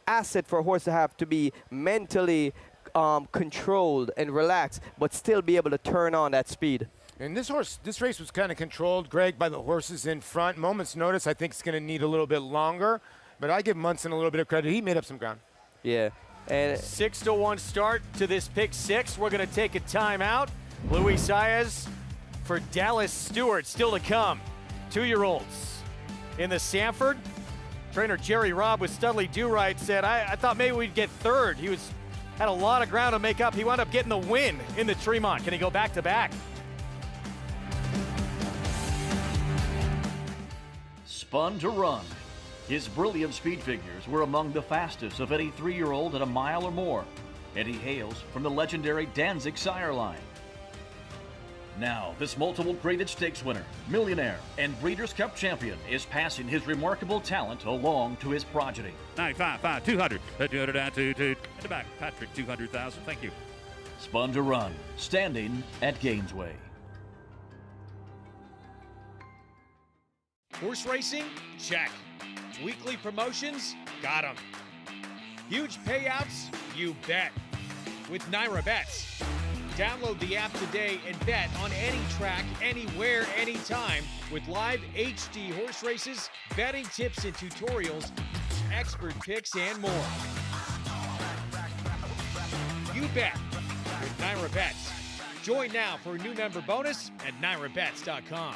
asset for a horse to have, to be mentally controlled and relaxed, but still be able to turn on that speed. And this race was kind of controlled, Greg, by the horses in front. Moments Notice, I think, is going to need a little bit longer, but I give Munson a little bit of credit. He made up some ground. Yeah. And 6-1 start to this pick six. We're going to take a timeout. Luis Saez for Dallas Stewart still to come. 2-year-olds in the Sanford. Trainer Jerry Robb with Studley Do-Right said, I thought maybe we'd get third. He had a lot of ground to make up. He wound up getting the win in the Tremont. Can he go back-to-back? Spun to Run. His brilliant speed figures were among the fastest of any 3-year-old at a mile or more, and he hails from the legendary Danzig sire line. Now, this multiple graded stakes winner, millionaire, and Breeders' Cup champion is passing his remarkable talent along to his progeny. 955, 200, 200 down, 2, in the back. Patrick, 200,000. Thank you. Spun to Run, standing at Gainesway. Horse racing? Check. Weekly promotions? Got 'em. Huge payouts? You bet. With Naira Bets. Download the app today and bet on any track, anywhere, anytime with live HD horse races, betting tips and tutorials, expert picks, and more. You bet with Naira Bets. Join now for a new member bonus at NairaBets.com.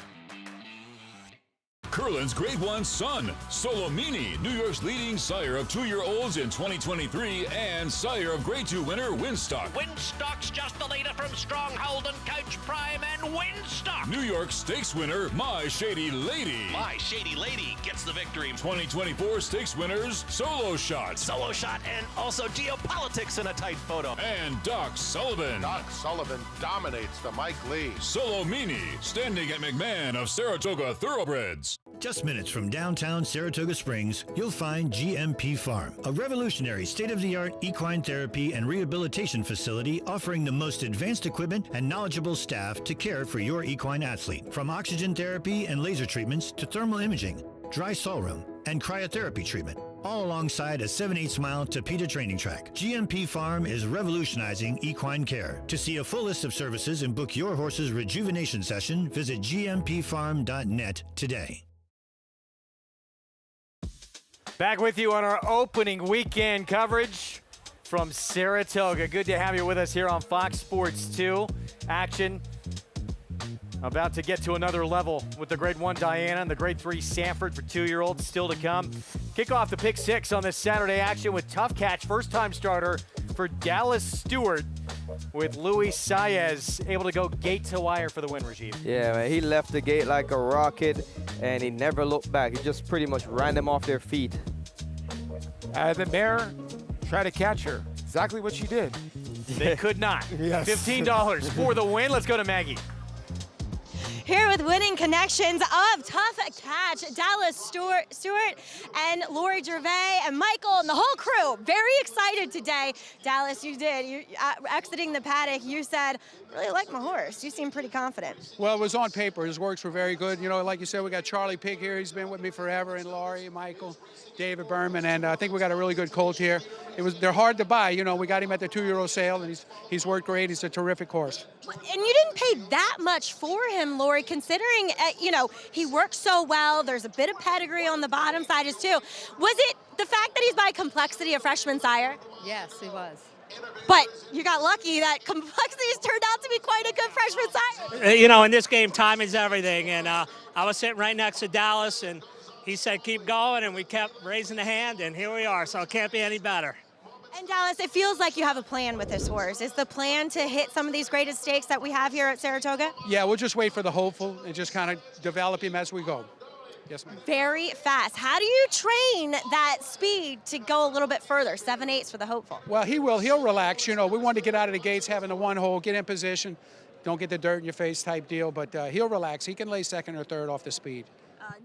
Curlin's Grade 1 son, Solomini, New York's leading sire of 2-year-olds in 2023 and sire of Grade 2 winner Winstock. Winstock's just the leader from Stronghold and Coach Prime and Winstock. New York Stakes winner My Shady Lady. My Shady Lady gets the victory. 2024 Stakes winners Solo Shot. Solo Shot and also Geopolitics in a tight photo. And Doc Sullivan. Doc Sullivan dominates the Mike Lee. Solomini, standing at McMahon of Saratoga Thoroughbreds. Just minutes from downtown Saratoga Springs, you'll find GMP Farm, a revolutionary state-of-the-art equine therapy and rehabilitation facility offering the most advanced equipment and knowledgeable staff to care for your equine athlete. From oxygen therapy and laser treatments to thermal imaging, dry saw room, and cryotherapy treatment, all alongside a 7/8 mile Tapeta training track. GMP Farm is revolutionizing equine care. To see a full list of services and book your horse's rejuvenation session, visit gmpfarm.net today. Back with you on our opening weekend coverage from Saratoga. Good to have you with us here on Fox Sports 2. Action about to get to another level with the Grade 1 Diana and the Grade 3 Sanford for 2-year-olds still to come. Kick off the pick six on this Saturday action with Tough Catch, first-time starter for Dallas Stewart, with Luis Saez able to go gate to wire for the win, Rajiv. Yeah, man, he left the gate like a rocket, and he never looked back. He just pretty much ran them off their feet. The mare tried to catch her. Exactly what she did. They could not. Yes. $15 for the win. Let's go to Maggie. here with winning connections of Tough Catch, Dallas Stewart and Lori Gervais and Michael and the whole crew. Very excited today. Dallas, you exiting the paddock, you said, really like my horse. You seem pretty confident. Well, it was on paper. His works were very good. You know, like you said, we got Charlie Pig here. He's been with me forever, and Laurie, Michael, David Berman, and I think we got a really good colt here. They're hard to buy. You know, we got him at the 2-year-old sale, and he's worked great. He's a terrific horse. And you didn't pay that much for him, Lori, considering, you know, he works so well. There's a bit of pedigree on the bottom side as too. Was it the fact that he's by complexity a freshman sire? Yes, he was. But you got lucky that complexities turned out to be quite a good freshman sire. You know, in this game, time is everything. And I was sitting right next to Dallas, and he said, keep going, and we kept raising the hand, and here we are. So it can't be any better. And Dallas, it feels like you have a plan with this horse. Is the plan to hit some of these greatest stakes that we have here at Saratoga? Yeah, we'll just wait for the hopeful and just kind of develop him as we go. Yes, ma'am. Very fast. How do you train that speed to go a little bit further? 7/8 for the hopeful. Well, he will. He'll relax. You know, we want to get out of the gates having the one hole, get in position, don't get the dirt in your face type deal, but he'll relax. He can lay second or third off the speed.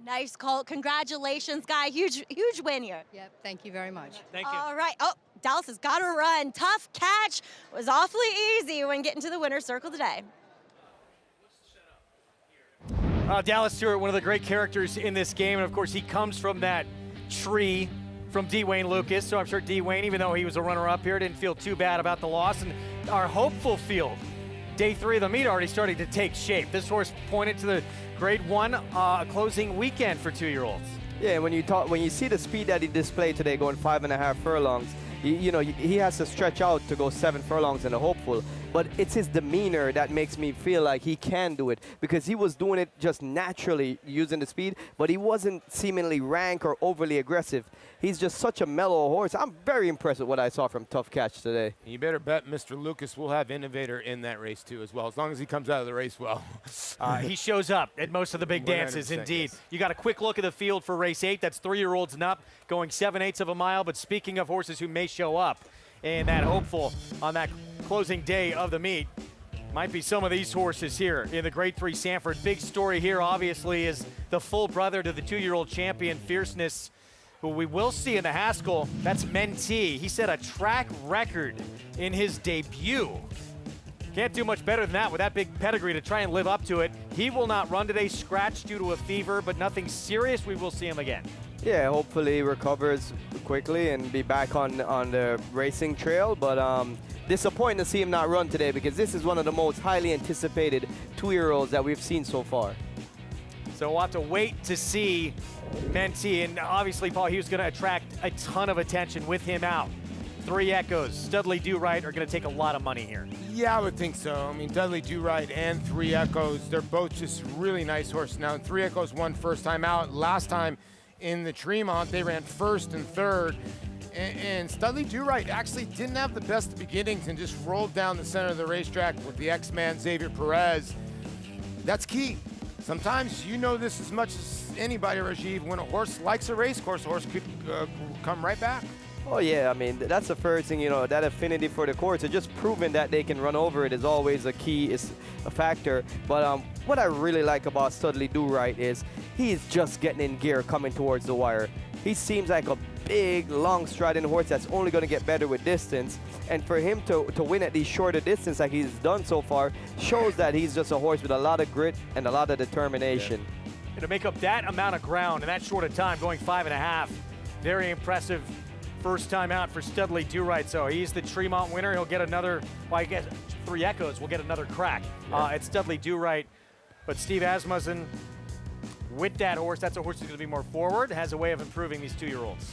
Nice colt. Congratulations, Guy. Huge win here. Yep, thank you very much. Thank you. All right. Oh, Dallas has got to run. Tough Catch was awfully easy when getting to the winner's circle today. Dallas Stewart, one of the great characters in this game, and of course he comes from that tree from D. Wayne Lucas, so I'm sure D. Wayne, even though he was a runner-up here, didn't feel too bad about the loss. And our hopeful field, day 3 of the meet already starting to take shape. This horse pointed to the Grade 1 closing weekend for 2-year-olds. Yeah, when you see the speed that he displayed today, going 5.5 furlongs, you know, he has to stretch out to go 7 furlongs in a hopeful. But it's his demeanor that makes me feel like he can do it, because he was doing it just naturally using the speed, but he wasn't seemingly rank or overly aggressive. He's just such a mellow horse. I'm very impressed with what I saw from Tough Catch today. You better bet Mr. Lucas will have Innovator in that race too as well, as long as he comes out of the race well. He shows up at most of the big dances, indeed. Yes. You got a quick look at the field for race 8. That's 3-year-olds and up, going 7/8 of a mile. But speaking of horses who may show up in that hopeful on that closing day of the meet, might be some of these horses here in the Grade 3 Sanford. Big story here, obviously, is the full brother to the 2-year-old champion, Fierceness, who we will see in the Haskell. That's Mentee. He set a track record in his debut. Can't do much better than that with that big pedigree to try and live up to it. He will not run today, scratched due to a fever, but nothing serious. We will see him again. Yeah, hopefully he recovers quickly and be back on the racing trail. But disappointing to see him not run today, because this is one of the most highly anticipated 2-year-olds that we've seen so far. So we'll have to wait to see Mentee. And obviously, Paul, he was going to attract a ton of attention with him out. 3 Echoes, Studley Do-Right are going to take a lot of money here. Yeah, I would think so. I mean, Dudley Do-Right and 3 Echoes, they're both just really nice horses. Now, 3 Echoes won first time out. Last time in the Tremont, they ran first and third. And Studley Do-Right actually didn't have the best of beginnings and just rolled down the center of the racetrack with the X-Man Xavier Perez. That's key. Sometimes you know this as much as anybody, Rajiv. When a horse likes a race course, a horse could come right back. Oh yeah, I mean, that's the first thing, you know, that affinity for the course. It's just proving that they can run over it is always a key, is a factor. But what I really like about Studley Do-Right is he's just getting in gear coming towards the wire. He seems like a big, long striding horse that's only going to get better with distance. And for him to win at these shorter distance like he's done so far shows that he's just a horse with a lot of grit and a lot of determination. Yeah. And to make up that amount of ground in that short of time, going 5.5, very impressive first time out for Studley Do-Right. So he's the Tremont winner. He'll get another, well, I guess 3 Echoes will get another crack at Studley Do-Right. But Steve Asmussen, with that horse, that's a horse that's going to be more forward, has a way of improving these 2-year-olds.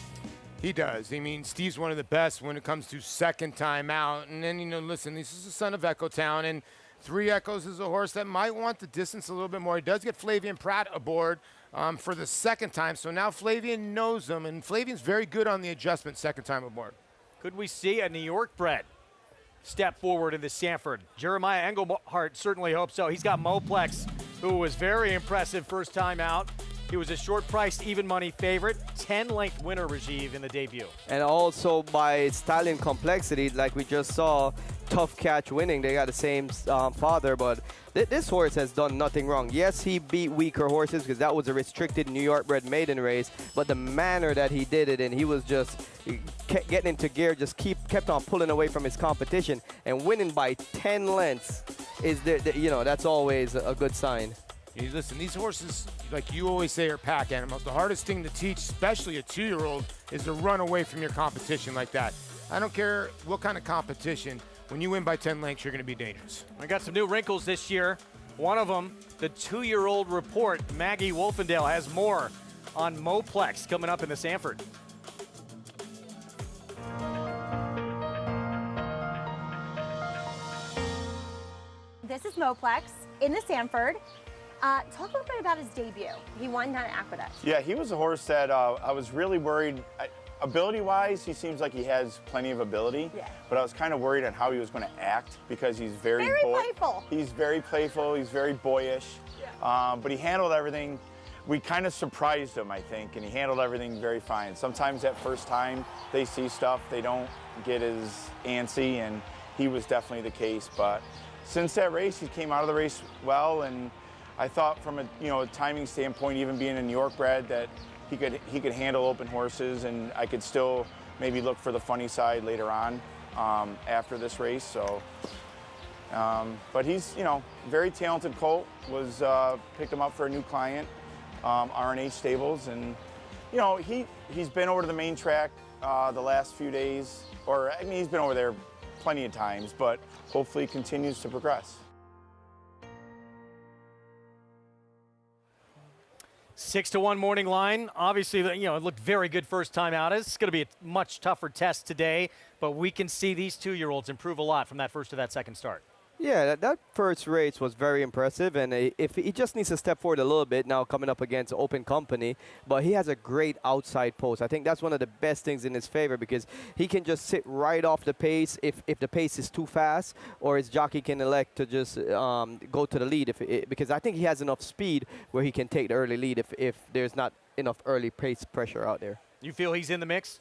He does. I mean, Steve's one of the best when it comes to second time out. And then, you know, listen, this is the son of Echo Town, and 3 Echoes is a horse that might want the distance a little bit more. He does get Flavian Pratt aboard for the second time, so now Flavian knows him, and Flavian's very good on the adjustment second time aboard. Could we see a New York bred step forward in the Sanford? Jeremiah Engelhart certainly hopes so. He's got Moplex, who was very impressive first time out. He was a short-priced, even money favorite, 10-length winner, Rajiv, in the debut. And also by stallion complexity, like we just saw, tough catch winning. They got the same father, but this horse has done nothing wrong. Yes, he beat weaker horses because that was a restricted New York bred maiden race, but the manner that he did it, and he was just getting into gear, just kept on pulling away from his competition, and winning by 10 lengths is that's always a good sign. Hey, listen, these horses, like you always say, are pack animals. The hardest thing to teach, especially a 2-year-old, is to run away from your competition like that. I don't care what kind of competition. When you win by 10 lengths, you're going to be dangerous. I got some new wrinkles this year. One of them, the 2-year-old report. Maggie Wolfendale has more on Moplex coming up in the Sanford. This is Moplex in the Sanford. Talk a little bit about his debut. He won down at Aqueduct. Yeah, he was a horse that I was really worried. Ability-wise, he seems like he has plenty of ability, but I was kind of worried on how he was going to act because he's very playful. He's very playful. He's very boyish, but he handled everything. We kind of surprised him, I think, and he handled everything very fine. Sometimes that first time they see stuff, they don't get as antsy, and he was definitely the case. But since that race, he came out of the race well, and I thought from a timing standpoint, even being a New York bred, that he could handle open horses, and I could still maybe look for the funny side later on after this race. So, but he's very talented colt. Picked him up for a new client, R&H Stables, and he's been over to the main track the last few days, or I mean he's been over there plenty of times, but hopefully continues to progress. 6-1 morning line. Obviously, it looked very good first time out. It's going to be a much tougher test today, but we can see these 2-year-olds improve a lot from that first to that second start. Yeah, that first race was very impressive, and if he just needs to step forward a little bit now coming up against open company, but he has a great outside post. I think that's one of the best things in his favor because he can just sit right off the pace if the pace is too fast, or his jockey can elect to just go to the lead because I think he has enough speed where he can take the early lead if there's not enough early pace pressure out there. You feel he's in the mix?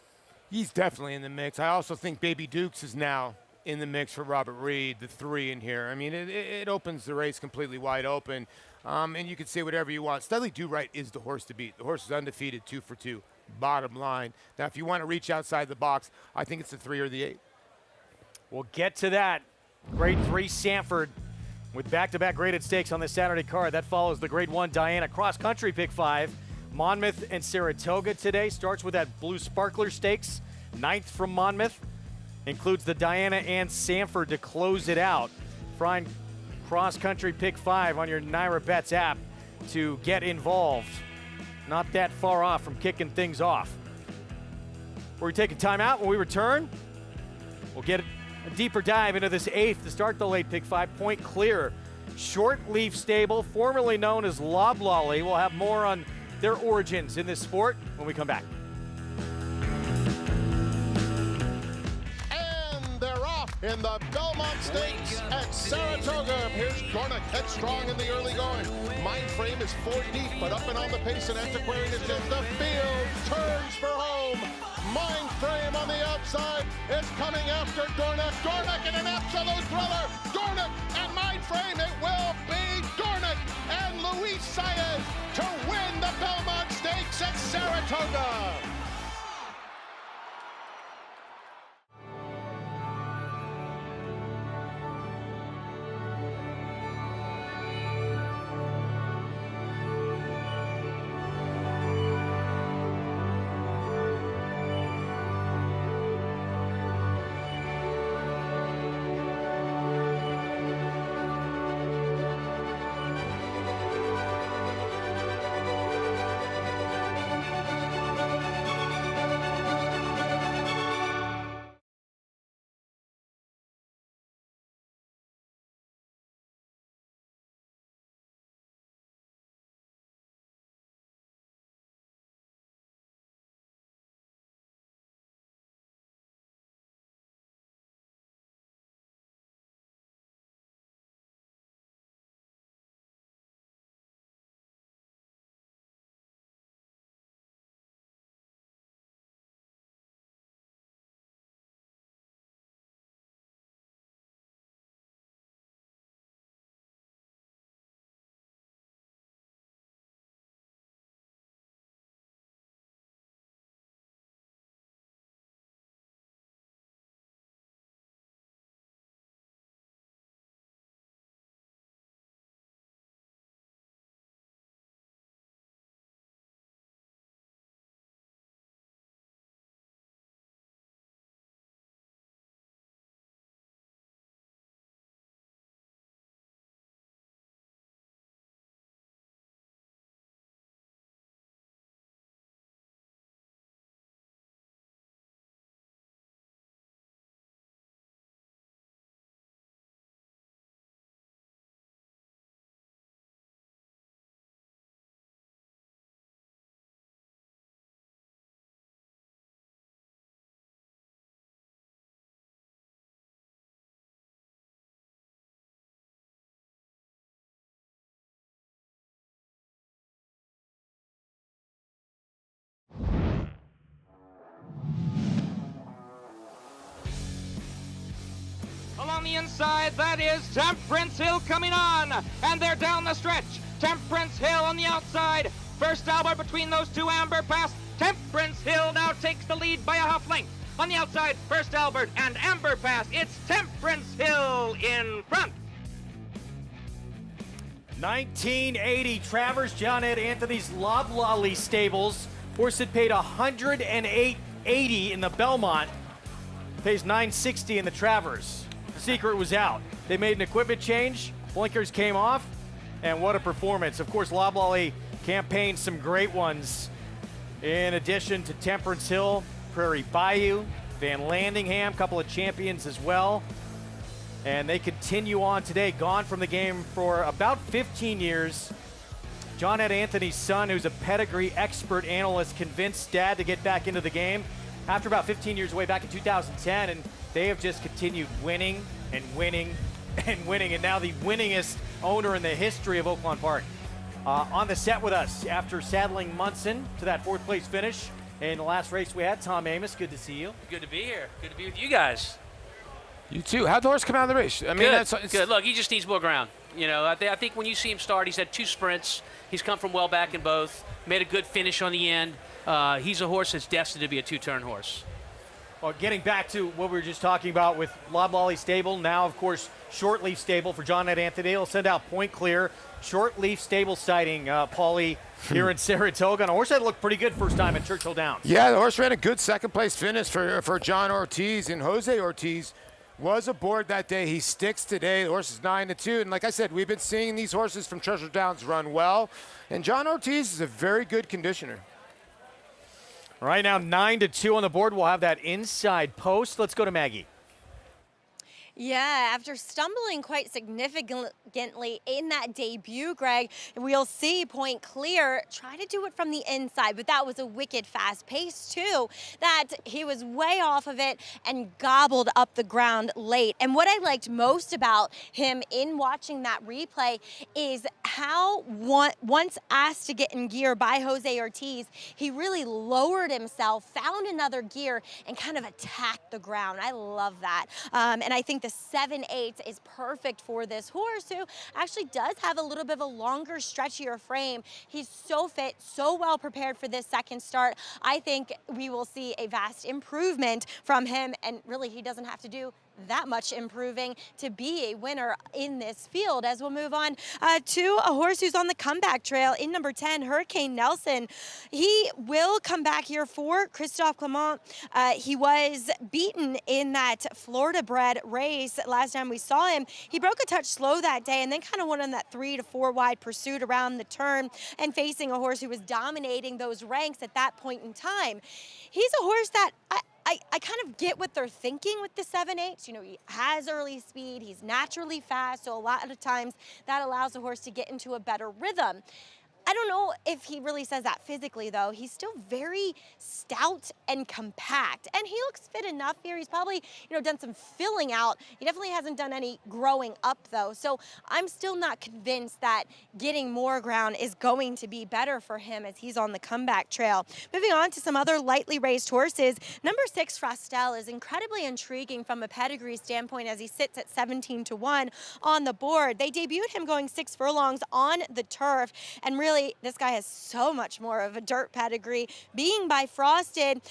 He's definitely in the mix. I also think Baby Dukes is now in the mix for Robert Reed, the 3 in here. I mean, it opens the race completely wide open, and you can say whatever you want. Studley Do Right is the horse to beat. The horse is undefeated, 2 for 2, bottom line. Now, if you want to reach outside the box, I think it's the 3 or the 8. We'll get to that. Grade 3 Sanford with back-to-back graded stakes on this Saturday card. That follows the Grade 1 Diana Cross Country Pick 5. Monmouth and Saratoga today. Starts with that Blue Sparkler Stakes, 9th from Monmouth. Includes the Diana and Sanford to close it out. Find Cross Country Pick 5 on your Naira Bets app to get involved. Not that far off from kicking things off. We're taking time out. When we return, we'll get a deeper dive into this 8th to start the late Pick 5. Point Clear, Short Leaf Stable, formerly known as Loblolly. We'll have more on their origins in this sport when we come back. In the Belmont Stakes at Saratoga. Here's Dornick, headstrong in the early going. Mind Frame is 4 deep, but up and on the pace and Antiquarian is in the field. Turns for home. Mind Frame on the outside is coming after Dornick. Dornick in an absolute thriller. Dornick and Mind Frame. It will be Dornick and Luis Saez to win the Belmont Stakes at Saratoga. inside. That is Temperance Hill coming on, and they're down the stretch. Temperance Hill on the outside. First Albert between those two. Amber Pass. Temperance Hill now takes the lead by a half length. On the outside, First Albert and Amber Pass. It's Temperance Hill in front. 1980, Travers John Ed Anthony's Loblolly Stables. Horse that paid $108.80 in the Belmont. Pays $960 in the Travers. Secret was out. They made an equipment change. Blinkers came off. And what a performance. Of course, Loblolly campaigned some great ones. In addition to Temperance Hill, Prairie Bayou, Van Landingham, couple of champions as well. And they continue on today, gone from the game for about 15 years. John Ed Anthony's son, who's a pedigree expert analyst, convinced Dad to get back into the game after about 15 years away back in 2010, and they have just continued winning and winning and winning, and now the winningest owner in the history of Oaklawn Park. On the set with us after saddling Munson to that 4th place finish in the last race we had, Tom Amos, good to see you. Good to be here. Good to be with you guys. You too. How'd the horse come out of the race? I mean, good. Look, he just needs more ground. You know, I think when you see him start, he's had 2 sprints. He's come from well back in both. Made a good finish on the end. He's a horse that's destined to be a 2-turn horse. Well, getting back to what we were just talking about with Loblolly Stable, now, of course, Shortleaf Stable for John Ed Anthony. He'll send out Point Clear. Shortleaf Stable sighting, Paulie, here in Saratoga. And a horse that looked pretty good first time at Churchill Downs. Yeah, the horse ran a good 2nd place finish for John Ortiz, and Jose Ortiz was aboard that day. He sticks today. The horse is 9-2. And like I said, we've been seeing these horses from Churchill Downs run well. And John Ortiz is a very good conditioner. Right now, 9-2 on the board. We'll have that inside post. Let's go to Maggie. Yeah, after stumbling quite significantly in that debut, Greg, we'll see Point Clear try to do it from the inside, but that was a wicked fast pace too, that he was way off of it and gobbled up the ground late. And what I liked most about him in watching that replay is how once asked to get in gear by Jose Ortiz, he really lowered himself, found another gear, and kind of attacked the ground. I love that. And I think the 7/8 is perfect for this horse, who actually does have a little bit of a longer, stretchier frame. He's so fit, so well prepared for this 2nd start. I think we will see a vast improvement from him, and really he doesn't have to do that much improving to be a winner in this field. As we'll move on to a horse who's on the comeback trail in number 10, Hurricane Nelson. He will come back here for Christophe Clement. He was beaten in that Florida bred race last time we saw him. He broke a touch slow that day and then kind of went on that 3 to 4 wide pursuit around the turn and facing a horse who was dominating those ranks at that point in time. He's a horse that I kind of get what they're thinking with the 7/8. You know, he has early speed, he's naturally fast, so a lot of times that allows the horse to get into a better rhythm. I don't know if he really says that physically, though. He's still very stout and compact, and he looks fit enough here. He's probably, done some filling out. He definitely hasn't done any growing up, though. So I'm still not convinced that getting more ground is going to be better for him as he's on the comeback trail. Moving on to some other lightly raced horses. Number 6, Frostel, is incredibly intriguing from a pedigree standpoint as he sits at 17-1 on the board. They debuted him going 6 furlongs on the turf, and really, this guy has so much more of a dirt pedigree. Being by Frosted,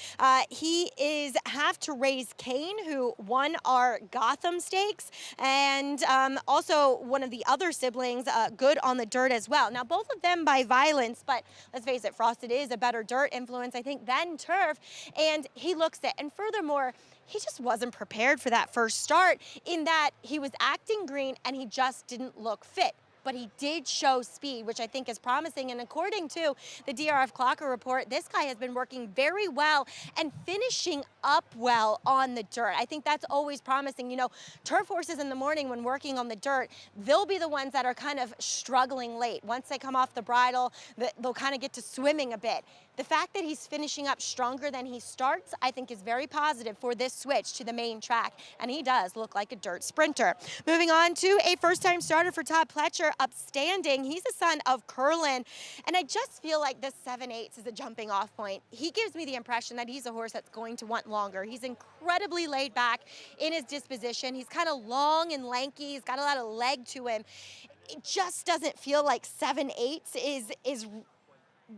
he is half to Raise Kane, who won our Gotham Stakes, and also one of the other siblings, good on the dirt as well. Now, both of them by Violence, but let's face it, Frosted is a better dirt influence, I think, than turf, and he looks it. And furthermore, he just wasn't prepared for that first start in that he was acting green and he just didn't look fit. But he did show speed, which I think is promising. And according to the DRF Clocker report, this guy has been working very well and finishing up well on the dirt. I think that's always promising. Turf horses in the morning when working on the dirt, they'll be the ones that are kind of struggling late. Once they come off the bridle, they'll kind of get to swimming a bit. The fact that he's finishing up stronger than he starts, I think, is very positive for this switch to the main track, and he does look like a dirt sprinter. Moving on to a first-time starter for Todd Pletcher. upstanding. He's a son of Curlin, and I just feel like this 7/8 is a jumping off point. He gives me the impression that he's a horse that's going to want longer. He's incredibly laid back in his disposition. He's kind of long and lanky. He's got a lot of leg to him. It just doesn't feel like 7/8 is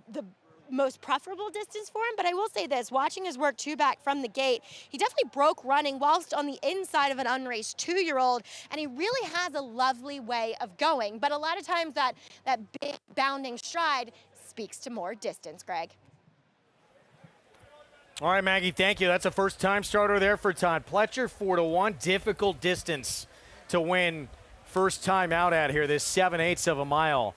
the most preferable distance for him. But I will say this, watching his work two back from the gate, he definitely broke running whilst on the inside of an unraced 2-year-old, and he really has a lovely way of going. But a lot of times that big bounding stride speaks to more distance, Greg. All right, Maggie, thank you. That's a first-time starter there for Todd Pletcher, 4-1. Difficult distance to win first time out at here, this 7/8 of a mile.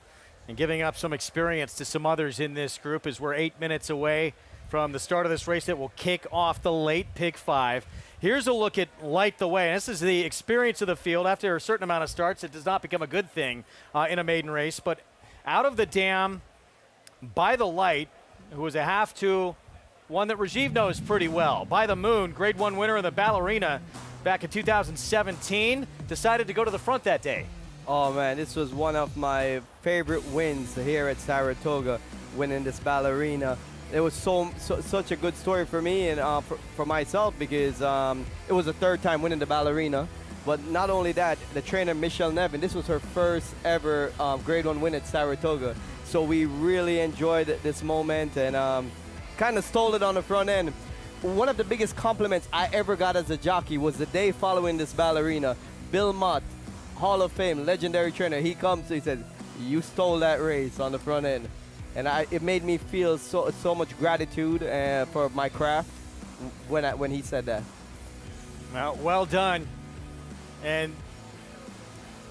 And giving up some experience to some others in this group as we're 8 minutes away from the start of this race that will kick off the late pick 5. Here's a look at Light the Way. And this is the experience of the field. After a certain amount of starts, it does not become a good thing in a maiden race. But out of the dam by the Light, who was a half-2, one that Rajiv knows pretty well. By the Moon, Grade 1 winner in the Ballerina back in 2017, decided to go to the front that day. Oh man, this was one of my favorite wins here at Saratoga, winning this Ballerina. It was such a good story for me and for myself, because it was the third time winning the Ballerina. But not only that, the trainer Michelle Nevin, this was her first ever Grade 1 win at Saratoga. So we really enjoyed this moment and kind of stole it on the front end. One of the biggest compliments I ever got as a jockey was the day following this Ballerina. Bill Mott, Hall of Fame, legendary trainer, he comes, he says, "You stole that race on the front end." And it made me feel so much gratitude for my craft when he said that. Well done. And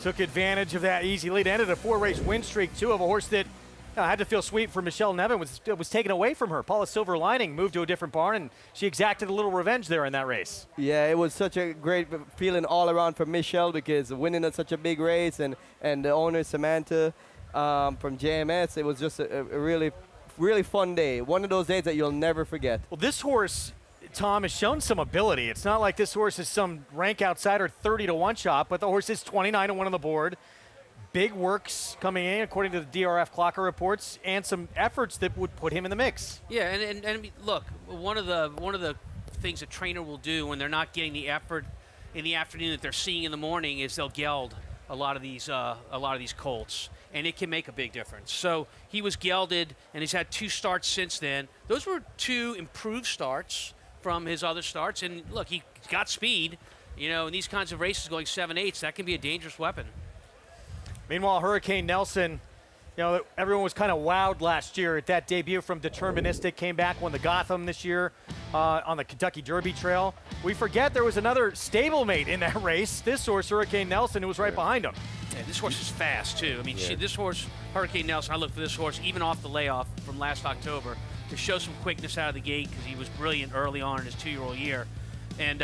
took advantage of that easy lead. Ended a 4-race win streak, too, of a horse that had to feel sweet for Michelle Nevin. Was taken away from her. Paula Silver Lining moved to a different barn, and she exacted a little revenge there in that race. Yeah, it was such a great feeling all around for Michelle, because winning at such a big race, and the owner Samantha from JMS, it was just a really, really fun day. One of those days that you'll never forget. Well, this horse, Tom, has shown some ability. It's not like this horse is some rank outsider 30-1 shot, but the horse is 29-1 on the board. Big works coming in, according to the DRF Clocker reports, and some efforts that would put him in the mix. Yeah, and I mean, look, one of the things a trainer will do when they're not getting the effort in the afternoon that they're seeing in the morning is they'll geld a lot of these colts, and it can make a big difference. So he was gelded, and he's had 2 starts since then. Those were 2 improved starts from his other starts, and look, he got speed. You know, in these kinds of races, going 7/8, that can be a dangerous weapon. Meanwhile, Hurricane Nelson, you know, everyone was kind of wowed last year at that debut from Deterministic. Came back, won the Gotham this year on the Kentucky Derby Trail. We forget there was another stablemate in that race. This horse, Hurricane Nelson, who was right behind him. Yeah, this horse is fast, too. I mean, this horse, Hurricane Nelson, I look for this horse, even off the layoff from last October, to show some quickness out of the gate, because he was brilliant early on in his 2-year-old year. And,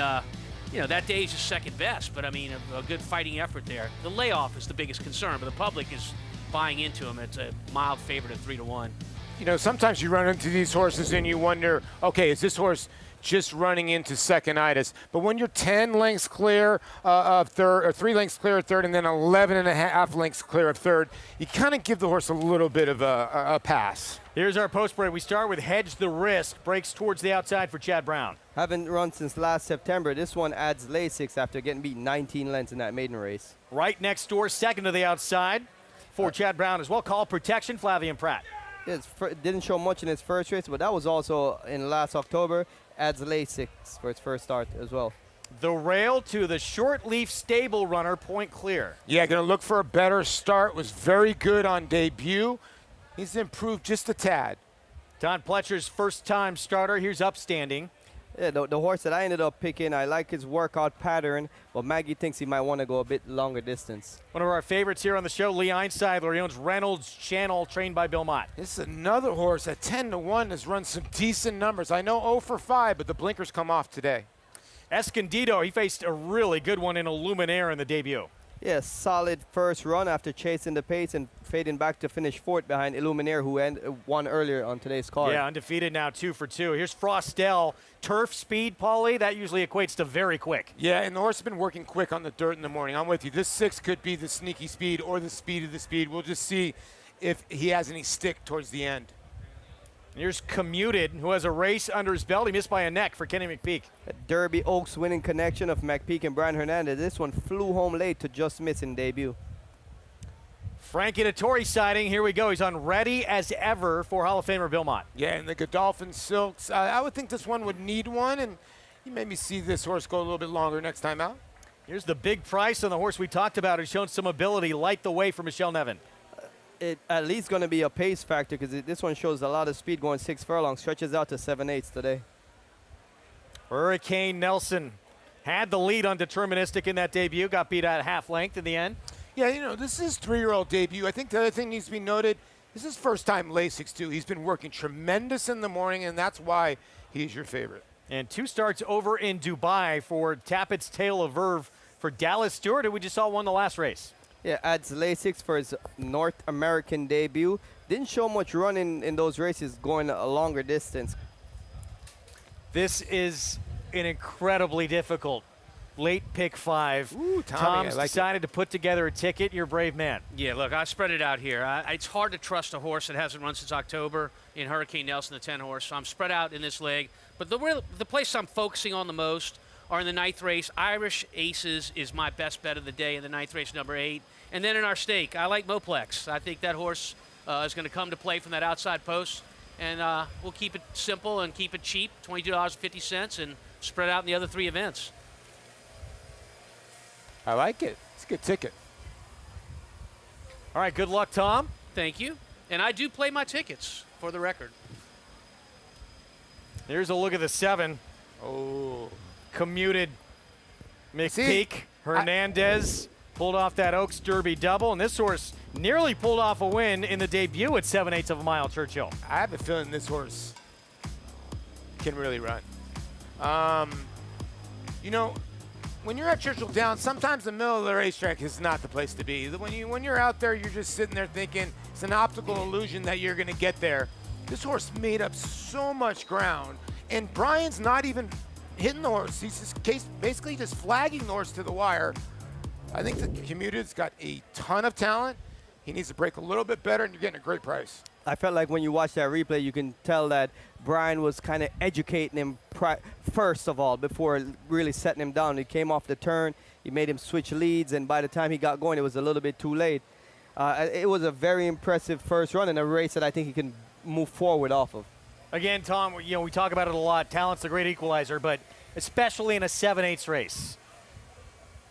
you know, that day he's his second best, but I mean, a good fighting effort there. The layoff is the biggest concern, but the public is buying into him. It's a mild favorite at 3-1. You know, sometimes you run into these horses and you wonder, okay, is this horse just running into second-itis? But when you're 10 lengths clear of third, or 3 lengths clear of third, and then 11.5 lengths clear of third, you kind of give the horse a little bit of a pass. Here's our post break. We start with Hedge the Risk. Breaks towards the outside for Chad Brown. Haven't run since last September. This one adds Lasix after getting beat 19 lengths in that maiden race. Right next door, second to the outside for Chad Brown as well. Call Protection, Flavian Pratt. Didn't show much in his first race, but that was also in last October. Adds Lasix for its first start as well. The rail to the short leaf stable runner, Point Clear. Yeah, going to look for a better start. Was very good on debut. He's improved just a tad. Don Pletcher's first-time starter. Here's Upstanding. Yeah, the horse that I ended up picking, I like his workout pattern, but Maggie thinks he might want to go a bit longer distance. One of our favorites here on the show, Lee Einseidler. He owns Reynolds Channel, trained by Bill Mott. This is another horse at 10-1 has run some decent numbers. I know 0 for 5, but the blinkers come off today. Escondido, he faced a really good one in a Luminaire in the debut. Yeah, solid first run after chasing the pace and fading back to finish fourth behind Illuminaire, who won earlier on today's card. Yeah, undefeated now, 2 for 2. Here's Frostel. Turf speed, Paulie, that usually equates to very quick. Yeah, and the horse has been working quick on the dirt in the morning. I'm with you. This 6 could be the sneaky speed or the speed of the speed. We'll just see if he has any stick towards the end. Here's Commuted, who has a race under his belt. He missed by a neck for Kenny McPeak. A Derby Oaks winning connection of McPeak and Brian Hernandez. This one flew home late to just miss in debut. Frankie Dettori sighting. Here we go. He's on ready as ever for Hall of Famer Bill Mott. Yeah, and the Godolphin Silks. I would think this one would need one, and you made me see this horse go a little bit longer next time out. Here's the big price on the horse we talked about, who's shown some ability. Light the way for Michelle Nevin. It at least going to be a pace factor because this one shows a lot of speed going 6 furlongs, stretches out to 7/8 today. Hurricane Nelson had the lead on Deterministic in that debut, got beat at half length in the end. Yeah, you know, this is his 3-year-old debut. I think the other thing needs to be noted, this is his first time Lasix too. He's been working tremendous in the morning, and that's why he's your favorite. And 2 starts over in Dubai for Tappett's Tale of Verve for Dallas Stewart, who we just saw won the last race. Yeah, adds Lasix for his North American debut. Didn't show much running in those races going a longer distance. This is an incredibly difficult late pick 5. Ooh, Tommy, Tom's decided to put together a ticket. You're a brave man. Yeah, look, I spread it out here. It's hard to trust a horse that hasn't run since October in Hurricane Nelson, the 10 horse. So I'm spread out in this leg. But the place I'm focusing on the most are in the 9th race. Irish Aces is my best bet of the day in the 9th race, number 8. And then in our stake, I like Moplex. I think that horse is going to come to play from that outside post. And we'll keep it simple and keep it cheap, $22.50, and spread out in the other 3 events. I like it. It's a good ticket. All right, good luck, Tom. Thank you. And I do play my tickets, for the record. Here's a look at the 7. Oh. Commuted McPeak. Hernandez pulled off that Oaks Derby double, and this horse nearly pulled off a win in the debut at 7/8 of a mile, Churchill. I have a feeling this horse can really run. You know, when you're at Churchill Downs, sometimes the middle of the racetrack is not the place to be. When you're out there, you're just sitting there thinking it's an optical illusion that you're going to get there. This horse made up so much ground, and Brian's not even hitting the horse. He's just basically just flagging the horse to the wire. I think the Commuted's got a ton of talent. He needs to break a little bit better, and you're getting a great price. I felt like when you watch that replay, you can tell that Brian was kind of educating him first of all before really setting him down. He came off the turn, he made him switch leads, and by the time he got going, it was a little bit too late. It was a very impressive first run in a race that I think he can move forward off of. Again, Tom, you know, we talk about it a lot. Talent's a great equalizer, but especially in a 7/8 race,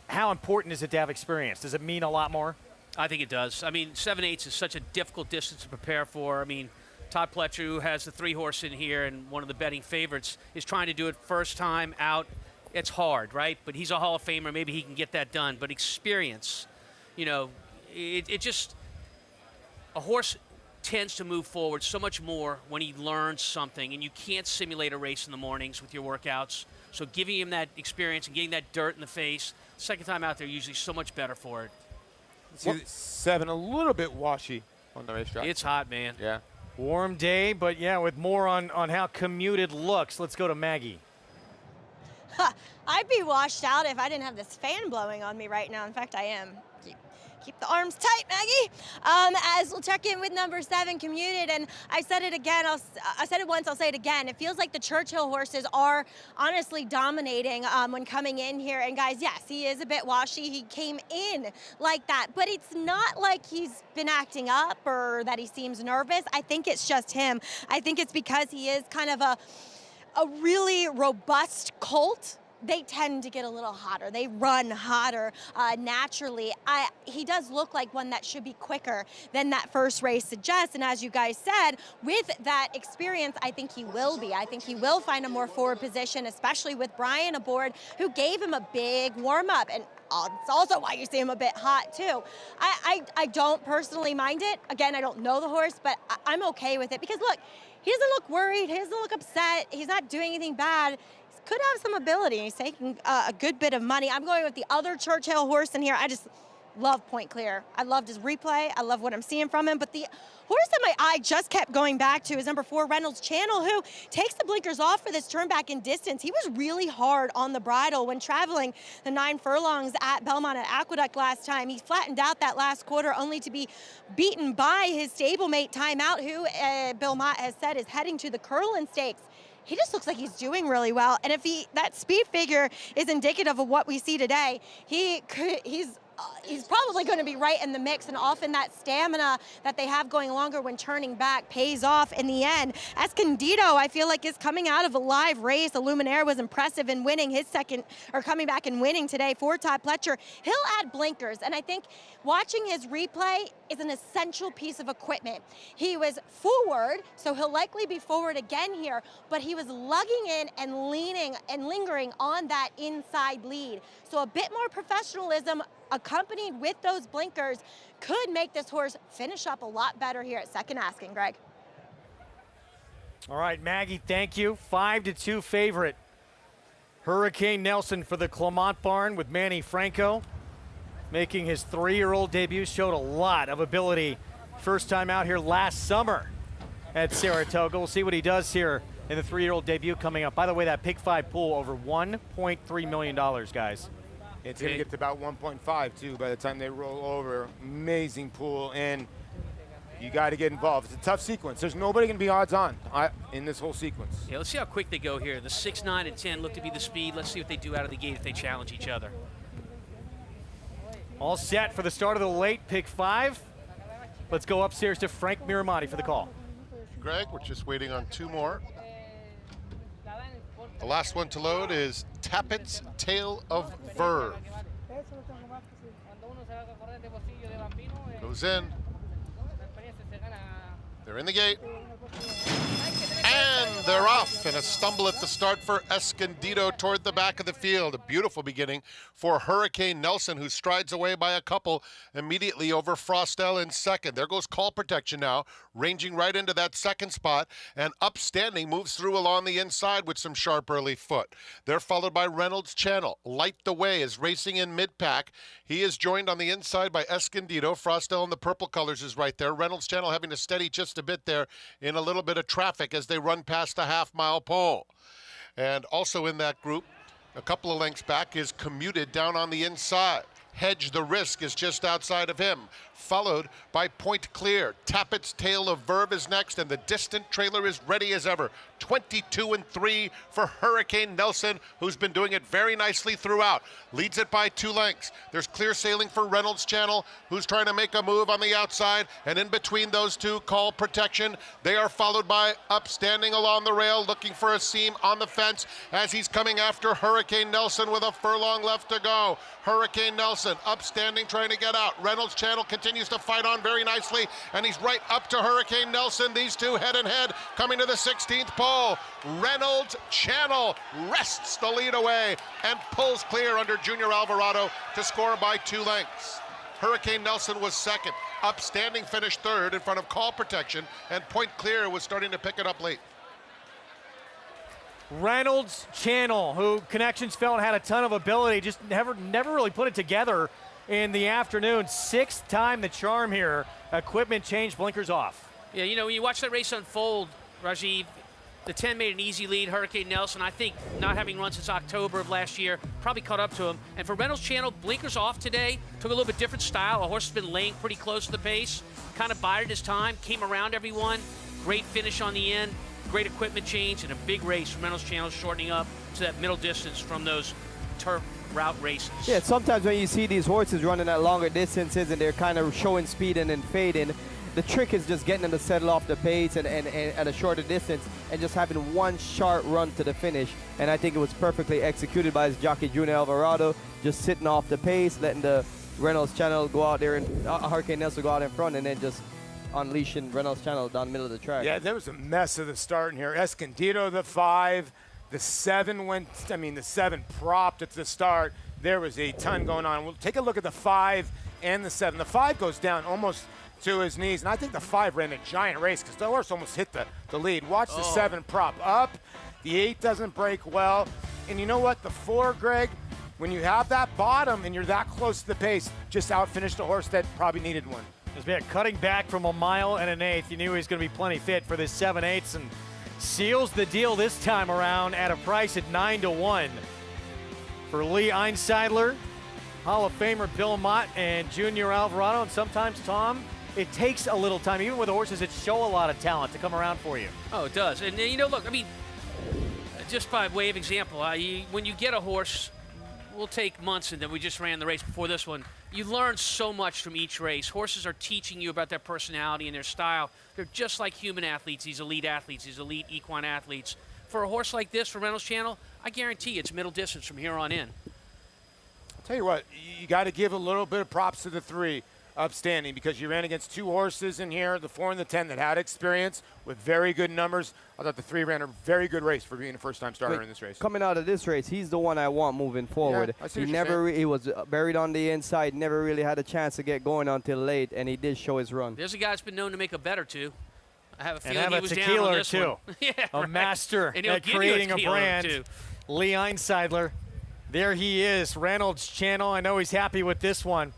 how important is it to have experience? Does it mean a lot more? I think it does. I mean, 7/8 is such a difficult distance to prepare for. I mean, Todd Pletcher, who has the 3 horse in here and one of the betting favorites, is trying to do it first time out. It's hard, right? But he's a Hall of Famer. Maybe he can get that done. But experience, you know, it just, a horse tends to move forward so much more when he learns something, and you can't simulate a race in the mornings with your workouts. So giving him that experience and getting that dirt in the face, second time out there, usually so much better for it. See, 7 a little bit washy on the racetrack. It's hot, man. Yeah. Warm day, but yeah, with more on how Commuted looks, let's go to Maggie. I'd be washed out if I didn't have this fan blowing on me right now. In fact, I am. Keep the arms tight, Maggie. As we'll check in with number 7, Commuted, and I said it again. I said it once. I'll say it again. It feels like the Churchill horses are honestly dominating when coming in here. And guys, yes, he is a bit washy. He came in like that, but it's not like he's been acting up or that he seems nervous. I think it's just him. I think it's because he is kind of a really robust colt. They tend to get a little hotter. They run hotter naturally. He does look like one that should be quicker than that first race suggests. And as you guys said, with that experience, I think he will be. I think he will find a more forward position, especially with Brian aboard, who gave him a big warm-up. And it's also why you see him a bit hot, too. I don't personally mind it. Again, I don't know the horse, but I'm okay with it. Because, look, he doesn't look worried. He doesn't look upset. He's not doing anything bad. Could have some ability. He's taking a good bit of money. I'm going with the other Churchill horse in here. love Point Clear. I loved his replay. I love what I'm seeing from him. But the horse that my eye just kept going back to is number 4, Reynolds Channel, who takes the blinkers off for this turn back in distance. He was really hard on the bridle when traveling the 9 furlongs at Belmont at Aqueduct last time. He flattened out that last quarter only to be beaten by his stablemate Timeout, who Bill Mott has said is heading to the Curlin Stakes. He just looks like he's doing really well. And if that speed figure is indicative of what we see today, he's probably going to be right in the mix, and often that stamina that they have going longer when turning back pays off in the end. Escondido, I feel like, is coming out of a live race. The Luminaire was impressive in winning his second, or coming back and winning today for Todd Pletcher. He'll add blinkers, and I think watching his replay is an essential piece of equipment. He was forward, so he'll likely be forward again here, but he was lugging in and leaning and lingering on that inside lead. So a bit more professionalism accompanied with those blinkers could make this horse finish up a lot better here at second asking, Greg. All right, Maggie, thank you. 5-2 favorite. Hurricane Nelson for the Clement barn with Manny Franco. Making his 3-year-old debut, showed a lot of ability. First time out here last summer at Saratoga. We'll see what he does here in the 3-year-old debut coming up. By the way, that Pick 5 pool over $1.3 million, guys. It's going to get to about 1.5 too by the time they roll over. Amazing pool, and you got to get involved. It's a tough sequence. There's nobody going to be odds on in this whole sequence. Yeah, let's see how quick they go here. The 6, 9, and 10 look to be the speed. Let's see what they do out of the gate if they challenge each other. All set for the start of the late Pick 5. Let's go upstairs to Frank Miramonti for the call. Greg, we're just waiting on 2 more. The last one to load is Tappett's Tale of Verve. Goes in. They're in the gate. And they're off, and a stumble at the start for Escondido toward the back of the field. A beautiful beginning for Hurricane Nelson, who strides away by a couple immediately over Frostel in second. There goes Call Protection now, ranging right into that second spot, and Upstanding moves through along the inside with some sharp early foot. They're followed by Reynolds Channel. Light the Way is racing in mid-pack. He is joined on the inside by Escondido. Frostel in the purple colors is right there. Reynolds Channel having to steady just a bit there in a little bit of traffic as they run past the half-mile pole. And also in that group, a couple of lengths back, is Commuted down on the inside. Hedge the Risk is just outside of him, followed by Point Clear. Tappett's Tale of Verve is next, and the distant trailer is ready as ever. 22-3 for Hurricane Nelson, who's been doing it very nicely throughout. Leads it by 2 lengths. There's clear sailing for Reynolds Channel, who's trying to make a move on the outside, and in between those two, Call Protection. They are followed by Upstanding along the rail, looking for a seam on the fence as he's coming after Hurricane Nelson with a furlong left to go. Hurricane Nelson, Upstanding trying to get out. Reynolds Channel continues to fight on very nicely, and he's right up to Hurricane Nelson. These two head and head coming to the 16th pole. Reynolds Channel wrests the lead away and pulls clear under Junior Alvarado to score by 2 lengths. Hurricane Nelson was second. Upstanding finished third in front of Call Protection, and Point Clear was starting to pick it up late. Reynolds Channel, who Connections felt had a ton of ability, just never really put it together in the afternoon. 6th time the charm here. Equipment change, blinkers off. Yeah, you know, when you watch that race unfold, Rajiv, the 10 made an easy lead. Hurricane Nelson, I think, not having run since October of last year, probably caught up to him. And for Reynolds Channel, blinkers off today. Took a little bit different style. A horse has been laying pretty close to the pace. Kind of bided his time, came around everyone. Great finish on the end. Great equipment change and a big race from Reynolds Channel, shortening up to that middle distance from those turf route races. Yeah, sometimes when you see these horses running at longer distances and they're kind of showing speed and then fading, the trick is just getting them to settle off the pace and at a shorter distance and just having one sharp run to the finish. And I think it was perfectly executed by his jockey, Junior Alvarado, just sitting off the pace, letting the Reynolds Channel go out there and Hurricane Nelson go out in front, and then just unleashing Reynolds Channel down the middle of the track. Yeah, there was a mess of the start in here. Escondido, the 5, the 7 went, the 7 propped at the start. There was a ton going on. We'll take a look at the 5 and the 7. The 5 goes down almost to his knees, and I think the 5 ran a giant race because the horse almost hit the lead. Watch the 7 prop up. The 8 doesn't break well. And you know what? The 4, Greg, when you have that bottom and you're that close to the pace, just outfinished a horse that probably needed one. As we had cutting back from 1 1/8, you knew he was going to be plenty fit for this 7/8 and seals the deal this time around at a price at 9-1 for Lee Einseidler, Hall of Famer Bill Mott, and Junior Alvarado. And sometimes, Tom, it takes a little time, even with the horses that show a lot of talent, to come around for you. Oh, it does. And, you know, look, I mean, just by way of example, when you get a horse, we'll take months, and then we just ran the race before this one. You learn so much from each race. Horses are teaching you about their personality and their style. They're just like human athletes, these elite equine athletes. For a horse like this, for Reynolds Channel, I guarantee it's middle distance from here on in. I'll tell you what, you got to give a little bit of props to the 3 upstanding, because you ran against 2 horses in here, the 4 and the 10, that had experience with very good numbers. I thought the 3 ran a very good race for being a first-time starter in this race. Coming out of this race, he's the one I want moving forward. Yeah, I see he what you're never, saying. he was buried on the inside, never really had a chance to get going until late, and he did show his run. There's a guy that's been known to make a bet or two. I have a feeling And he have was a down tequila on or this two. one. Yeah, a right. master And he'll at give you creating a tequila or brand. two. Lee Einseidler, there he is, Reynolds Channel. I know he's happy with this one.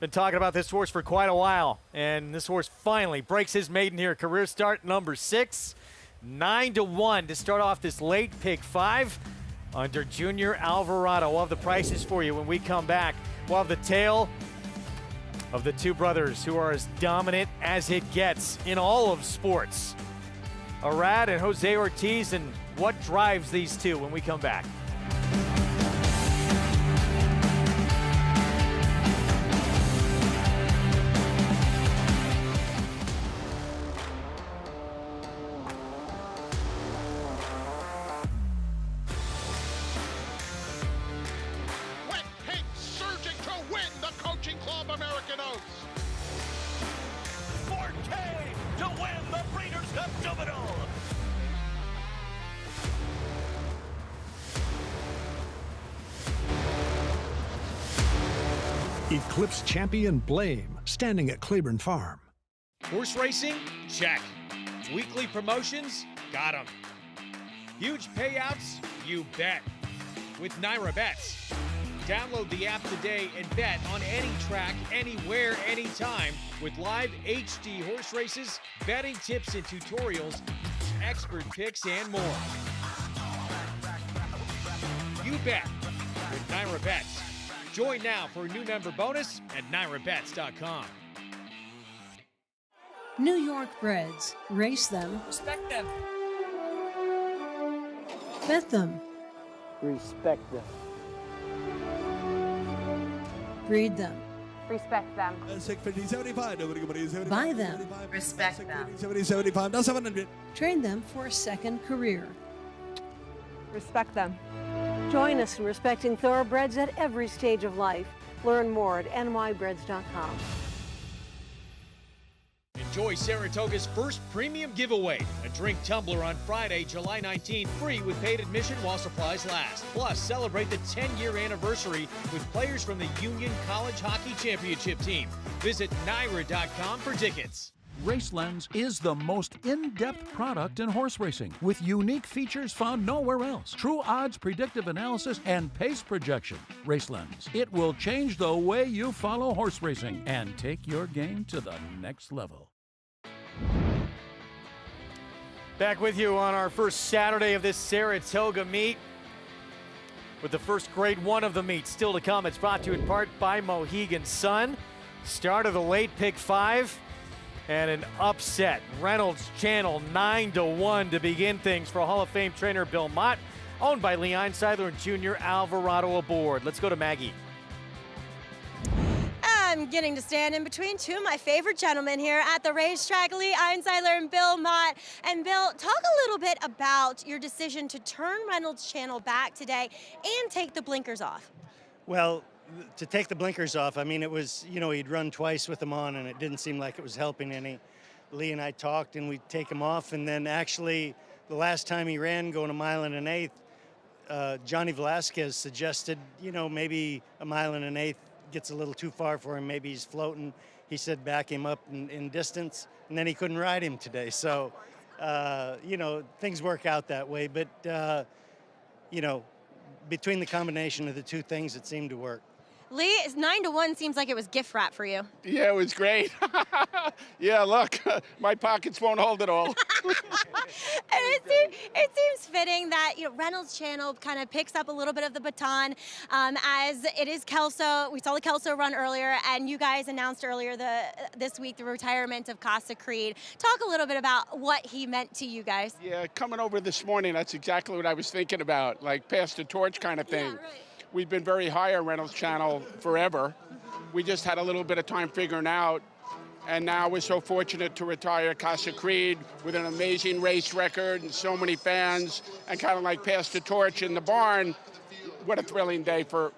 Been talking about this horse for quite a while, and this horse finally breaks his maiden here. Career start number 6, 9-1 to start off this late pick 5 under Junior Alvarado. We'll have the prices for you when we come back. We'll have the tale of the 2 brothers who are as dominant as it gets in all of sports. Arad and Jose Ortiz, and what drives these 2 when we come back. Wet Pink surging to win the Coaching Club American Oaks. 4K to win the Breeders' Cup Juvenile. Eclipse champion Blame, standing at Claiborne Farm. Horse racing? Check. Weekly promotions? Got 'em. Huge payouts? You bet. With Naira Bets. Download the app today and bet on any track, anywhere, anytime with live HD horse races, betting tips and tutorials, expert picks, and more. You bet with Naira Bets. Join now for a new member bonus at NairaBets.com. New York breds. Race them. Respect them. Bet them. Respect them. Breed them. Respect them. Buy them. Respect them. Train them for a second career. Respect them. Join us in respecting thoroughbreds at every stage of life. Learn more at nybreds.com. Enjoy Saratoga's first premium giveaway, a drink tumbler on Friday, July 19th, free with paid admission while supplies last. Plus, celebrate the 10-year anniversary with players from the Union College Hockey Championship team. Visit Naira.com for tickets. RaceLens is the most in-depth product in horse racing, with unique features found nowhere else. True odds, predictive analysis, and pace projection. RaceLens. It will change the way you follow horse racing and take your game to the next level. Back with you on our first Saturday of this Saratoga meet, with the first grade 1 of the meet still to come. It's brought to you in part by Mohegan Sun. Start of the late pick 5. And an upset. Reynolds Channel 9-1 to begin things for Hall of Fame trainer Bill Mott, owned by Lee Einseidler and Junior Alvarado aboard. Let's go to Maggie. I'm getting to stand in between 2 of my favorite gentlemen here at the racetrack, Lee Einseidler and Bill Mott. And Bill, talk a little bit about your decision to turn Reynolds Channel back today and take the blinkers off. Well, to take the blinkers off, I mean, it was, you know, he'd run twice with them on and it didn't seem like it was helping any. Lee and I talked and we'd take him off, and then actually the last time he ran going 1 1/8, Johnny Velasquez suggested, you know, maybe 1 1/8 gets a little too far for him, maybe he's floating. He said back him up in distance, and then he couldn't ride him today. So, you know, things work out that way, but, you know, between the combination of the two things, it seemed to work. Lee, 9-1 seems like it was gift wrap for you. Yeah, it was great. Yeah, look, my pockets won't hold it all. And it seems fitting that Reynolds Channel kind of picks up a little bit of the baton as it is Kelso. We saw the Kelso run earlier, and you guys announced earlier this week the retirement of Casa Creed. Talk a little bit about what he meant to you guys. Yeah, coming over this morning, that's exactly what I was thinking about, like pass the torch kind of thing. Yeah, right. We've been very high on Reynolds Channel forever. We just had a little bit of time figuring out, and now we're so fortunate to retire Casa Creed with an amazing race record and so many fans, and kind of like pass the torch in the barn. What a thrilling day for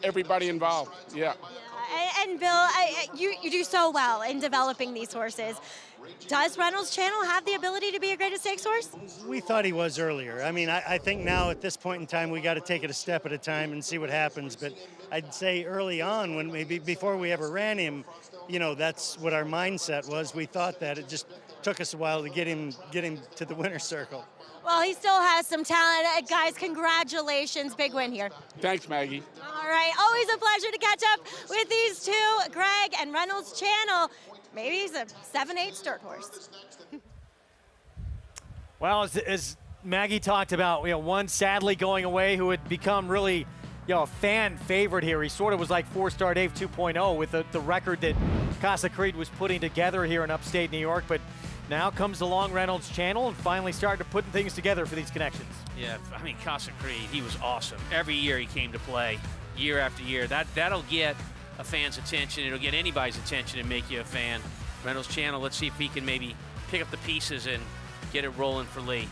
everybody involved. Yeah. And Bill, you do so well in developing these horses. Does Reynolds Channel have the ability to be a greatest stakes horse? We thought he was earlier. I mean, I think now at this point in time, we got to take it a step at a time and see what happens. But I'd say early on, when maybe before we ever ran him, that's what our mindset was. We thought that it just took us a while to get him to the winner's circle. Well, he still has some talent. Guys, congratulations. Big win here. Thanks, Maggie. All right. Always a pleasure to catch up with these two, Greg and Reynolds Channel. Maybe he's a 7-8 start horse. Well, as Maggie talked about, one sadly going away who had become really, a fan favorite here. He sort of was like 4-star Dave 2.0 with the record that Casa Creed was putting together here in upstate New York. But now comes along Reynolds Channel and finally started putting things together for these connections. Yeah, I mean, Casa Creed, he was awesome. Every year he came to play, year after year. That'll get a fan's attention. It'll get anybody's attention and make you a fan. Reynolds Channel, let's see if he can maybe pick up the pieces and get it rolling for Lee.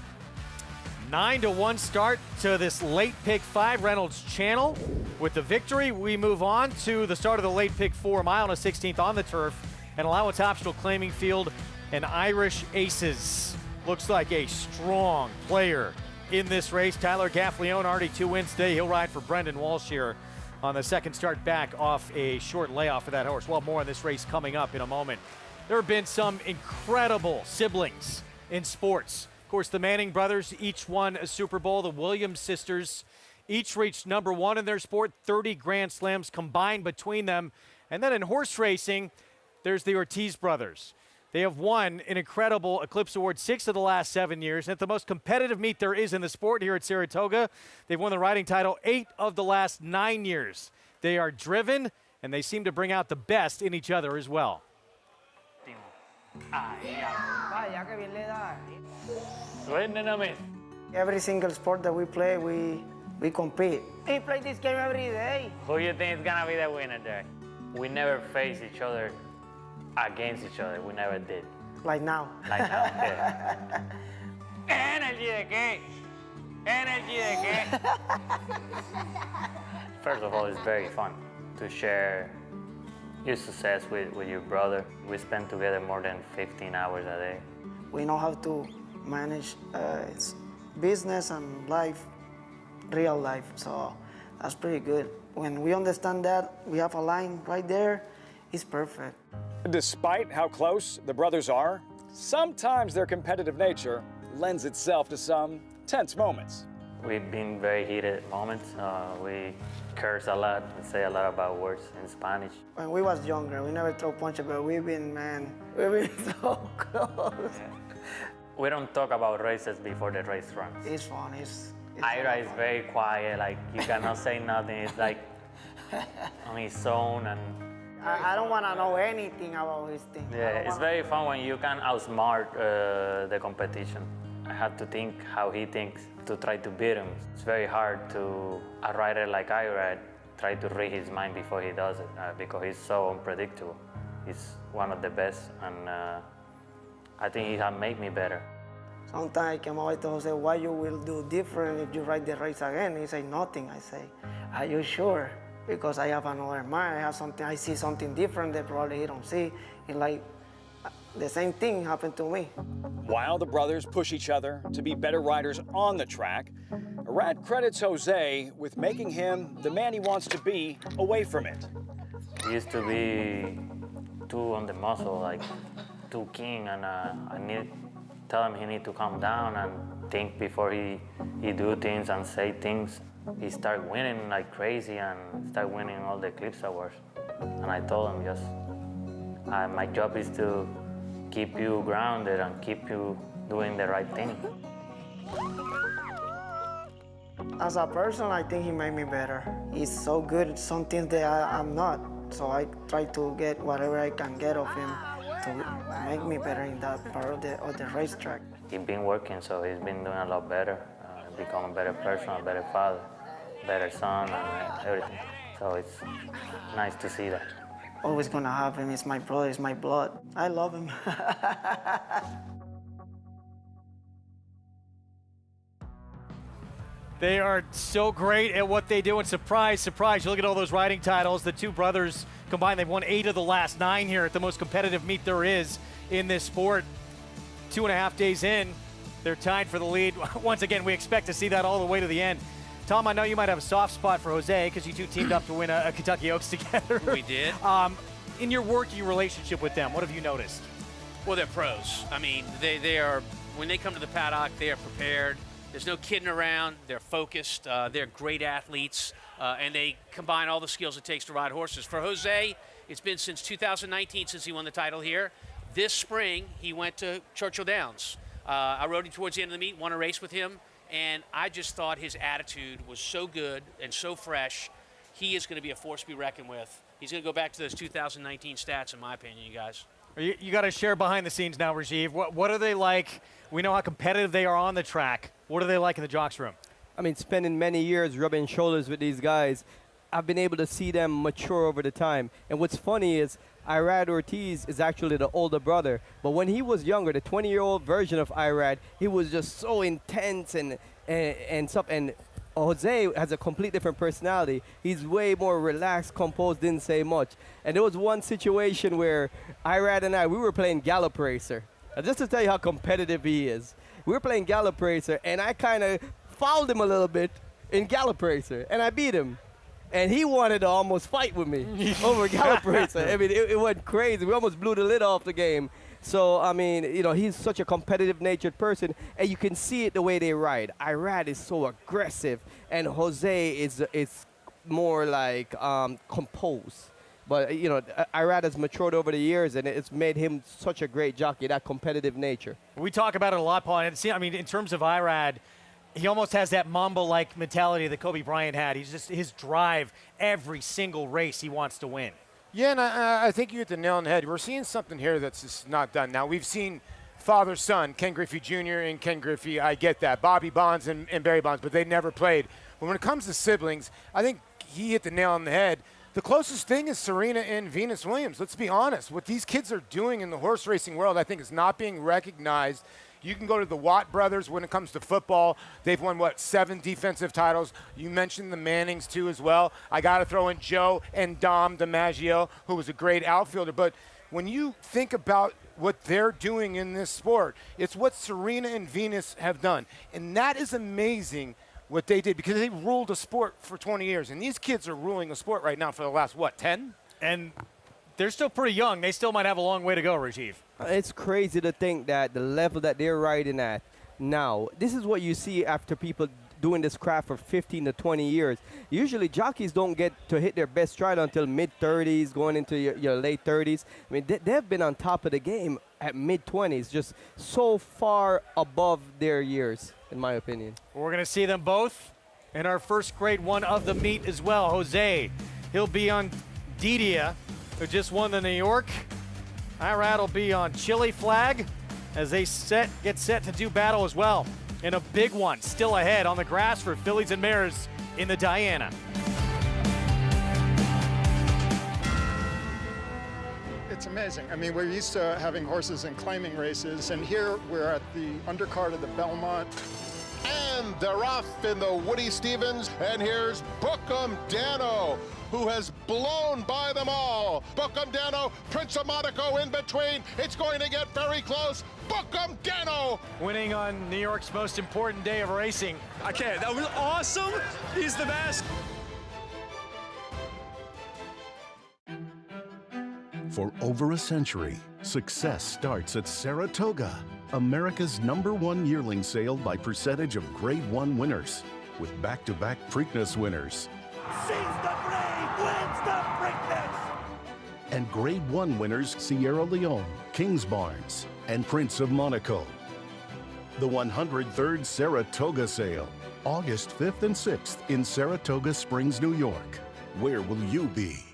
9-1 start to this late pick 5 Reynolds Channel. With the victory, we move on to the start of the late pick 4 mile and a 16th on the turf, and allowance optional claiming field and Irish Aces. Looks like a strong player in this race. Tyler Gaffleone already 2 wins today. He'll ride for Brendan Walsh here on the second start back off a short layoff for that horse. Well, more on this race coming up in a moment. There have been some incredible siblings in sports. Of course, the Manning brothers each won a Super Bowl. The Williams sisters each reached #1 in their sport, 30 Grand Slams combined between them. And then in horse racing, there's the Ortiz brothers. They have won an incredible Eclipse Award 6 of the last 7 years. And at the most competitive meet there is in the sport here at Saratoga, they've won the riding title 8 of the last 9 years. They are driven, and they seem to bring out the best in each other as well. Every single sport that we play, we compete. We play this game every day. Who do you think is gonna be the winner there? We never face each other against each other. We never did. Like now. Like now, yeah. Energy de qué? Energy de qué? First of all, it's very fun to share your success with your brother. We spend together more than 15 hours a day. We know how to manage it's business and life, real life, so that's pretty good. When we understand that, we have a line right there, it's perfect. Despite how close the brothers are, sometimes their competitive nature lends itself to some tense moments. We've been very heated moments. We curse a lot and say a lot about words in Spanish. When we was younger, we never throw punches, but we've been so close. Yeah. We don't talk about races before the race runs. It's fun. It's Ira is very quiet, like you cannot say nothing. It's like on his own, and I don't want to know anything about his thing. yeah, it's very fun when you can outsmart the competition. I have to think how he thinks to try to beat him. It's very hard to a rider like Ira try to read his mind before he does it because he's so unpredictable. He's one of the best, and I think he has made me better. Sometimes I come out to Jose, why you will do different if you ride the race again? He say nothing. I say, are you sure? Because I have another mind. I have something. I see something different that probably he don't see. It's like the same thing happened to me. While the brothers push each other to be better riders on the track, Arad credits Jose with making him the man he wants to be away from it. He used to be too on the muscle, like too keen, and I tell him he need to calm down and think before he do things and say things. he started winning like crazy and started winning all the Eclipse Awards. And I told him, just, my job is to keep you grounded and keep you doing the right thing. As a person, I think he made me better. He's so good at some things that I'm not. So I try to get whatever I can get of him to make me better in that part of the racetrack. He's been working, so he's been doing a lot better, become a better person, a better father, better son, and everything. So it's nice to see that. Always gonna have him. He's my brother, he's my blood. I love him. They are so great at what they do, and surprise, surprise, you look at all those riding titles. The two brothers combined, they've won 8 of the last 9 here at the most competitive meet there is in this sport. 2.5 days in, they're tied for the lead. Once again, we expect to see that all the way to the end. Tom, I know you might have a soft spot for Jose because you two teamed up to win a Kentucky Oaks together. We did. In your working relationship with them, what have you noticed? Well, they're pros. I mean, they are, when they come to the paddock, they are prepared. There's no kidding around. They're focused. They're great athletes, and they combine all the skills it takes to ride horses. For Jose, it's been since 2019 since he won the title here. This spring, he went to Churchill Downs. I rode him towards the end of the meet, won a race with him, and I just thought his attitude was so good and so fresh. He is going to be a force to be reckoned with. He's going to go back to those 2019 stats, in my opinion, you guys. You got to share behind the scenes now, Rajiv. What are they like? We know how competitive they are on the track. What are they like in the jocks room? I mean, spending many years rubbing shoulders with these guys, I've been able to see them mature over the time. And what's funny is Irad Ortiz is actually the older brother. But when he was younger, the 20-year-old version of Irad, he was just so intense and stuff. And Jose has a complete different personality. He's way more relaxed, composed, didn't say much. And there was one situation where Irad and we were playing Gallop Racer. And just to tell you how competitive he is, we were playing Gallop Racer, and I kind of fouled him a little bit in Gallop Racer, and I beat him. And he wanted to almost fight with me over Gallop Racer. I mean, it went crazy. We almost blew the lid off the game. So, I mean, you know, he's such a competitive-natured person, and you can see it the way they ride. Irad is so aggressive, and Jose is more like composed. But, you know, Irad has matured over the years, and it's made him such a great jockey, that competitive nature. We talk about it a lot, Paul. And I mean, in terms of Irad, he almost has that Mamba-like mentality that Kobe Bryant had. He's just his drive every single race he wants to win. Yeah, and I think you hit the nail on the head. We're seeing something here that's just not done. Now, we've seen father-son, Ken Griffey Jr. and Ken Griffey. I get that. Bobby Bonds and Barry Bonds, but they never played. But when it comes to siblings, I think he hit the nail on the head. The closest thing is Serena and Venus Williams. Let's be honest. What these kids are doing in the horse racing world, I think, is not being recognized. You can go to the Watt brothers when it comes to football. They've won, 7 defensive titles. You mentioned the Mannings, too, as well. I got to throw in Joe and Dom DiMaggio, who was a great outfielder. But when you think about what they're doing in this sport, it's what Serena and Venus have done. And that is amazing what they did, because they ruled a sport for 20 years. And these kids are ruling a sport right now for the last, 10? And they're still pretty young. They still might have a long way to go, Rajiv. It's crazy to think that the level that they're riding at now, this is what you see after people doing this craft for 15 to 20 years. Usually jockeys don't get to hit their best stride until mid-30s, going into your late 30s. I mean, they've been on top of the game at mid-20s, just so far above their years, in my opinion. We're going to see them both in our first grade one of the meet as well. Jose, he'll be on Didia, who just won the New York. Irad will be on Chile Flag as they get set to do battle as well. And a big one still ahead on the grass for fillies and mares in the Diana. It's amazing. I mean, we're used to having horses in claiming races, and here we're at the undercard of the Belmont. And they're off in the Woody Stevens, and here's Bookham Dano, who has blown by them all. Bookham Dano, Prince of Monaco in between. It's going to get very close. Bookham Dano! Winning on New York's most important day of racing. I can't. That was awesome. He's the best. For over a century, success starts at Saratoga, America's #1 yearling sale by percentage of Grade 1 winners. with back-to-back Preakness winners. She's the Brave, wins the Preakness! And Grade 1 winners Sierra Leone, Kingsbarns, and Prince of Monaco. The 103rd Saratoga Sale, August 5th and 6th in Saratoga Springs, New York. Where will you be?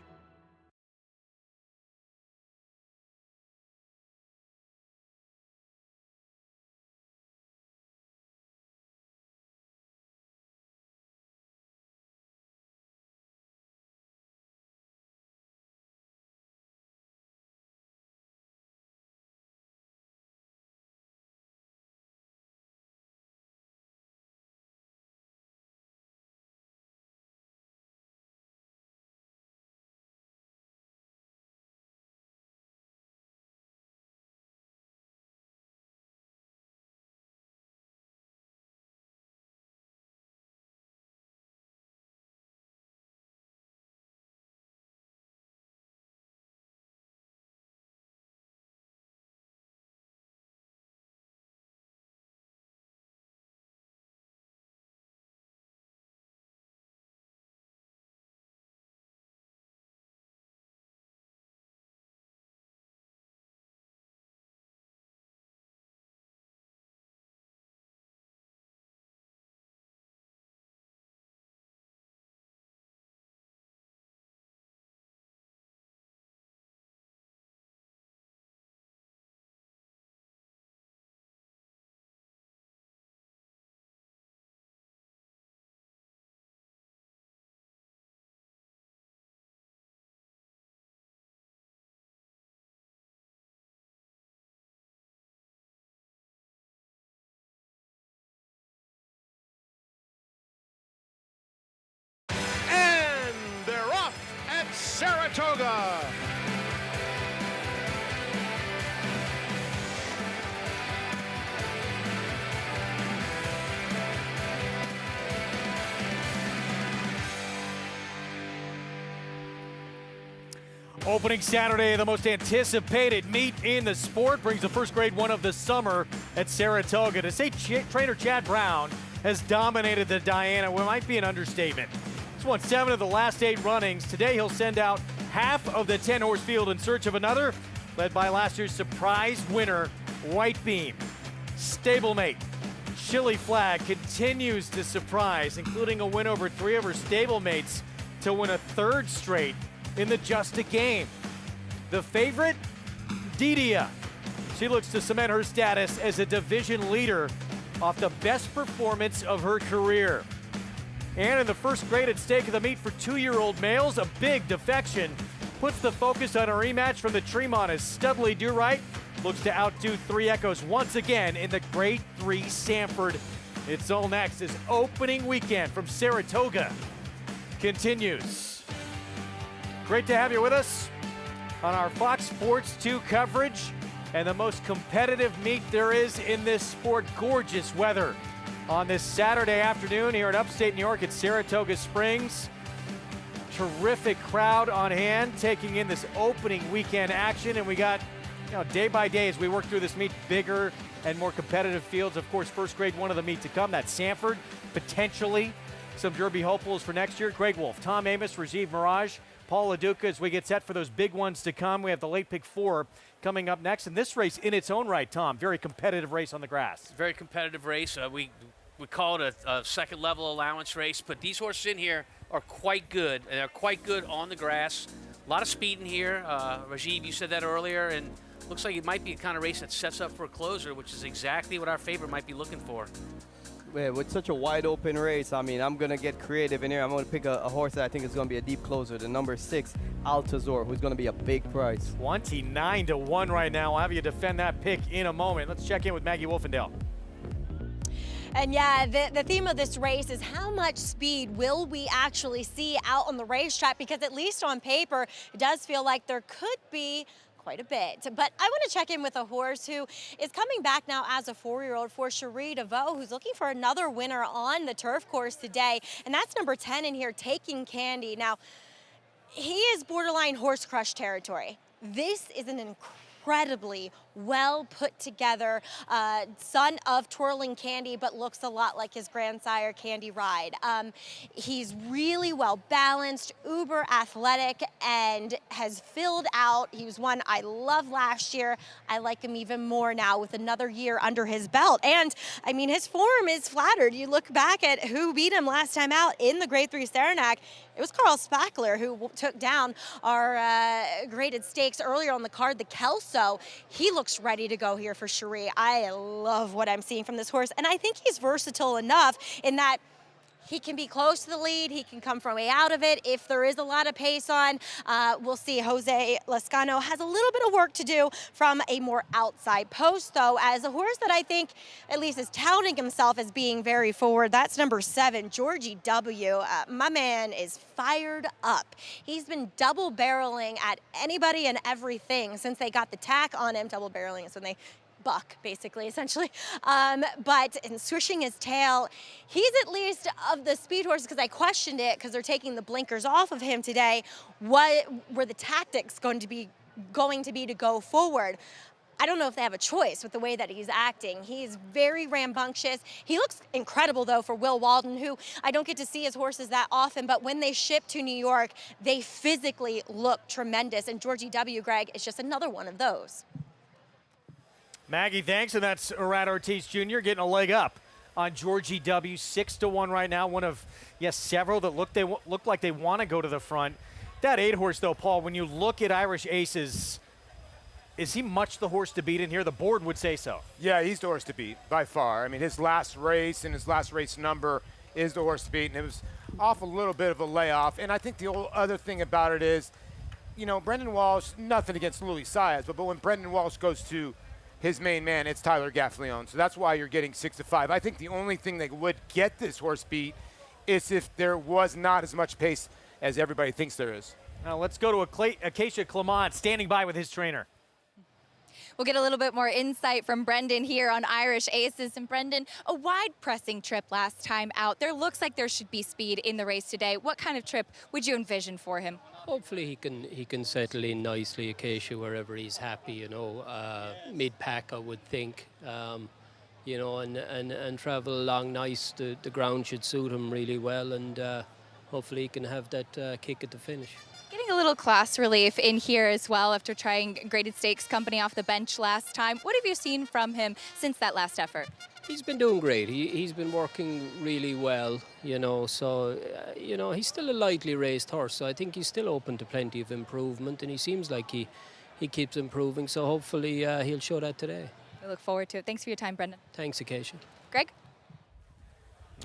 Saratoga. Opening Saturday, the most anticipated meet in the sport brings the first grade one of the summer at Saratoga. To say trainer Chad Brown has dominated the Diana, well, might be an understatement. He's won 7 of the last 8 runnings. Today he'll send out half of the 10-horse field in search of another, led by last year's surprise winner, White Beam. Stablemate Chili Flag continues to surprise, including a win over 3 of her stablemates to win a 3rd straight in the Just a Game. The favorite, Didia. She looks to cement her status as a division leader off the best performance of her career. And in the first grade at stake of the meet for 2-year-old males, a big defection puts the focus on a rematch from the Tremont as Studley Do-Right looks to outdo 3 Echoes once again in the Grade 3 Sanford. It's all next as opening weekend from Saratoga continues. Great to have you with us on our Fox Sports 2 coverage and the most competitive meet there is in this sport. Gorgeous weather on this Saturday afternoon here in upstate New York at Saratoga Springs. Terrific crowd on hand taking in this opening weekend action, and we got, day by day as we work through this meet, bigger and more competitive fields. Of course, first grade one of the meet to come. That's Sanford, potentially some Derby hopefuls for next year. Greg Wolf, Tom Amos, Rajiv Mirage, Paul LaDuca as we get set for those big ones to come. We have the late pick 4 coming up next. And this race in its own right, Tom, very competitive race on the grass. Very competitive race. We call it a second level allowance race, but these horses in here are quite good. And they're quite good on the grass. A lot of speed in here. Rajiv, you said that earlier, and looks like it might be a kind of race that sets up for a closer, which is exactly what our favorite might be looking for. Yeah, with such a wide open race, I mean, I'm going to get creative in here. I'm going to pick a horse that I think is going to be a deep closer, the number 6, Altazor, who's going to be a big price. 29-1 right now. I'll have you defend that pick in a moment. Let's check in with Maggie Wolfendale. And yeah, the theme of this race is how much speed will we actually see out on the racetrack, because at least on paper, it does feel like there could be quite a bit. But I want to check in with a horse who is coming back now as a 4-year-old for Cherie DeVoe, who's looking for another winner on the turf course today. And that's number 10 in here, Taking Candy. Now, he is borderline horse crush territory. This is an incredibly well put together son of Twirling Candy, but looks a lot like his grandsire Candy Ride. He's really well balanced, uber athletic, and has filled out. He was one I loved last year. I like him even more now with another year under his belt. And I mean, his form is flattered. You look back at who beat him last time out in the Grade 3 Saranac. It was Carl Spackler who took down our graded stakes earlier on the card, the Kelso. He looks ready to go here for Cherie. I love what I'm seeing from this horse, and I think he's versatile enough in that he can be close to the lead. He can come from way out of it. If there is a lot of pace on, we'll see. Jose Lascano has a little bit of work to do from a more outside post, though, as a horse that I think at least is touting himself as being very forward. That's number 7, Georgie W. My man is fired up. He's been double barreling at anybody and everything since they got the tack on him. Double barreling is when they buck, basically, essentially. But in swishing his tail, he's at least of the speed horses, because I questioned it because they're taking the blinkers off of him today. What were the tactics going to be to go forward? I don't know if they have a choice with the way that he's acting. He's very rambunctious. He looks incredible, though, for Will Walden, who I don't get to see his horses that often, but when they ship to New York, they physically look tremendous. And Georgie W., Greg, is just another one of those. Maggie, thanks, and that's Arad Ortiz Jr. getting a leg up on Georgie W. 6-1 right now. One of, yes, several that look like they want to go to the front. That 8 horse, though, Paul, when you look at Irish Aces, is he much the horse to beat in here? The board would say so. Yeah, he's the horse to beat by far. I mean, his last race and his last race number is the horse to beat, and it was off a little bit of a layoff. And I think the other thing about it is, you know, Brendan Walsh, nothing against Louis Saez, but when Brendan Walsh goes to his main man, it's Tyler Gaffleone. So that's why you're getting 6-5. I think the only thing that would get this horse beat is if there was not as much pace as everybody thinks there is. Now let's go to Acacia Clement standing by with his trainer. We'll get a little bit more insight from Brendan here on Irish Aces. And Brendan, a wide pressing trip last time out. There looks like there should be speed in the race today. What kind of trip would you envision for him? Hopefully he can settle in nicely, Acacia, wherever he's happy, you know, mid-pack, I would think, you know, and travel along nice. The ground should suit him really well, and hopefully he can have that kick at the finish. Getting a little class relief in here as well after trying Graded Stakes Company off the bench last time. What have you seen from him since that last effort? He's been doing great. He's been working really well, you know, so, you know, he's still a lightly raced horse, so I think he's still open to plenty of improvement, and he seems like he keeps improving, so hopefully he'll show that today. I look forward to it. Thanks for your time, Brendan. Thanks, Acacia. Greg?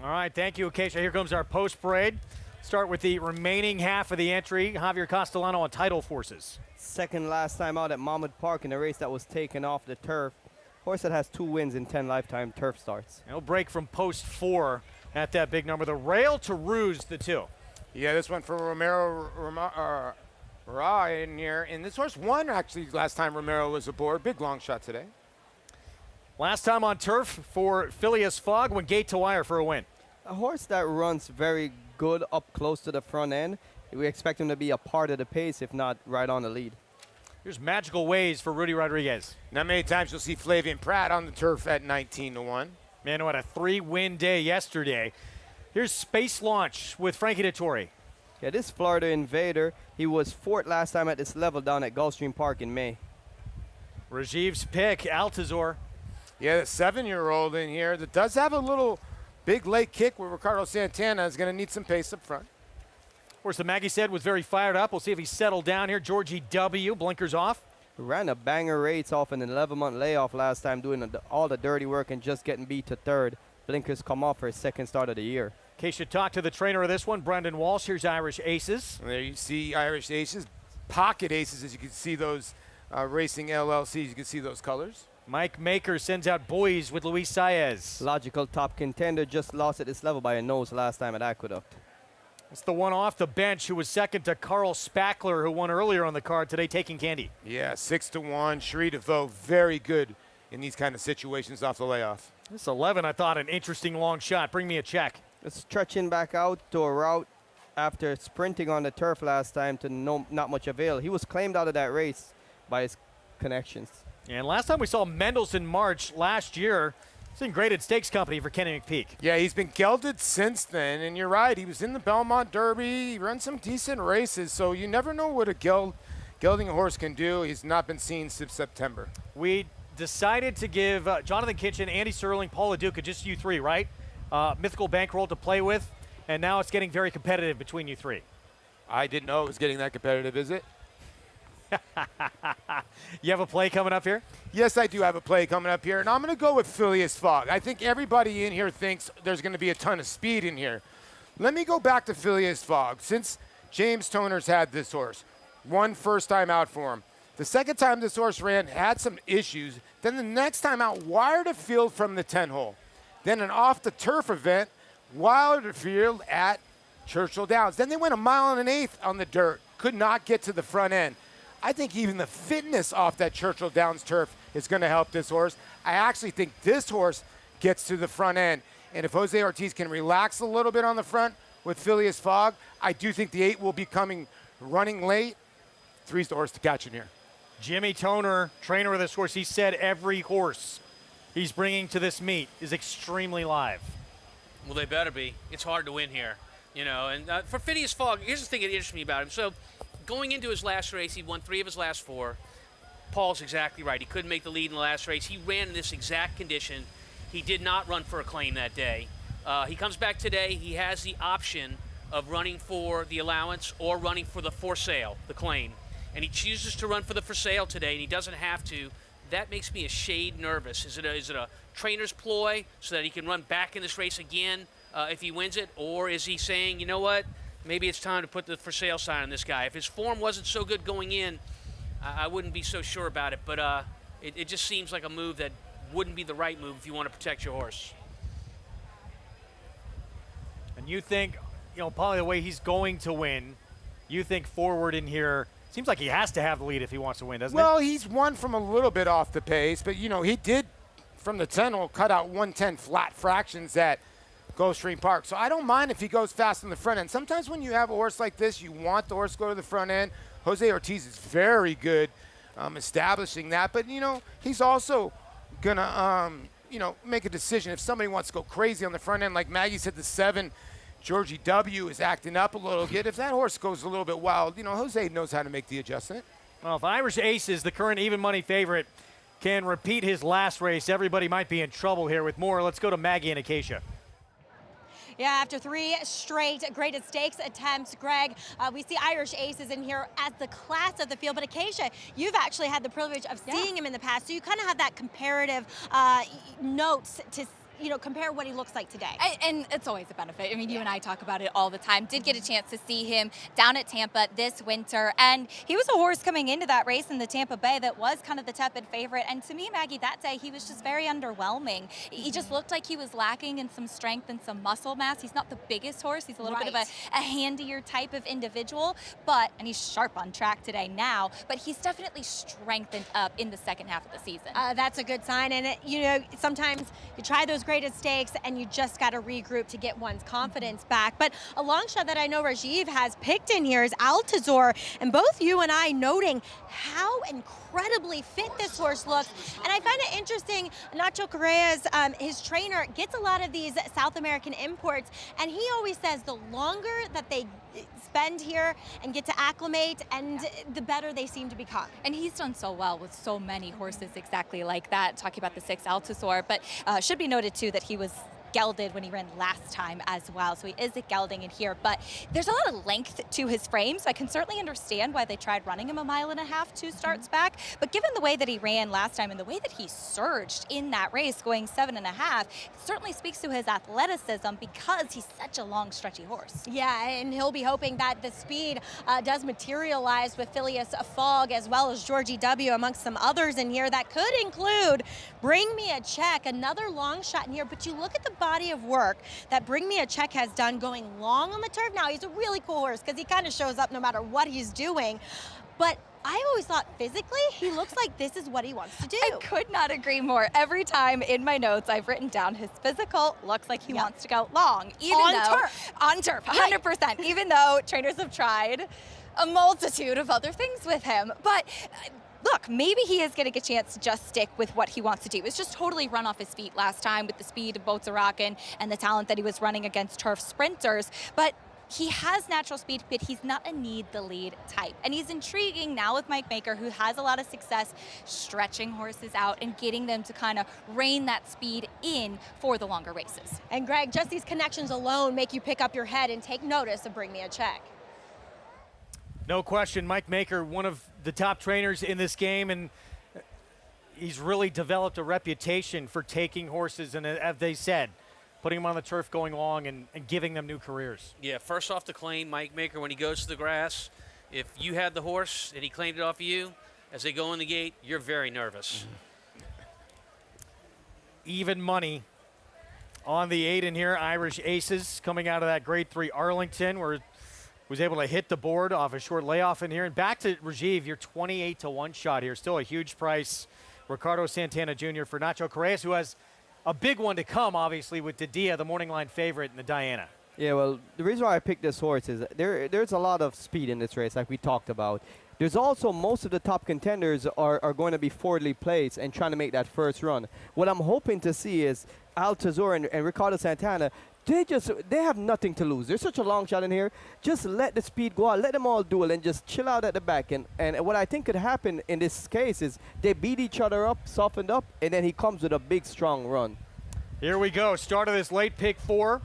All right, thank you, Acacia. Here comes our post parade. Start with the remaining half of the entry. Javier Castellano on Tidal Forces. Second last time out at Monmouth Park in a race that was taken off the turf. Horse that has 2 wins in 10 lifetime turf starts. He'll break from post 4 at that big number. The rail to Ruse, the 2. Yeah, this one for Romero Ra in here. And this horse won, actually, last time Romero was aboard. Big long shot today. Last time on turf for Phileas Fogg, went gate to wire for a win. A horse that runs very good up close to the front end. We expect him to be a part of the pace, if not right on the lead. Here's Magical Ways for Rudy Rodriguez. Not many times you'll see Flavian Pratt on the turf at 19-1. Man, who had a 3-win day yesterday. Here's Space Launch with Frankie Dettori. Yeah, this Florida Invader, he was 4th last time at this level down at Gulfstream Park in May. Rajiv's pick, Altazor. Yeah, the 7-year-old in here that does have a little big late kick where Ricardo Santana is going to need some pace up front. Of course, the Maggie said was very fired up. We'll see if he's settled down here. Georgie W., blinkers off. Ran a banger race off an 11-month layoff last time, doing all the dirty work and just getting beat to 3rd. Blinkers come off for his 2nd start of the year. In case you talk to the trainer of this one, Brendan Walsh. Here's Irish Aces. And there you see Irish Aces, pocket aces, as you can see those racing LLCs. You can see those colors. Mike Maker sends out Boys with Luis Saez. Logical top contender, just lost at this level by a nose last time at Aqueduct. It's the one off the bench who was second to Carl Spackler, who won earlier on the card today, taking candy. Yeah, 6-1. Cherie DeVoe, very good in these kind of situations off the layoff. This 11, I thought, an interesting long shot. Bring me a check. Stretching back out to a route after sprinting on the turf last time to not much avail. He was claimed out of that race by his connections. And last time we saw Mendelssohn March last year, it's in graded stakes company for Kenny McPeak. Yeah, he's been gelded since then, and you're right. He was in the Belmont Derby. He ran some decent races, so you never know what a gelding a horse can do. He's not been seen since September. We decided to give Jonathan Kitchen, Andy Serling, Paul LaDuca, just you three, right? Mythical bankroll to play with, and now it's getting very competitive between you three. I didn't know it was getting that competitive, is it? You have a play coming up here? Yes, I do have a play coming up here, and I'm going to go with Phileas Fogg. I think everybody in here thinks there's going to be a ton of speed in here. Let me go back to Phileas Fogg. Since James Toner's had this horse, one first time out for him. The second time this horse ran, had some issues. Then the next time out, wired a field from the 10-hole. Then an off-the-turf event, wired a field at Churchill Downs. Then they went 1 1/8 miles on the dirt, could not get to the front end. I think even the fitness off that Churchill Downs turf is going to help this horse. I actually think this horse gets to the front end. And if Jose Ortiz can relax a little bit on the front with Phileas Fogg, I do think the 8 will be coming running late. 3's the horse to catch in here. Jimmy Toner, trainer of this horse, he said every horse he's bringing to this meet is extremely live. Well, they better be. It's hard to win here, you know. And for Phileas Fogg, here's the thing that interests me about him. So going into his last race, he won 3 of his last 4. Paul's exactly right. He couldn't make the lead in the last race. He ran in this exact condition. He did not run for a claim that day. He comes back today. He has the option of running for the allowance or running for the for sale, the claim. And he chooses to run for the for sale today, and he doesn't have to. That makes me a shade nervous. Is it a trainer's ploy so that he can run back in this race again if he wins it? Or is he saying, you know what, maybe it's time to put the for sale sign on this guy? If his form wasn't so good going in, I wouldn't be so sure about it. But it just seems like a move that wouldn't be the right move if you want to protect your horse. And you think, you know, probably the way he's going to win, you think forward in here, seems like he has to have the lead if he wants to win, doesn't it? Well, he's won from a little bit off the pace, but, you know, he did, from the 10-hole, cut out 110 flat fractions at Gulfstream Park. So I don't mind if he goes fast on the front end. Sometimes when you have a horse like this, you want the horse to go to the front end. Jose Ortiz is very good establishing that. But, you know, he's also going to, you know, make a decision. If somebody wants to go crazy on the front end, like Maggie said, the 7, Georgie W. is acting up a little bit. If that horse goes a little bit wild, you know, Jose knows how to make the adjustment. Well, if Irish Aces, the current even money favorite, can repeat his last race, everybody might be in trouble here. With more, let's go to Maggie and Acacia. Yeah, after 3 straight graded stakes attempts, Greg, we see Irish Aces in here as the class of the field. But Acacia, you've actually had the privilege of seeing him in the past, so you kind of have that comparative notes to, you know, compare what he looks like today. And it's always a benefit. I mean, you and I talk about it all the time. Did get a chance to see him down at Tampa this winter, and he was a horse coming into that race in the Tampa Bay that was kind of the tepid favorite. And to me, Maggie, that day he was just very underwhelming. He just looked like he was lacking in some strength and some muscle mass. He's not the biggest horse. He's a little bit of a handier type of individual, and he's sharp on track today now, but he's definitely strengthened up in the second half of the season. That's a good sign. And, you know, sometimes you try those graded stakes and you just got to regroup to get one's confidence back. But a long shot that I know Rajiv has picked in here is Altazor, and both you and I noting how incredibly fit this horse looks. And I find it interesting, Nacho Correa's, his trainer, gets a lot of these South American imports, and he always says the longer that they spend here and get to acclimate, and the better they seem to become. And he's done so well with so many horses exactly like that, talking about the 6 Altazor, but should be noted too that he was gelded when he ran last time as well, so he is gelding in here. But there's a lot of length to his frame, so I can certainly understand why they tried running him 1.5 miles 2 starts back. But given the way that he ran last time and the way that he surged in that race, going 7.5, it certainly speaks to his athleticism because he's such a long, stretchy horse. Yeah, and he'll be hoping that the speed does materialize with Phileas Fogg as well as Georgie W. amongst some others in here. That could include Bring Me a Check, another long shot in here. But you look at the body of work that Bring Me a Check has done going long on the turf. Now, he's a really cool horse because he kind of shows up no matter what he's doing. But I always thought physically, he looks like this is what he wants to do. I could not agree more. Every time in my notes, I've written down his physical looks like he wants to go long. Even on turf, 100%. Right. Even though trainers have tried a multitude of other things with him. But look, maybe he is getting a chance to just stick with what he wants to do. It was just totally run off his feet last time with the speed of Botzarokin and the talent that he was running against turf sprinters. But he has natural speed, but he's not a need the lead type. And he's intriguing now with Mike Maker, who has a lot of success stretching horses out and getting them to kind of rein that speed in for the longer races. And Greg, just these connections alone make you pick up your head and take notice of Bring Me a Check. No question, Mike Maker, one of the top trainers in this game, and he's really developed a reputation for taking horses and, as they said, putting them on the turf, going long, and giving them new careers. Yeah, first off the claim, Mike Maker, when he goes to the grass, if you had the horse and he claimed it off of you, as they go in the gate, you're very nervous. Even money on the 8 in here. Irish Aces coming out of that Grade 3 Arlington, where was able to hit the board off a short layoff in here. And back to Rajiv, your 28-1 shot here. Still a huge price. Ricardo Santana Jr. for Nacho Correas, who has a big one to come, obviously, with Dadia, the morning line favorite, and the Diana. Yeah, well, the reason why I picked this horse is there's a lot of speed in this race, like we talked about. There's also most of the top contenders are going to be forwardly placed and trying to make that first run. What I'm hoping to see is Altazor and Ricardo Santana, they have nothing to lose. There's such a long shot in here. Just let the speed go out. Let them all duel and just chill out at the back. And what I think could happen in this case is they beat each other up, softened up, and then he comes with a big, strong run. Here we go. Start of this late pick 4.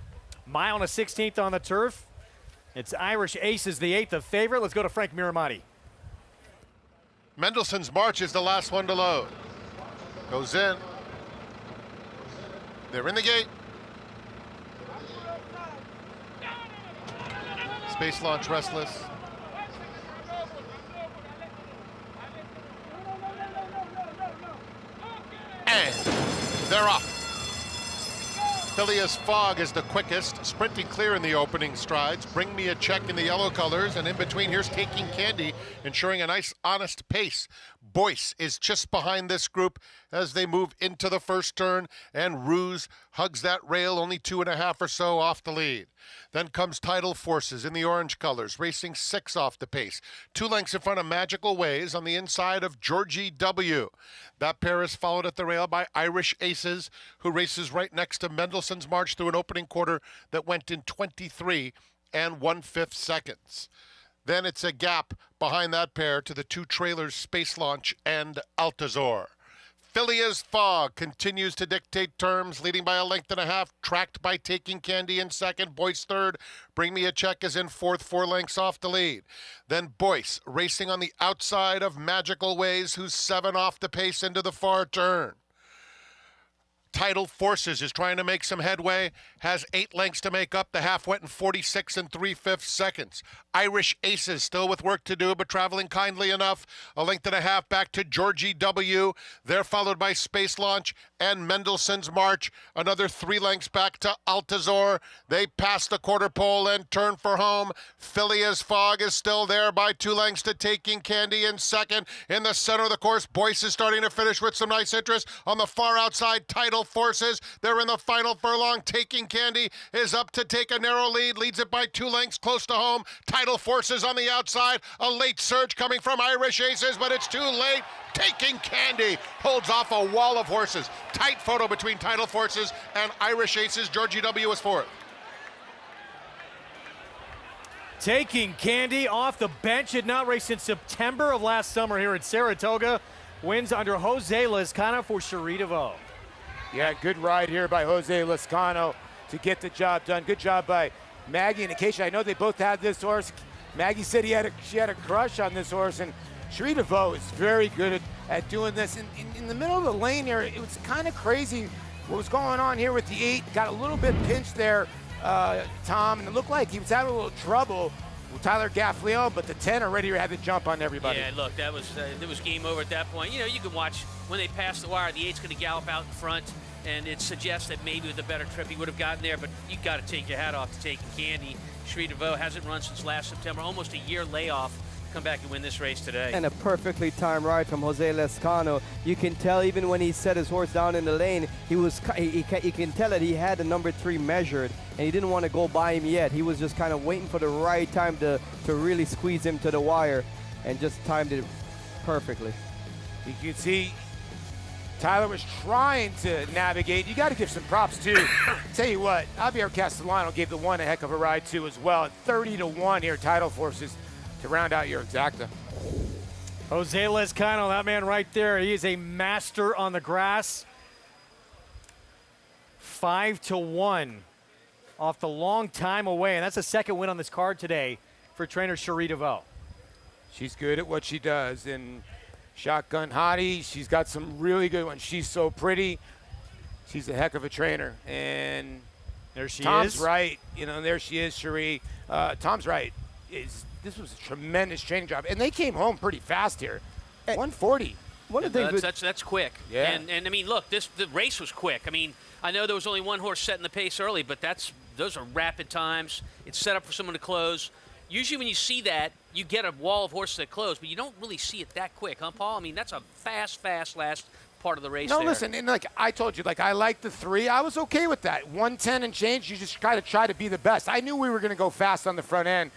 Mile and a 16th on the turf. It's Irish Aces, the 8th, the favorite. Let's go to Frank Miramati. Mendelssohn's March is the last one to load. Goes in. They're in the gate. Space launch restless. And they're off. Phileas Fogg is the quickest, sprinting clear in the opening strides. Bring Me a Check in the yellow colors, and in between here's Taking Candy, ensuring a nice, honest pace. Boyce is just behind this group as they move into the first turn, and Ruse hugs that rail, only 2.5 or so off the lead. Then comes Tidal Forces in the orange colors, racing 6 off the pace. 2 lengths in front of Magical Ways on the inside of Georgie W. That pair is followed at the rail by Irish Aces, who races right next to Mendelssohn's March through an opening quarter that went in 23 1/5 seconds. Then it's a gap behind that pair to the 2 trailers, Space Launch and Altazor. Phileas Fogg continues to dictate terms, leading by 1.5 lengths, tracked by Taking Candy in second. Boyce third. Bring Me a Check is in fourth, 4 lengths off the lead. Then Boyce racing on the outside of Magical Ways, who's 7 off the pace into the far turn. Tidal Forces is trying to make some headway, has 8 lengths to make up. The half went in 46 3/5 seconds. Irish Aces still with work to do, but traveling kindly enough. 1.5 lengths back to Georgie W. They're followed by Space Launch and Mendelssohn's March. Another 3 lengths back to Altazor. They pass the quarter pole and turn for home. Phileas Fogg is still there by 2 lengths to Taking Candy in second. In the center of the course, Boyce is starting to finish with some nice interest. On the far outside, Tidal Forces. They're in the final furlong. Taking Candy is up to take a narrow lead, leads it by 2 lengths close to home. Tidal Forces on the outside. A late surge coming from Irish Aces, but it's too late. Taking Candy holds off a wall of horses. Tight photo between Tidal Forces and Irish Aces. Georgie W. is fourth. Taking Candy off the bench, had not raced in September of last summer here at Saratoga. Wins under Jose Lezcano for Cherie DeVaux. Yeah, good ride here by Jose Lezcano to get the job done. Good job by Maggie and Acacia. I know they both had this horse. Maggie said she had a crush on this horse, and Cherie DeVaux is very good at doing this. In the middle of the lane here, it was kind of crazy what was going on here with the 8. Got a little bit pinched there, Tom, and it looked like he was having a little trouble with Tyler Gaffleon, but the 10 already had the jump on everybody. Yeah, look, that was it was game over at that point. You know, you can watch when they pass the wire, the 8's going to gallop out in front, and it suggests that maybe with a better trip he would have gotten there, but you got to take your hat off to Taking Candy. Cherie DeVaux hasn't run since last September, almost a year layoff. Come back and win this race today. And a perfectly timed ride from Jose Lezcano. You can tell even when he set his horse down in the lane, you can tell that he had the number 3 measured, and he didn't want to go by him yet. He was just kind of waiting for the right time to really squeeze him to the wire, and just timed it perfectly. You can see Tyler was trying to navigate. You got to give some props too. Tell you what, Javier Castellano gave the one a heck of a ride too as well. 30-1 here, Title Forces to round out your exacta. Jose Lezcano, that man right there, he is a master on the grass. 5-1 off the long time away, and that's the second win on this card today for trainer Cherie DeVaux. She's good at what she does, and Shotgun Hottie, she's got some really good ones. She's so pretty. She's a heck of a trainer, and there she Tom's is. right. You know, there she is, Cherie. Tom's right. This was a tremendous training job, and they came home pretty fast here. 140. One of the things that's quick. Yeah. And I mean, look, the race was quick. I mean, I know there was only one horse setting the pace early, but those are rapid times. It's set up for someone to close. Usually when you see that, you get a wall of horses that close, but you don't really see it that quick, huh, Paul? I mean, that's a fast last part of the race. No, there. listen, and like I told you, like I liked the 3. I was okay with that. 110 and change, you just gotta try to be the best. I knew we were gonna go fast on the front end.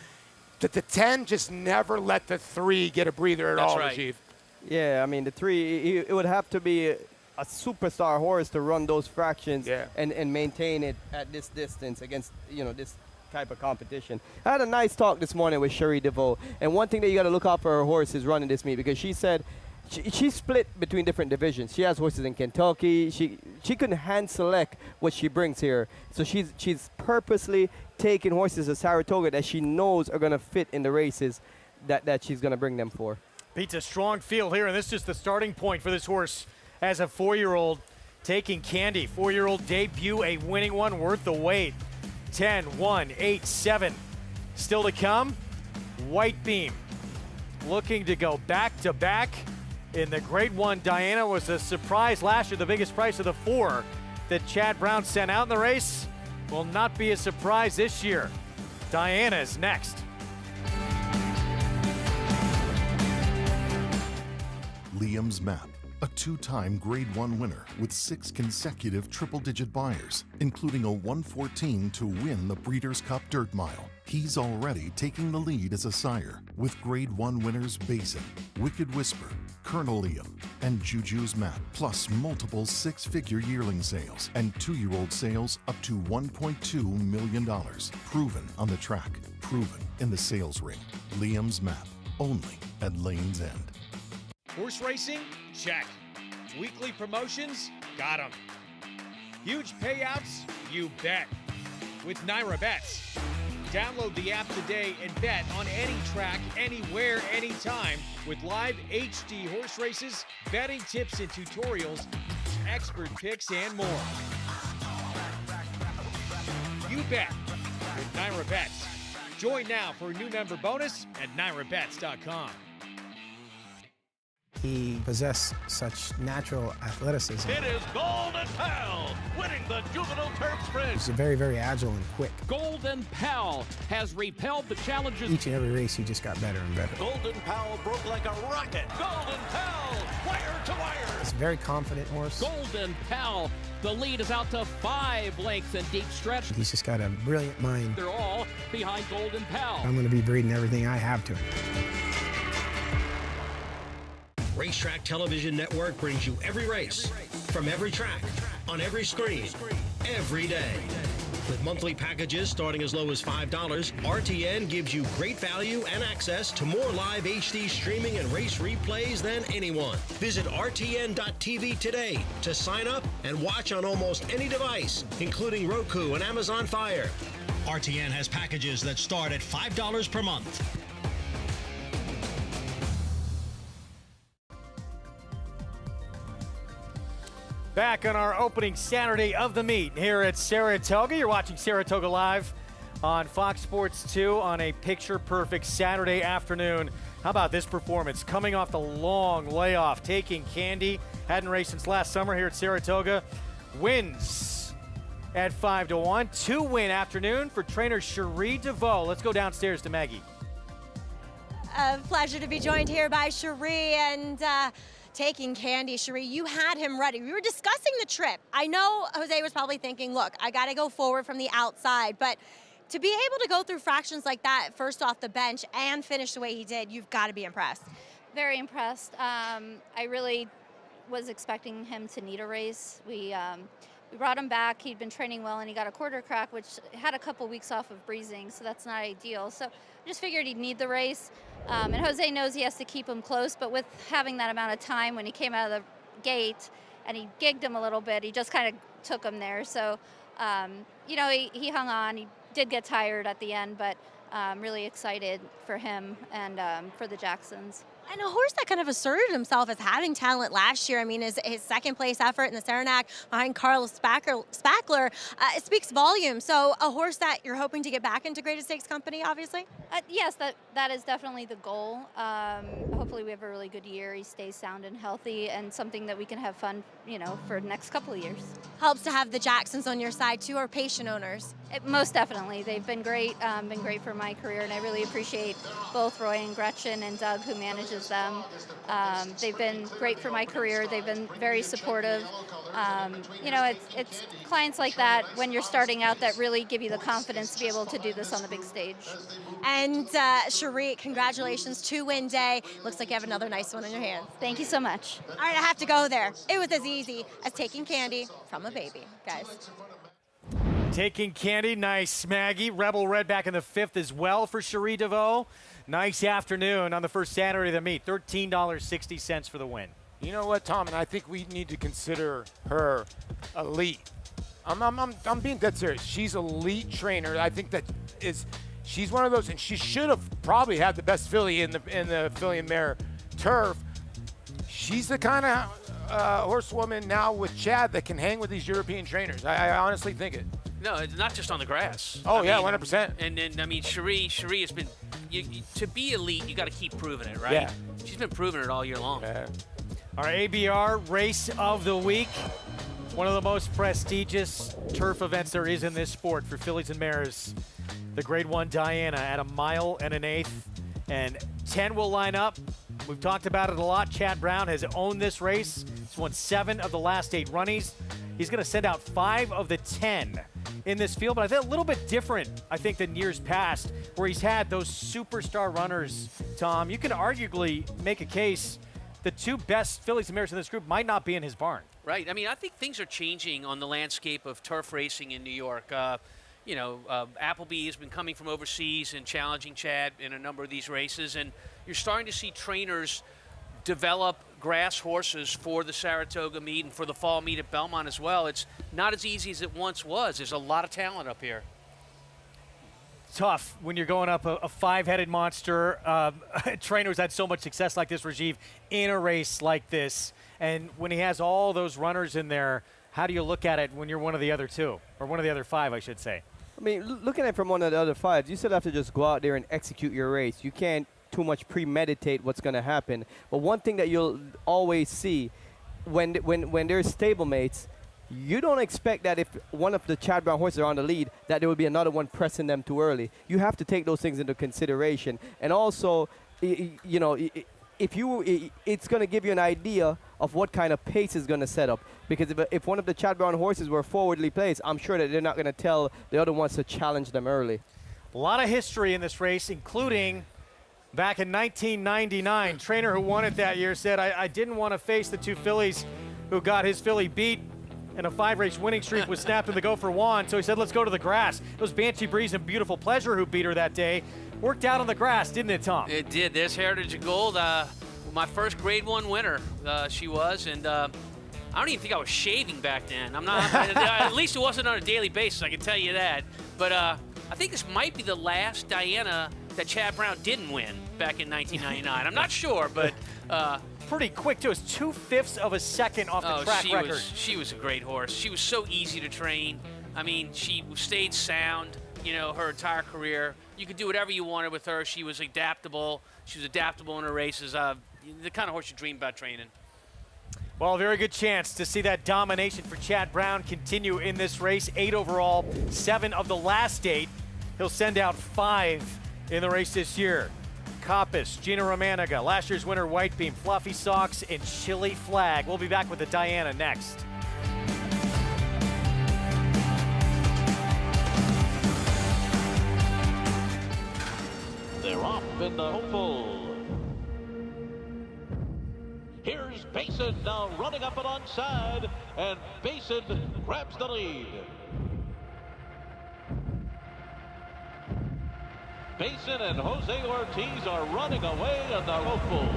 But the 10 just never let the 3 get a breather at all, right. Rajiv. Yeah, I mean, the 3, it would have to be a superstar horse to run those fractions and maintain it at this distance against, this type of competition. I had a nice talk this morning with Cherie DeVaux, and one thing that you got to look out for her horse is running this meet, because she said she's split between different divisions. She has horses in Kentucky. She can hand select what she brings here. So she's purposely taking horses to Saratoga that she knows are going to fit in the races that she's going to bring them for. Beats a strong field here, and this is just the starting point for this horse as a 4-year-old. Taking Candy, 4-year-old debut, a winning one worth the wait. 10, 1, 8, 7. Still to come, White Beam. Looking to go back-to-back in the Grade 1. Diana was a surprise last year, the biggest price of the 4 that Chad Brown sent out in the race. Will not be a surprise this year. Diana is next. Liam's Map, a 2-time Grade 1 winner with 6 consecutive triple-digit buyers, including a 114 to win the Breeders' Cup Dirt Mile. He's already taking the lead as a sire with Grade 1 winners Basin, Wicked Whisper, Colonel Liam, and Juju's Map, plus multiple 6-figure yearling sales and 2-year-old sales up to $1.2 million. Proven on the track, proven in the sales ring. Liam's Map, only at Lane's End. Horse racing? Check. Weekly promotions? Got them. Huge payouts? You bet. With Naira Bets. Download the app today and bet on any track, anywhere, anytime with live HD horse races, betting tips and tutorials, expert picks, and more. You bet with Naira Bets. Join now for a new member bonus at nairabets.com. He possessed such natural athleticism. It is Golden Pal winning the Juvenile Turf Sprint. He's very, very agile and quick. Golden Pal has repelled the challenges. Each and every race, he just got better and better. Golden Pal broke like a rocket. Golden Pal, wire to wire. He's a very confident horse. Golden Pal, the lead is out to 5 lengths in deep stretch. He's just got a brilliant mind. They're all behind Golden Pal. I'm going to be breeding everything I have to him. Racetrack Television Network brings you every race, from every track, on every screen, every day. With monthly packages starting as low as $5, RTN gives you great value and access to more live HD streaming and race replays than anyone. Visit RTN.tv today to sign up and watch on almost any device, including Roku and Amazon Fire. RTN has packages that start at $5 per month. Back on our opening Saturday of the meet here at Saratoga. You're watching Saratoga Live on Fox Sports 2 on a picture-perfect Saturday afternoon. How about this performance? Coming off the long layoff, taking Candy. Hadn't raced since last summer here at Saratoga. Wins at 5-1. 2-win afternoon for trainer Cherie DeVaux. Let's go downstairs to Maggie. A pleasure to be joined here by Cherie and taking Candy. Cherie, you had him ready. We were discussing the trip. I know Jose was probably thinking, look, I got to go forward from the outside, but to be able to go through fractions like that first off the bench and finish the way he did, you've got to be impressed. Very impressed. I really was expecting him to need a race. We brought him back. He'd been training well, and he got a quarter crack, which had a couple weeks off of breezing, so that's not ideal. So I just figured he'd need the race. And Jose knows he has to keep him close, but with having that amount of time when he came out of the gate and he gigged him a little bit, he just kind of took him there. So, he hung on. He did get tired at the end, but really excited for him and for the Jacksons. And a horse that kind of asserted himself as having talent last year. I mean, his second place effort in the Saranac behind Carlos Spackler, it speaks volumes. So a horse that you're hoping to get back into Greatest Stakes company, obviously? Yes, that is definitely the goal. Hopefully we have a really good year. He stays sound and healthy, and something that we can have fun, for the next couple of years. Helps to have the Jacksons on your side too, or patient owners? Most definitely. They've been great for my career, and I really appreciate both Roy and Gretchen and Doug, who manages them. They've been great for my career. They've been very supportive. It's clients like that when you're starting out that really give you the confidence to be able to do this on the big stage. And Cherie, congratulations, 2-win day. Looks like you have another nice one in your hands. Thank you so much. All right, I have to go there. It was as easy as taking candy from a baby, guys. Taking candy, nice, Maggie. Rebel Red back in the 5th as well for Cherie DeVoe. Nice afternoon on the first Saturday of the meet. $13.60 for the win. You know what, Tom? And I think we need to consider her elite. I'm being dead serious. She's elite trainer. I think she's one of those, and she should have probably had the best filly in the filly and mare turf. She's the kind of horsewoman now with Chad that can hang with these European trainers. I honestly think it. No, it's not just on the grass. Oh, 100%. And then, Cherie has been, to be elite, you got to keep proving it, right? Yeah. She's been proving it all year long. Yeah. Our ABR race of the week. One of the most prestigious turf events there is in this sport for fillies and mares. The Grade 1 Diana at 1 1/8 miles. And 10 will line up. We've talked about it a lot. Chad Brown has owned this race. He's won 7 of the last 8 runnies. He's going to send out 5 of the 10 in this field, but I think a little bit different, than years past, where he's had those superstar runners, Tom. You can arguably make a case the 2 best fillies and mares in this group might not be in his barn. Right. I think things are changing on the landscape of turf racing in New York. Appleby has been coming from overseas and challenging Chad in a number of these races, and you're starting to see trainers develop grass horses for the Saratoga meet and for the fall meet at Belmont as well. It's not as easy as it once was. There's a lot of talent up here. Tough when you're going up a 5-headed monster. Trainers had so much success like this, Rajiv, in a race like this. And when he has all those runners in there, how do you look at it when you're one of the other 2, or one of the other 5, I should say? I mean, looking at it from one of the other 5s, you still have to just go out there and execute your race. You can't too much premeditate what's going to happen. But one thing that you'll always see when there's stablemates, you don't expect that if one of the Chad Brown horses are on the lead, that there will be another one pressing them too early. You have to take those things into consideration. And also, it's going to give you an idea of what kind of pace is going to set up. Because if one of the Chad Brown horses were forwardly placed, I'm sure that they're not going to tell the other ones to challenge them early. A lot of history in this race, including back in 1999. Trainer who won it that year said, I didn't want to face the 2 fillies who got his filly beat, and a 5-race winning streak was snapped in the Gopher Wand. So he said, let's go to the grass. It was Banshee Breeze and Beautiful Pleasure who beat her that day. Worked out on the grass, didn't it, Tom? It did. There's Heritage of Gold. My first Grade 1 winner, she was. And I don't even think I was shaving back then. I'm not. At least it wasn't on a daily basis, I can tell you that. But I think this might be the last Diana that Chad Brown didn't win back in 1999. I'm not sure, but pretty quick too. It's 2/5 of a second off the track record. She was a great horse. She was so easy to train. I mean, she stayed sound, her entire career. You could do whatever you wanted with her. She was adaptable. She was adaptable in her races. The kind of horse you dream about training. Well, a very good chance to see that domination for Chad Brown continue in this race. 8 overall, 7 of the last 8. He'll send out 5 in the race this year. Coppice, Gina Romanica, last year's winner White Beam, Fluffy Socks, and Chili Flag. We'll be back with the Diana next. They're off in the hopeful. Here's Basin now running up alongside, and Basin grabs the lead. Basin and Jose Ortiz are running away in the hopeful.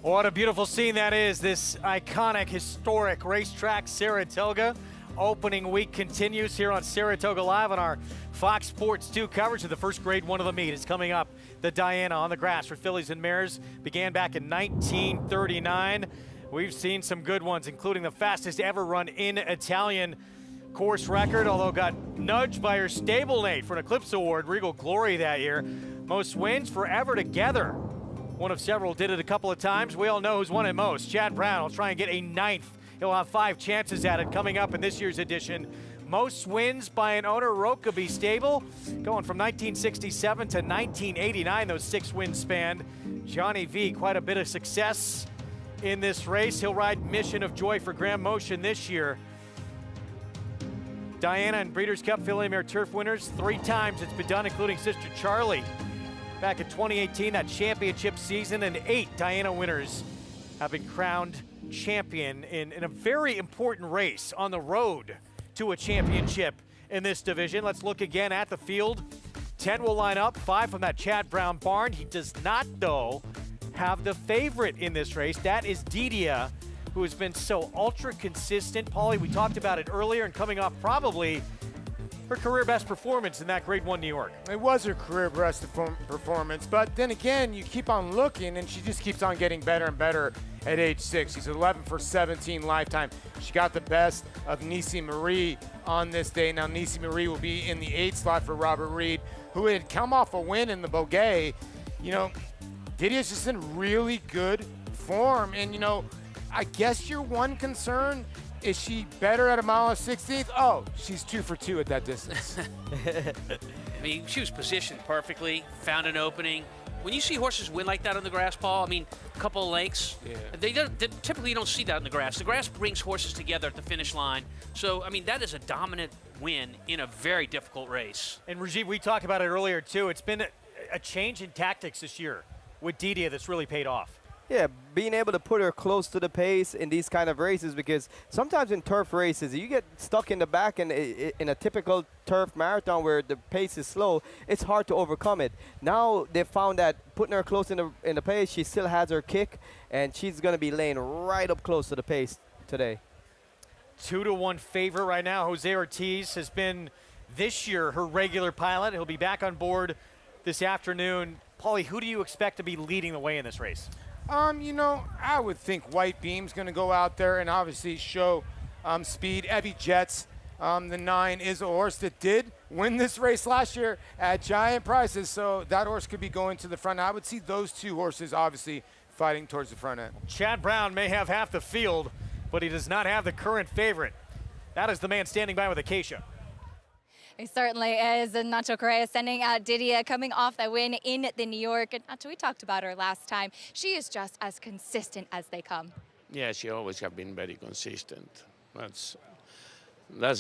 What a beautiful scene that is, this iconic, historic racetrack, Saratoga. Opening week continues here on Saratoga Live on our Fox Sports 2 coverage of the first grade one of the meet. It's coming up. The Diana on the grass for fillies and mares began back in 1939. We've seen some good ones, including the fastest ever run in Italian course record, although got nudged by her stablemate for an Eclipse Award, Regal Glory that year. Most wins forever together. One of several did it a couple of times. We all know who's won it most. Chad Brown will try and get a 9th. He'll have 5 chances at it coming up in this year's edition. Most wins by an owner, Rokeby Stable, going from 1967 to 1989, those 6 wins spanned. Johnny V, quite a bit of success in this race. He'll ride Mission of Joy for Graham Motion this year. Diana and Breeders' Cup Filly Mare Turf winners 3 times it's been done, including Sister Charlie. Back in 2018, that championship season, and 8 Diana winners have been crowned champion in a very important race on the road to a championship in this division. Let's look again at the field. 10 will line up, 5 from that Chad Brown barn. He does not, though, have the favorite in this race. That is Didia, who has been so ultra consistent. Paulie, we talked about it earlier, and coming off probably her career best performance in that Grade 1 New York. It was her career best performance, but then again, you keep on looking, and she just keeps on getting better and better at age 6. She's 11 for 17 lifetime. She got the best of Nisi Marie on this day. Now, Nisi Marie will be in the 8th slot for Robert Reed, who had come off a win in the Bogey. You know, Didia's just in really good form, and, you know, I guess your one concern is she better at a mile and 16th? Oh, she's 2 for 2 at that distance. I mean, she was positioned perfectly, found an opening. When you see horses win like that on the grass, Paul, I mean, a couple of lengths, they typically you don't see that in the grass. The grass brings horses together at the finish line. So, I mean, that is a dominant win in a very difficult race. And Rajiv, we talked about it earlier too. It's been a change in tactics this year with Didia that's really paid off. Yeah, being able to put her close to the pace in these kind of races, because sometimes in turf races, you get stuck in the back, and in a typical turf marathon where the pace is slow, it's hard to overcome it. Now they found that putting her close in the pace, she still has her kick, and she's going to be laying right up close to the pace today. 2-1 favorite right now. Jose Ortiz has been this year her regular pilot. He'll be back on board this afternoon. Paulie, who do you expect to be leading the way in this race? You know, I would think White Beam's going to go out there and obviously show speed. Evie Jets, the 9, is a horse that did win this race last year at giant prices, so that horse could be going to the front. I would see those two horses obviously fighting towards the front end. Chad Brown may have half the field, but he does not have the current favorite. That is the man standing by with Acacia. He certainly is. And Nacho Correa sending out Didier, coming off that win in the New York. And Nacho, we talked about her last time. She is just as consistent as they come. Yeah, she always have been very consistent. That's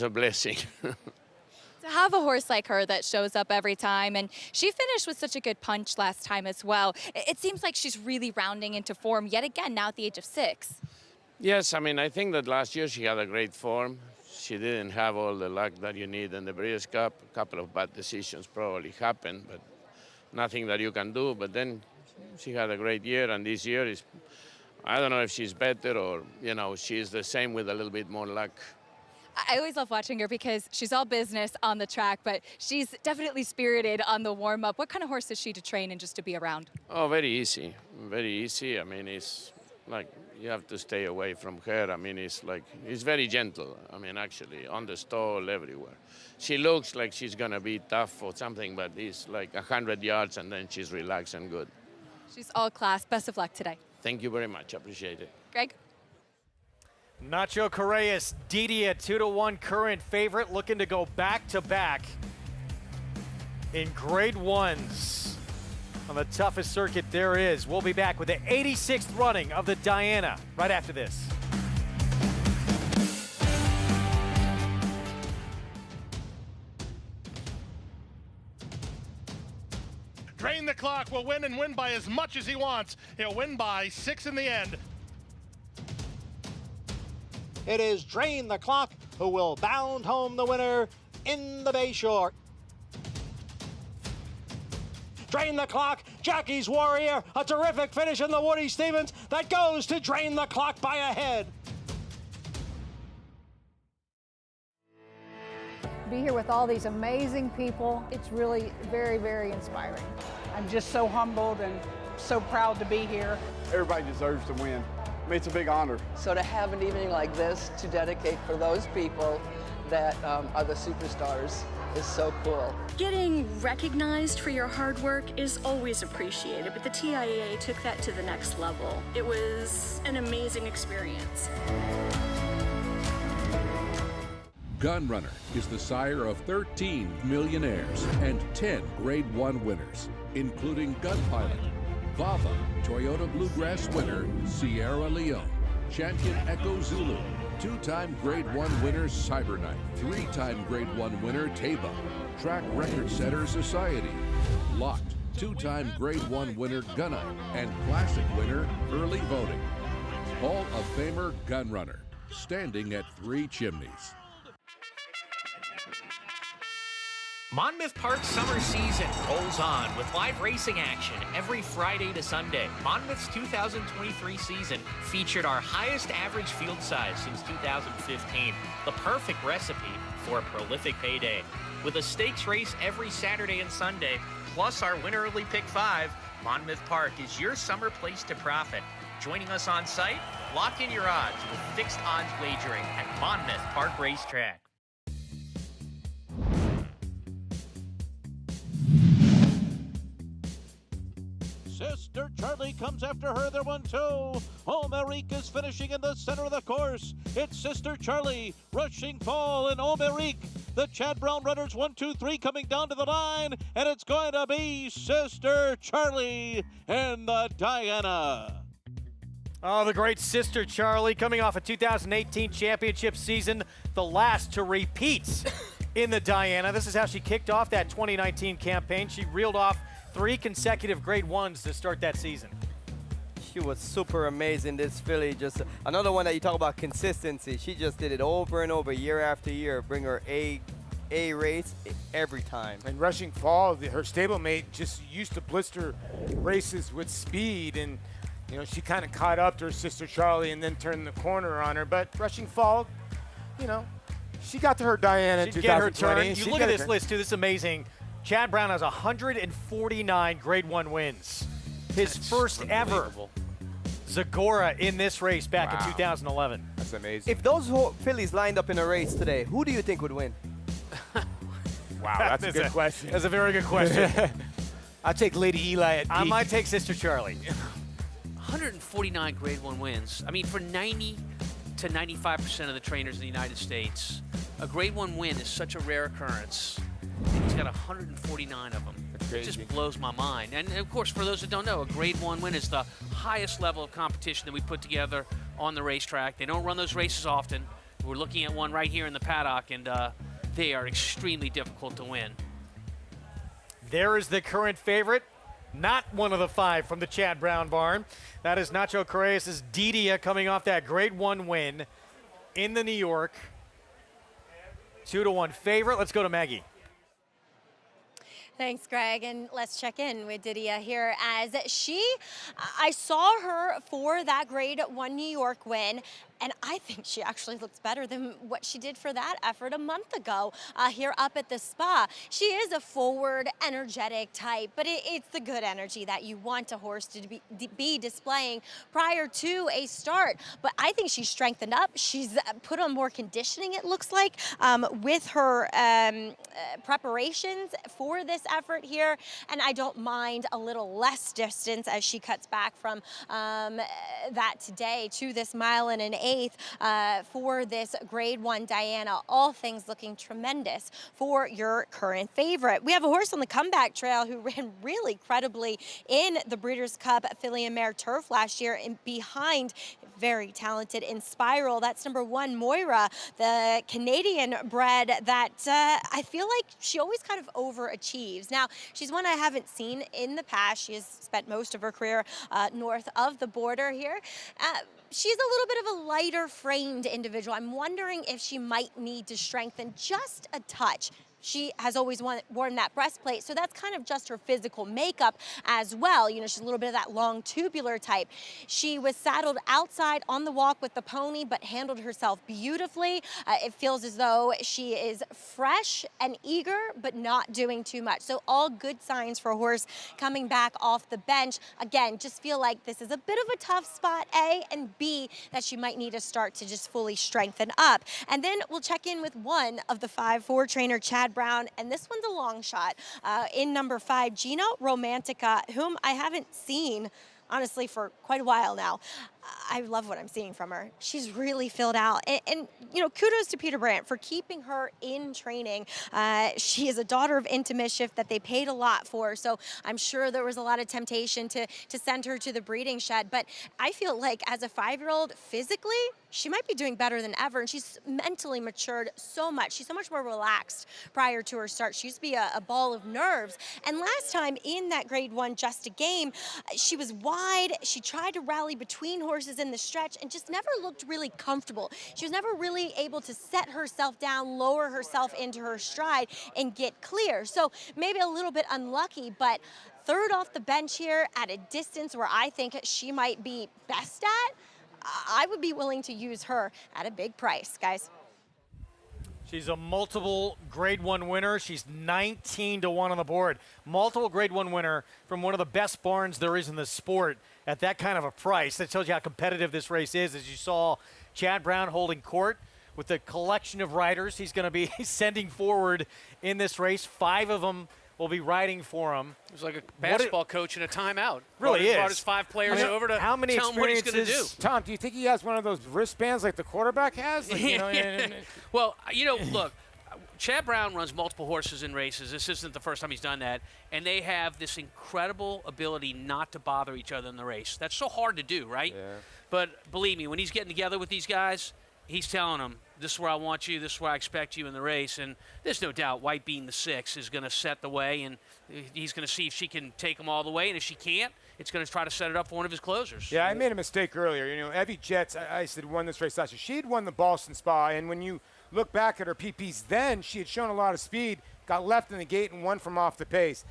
a blessing. To have a horse like her that shows up every time, and she finished with such a good punch last time as well. It seems like she's really rounding into form yet again now at the age of 6. Yes, I mean, I think that last year she had a great form. She didn't have all the luck that you need in the Breeders' Cup. A couple of bad decisions probably happened, but nothing that you can do. But then she had a great year, and this year is, I don't know if she's better or, you know, she's the same with a little bit more luck. I always love watching her because she's all business on the track, but she's definitely spirited on the warm-up. What kind of horse is she to train and just to be around? Oh, very easy, very easy. I mean, it's like you have to stay away from her. I mean, it's very gentle. I mean, actually, on the stall, everywhere. She looks like she's going to be tough or something, but it's like 100 yards, and then she's relaxed and good. She's all class. Best of luck today. Thank you very much. Appreciate it. Greg? Nacho Correa's Didier, 2-1 current favorite, looking to go back-to-back in grade 1s on the toughest circuit there is. We'll be back with the 86th running of the Diana right after this. Drain the Clock will win and win by as much as he wants. He'll win by 6 in the end. It is Drain the Clock who will bound home the winner in the Bayshore. Drain the Clock, Jackie's Warrior, a terrific finish in the Woody Stevens that goes to Drain the Clock by a head. Be here with all these amazing people. It's really very, very inspiring. I'm just so humbled and so proud to be here. Everybody deserves to win. I mean, it's a big honor. So to have an evening like this to dedicate for those people that are the superstars is so cool. Getting recognized for your hard work is always appreciated, but the TIAA took that to the next level. It was an amazing experience. Gunrunner is the sire of 13 millionaires and 10 Grade 1 winners, including Gun Pilot, Vava, Toyota Bluegrass winner Sierra Leone, Champion Echo Zulu, 2-time Grade 1 winner Cyberknife, 3-time Grade 1 winner Taba, Track Record Setter Society, Locked, 2-time Grade 1 winner Gunite, and Classic winner Early Voting. Hall of Famer Gunrunner, standing at 3 chimneys. Monmouth Park's summer season rolls on with live racing action every Friday to Sunday. Monmouth's 2023 season featured our highest average field size since 2015, the perfect recipe for a prolific payday. With a stakes race every Saturday and Sunday, plus our Win Early Pick 5, Monmouth Park is your summer place to profit. Joining us on site? Lock in your odds with fixed odds wagering at Monmouth Park Racetrack. Sister Charlie comes after her. They're 1-2. Omerique is finishing in the center of the course. It's Sister Charlie, Rushing Fall, and Omerique. The Chad Brown runners 1, 2, 3 coming down to the line, and it's going to be Sister Charlie and the Diana. Oh, the great Sister Charlie coming off a 2018 championship season, the last to repeat in the Diana. This is how she kicked off that 2019 campaign. She reeled off 3 consecutive Grade 1s to start that season. She was super amazing, this filly. Just another one that you talk about consistency. She just did it over and over, year after year. Bring her A race every time. And Rushing Fall, her stablemate, just used to blister races with speed, and you know, she kind of caught up to her sister Charlie and then turned the corner on her. But Rushing Fall, you know, she got to her Diana in She'd get her 2020. turn. You look at this list, too. This is amazing. Chad Brown has 149 Grade 1 wins. His first ever Zagora in this race back in 2011. That's amazing. If those fillies lined up in a race today, who do you think would win? Wow, that's a good question. That's a very good question. I'll take Lady Eli at I peak. might take Sister Charlie. 149 Grade 1 wins. I mean, for 90 to 95% of the trainers in the United States, a Grade 1 win is such a rare occurrence. And he's got 149 of them. It just blows my mind. And of course, for those that don't know, a Grade 1 win is the highest level of competition that we put together on the racetrack. They don't run those races often. We're looking at one right here in the paddock, and they are extremely difficult to win. There is the current favorite, not one of the 5 from the Chad Brown barn. That is Nacho Correas' Didia coming off that Grade 1 win in the New York. 2-1 favorite. Let's go to Maggie. Thanks, Greg, and let's check in with Didia here as I saw her for that Grade 1 New York win, and I think she actually looks better than what she did for that effort a month ago here up at the spa. She is a forward, energetic type, but it's the good energy that you want a horse to be displaying prior to a start. But I think she's strengthened up. She's put on more conditioning, it looks like, with her preparations for this effort here, and I don't mind a little less distance as she cuts back from that today to this 1.125 for this Grade 1 Diana. All things looking tremendous for your current favorite. We have a horse on the comeback trail who ran really credibly in the Breeders' Cup Filly and Mare Turf last year, and behind very talented Inspiral. That's number 1, Moira, the Canadian bred that I feel like she always kind of overachieves. Now, she's one I haven't seen in the past. She has spent most of her career north of the border here. She's a little bit of a lighter framed individual. I'm wondering if she might need to strengthen just a touch. She has always worn that breastplate, so that's kind of just her physical makeup as well. You know, she's a little bit of that long tubular type. She was saddled outside on the walk with the pony, but handled herself beautifully. It feels as though she is fresh and eager, but not doing too much. So all good signs for a horse coming back off the bench. Again, just feel like this is a bit of a tough spot, A, and B, that she might need to start to just fully strengthen up. And then we'll check in with one of the 5-4 trainer, Chad Brown, and this one's a long shot. In number 5, Gina Romantica, whom I haven't seen, honestly, for quite a while now. I love what I'm seeing from her. She's really filled out. And you know, kudos to Peter Brandt for keeping her in training. She is a daughter of Into Mischief that they paid a lot for, so I'm sure there was a lot of temptation to send her to the breeding shed. But I feel like as a 5-year-old, physically, she might be doing better than ever, and she's mentally matured so much. She's so much more relaxed prior to her start. She used to be a ball of nerves. And last time in that Grade 1 Just a Game, she was wide. She tried to rally between horses in the stretch and just never looked really comfortable. She was never really able to set herself down, lower herself into her stride, and get clear. So maybe a little bit unlucky, but third off the bench here at a distance where I think she might be best at, I would be willing to use her at a big price, guys. She's a multiple Grade 1 winner. She's 19-1 on the board. Multiple Grade 1 winner from one of the best barns there is in the sport at that kind of a price. That tells you how competitive this race is. As you saw, Chad Brown holding court with the collection of riders he's going to be sending forward in this race. 5 of them will be riding for him. It was like a basketball coach in a timeout. Really brought his 5 players over to how many tell him what he's going to do. Tom, do you think he has one of those wristbands like the quarterback has? Like, you know, Well, you know, look, Chad Brown runs multiple horses in races. This isn't the first time he's done that. And they have this incredible ability not to bother each other in the race. That's so hard to do, right? Yeah. But believe me, when he's getting together with these guys, he's telling him, this is where I want you, this is where I expect you in the race. And there's no doubt White Beam, the 6, is going to set the way, and he's going to see if she can take him all the way. And if she can't, it's going to try to set it up for one of his closers. Yeah, I made a mistake earlier. You know, Evie Jets, I said, won this race last year. She had won the Boston Spa, and when you look back at her PPs then, she had shown a lot of speed, got left in the gate, and won from off the pace.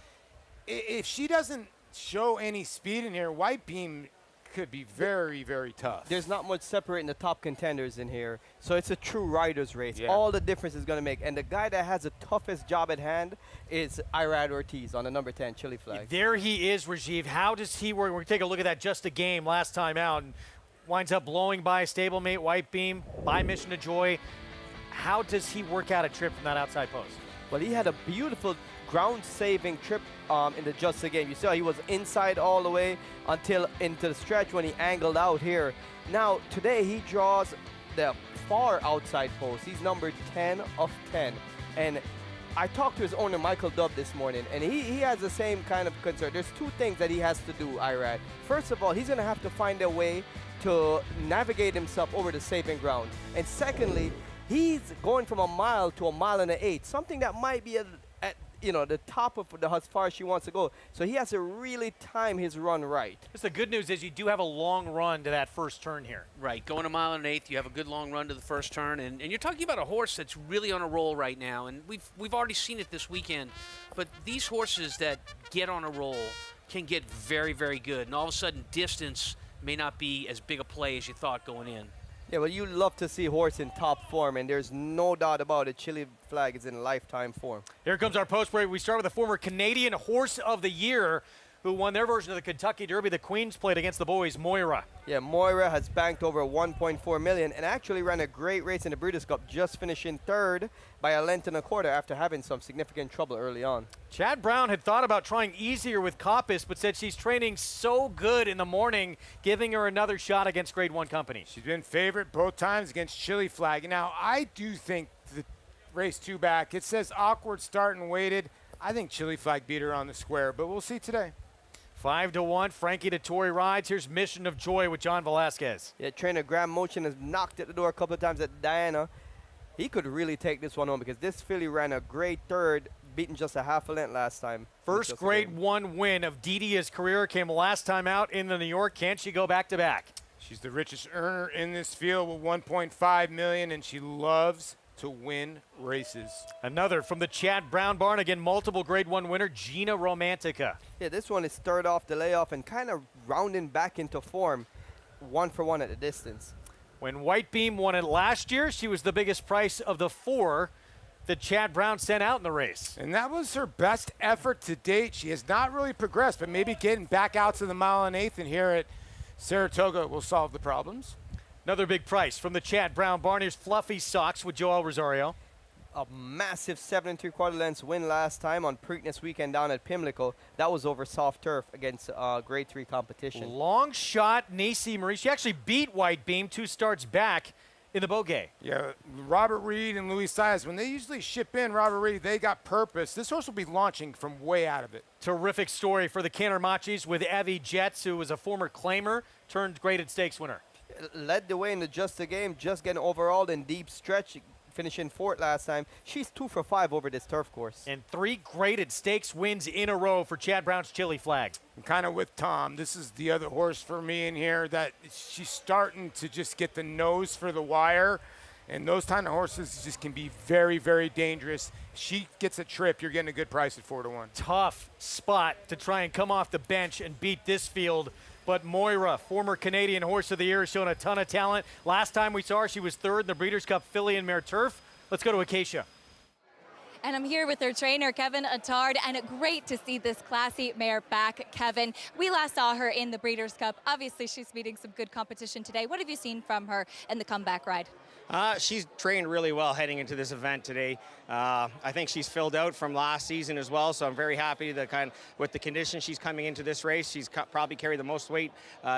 If she doesn't show any speed in here, White Beam could be very, very tough. There's not much separating the top contenders in here, so it's a true rider's race. Yeah. All the difference is going to make, and the guy that has the toughest job at hand is Irad Ortiz on the number 10 Chili Flag. There he is, Rajiv. How does he work? We're going to take a look at that just a game last time out, and winds up blowing by a stablemate, White Beam, by Mission of Joy. How does he work out a trip from that outside post? Well, he had a beautiful ground-saving trip in the just a game. You saw he was inside all the way until into the stretch when he angled out here. Now, today he draws the far outside post. He's number 10 of 10. And I talked to his owner, Michael Dubb, this morning, and he has the same kind of concern. There's two things that he has to do, Irad. First of all, he's going to have to find a way to navigate himself over the saving ground. And secondly, he's going from a mile to a mile and an eighth, something that might be at the top of as far as she wants to go. So he has to really time his run right. Just the good news is you do have a long run to that first turn here. Right, going a mile and an eighth, you have a good long run to the first turn, and you're talking about a horse that's really on a roll right now, and we've already seen it this weekend. But these horses that get on a roll can get very, very good, and all of a sudden distance may not be as big a play as you thought going in. Yeah, well, you love to see horse in top form, and there's no doubt about it. Chili Flag is in lifetime form. Here comes our post break. We start with the former Canadian Horse of the Year, who won their version of the Kentucky Derby. The Queens played against the boys, Moira. Yeah, Moira has banked over 1.4 million and actually ran a great race in the Breeders' Cup, just finishing third by a length and a quarter after having some significant trouble early on. Chad Brown had thought about trying easier with Coppice, but said she's training so good in the morning, giving her another shot against Grade 1 company. She's been favorite both times against Chili Flag. Now, I do think the race 2 back, it says awkward start and weighted. I think Chili Flag beat her on the square, but we'll see today. 5-1, Frankie Dettori rides. Here's Mission of Joy with John Velasquez. Yeah, trainer Graham Motion has knocked at the door a couple of times at Diana. He could really take this one home because this filly ran a great third, beating just a half a length last time. First Grade 1 win of Didia's career came last time out in the New York. Can she go back-to-back? She's the richest earner in this field with 1.5 million, and she loves to win races. Another from the Chad Brown barn, again, multiple Grade 1 winner, Gina Romantica. Yeah, this one is third off the layoff and kind of rounding back into form, 1-for-1 at the distance. When White Beam won it last year, she was the biggest price of the 4 that Chad Brown sent out in the race. And that was her best effort to date. She has not really progressed, but maybe getting back out to the mile and eighth and here at Saratoga will solve the problems. Another big price from the Chad Brown barn. Here's Fluffy Socks with Joel Rosario. A massive 7 3/4 lengths win last time on Preakness weekend down at Pimlico. That was over soft turf against Grade 3 competition. Long shot, Nisi Marie. She actually beat White Beam 2 starts back in the Bogey. Yeah, Robert Reed and Luis Saez, when they usually ship in Robert Reed, they got purpose. This horse will be launching from way out of it. Terrific story for the Canner Machis with Evie Jets, who was a former claimer, turned graded stakes winner. Led the way in the just a game, just getting overall in deep stretch, finishing fourth last time. She's 2 for 5 over this turf course. And 3 graded stakes wins in a row for Chad Brown's Chili Flag. I'm kind of with Tom. This is the other horse for me in here that she's starting to just get the nose for the wire. And those kind of horses just can be very, very dangerous. She gets a trip, you're getting a good price at 4-1. Tough spot to try and come off the bench and beat this field. But Moira, former Canadian Horse of the Year, has shown a ton of talent. Last time we saw her, she was third in the Breeders' Cup Filly and Mare Turf. Let's go to Acacia. And I'm here with their trainer, Kevin Attard, and great to see this classy mare back, Kevin. We last saw her in the Breeders' Cup. Obviously, she's meeting some good competition today. What have you seen from her in the comeback ride? She's trained really well heading into this event today. I think she's filled out from last season as well, so I'm very happy with the conditions she's coming into this race. She's probably carried the most weight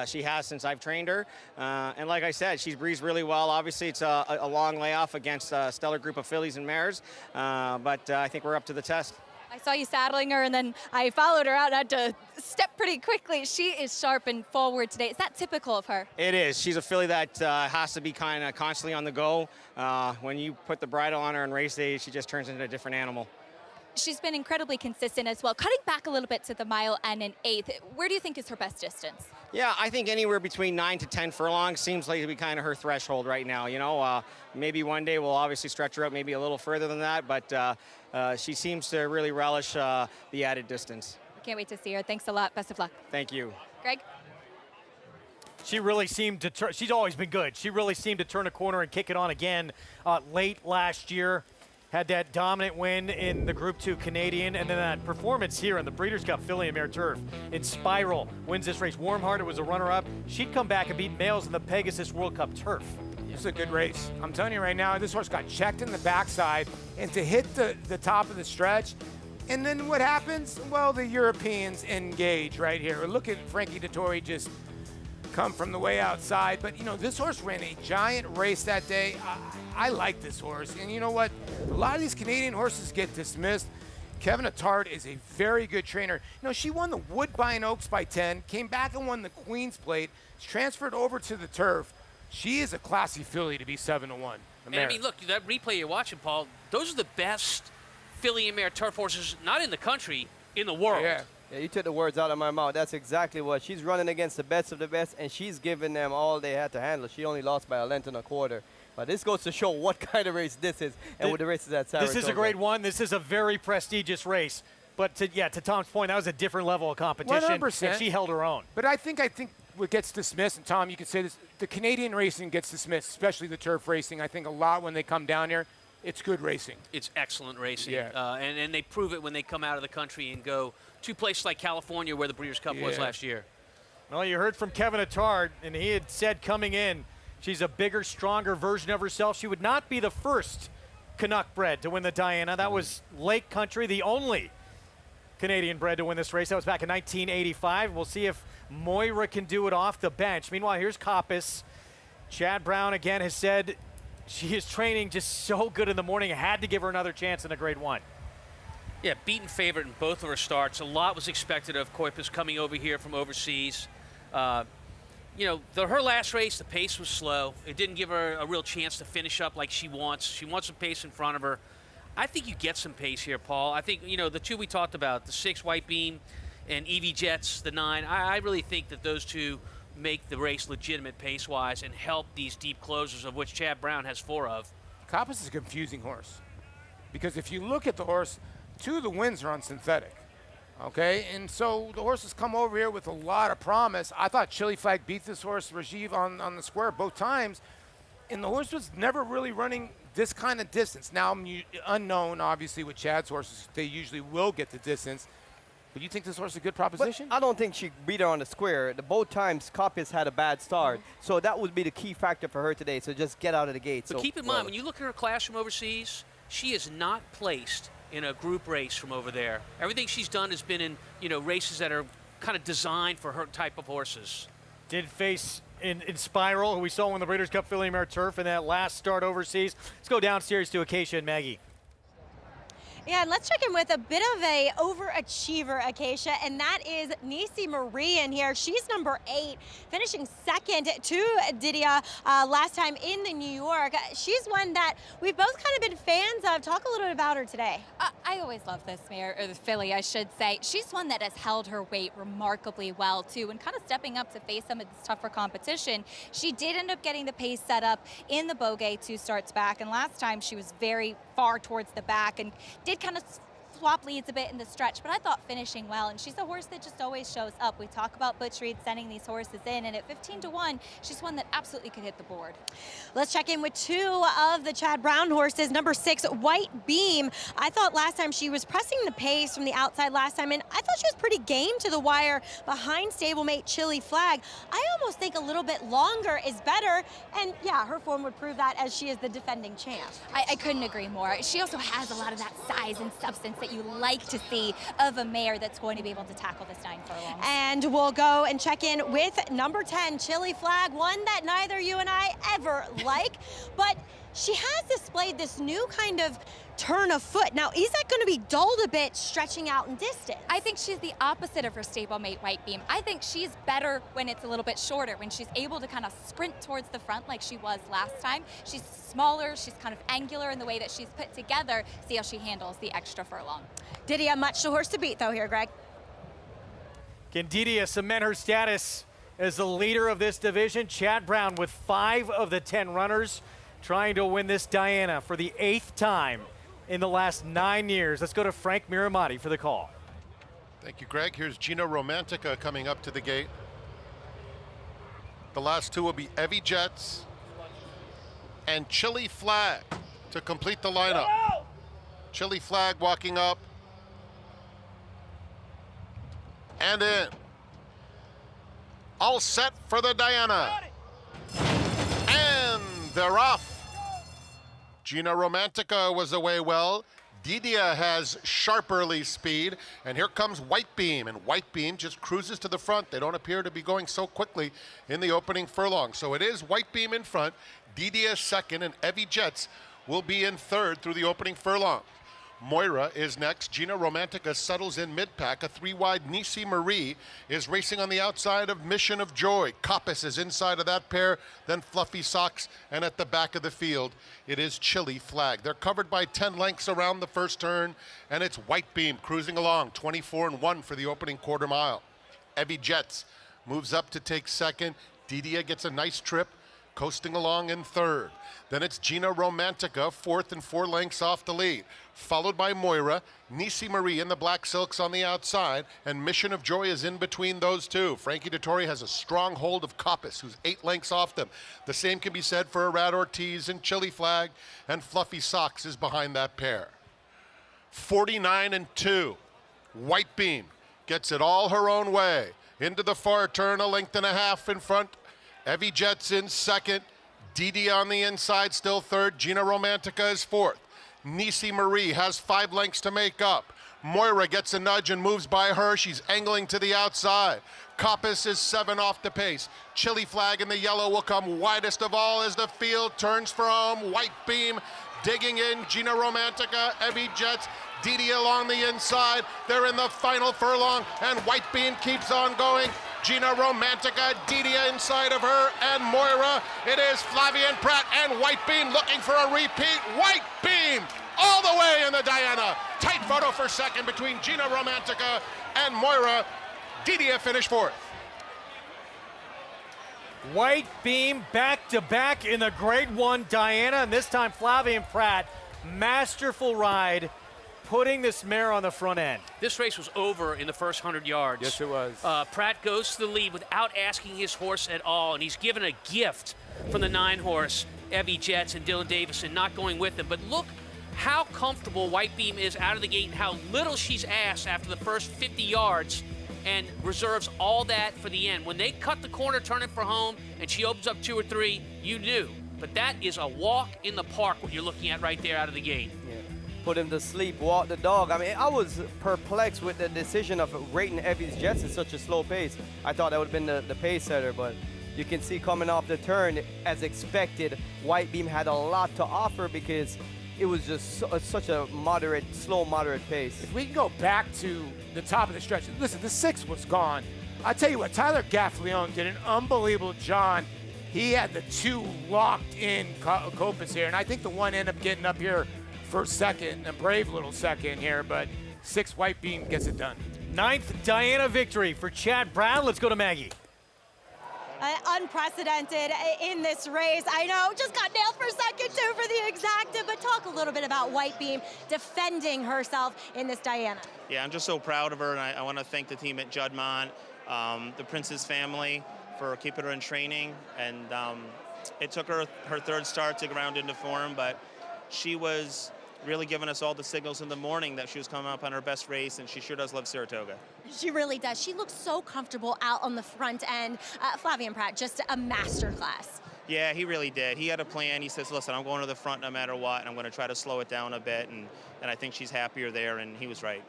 she has since I've trained her. And like I said, she's breezed really well. Obviously, it's a long layoff against a stellar group of fillies and mares, but I think we're up to the test. I saw you saddling her, and then I followed her out and had to step pretty quickly. She is sharp and forward today. Is that typical of her? It is. She's a filly that has to be kind of constantly on the go. When you put the bridle on her on race day, she just turns into a different animal. She's been incredibly consistent as well, cutting back a little bit to the mile and an eighth. Where do you think is her best distance? Yeah, I think anywhere between 9 to 10 furlongs seems like to be kind of her threshold right now. You know, maybe one day we'll obviously stretch her out maybe a little further than that, but she seems to really relish the added distance. Can't wait to see her. Thanks a lot. Best of luck. Thank you. Greg? She really seemed to turn. She's always been good. She really seemed to turn a corner and kick it on again late last year. Had that dominant win in the Group 2 Canadian, and then that performance here in the Breeders' Cup Filly and Mare Turf. In Spiral, wins this race. Warm-Hearted was a runner-up. She'd come back and beat Males in the Pegasus World Cup Turf. It's a good race. I'm telling you right now, this horse got checked in the backside, and to hit the top of the stretch, and then what happens? Well, the Europeans engage right here. Look at Frankie Dettori just come from the way outside. But, you know, this horse ran a giant race that day. I like this horse. And you know what? A lot of these Canadian horses get dismissed. Kevin Attard is a very good trainer. You know, she won the Woodbine Oaks by 10, came back and won the Queen's Plate, transferred over to the turf. She is a classy filly to be 7-1. And I mean, look, that replay you're watching, Paul, those are the best filly and mare turf horses, not in the country, in the world. Yeah, you took the words out of my mouth. That's exactly what. She's running against the best of the best, and she's giving them all they had to handle. She only lost by 1 1/4 lengths. But this goes to show what kind of race this is, and what the race is at Saratoga. This is a great one. This is a very prestigious race. But to Tom's point, that was a different level of competition. 100%. And she held her own. But I think what gets dismissed, and Tom, you could say this, the Canadian racing gets dismissed, especially the turf racing. I think a lot when they come down here, it's good racing. It's excellent racing. Yeah. And they prove it when they come out of the country and go to places like California where the Breeders' Cup was last year. Well, you heard from Kevin Attard, and he had said coming in, she's a bigger, stronger version of herself. She would not be the first Canuck bred to win the Diana. That was Lake Country, the only Canadian bred to win this race. That was back in 1985. We'll see if Moira can do it off the bench. Meanwhile, here's Coppice. Chad Brown, again, has said she is training just so good in the morning. Had to give her another chance in a Grade 1. Yeah, beaten favorite in both of her starts. A lot was expected of Koipis coming over here from overseas. You know, her last race, the pace was slow. It didn't give her a real chance to finish up like she wants. She wants some pace in front of her. I think you get some pace here, Paul. I think, you know, the two we talked about, the 6 White Beam and Evie Jets, the 9, I really think that those two make the race legitimate pace-wise and help these deep closers, of which Chad Brown has 4 of. Coppice is a confusing horse. Because if you look at the horse, 2 of the wins are on synthetic. Okay, and so the horse has come over here with a lot of promise. I thought Chili Flag beat this horse, Rajiv, on the square both times. And the horse was never really running this kind of distance. Now, unknown, obviously, with Chad's horses, they usually will get the distance. But you think this horse is a good proposition? But I don't think she beat her on the square. Both times, Coppice had a bad start. So that would be the key factor for her today, so just get out of the gate. But keep in mind, when you look at her class from overseas, she is not placed in a group race from over there. Everything she's done has been in, you know, races that are kind of designed for her type of horses. Did face in Spiral, who we saw win the Breeders' Cup Filly and Mare Turf in that last start overseas. Let's go downstairs to Acacia and Maggie. Yeah, and let's check in with a bit of a overachiever, Acacia, and that is Nisi Marie in here. She's number 8, finishing second to Didia last time in New York. She's one that we've both kind of been fans of. Talk a little bit about her today. I always love this mare, or the filly, I should say. She's one that has held her weight remarkably well, too, and kind of stepping up to face some of this tougher competition. She did end up getting the pace set up in the Bogey 2 starts back, and last time she was very far towards the back and did kind of swap leads a bit in the stretch, but I thought finishing well, and she's a horse that just always shows up. We talk about Butch Reed sending these horses in, and at 15-1, she's one that absolutely could hit the board. Let's check in with 2 of the Chad Brown horses. Number 6, White Beam. I thought last time she was pressing the pace from the outside last time, and I thought she was pretty game to the wire behind stablemate Chili Flag. I almost think a little bit longer is better, and yeah, her form would prove that as she is the defending champ. I couldn't agree more. She also has a lot of that size and substance that you like to see of a mare that's going to be able to tackle this 9 furlongs. And we'll go and check in with number 10, Chili Flag, one that neither you and I ever like, but she has displayed this new kind of turn of foot. Now, is that going to be dulled a bit stretching out in distance? I think she's the opposite of her stablemate White Beam. I think she's better when it's a little bit shorter, when she's able to kind of sprint towards the front like she was last time. She's smaller, she's kind of angular in the way that she's put together. See how she handles the extra furlong. Didia, much the horse to beat though here, Greg. Can Didia cement her status as the leader of this division? Chad Brown with 5 of the 10 runners trying to win this Diana for the 8th time in the last 9 years. Let's go to Frank Miramati for the call. Thank you, Greg. Here's Gina Romantica coming up to the gate. The last two will be Evie Jets and Chili Flag to complete the lineup. Chili Flag walking up and in. All set for the Diana. And they're off. Gina Romantica was away well. Didia has sharp early speed, and here comes White Beam, and White Beam just cruises to the front. They don't appear to be going so quickly in the opening furlong. So it is White Beam in front, Didia second, and Evie Jets will be in third through the opening furlong. Moira is next. Gina Romantica settles in mid-pack. A 3-wide Nisi Marie is racing on the outside of Mission of Joy. Coppice is inside of that pair, then Fluffy Socks, and at the back of the field, it is Chili Flag. They're covered by 10 lengths around the first turn, and it's White Beam cruising along, 24-1 for the opening quarter mile. Evie Jets moves up to take second. Didia gets a nice trip, coasting along in third. Then it's Gina Romantica, fourth and 4 lengths off the lead, followed by Moira, Nisi Marie in the black silks on the outside, and Mission of Joy is in between those two. Frankie Dettori has a strong hold of Coppice, who's 8 lengths off them. The same can be said for Arad Ortiz and Chili Flag, and Fluffy Socks is behind that pair. 49-2. White Beam gets it all her own way. Into the far turn, a length and a half in front. Evie Jets in second. Didia on the inside, still third. Gina Romantica is fourth. Nisi Marie has 5 lengths to make up. Moira gets a nudge and moves by her. She's angling to the outside. Coppice is 7 off the pace. Chili Flag in the yellow will come widest of all as the field turns from White Beam. Digging in, Gina Romantica, Evie Jets, Didia along the inside. They're in the final furlong, and White Beam keeps on going. Gina Romantica, Didia inside of her, and Moira. It is Flavien Prat and White Beam looking for a repeat. White Beam all the way in the Diana. Tight photo for second between Gina Romantica and Moira. Didia finished fourth. White Beam back-to-back in the Grade 1 Diana, and this time Flavien Prat, masterful ride, putting this mare on the front end. This race was over in the first 100 yards. Yes, it was. Pratt goes to the lead without asking his horse at all, and he's given a gift from the 9-horse, Evie Jets and Dylan Davison not going with him. But look how comfortable White Beam is out of the gate and how little she's asked after the first 50 yards and reserves all that for the end. When they cut the corner, turning for home, and she opens up 2 or 3, you knew. But that is a walk in the park, what you're looking at right there out of the gate. Yeah. Put him to sleep, walk the dog. I mean, I was perplexed with the decision of rating Evie's Jets at such a slow pace. I thought that would have been the pace setter, but you can see coming off the turn, as expected, White Beam had a lot to offer because it was just such a slow, moderate pace. If we can go back to the top of the stretch, listen, the 6 was gone. I tell you what, Tyler Gaffleone did an unbelievable job. He had the 2 locked in Coppice here, and I think the 1 ended up getting up here for second, a brave little second here, but 6 White Beam gets it done. 9th Diana victory for Chad Brown. Let's go to Maggie. Unprecedented in this race. I know, just got nailed for second too for the exacta, but talk a little bit about White Beam defending herself in this Diana. Yeah, I'm just so proud of her, and I want to thank the team at Juddmonte, the Princess family for keeping her in training, and it took her 3rd start to ground into form, but she was really giving us all the signals in the morning that she was coming up on her best race, and she sure does love Saratoga. She really does. She looks so comfortable out on the front end. Flavien Prat, just a masterclass. Yeah, he really did. He had a plan. He says, listen, I'm going to the front no matter what, and I'm going to try to slow it down a bit, and I think she's happier there, and he was right.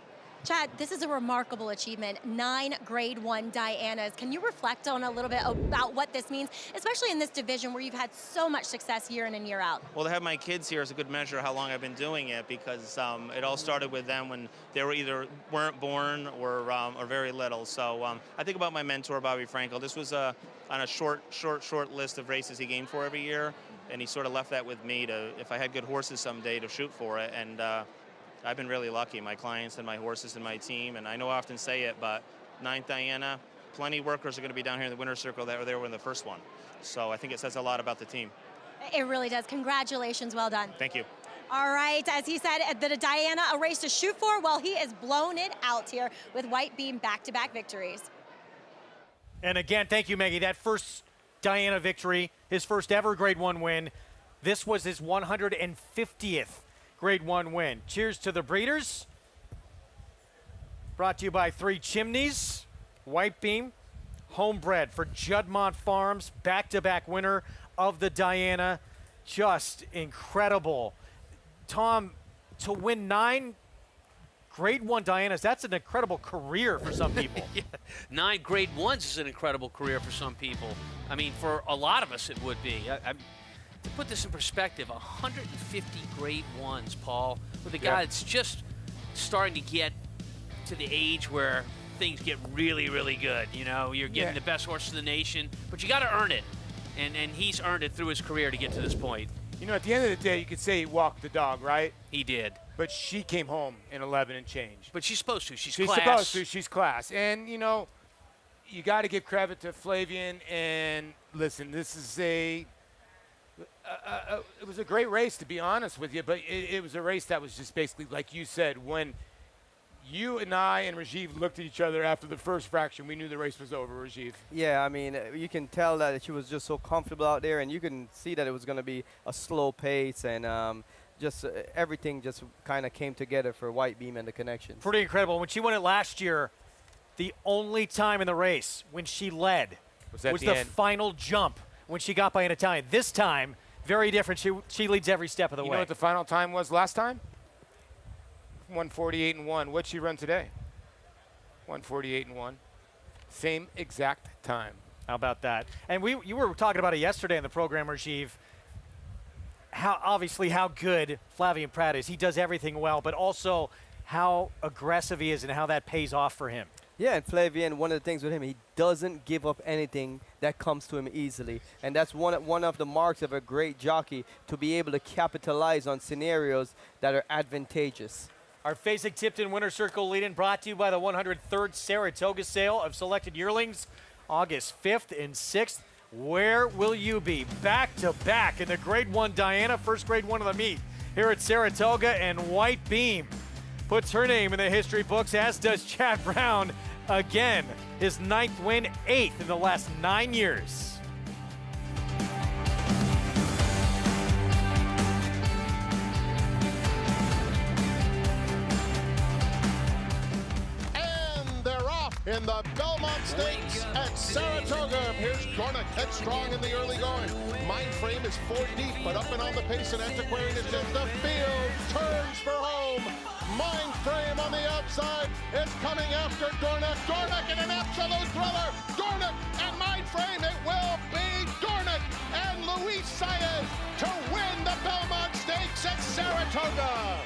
Chad, this is a remarkable achievement. 9 Grade 1 Dianas. Can you reflect on a little bit about what this means, especially in this division where you've had so much success year in and year out? Well, to have my kids here is a good measure of how long I've been doing it, because it all started with them when they were either weren't born or very little. So I think about my mentor, Bobby Frankel. This was on a short list of races he gained for every year, and he sort of left that with me to, if I had good horses someday, to shoot for it. And I've been really lucky, my clients and my horses and my team. And I know I often say it, but 9th Diana, plenty of workers are going to be down here in the winner's circle that were there in the first one. So I think it says a lot about the team. It really does. Congratulations. Well done. Thank you. All right, as he said, the Diana, a race to shoot for. Well, he has blown it out here with White Beam back-to-back victories. And again, thank you, Maggie. That first Diana victory, his first ever Grade 1 win. This was his 150th Grade 1 win. Cheers to the breeders. Brought to you by 3 Chimneys, White Beam, homebred for Juddmonte Farms, back-to-back winner of the Diana. Just incredible. Tom, to win 9 Grade 1 Dianas, that's an incredible career for some people. Yeah. 9 Grade 1s is an incredible career for some people. I mean, for a lot of us it would be. To put this in perspective, 150 Grade 1s, Paul, with a guy that's just starting to get to the age where things get really, really good. You know, you're getting the best horse in the nation, but you got to earn it. And he's earned it through his career to get to this point. You know, at the end of the day, you could say he walked the dog, right? He did. But she came home in 11 and change. But she's supposed to. She's class. class. Supposed to. She's class. And, you know, you got to give credit to Flavien. And, listen, this is it was a great race, to be honest with you. But it was a race that was just basically, like you said, when you and I and Rajiv looked at each other after the first fraction, we knew the race was over, Rajiv. Yeah, I mean, you can tell that she was just so comfortable out there, and you can see that it was going to be a slow pace, and just everything just kind of came together for White Beam and the connection. Pretty incredible. When she won it last year, the only time in the race when she led was the final jump when she got by an Italian. This time, very different. She leads every step of the way. You know what the final time was last time? 148-1. What'd she run today? 148-1. Same exact time. How about that? And you were talking about it yesterday in the program, Rajiv. How good Flavien Prat is. He does everything well, but also how aggressive he is and how that pays off for him. Yeah, and Flavien, one of the things with him, he doesn't give up anything that comes to him easily. And that's one of the marks of a great jockey, to be able to capitalize on scenarios that are advantageous. Our Fasig-Tipton Winner Circle lead-in brought to you by the 103rd Saratoga sale of selected yearlings, August 5th and 6th. Where will you be? Back-to-back in the Grade 1 Diana, first Grade 1 of the meet here at Saratoga, and White Beam puts her name in the history books, as does Chad Brown again. His 9th win, 8th in the last 9 years. In the Belmont Stakes at Saratoga. Here's Dornick, headstrong in the early going. Mind Frame is 4 deep, but up and on the pace, and Antiquarian is in the field. Turns for home. Mind Frame on the outside is coming after Dornick. Dornick in an absolute thriller. Dornick and Mind Frame. It will be Dornick and Luis Saez to win the Belmont Stakes at Saratoga.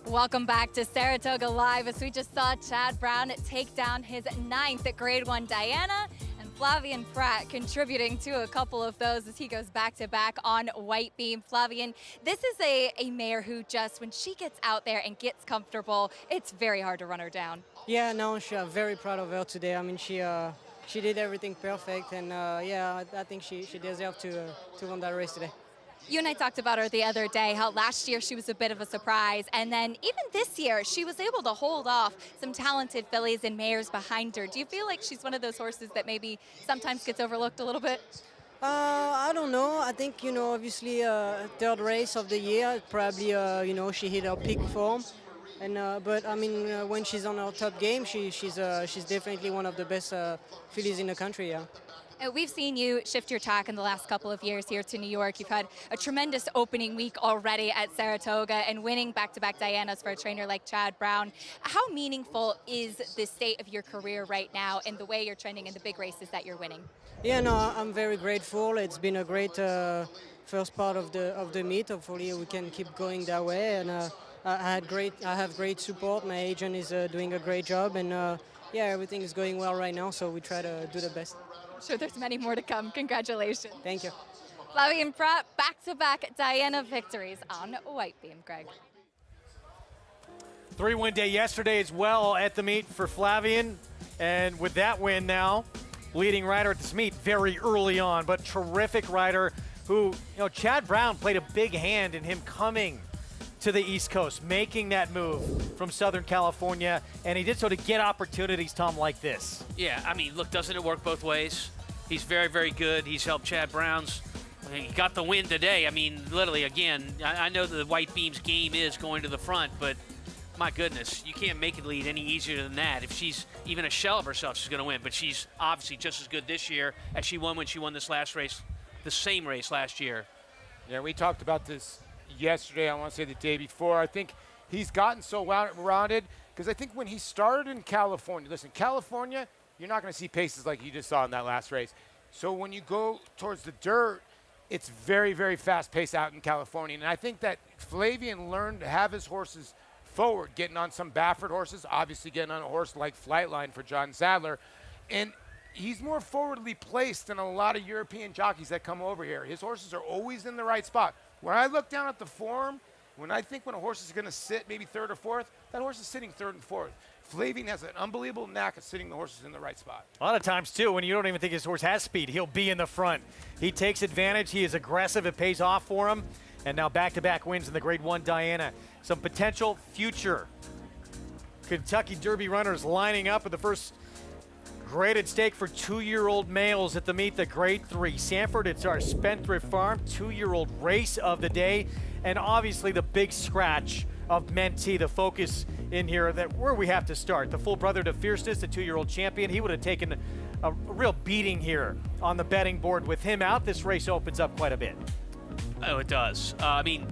Welcome back to Saratoga Live as we just saw Chad Brown take down his 9th at Grade 1 Diana, and Flavien Prat contributing to a couple of those as he goes back-to-back on white beam. Flavien, this is a mare who just, when she gets out there and gets comfortable, it's very hard to run her down. Yeah, no, I'm very proud of her today. I mean, she did everything perfect, and yeah, I think she deserved to win that race today. You and I talked about her the other day, how last year she was a bit of a surprise, and then even this year she was able to hold off some talented fillies and mares behind her. Do you feel like she's one of those horses that maybe sometimes gets overlooked a little bit? I don't know. I think, obviously third race of the year, probably, she hit her peak form. And but I mean, when she's on her top game, she's definitely one of the best fillies in the country. Yeah. We've seen you shift your tack in the last couple of years here to New York. You've had a tremendous opening week already at Saratoga and winning back-to-back Dianas for a trainer like Chad Brown. How meaningful is the state of your career right now and the way you're trending in the big races that you're winning? Yeah, no, I'm very grateful. It's been a great first part of the meet. Hopefully, we can keep going that way. And I have great support. My agent is doing a great job, and yeah, everything is going well right now. So we try to do the best. I'm sure there's many more to come. Congratulations. Thank you. Flavien Prat, back-to-back Diana victories on white beam, Greg. 3-win day yesterday as well at the meet for Flavien. And with that win now, leading rider at this meet very early on, but terrific rider who, Chad Brown played a big hand in him coming to the East Coast, making that move from Southern California, and he did so to get opportunities, Tom, like this. Yeah, I mean, look, doesn't it work both ways? He's very, very good. He's helped Chad Brown's. He got the win today. I mean, literally, again, I know that the white beam's game is going to the front, but my goodness, you can't make it lead any easier than that. If she's even a shell of herself, she's going to win, but she's obviously just as good this year as she won when she won this last race, the same race last year. Yeah, we talked about this yesterday, I want to say the day before. I think he's gotten so rounded because I think when he started in California, listen, California, you're not going to see paces like you just saw in that last race. So when you go towards the dirt, it's very, very fast pace out in California. And I think that Flavien learned to have his horses forward, getting on some Baffert horses, obviously getting on a horse like Flightline for John Sadler. And he's more forwardly placed than a lot of European jockeys that come over here. His horses are always in the right spot. When I look down at the form, when I think when a horse is going to sit maybe third or fourth, that horse is sitting third and fourth. Flavien has an unbelievable knack of sitting the horses in the right spot. A lot of times, too, when you don't even think his horse has speed, he'll be in the front. He takes advantage. He is aggressive. It pays off for him. And now back-to-back wins in the Grade 1 Diana. Some potential future Kentucky Derby runners lining up at the first graded stake for 2-year-old males at the meet, the Grade 3. Sanford, it's our Spendthrift Farm 2-year-old race of the day. And obviously the big scratch of Mentee, the focus in here, that where we have to start. The full brother to Fierceness, the 2-year-old champion. He would have taken a real beating here on the betting board. With him out, this race opens up quite a bit. Oh, it does. I mean,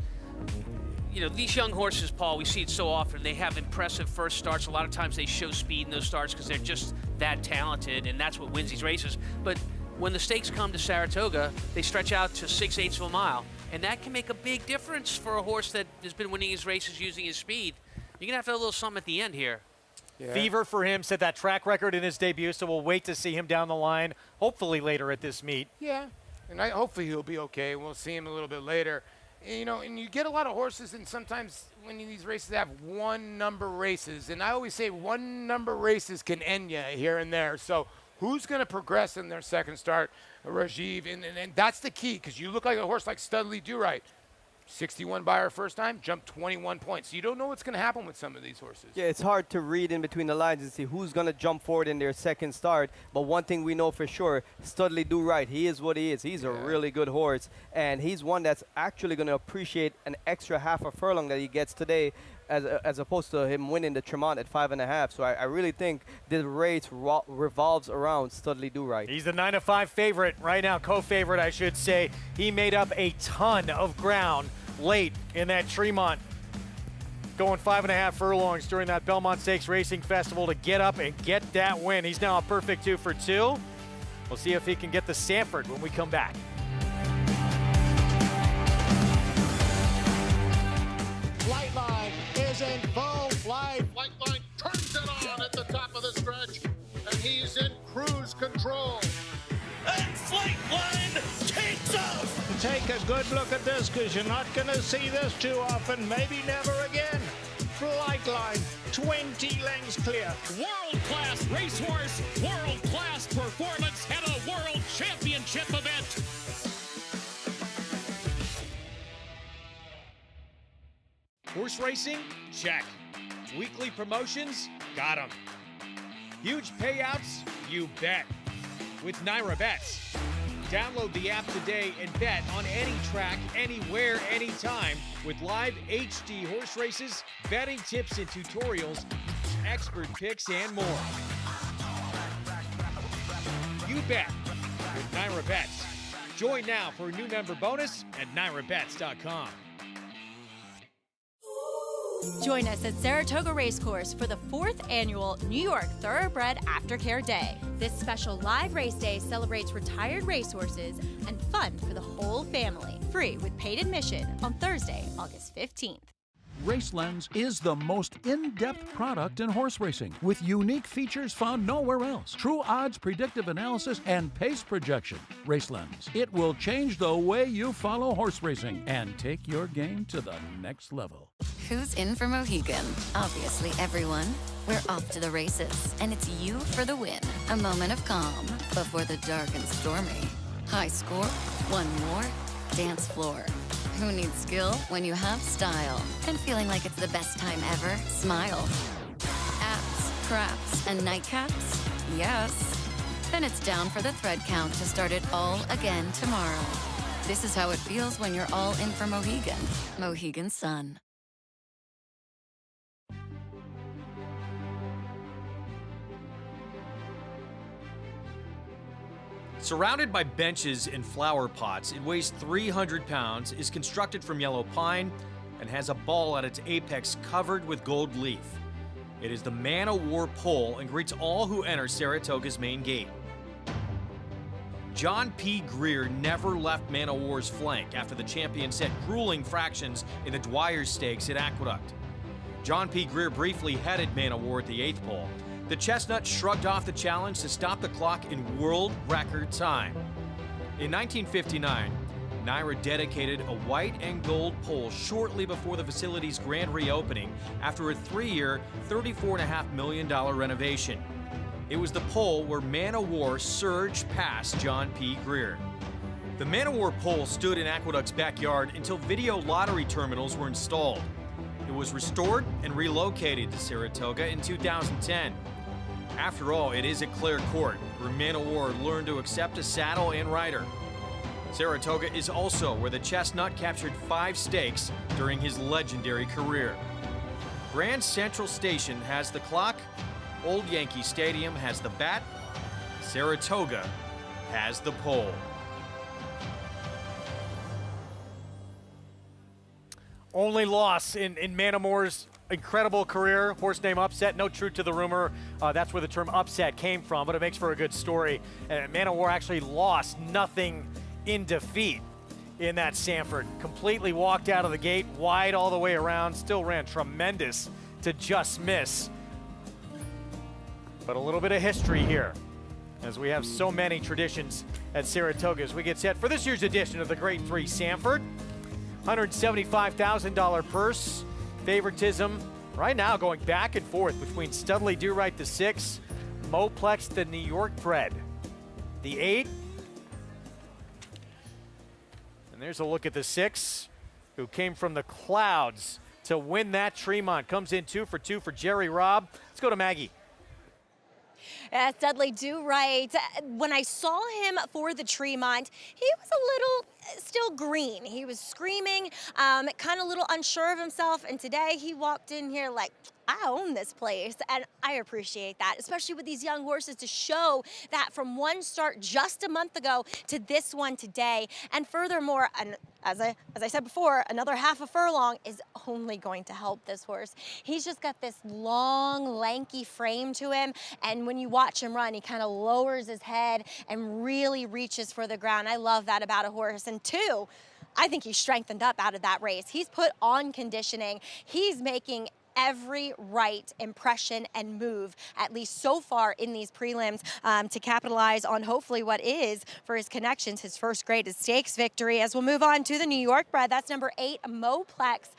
these young horses, Paul, we see it so often. They have impressive first starts. A lot of times they show speed in those starts because they're just that talented, and that's what wins these races. But when the stakes come to Saratoga, they stretch out to 6/8 of a mile, and that can make a big difference for a horse that has been winning his races using his speed. You're going to have a little something at the end here. Yeah. Fever for him, set that track record in his debut, so we'll wait to see him down the line, hopefully later at this meet. Yeah, and hopefully he'll be okay. We'll see him a little bit later. And you get a lot of horses, and sometimes when these races have one-number races, and I always say one-number races can end you here and there. So who's going to progress in their second start? Rajiv, and that's the key, because you look like a horse like Studley Do Right. 61 by her first time, jumped 21 points. You don't know what's going to happen with some of these horses. Yeah, it's hard to read in between the lines and see who's going to jump forward in their second start. But one thing we know for sure, Studley Do Right, he is what he is. He's a really good horse, and he's one that's actually going to appreciate an extra half a furlong that he gets today as opposed to him winning the Tremont at 5.5. So I really think this race revolves around Studley Do Right. He's the 9-5 favorite right now, co-favorite, I should say. He made up a ton of ground late in that Tremont, going 5.5 furlongs during that Belmont Stakes Racing Festival to get up and get that win. He's now a perfect 2 for 2. We'll see if he can get the Sanford when we come back. Flightline is in away. Flightline turns it on at the top of the stretch, and he's in cruise control. And Flightline takes off. Take a good look at this, because you're not going to see this too often, maybe never again. Flightline, 20 lengths clear. World-class racehorse, world-class performance at a world championship event. Horse racing? Check. Weekly promotions? Got 'em. Huge payouts? You bet. With Naira Bets. Download the app today and bet on any track, anywhere, anytime with live HD horse races, betting tips and tutorials, expert picks, and more. You bet with Naira Bets. Join now for a new member bonus at nairabets.com. Join us at Saratoga Racecourse for the 4th annual New York Thoroughbred Aftercare Day. This special live race day celebrates retired racehorses and fun for the whole family. Free with paid admission on Thursday, August 15th. RaceLens is the most in-depth product in horse racing with unique features found nowhere else. True odds, predictive analysis, and pace projection. RaceLens. It will change the way you follow horse racing and take your game to the next level. Who's in for Mohegan? Obviously everyone. We're off to the races, and it's you for the win. A moment of calm before the dark and stormy. High score, one more, dance floor. Who needs skill when you have style? And feeling like it's the best time ever? Smile. Abs, craps, and nightcaps? Yes. Then it's down for the thread count to start it all again tomorrow. This is how it feels when you're all in for Mohegan. Mohegan Sun. Surrounded by benches and flower pots, it weighs 300 pounds, is constructed from yellow pine, and has a ball at its apex covered with gold leaf. It is the Man o' War pole and greets all who enter Saratoga's main gate. John P. Greer never left Man o' War's flank after the champion set grueling fractions in the Dwyer Stakes at Aqueduct. John P. Greer briefly headed Man o' War at the 8th pole. The Chestnut shrugged off the challenge to stop the clock in world record time. In 1959, Naira dedicated a white and gold pole shortly before the facility's grand reopening after a 3-year, $34.5 million renovation. It was the pole where Man o' War surged past John P. Greer. The Man o' War pole stood in Aqueduct's backyard until video lottery terminals were installed. It was restored and relocated to Saratoga in 2010. After all, it is at Clare Court, where Man o' War learned to accept a saddle and rider. Saratoga is also where the Chestnut captured 5 stakes during his legendary career. Grand Central Station has the clock, Old Yankee Stadium has the bat, Saratoga has the pole. Only loss in Man o' War's incredible career. Horse name upset, no truth to the rumor. That's where the term upset came from, but it makes for a good story. Man o' War actually lost nothing in defeat in that Sanford. Completely walked out of the gate, wide all the way around, still ran tremendous to just miss. But a little bit of history here, as we have so many traditions at Saratoga as we get set for this year's edition of the Grade 3 Sanford. $175,000 purse. Favoritism right now going back and forth between Studley Do Right the 6, Moplex the New York bred, the 8. And there's a look at the 6, who came from the clouds to win that Tremont. Comes in 2 for 2 for Jerry Robb. Let's go to Maggie. Yes, Dudley Do Right. When I saw him for the Tremont, he was a little still green. He was screaming, kind of a little unsure of himself. And today he walked in here like, I own this place, and I appreciate that, especially with these young horses, to show that from one start just a month ago to this one today. And furthermore, and as I said before, another half a furlong is only going to help this horse. He's just got this long, lanky frame to him, and when you watch him run, he kind of lowers his head and really reaches for the ground. I love that about a horse. And 2, I think he's strengthened up out of that race. He's put on conditioning. He's making every right impression and move, at least so far in these prelims, to capitalize on hopefully what is, for his connections, his first graded stakes victory. As we'll move on to the New York bred, that's number 8, Moplex.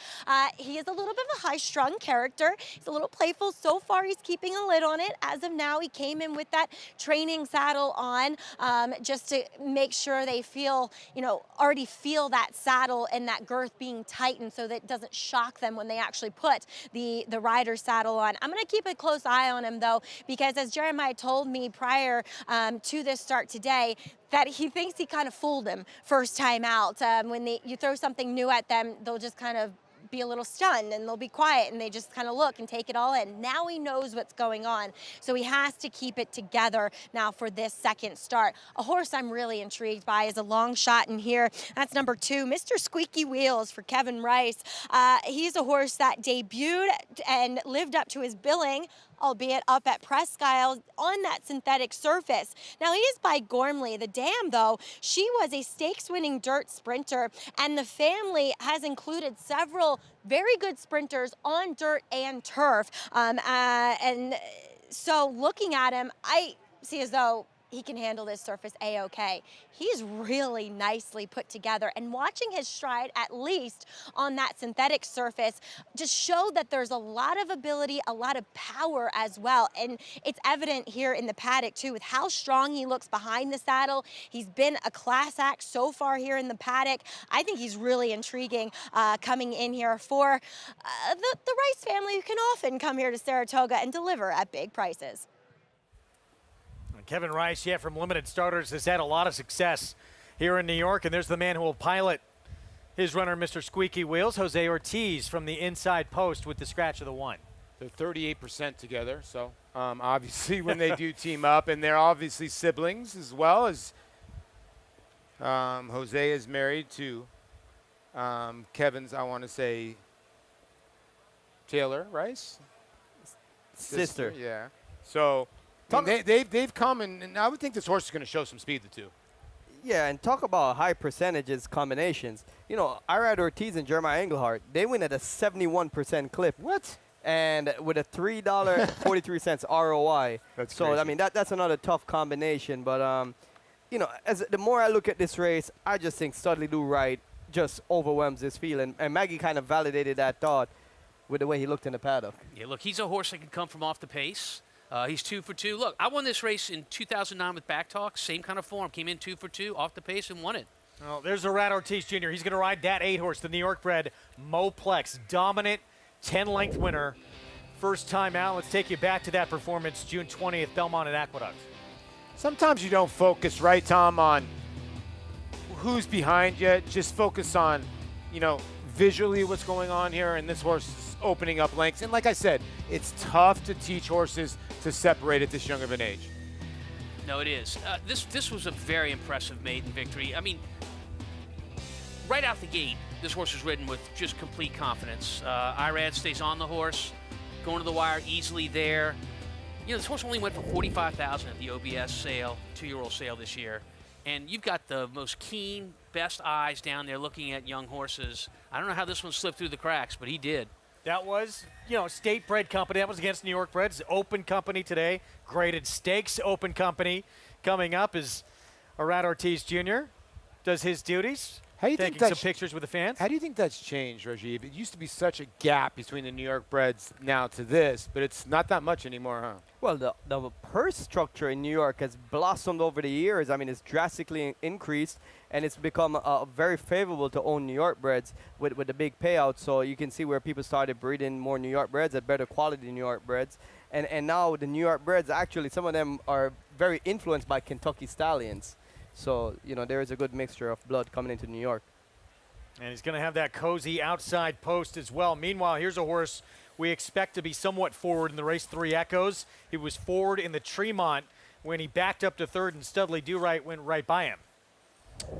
He is a little bit of a high-strung character. He's a little playful. So far, he's keeping a lid on it. As of now, he came in with that training saddle on, just to make sure they feel, already feel that saddle and that girth being tightened so that it doesn't shock them when they actually put the rider saddle on. I'm going to keep a close eye on him, though, because as Jeremiah told me prior to this start today, that he thinks he kind of fooled him first time out. When you throw something new at them, they'll just kind of be a little stunned and they'll be quiet and they just kind of look and take it all in. Now he knows what's going on, so he has to keep it together now for this second start. A horse I'm really intrigued by is a long shot in here. That's number 2, Mr. Squeaky Wheels for Kevin Rice. He's a horse that debuted and lived up to his billing, albeit up at Presque Isle on that synthetic surface. Now, he is by Gormley. The dam, though, she was a stakes-winning dirt sprinter, and the family has included several very good sprinters on dirt and turf. And so looking at him, I see as though he can handle this surface A-okay. He's really nicely put together, and watching his stride, at least on that synthetic surface, just showed that there's a lot of ability, a lot of power as well. And it's evident here in the paddock too, with how strong he looks behind the saddle. He's been a class act so far here in the paddock. I think he's really intriguing coming in here for the Rice family, who can often come here to Saratoga and deliver at big prices. Kevin Rice, from limited starters, has had a lot of success here in New York, and there's the man who will pilot his runner, Mr. Squeaky Wheels, Jose Ortiz, from the inside post with the scratch of the 1. They're 38% together, so obviously when they do team up, and they're obviously siblings as well, as Jose is married to Kevin's, I want to say, Taylor Rice? Sister. Yeah. So they've come, and I would think this horse is going to show some speed, the two. Yeah, and talk about high percentages combinations. Irad Ortiz and Jeremiah Englehart, they win at a 71% clip. What? And with a $3.43 ROI. That's so, crazy. I mean, that's another tough combination. But, as the more I look at this race, I just think Studley Do Right just overwhelms this field. And Maggie kind of validated that thought with the way he looked in the paddock. Yeah, look, he's a horse that can come from off the pace. He's 2 for 2. Look, I won this race in 2009 with Backtalk. Same kind of form. Came in 2 for 2 off the pace and won it. Well, there's Irad Ortiz Jr. He's going to ride that 8 horse, the New York bred Moplex. Dominant 10-length winner. First time out. Let's take you back to that performance, June 20th, Belmont at Aqueduct. Sometimes you don't focus, right, Tom, on who's behind you. Just focus on, visually what's going on here, and this horse is opening up lengths. And like I said, it's tough to teach horses to separate at this young of an age. No, it is. This was a very impressive maiden victory. I mean, right out the gate, this horse was ridden with just complete confidence. Irad stays on the horse, going to the wire easily there. This horse only went for $45,000 at the OBS sale, 2-year-old sale this year. And you've got the most keen, best eyes down there looking at young horses. I don't know how this one slipped through the cracks, but he did. That was, state bred company. That was against New York breds. Open company today. Graded stakes open company. Coming up is Irad Ortiz Jr. Does his duties. How do you taking think some pictures with the fans. How do you think that's changed, Rajiv? It used to be such a gap between the New York breds now to this, but it's not that much anymore, huh? Well, the purse structure in New York has blossomed over the years. I mean, it's drastically increased, and it's become very favorable to own New York breds with the big payouts. So you can see where people started breeding more New York breds at better quality New York breds. And now the New York breds, actually, some of them are very influenced by Kentucky Stallions. So, there is a good mixture of blood coming into New York. And he's going to have that cozy outside post as well. Meanwhile, here's a horse we expect to be somewhat forward in the race 3 Echoes. He was forward in the Tremont when he backed up to third, and Studley Do Right went right by him.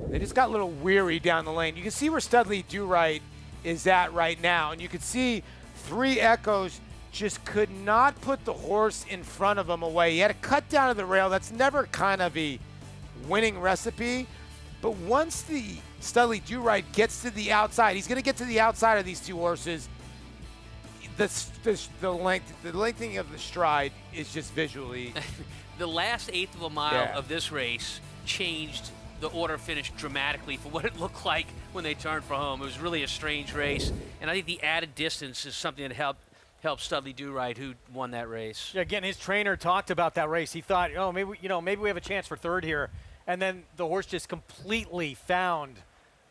They just got a little weary down the lane. You can see where Studley Do Right is at right now, and you can see 3 Echoes just could not put the horse in front of him away. He had to cut down to the rail. That's never kind of a winning recipe. But once the Studley Do Right gets to the outside, he's going to get to the outside of these 2 horses. The lengthening of the stride is just visually. The last eighth of a mile of this race changed the order finish dramatically for what it looked like when they turned for home. It was really a strange race, and I think the added distance is something that helped Studley Do-Right, who won that race. Yeah, again, his trainer talked about that race. He thought, oh, maybe we have a chance for third here, and then the horse just completely found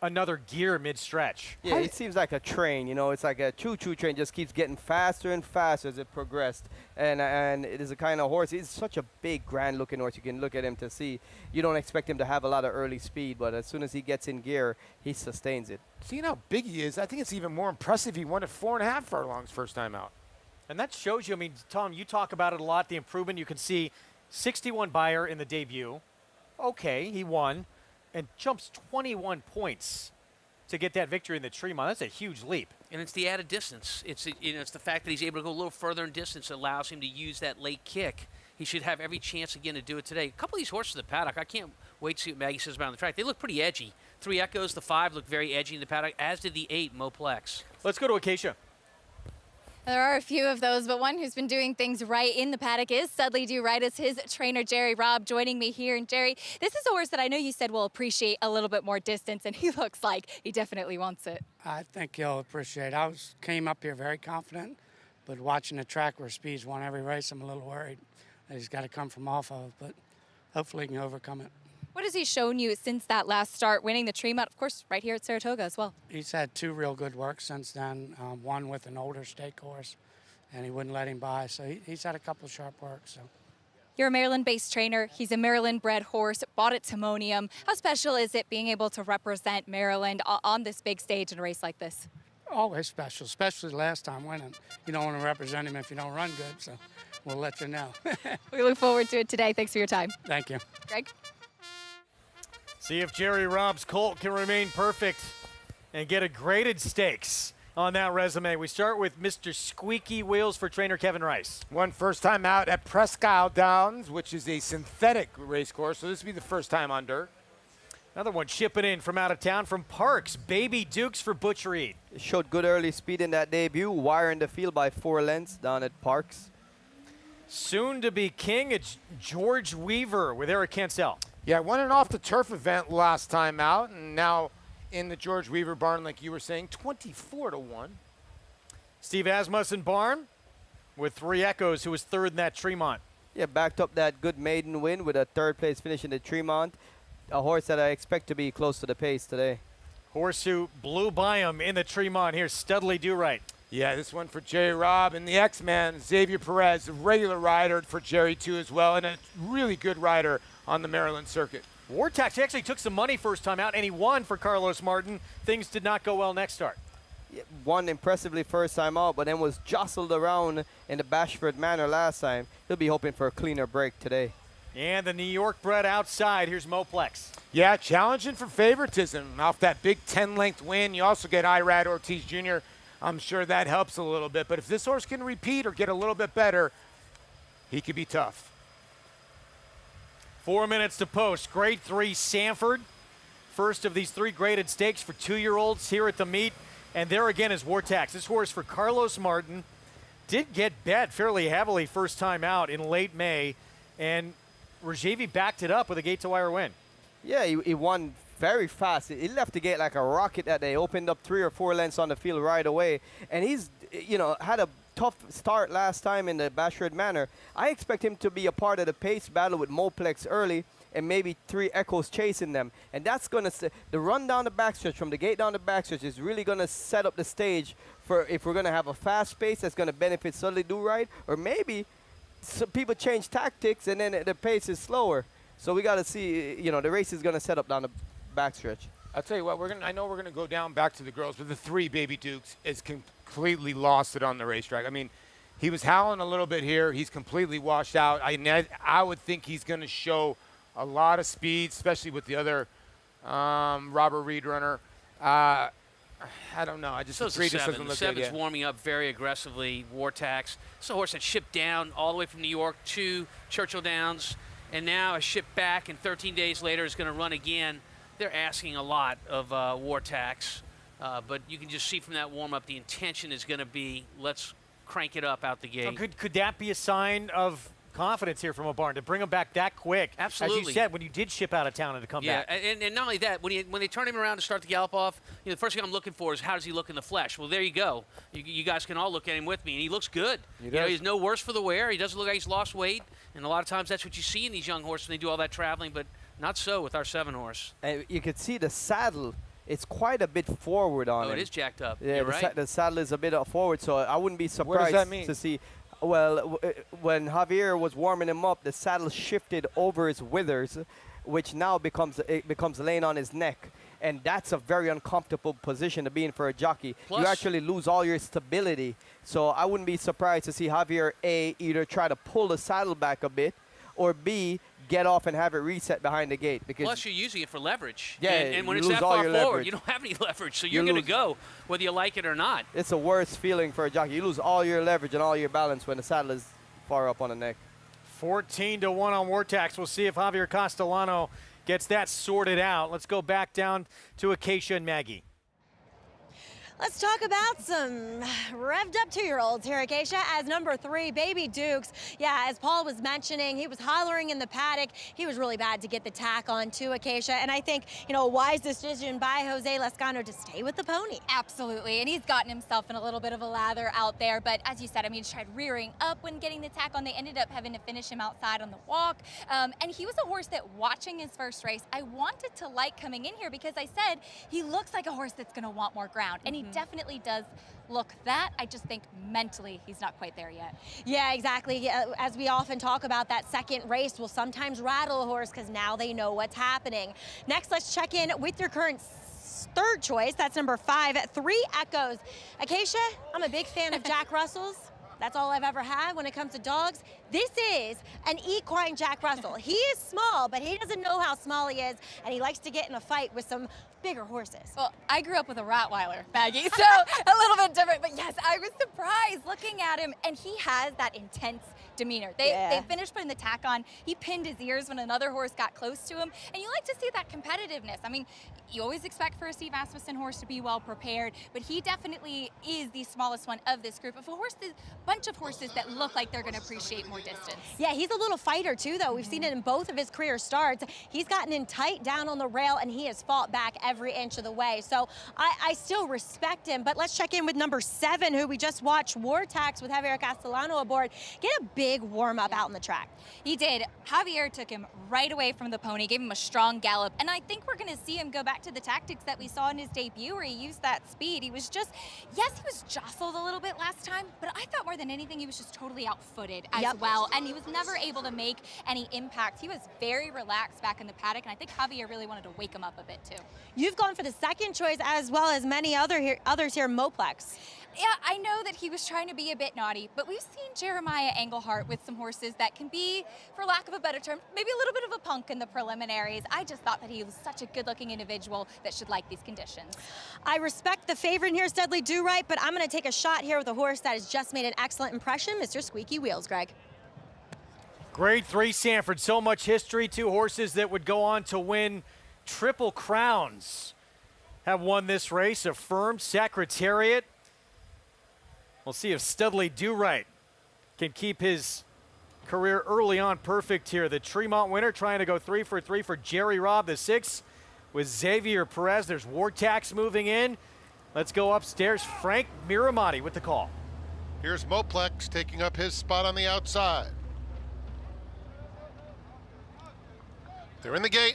another gear mid-stretch. Yeah, it seems like a train, it's like a choo-choo train, just keeps getting faster and faster as it progressed. And it is a kind of horse, it's such a big, grand-looking horse. You can look at him to see. You don't expect him to have a lot of early speed, but as soon as he gets in gear, he sustains it. Seeing how big he is, I think it's even more impressive he won at 4.5 furlongs first time out. And that shows you, I mean, Tom, you talk about it a lot, the improvement. You can see 61 Beyer in the debut. Okay, he won. And jumps 21 points to get that victory in the Tremont. That's a huge leap. And it's the added distance. It's the fact that he's able to go a little further in distance that allows him to use that late kick. He should have every chance again to do it today. A couple of these horses in the paddock, I can't wait to see what Maggie says about on the track. They look pretty edgy. 3 Echoes, the 5 look very edgy in the paddock, as did the 8 Moplex. Let's go to Acacia. There are a few of those, but one who's been doing things right in the paddock is Studley Do-Right, as his trainer, Jerry Robb, joining me here. And Jerry, this is a horse that I know you said will appreciate a little bit more distance, and he looks like he definitely wants it. I think he'll appreciate it. Came up here very confident, but watching the track where Speed's won every race, I'm a little worried that he's got to come from off of, but hopefully he can overcome it. What has he shown you since that last start, winning the Tremont, of course, right here at Saratoga as well? He's had 2 real good works since then, one with an older stake horse, and he wouldn't let him by. So he's had a couple sharp works. So. You're a Maryland-based trainer. He's a Maryland-bred horse, bought at Timonium. How special is it being able to represent Maryland on this big stage in a race like this? Always special, especially last time winning. You don't want to represent him if you don't run good, so we'll let you know. We look forward to it today. Thanks for your time. Thank you. Greg? See if Jerry Robb's colt can remain perfect and get a graded stakes on that resume. We start with Mr. Squeaky Wheels for trainer Kevin Rice. Won first time out at Presque Isle Downs, which is a synthetic race course, so this will be the first time on dirt. Another one shipping in from out of town from Parks. Baby Dukes for Butch Reed. Showed good early speed in that debut, wiring the field by 4 lengths down at Parks. Soon to be king, it's George Weaver with Eric Cancel. Yeah, won an off-the-turf event last time out, and now in the George Weaver barn, like you were saying, 24-1. Steve Asmussen barn with 3 Echoes, who was third in that Tremont. Yeah, backed up that good maiden win with a 3rd place finish in the Tremont. A horse that I expect to be close to the pace today. Horse who blew by him in the Tremont. Here's Studley Do-Right. Yeah, this one for Jerry Robb and the X-Man, Xavier Perez, a regular rider for Jerry too as well, and a really good rider on the Maryland circuit. Wartax, he actually took some money first time out, and he won for Carlos Martin. Things did not go well next start. Yeah, won impressively first time out, but then was jostled around in the Bashford manner last time. He'll be hoping for a cleaner break today. And the New York bred outside, here's Moplex. Yeah, challenging for favoritism off that big 10-length win. You also get Irad Ortiz Jr. I'm sure that helps a little bit, but if this horse can repeat or get a little bit better, he could be tough. 4 minutes to post. Grade 3 Sanford. First of these 3 graded stakes for 2-year-olds here at the meet. And there again is Wartax. This horse for Carlos Martin did get bet fairly heavily first time out in late May. And Rajavi backed it up with a gate-to-wire win. Yeah, he won very fast. He left the gate like a rocket that day. Opened up 3 or 4 lengths on the field right away. And he's, had a tough start last time in the Bashford manner. I expect him to be a part of the pace battle with Moplex early and maybe 3 Echoes chasing them. And that's going to, the run down the backstretch, from the gate down the backstretch, is really going to set up the stage for if we're going to have a fast pace that's going to benefit Studley Do-Right, or maybe some people change tactics and then the pace is slower. So we got to see, the race is going to set up down the backstretch. I'll tell you what, I know we're going to go down back to the girls, but the 3 Baby Dukes is completely lost it on the racetrack. I mean, he was howling a little bit here. He's completely washed out. I would think he's going to show a lot of speed, especially with the other Robert Reed runner. I don't know. I just agree this doesn't look good yet. 7's warming up very aggressively. Wartax. It's a horse that shipped down all the way from New York to Churchill Downs, and now is shipped back, and 13 days later is going to run again. They're asking a lot of Wartax, but you can just see from that warm-up the intention is going to be let's crank it up out the gate. So could that be a sign of confidence here from a barn to bring him back that quick? Absolutely. As you said, when you did ship out of town and to come back. Yeah, and not only that, when they turn him around to start the gallop off, the first thing I'm looking for is how does he look in the flesh? Well, there you go. You guys can all look at him with me, and he looks good. He's no worse for the wear. He doesn't look like he's lost weight, and a lot of times that's what you see in these young horses when they do all that traveling, but not so with our 7-horse. And you can see the saddle. It's quite a bit forward on it. Oh, it is jacked up. Yeah, You're right. The saddle is a bit forward, so I wouldn't be surprised What does that mean? to see. Well, when Javier was warming him up, the saddle shifted over his withers, which now becomes laying on his neck. And that's a very uncomfortable position to be in for a jockey. Plus, you actually lose all your stability. So I wouldn't be surprised to see Javier, A, either try to pull the saddle back a bit, or B, get off and have it reset behind the gate. Because plus, you're using it for leverage. Yeah, and when you it's lose that all far your forward, leverage. you don't have any leverage, so you're going to go whether you like it or not. It's a worse feeling for a jockey. You lose all your leverage and all your balance when the saddle is far up on the neck. 14-1 on Wartax. We'll see if Javier Castellano gets that sorted out. Let's go back down to Acacia and Maggie. Let's talk about some revved up 2-year-olds here, Acacia, as number 3, Baby Dukes. Yeah, as Paul was mentioning, he was hollering in the paddock. He was really bad to get the tack on to Acacia. And I think, a wise decision by Jose Lescano to stay with the pony. Absolutely, and he's gotten himself in a little bit of a lather out there. But as you said, he tried rearing up when getting the tack on. They ended up having to finish him outside on the walk. And he was a horse that, watching his first race, I wanted to like coming in here because I said he looks like a horse that's going to want more ground. And he definitely does look that. I just think mentally he's not quite there yet. Yeah, exactly. As we often talk about, that second race will sometimes rattle a horse because now they know what's happening. Next, let's check in with your current third choice. That's number 5, 3 Echoes. Acacia, I'm a big fan of Jack Russell's. That's all I've ever had when it comes to dogs. This is an equine Jack Russell. He is small, but he doesn't know how small he is, and he likes to get in a fight with some bigger horses. Well, I grew up with a Rottweiler, Maggie, so a little bit different. But yes, I was surprised looking at him, and he has that intense demeanor. They finished putting the tack on. He pinned his ears when another horse got close to him, and you like to see that competitiveness. I mean, you always expect for a Steve Asmussen horse to be well prepared, but he definitely is the smallest one of this group of a bunch of horses that look like they're going to appreciate more distance. Yeah, he's a little fighter too, though. We've seen it in both of his career starts. He's gotten in tight down on the rail, and he has fought back every inch of the way. So I still respect him. But let's check in with number 7, who we just watched Wartax with Javier Castellano aboard. Get a big warm up out on the track. He did. Javier took him right away from the pony, gave him a strong gallop, and I think we're going to see him go back to the tactics that we saw in his debut where he used that speed. He was just, yes, he was jostled a little bit last time, but I thought more than anything he was just totally outfooted as well, and he was never able to make any impact. He was very relaxed back in the paddock, and I think Javier really wanted to wake him up a bit too. You've gone for the second choice as well as many others here, Moplex. Yeah, I know that he was trying to be a bit naughty, but we've seen Jeremiah Englehart with some horses that can be, for lack of a better term, maybe a little bit of a punk in the preliminaries. I just thought that he was such a good-looking individual that should like these conditions. I respect the favorite here, Studley Do Right, but I'm going to take a shot here with a horse that has just made an excellent impression, Mr. Squeaky Wheels, Greg. Grade 3 Sanford, so much history. 2 horses that would go on to win Triple Crowns have won this race. Affirmed, Secretariat. We'll see if Studley Do Right can keep his career early on perfect here. The Tremont winner trying to go 3 for 3 for Jerry Robb, the 6 with Xavier Perez. There's Wartax moving in. Let's go upstairs. Frank Miramati with the call. Here's Moplex taking up his spot on the outside. They're in the gate.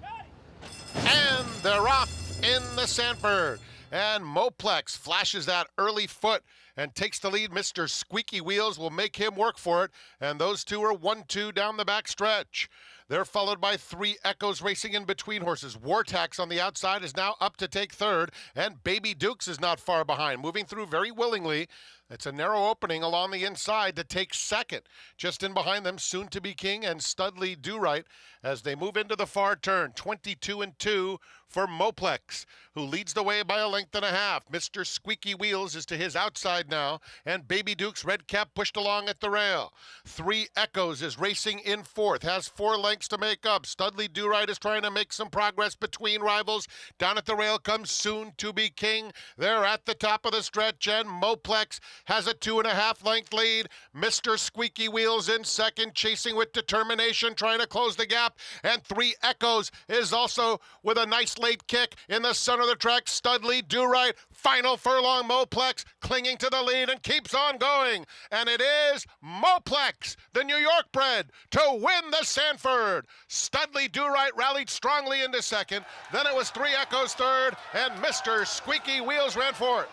And they're off in the Sanford. And Moplex flashes that early foot and takes the lead. Mr. Squeaky Wheels will make him work for it. And those two are 1-2 down the back stretch. They're followed by 3 Echoes racing in between horses. Wartax on the outside is now up to take third. And Baby Dukes is not far behind, moving through very willingly. It's a narrow opening along the inside to take second. Just in behind them, Soon to Be King and Studley Do Right as they move into the far turn. 22-2 for Moplex, who leads the way by a length and a half. Mr. Squeaky Wheels is to his outside outside now, and Baby Duke's red cap pushed along at the rail. 3 Echoes is racing in fourth, has 4 lengths to make up. Studley Do-Right is trying to make some progress between rivals. Down at the rail comes Soon to Be King. They're at the top of the stretch, and Moplex has a 2.5 length lead. Mr. Squeaky Wheels in second, chasing with determination, trying to close the gap. And 3 Echoes is also with a nice late kick in the center of the track. Studley Do-Right, final furlong. Moplex clinging to the lead and keeps on going. And it is Moplex, the New York bred, to win the Sanford. Studley Do-Right rallied strongly into second. Then it was 3 Echoes third, and Mr. Squeaky Wheels ran fourth.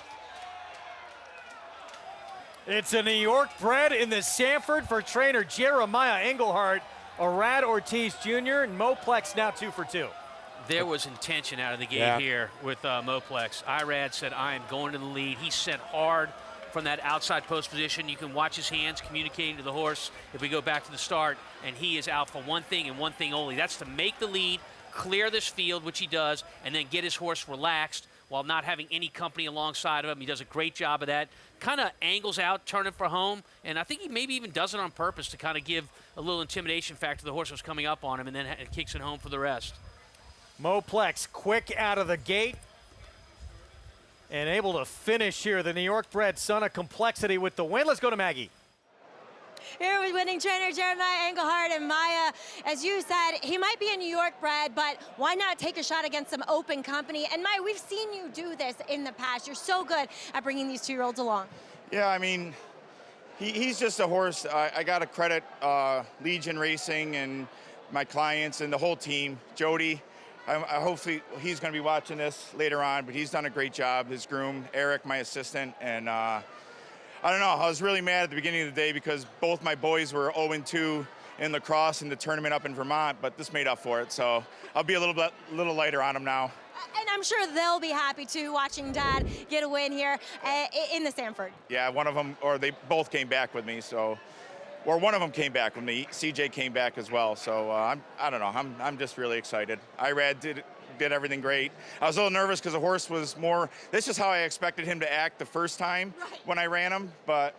It's a New York bred in the Sanford for trainer Jeremiah Engelhardt. Arad Ortiz Jr. and Moplex now 2 for 2. There was intention out of the gate here with Moplex. Irad said, I am going to the lead. He sent hard from that outside post position. You can watch his hands communicating to the horse if we go back to the start, and he is out for one thing and one thing only. That's to make the lead, clear this field, which he does, and then get his horse relaxed while not having any company alongside of him. He does a great job of that. Kind of angles out, turning for home, and I think he maybe even does it on purpose to kind of give a little intimidation factor to the horse that was coming up on him, and then kicks it home for the rest. Moplex quick out of the gate and able to finish here. The New York bred Son of Complexity with the win. Let's go to Maggie. Here with winning trainer Jeremiah Engelhardt, and Maya, as you said, he might be a New York bred, but why not take a shot against some open company? And Maya, we've seen you do this in the past. You're so good at bringing these 2-year-olds along. Yeah, I mean, he's just a horse. I got to credit Legion Racing and my clients and the whole team. Jody, hopefully he's going to be watching this later on, but he's done a great job. His groom, Eric, my assistant, and I don't know, I was really mad at the beginning of the day because both my boys were 0-2 in lacrosse in the tournament up in Vermont, but this made up for it. So I'll be a little lighter on them now. And I'm sure they'll be happy too, watching Dad get a win here in the Sanford. Yeah, one of them, or they both came back with me, so, or one of them came back with me. CJ came back as well, so I don't know, I'm just really excited. Irad did everything great. I was a little nervous because the horse was more, this is how I expected him to act the first time when I ran him, but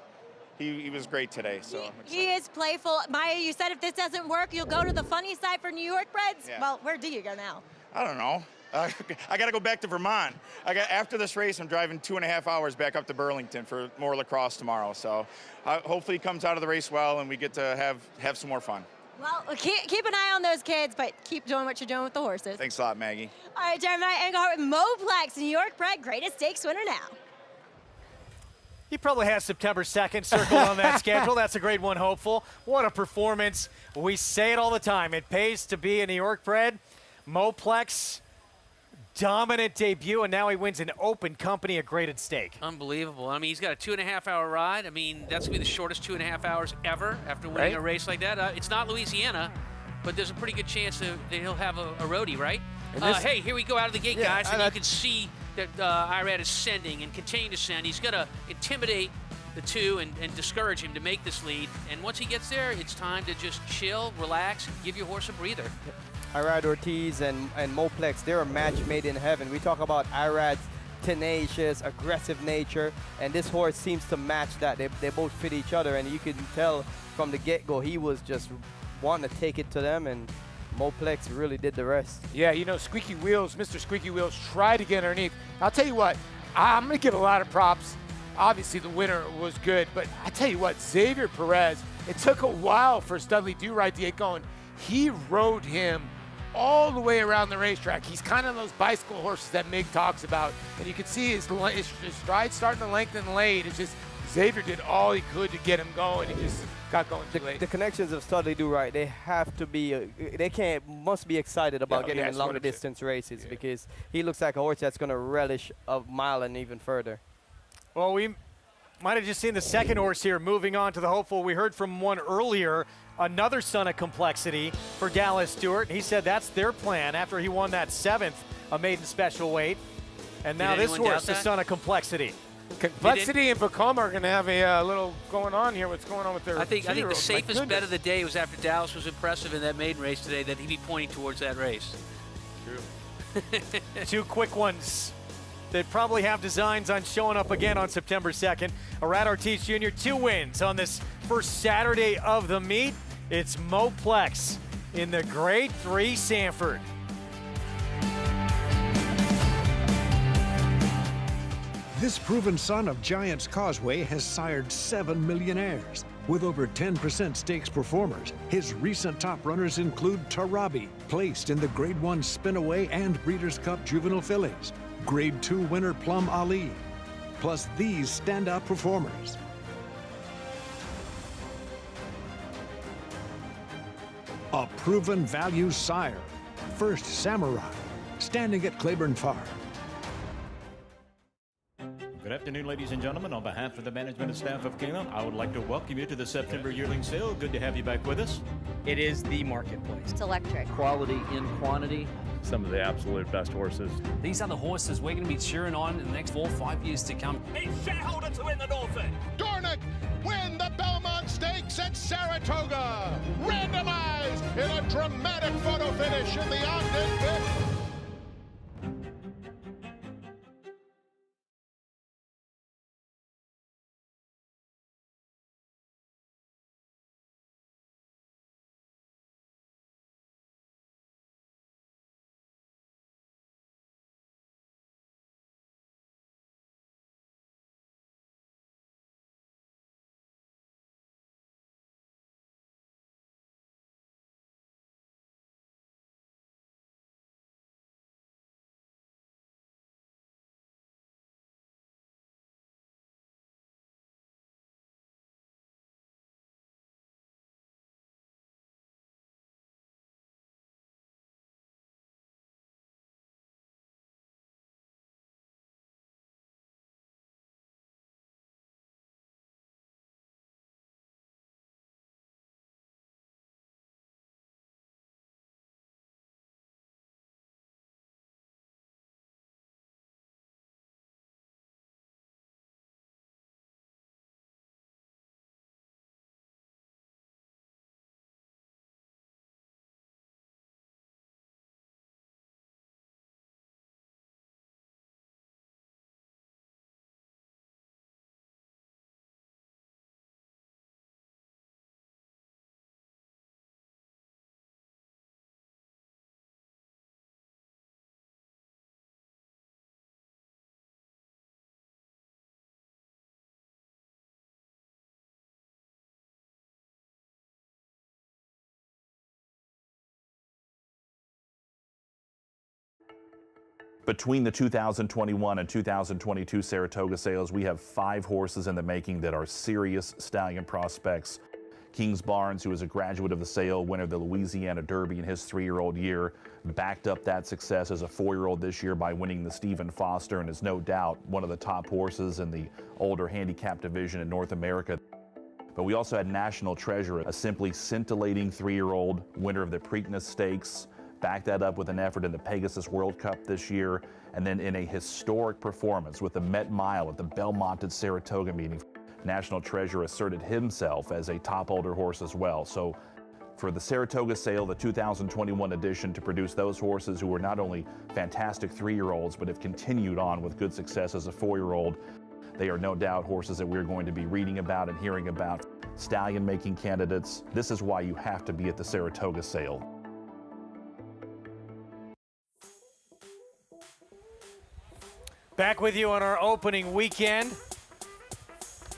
he was great today. So he is playful. Maya, you said if this doesn't work, you'll go to the funny side for New York breds. Yeah. Well, where do you go now? I don't know. I got to go back to Vermont. After this race, I'm driving 2.5 hours back up to Burlington for more lacrosse tomorrow. So hopefully he comes out of the race well and we get to have some more fun. Well, keep an eye on those kids, but keep doing what you're doing with the horses. Thanks a lot, Maggie. All right, Jeremiah Engelhardt with Moplex, New York bred, greatest stakes winner now. He probably has September 2nd circled on that schedule. That's a grade 1 hopeful. What a performance. We say it all the time. It pays to be a New York bred. Moplex, dominant debut, and now he wins an open company, a graded stake. Unbelievable. I mean, he's got a 2.5-hour ride. I mean, that's going to be the shortest 2.5 hours ever after winning a race like that. It's not Louisiana, but there's a pretty good chance that he'll have a roadie, right? Hey, here we go out of the gate, guys, and you can see that Irad is sending and continuing to send. He's going to intimidate the two and discourage him to make this lead. And once he gets there, it's time to just chill, relax, and give your horse a breather. Irad Ortiz and Moplex, they're a match made in heaven. We talk about Irad's tenacious, aggressive nature, and this horse seems to match that. They both fit each other, and you can tell from the get-go he was just wanting to take it to them, and Moplex really did the rest. Yeah, you know, Squeaky Wheels, Mr. Squeaky Wheels tried to get underneath. I'll tell you what, I'm going to give a lot of props. Obviously, the winner was good, but I tell you what, Xavier Perez, it took a while for Studley Do-Right to get going. He rode him all the way around the racetrack. He's kind of those bicycle horses that Mig talks about, and you can see his stride starting to lengthen late. It's just Xavier did all he could to get him going. He just got going too late. The connections of Studley Do-Right, they have to be, must be excited about getting in longer distance races because he looks like a horse that's going to relish a mile and even further. Well, we might have just seen the second horse here moving on to the hopeful. We heard from one earlier, another Son of Complexity for Dallas Stewart. He said that's their plan after he won that 7th, a maiden special weight. And now this horse, the Son of Complexity. Complexity and Vacoma are going to have a little going on here. What's going on with their I think the safest bet of the day was after Dallas was impressive in that maiden race today that he'd be pointing towards that race. True. Two quick ones that probably have designs on showing up again on September 2nd. Arad Ortiz Jr., 2 wins on this first Saturday of the meet. It's Mo Plex in the Grade 3 Sanford. This proven son of Giants Causeway has sired 7 millionaires. With over 10% stakes performers, his recent top runners include Tarabi, placed in the Grade 1 Spinaway and Breeders' Cup Juvenile Fillies, Grade 2 winner Plum Ali, plus these standout performers. A proven value sire, First Samurai, standing at Claiborne Farm. Good afternoon, ladies and gentlemen. On behalf of the management and staff of Keeneland, I would like to welcome you to the September yearling sale. Good to have you back with us. It is the marketplace. It's electric. Quality in quantity. Some of the absolute best horses. These are the horses we're going to be cheering on in the next 4 or 5 years to come. A shareholder to win the Norfolk. Dornick win the Belmont Stakes at Saratoga. Randomized in a dramatic photo finish in the Ogden pit. Between the 2021 and 2022 Saratoga sales, we have 5 horses in the making that are serious stallion prospects. Kings Barnes, who is a graduate of the sale, winner of the Louisiana Derby in his 3-year-old year, backed up that success as a 4-year-old this year by winning the Stephen Foster, and is no doubt one of the top horses in the older handicap division in North America. But we also had National Treasure, a simply scintillating 3-year-old winner of the Preakness Stakes, backed that up with an effort in the Pegasus World Cup this year, and then in a historic performance with the Met Mile at the Belmont at Saratoga meeting. National Treasure asserted himself as a top older horse as well. So for the Saratoga sale, the 2021 edition, to produce those horses who are not only fantastic 3-year-olds, but have continued on with good success as a 4-year-old, they are no doubt horses that we're going to be reading about and hearing about. Stallion making candidates. This is why you have to be at the Saratoga sale. Back with you on our opening weekend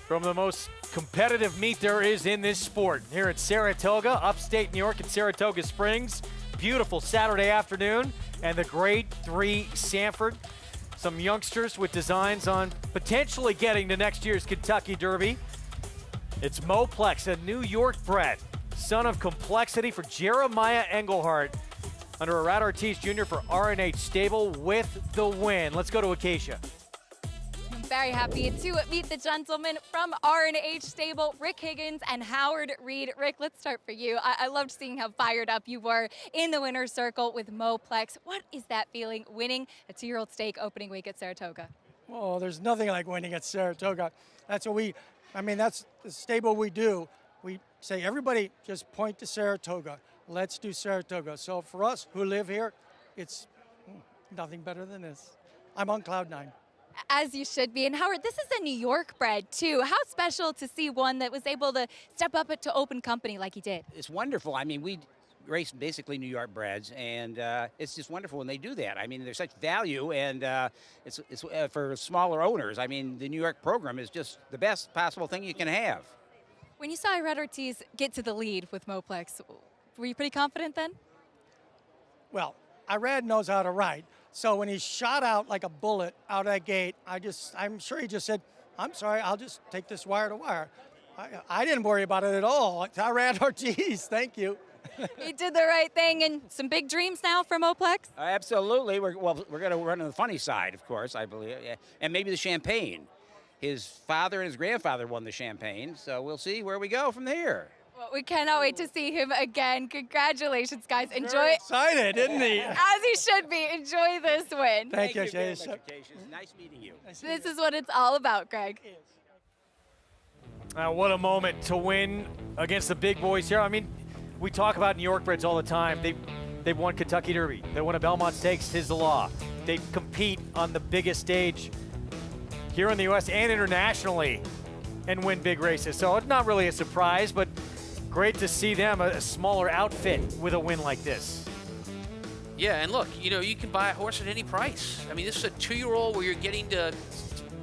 from the most competitive meet there is in this sport. Here at Saratoga, upstate New York at Saratoga Springs. Beautiful Saturday afternoon, and the Grade 3 Sanford. Some youngsters with designs on potentially getting to next year's Kentucky Derby. It's Mo Plex, a New York bred, son of complexity for Jeremiah Engelhardt, under Arad Ortiz Jr. for R&H Stable with the win. Let's go to Acacia. I'm very happy to meet the gentlemen from R&H Stable, Rick Higgins and Howard Reed. Rick, let's start for you. I loved seeing how fired up you were in the winner's circle with Mo Plex. What is that feeling, winning a 2-year-old stake opening week at Saratoga? Well, there's nothing like winning at Saratoga. That's what that's the stable we do. We say, everybody just point to Saratoga. Let's do Saratoga. So for us who live here, it's nothing better than this. I'm on cloud 9. As you should be. And Howard, this is a New York bred too. How special to see one that was able to step up to open company like he did. It's wonderful. I mean, we race basically New York breds, and it's just wonderful when they do that. I mean, there's such value, and it's for smaller owners. I mean, the New York program is just the best possible thing you can have. When you saw Irad Ortiz get to the lead with Moplex, were you pretty confident then? Well, Irad knows how to ride. So when he shot out like a bullet out of that gate, I'm sure he just said, I'm sorry, I'll just take this wire to wire. I didn't worry about it at all. It's Irad Ortiz, thank you. He did the right thing, and some big dreams now for Moplex? Absolutely. We're going to run on the funny side, of course, I believe, and maybe the champagne. His father and his grandfather won the champagne, so we'll see where we go from here. Well, we cannot wait to see him again. Congratulations, guys. Enjoy. Very excited, isn't he? As he should be. Enjoy this win. Thank you, Nice meeting you. This is what it's all about, Greg. What a moment to win against the big boys here. I mean, we talk about New York breds all the time. They've won Kentucky Derby. They won a Belmont Stakes, 'tis the law. They compete on the biggest stage here in the U.S. and internationally and win big races. So it's not really a surprise, but great to see them, a smaller outfit, with a win like this. Yeah, and look, you can buy a horse at any price. I mean, this is a 2-year-old where you're getting to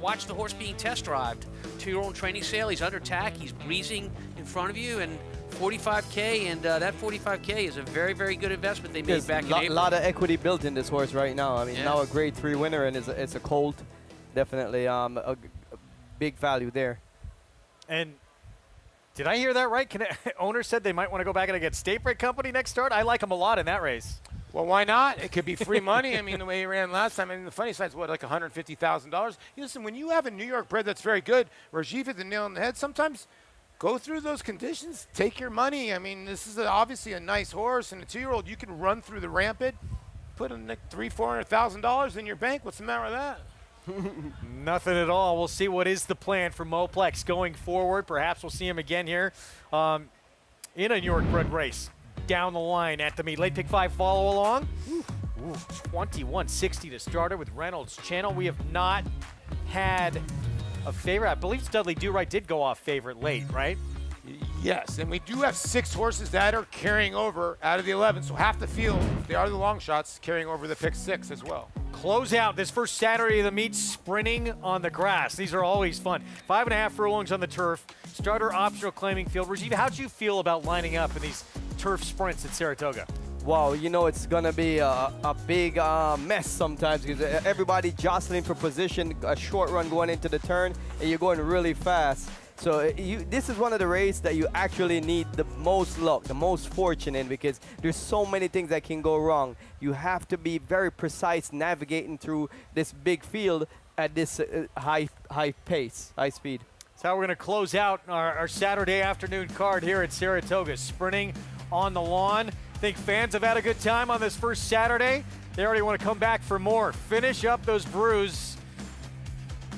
watch the horse being test drived. 2-year-old training sale, he's under tack, he's breezing in front of you, and $45K, and that $45K is a very, very good investment they made back in April. A lot of equity built in this horse right now. I mean, Yeah. now a grade 3 winner, and it's a colt. Definitely a big value there. And did I hear that right? Owner said they might want to go back and get State Break Company next start. I like him a lot in that race. Well, why not? It could be free money. I mean, the way he ran last time. I mean, the funny side's what, like $150,000? Listen, when you have a New York bred that's very good, Rajiv hit the nail on the head, sometimes go through those conditions, take your money. I mean, this is obviously a nice horse, and a 2-year-old, you can run through the rampant, put in like $300,000-$400,000 in your bank. What's the matter with that? Nothing at all. We'll see what is the plan for Moplex going forward. Perhaps we'll see him again here in a New York bred race down the line at the meet. Late pick 5 follow along. Ooh, 21.60 to start her with Reynolds Channel. We have not had a favorite. I believe Studley Do-Right did go off favorite late, right? Yes, and we do have 6 horses that are carrying over out of the 11, so half the field, if they are the long shots, carrying over the pick 6 as well. Close out this first Saturday of the meet, sprinting on the grass. These are always fun. 5.5 furlongs on the turf. Starter optional claiming field. Rajiv, how'd you feel about lining up in these turf sprints at Saratoga? Wow, it's going to be a big mess sometimes because everybody jostling for position, a short run going into the turn, and you're going really fast. So this is one of the races that you actually need the most luck, the most fortune in, because there's so many things that can go wrong. You have to be very precise navigating through this big field at this high pace, high speed. That's how we're going to close out our Saturday afternoon card here at Saratoga. Sprinting on the lawn. I think fans have had a good time on this first Saturday. They already want to come back for more. Finish up those brews.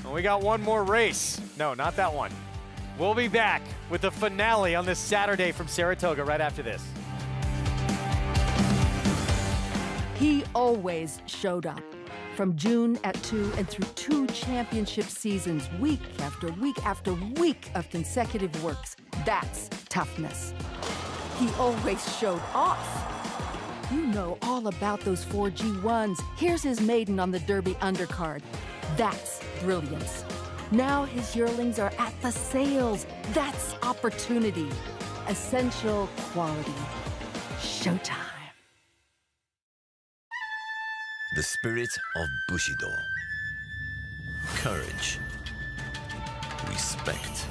And we got one more race. No, not that one. We'll be back with the finale on this Saturday from Saratoga right after this. He always showed up. From June at 2 and through 2 championship seasons, week after week after week of consecutive works. That's toughness. He always showed off. You know all about those 4 G1s. Here's his maiden on the Derby undercard. That's brilliance. Now his yearlings are at the sales. That's opportunity. Essential quality. Showtime. The spirit of Bushido. Courage. Respect.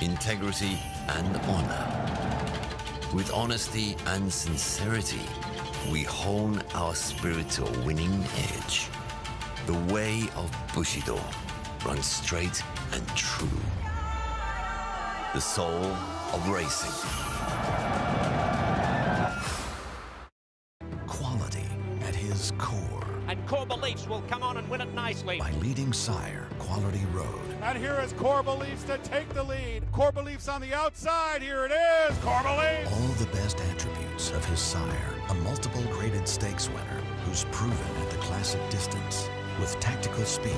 Integrity and honor. With honesty and sincerity, we hone our spirit to a winning edge. The way of Bushido runs straight and true. The soul of racing. Quality at his core. And Core Beliefs will come on and win it nicely. By leading sire, Quality Road. And here is Core Beliefs to take the lead. Core Beliefs on the outside. Here it is, Core Beliefs. All the best attributes of his sire, a multiple graded stakes winner who's proven at the classic distance. with tactical speed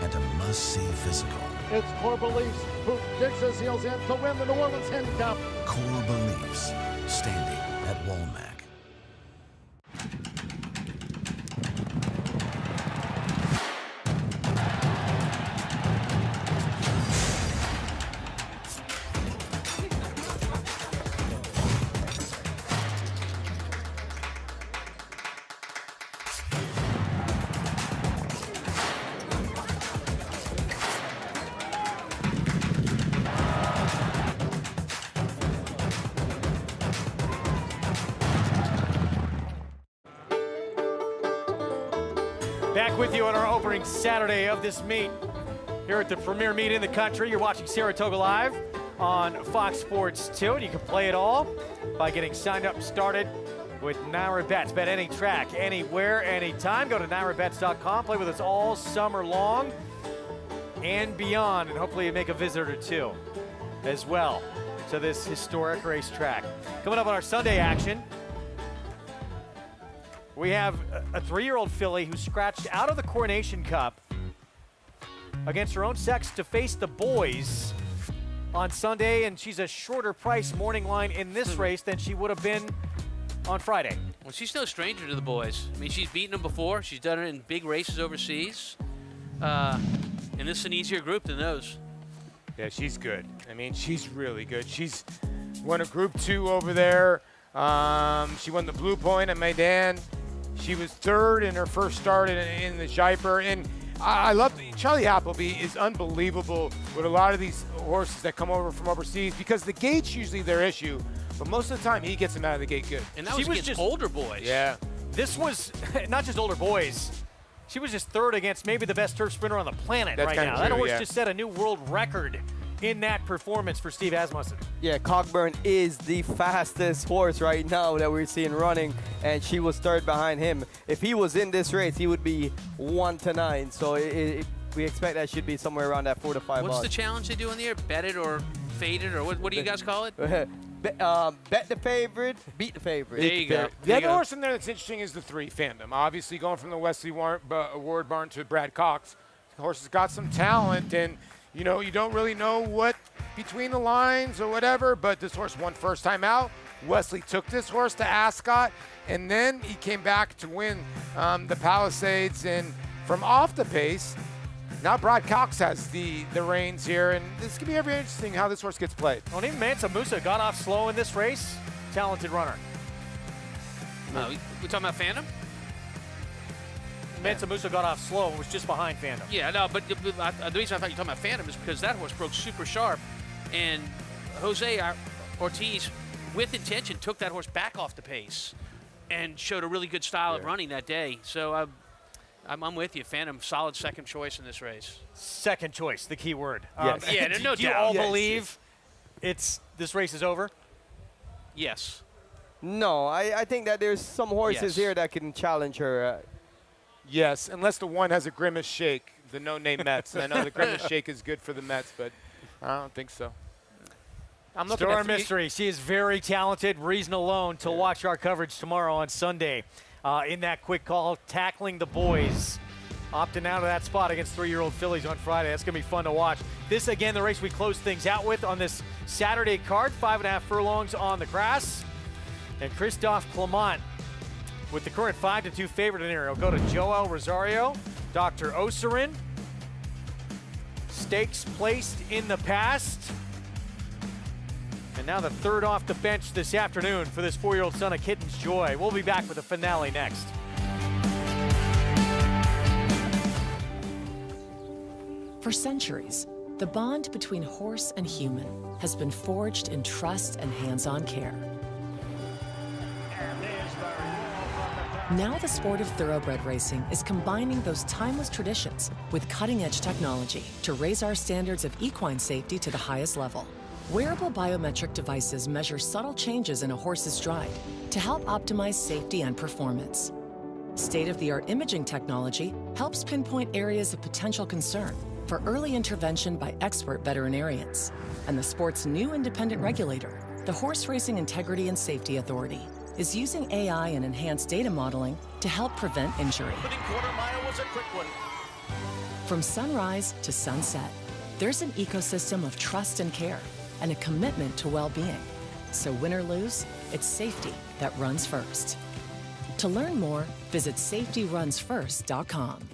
and a must-see physical. It's Core Beliefs who digs his heels in to win the New Orleans Handicap. Core Beliefs, standing at Walmack. Back with you on our opening Saturday of this meet here at the premier meet in the country. You're watching Saratoga Live on Fox Sports 2, and you can play it all by getting signed up and started with Naira Bets. Bet any track, anywhere, anytime. Go to nairabets.com. Play with us all summer long and beyond, and hopefully you make a visit or two as well to this historic racetrack. Coming up on our Sunday action, we have a 3-year-old filly who scratched out of the Coronation Cup against her own sex to face the boys on Sunday, and she's a shorter price morning line in this race than she would have been on Friday. Well, she's no stranger to the boys. I mean, she's beaten them before. She's done it in big races overseas. And this is an easier group than those. Yeah, she's good. I mean, she's really good. She's won a Group 2 over there. She won the Blue Point at Maidan. She was third in her first start in the Jaipur. And I love Charlie Appleby is unbelievable with a lot of these horses that come over from overseas because the gate's usually their issue, but most of the time he gets them out of the gate good. And that was against older boys. Yeah. This was not just older boys. She was just third against maybe the best turf sprinter on the planet right now. That horse just set a new world record in that performance for Steve Asmussen. Yeah, Cockburn is the fastest horse right now that we're seeing running, and she was third behind him. If he was in this race, he would be 1-9. So we expect that should be somewhere around that 4 to 5. What's the challenge they do in the air? Bet it or fade it, or what do you guys call it? Bet the favorite, beat the favorite. There you go. The other horse in there that's interesting is the 3, Fandom. Obviously going from the Wesley Ward barn to Brad Cox. The horse has got some talent, and you know, you don't really know what between the lines or whatever, but this horse won first time out. Wesley took this horse to Ascot, and then he came back to win the Palisades. And from off the pace, now Brad Cox has the reins here, and this could be very interesting how this horse gets played. Well, even Mansa Musa got off slow in this race. Talented runner. We talking about Phantom? Mansa Musa got off slow and was just behind Phantom. Yeah, no, but the reason I thought you were talking about Phantom is because that horse broke super sharp, and Jose Ortiz, with intention, took that horse back off the pace and showed a really good style of running that day. So I'm with you. Phantom, solid second choice in this race. Second choice, the key word. Yes. Yeah, no doubt. Do you all believe this race is over? Yes. No, I think that there's some horses here that can challenge her. Yes, unless the one has a Grimace Shake, the no-name Mets. I know the Grimace Shake is good for the Mets, but I don't think so. I'm looking Star at Mystery. She is very talented. Reason alone to watch our coverage tomorrow on Sunday. In that quick call, tackling the boys. Opting out of that spot against 3-year-old fillies on Friday. That's going to be fun to watch. This, again, the race we close things out with on this Saturday card. 5.5 furlongs on the grass. And Christophe Clement with the current 5-2 favorite in here. He'll go to Joel Rosario, Dr. Oserin. Stakes placed in the past. And now the third off the bench this afternoon for this 4-year-old son of Kitten's Joy. We'll be back with the finale next. For centuries, the bond between horse and human has been forged in trust and hands-on care. Now the sport of thoroughbred racing is combining those timeless traditions with cutting-edge technology to raise our standards of equine safety to the highest level. Wearable biometric devices measure subtle changes in a horse's stride to help optimize safety and performance. State-of-the-art imaging technology helps pinpoint areas of potential concern for early intervention by expert veterinarians. And the sport's new independent regulator, the Horse Racing Integrity and Safety Authority, is using AI and enhanced data modeling to help prevent injury. Opening quarter mile was a quick one. From sunrise to sunset, there's an ecosystem of trust and care and a commitment to well-being. So win or lose, it's safety that runs first. To learn more, visit safetyrunsfirst.com.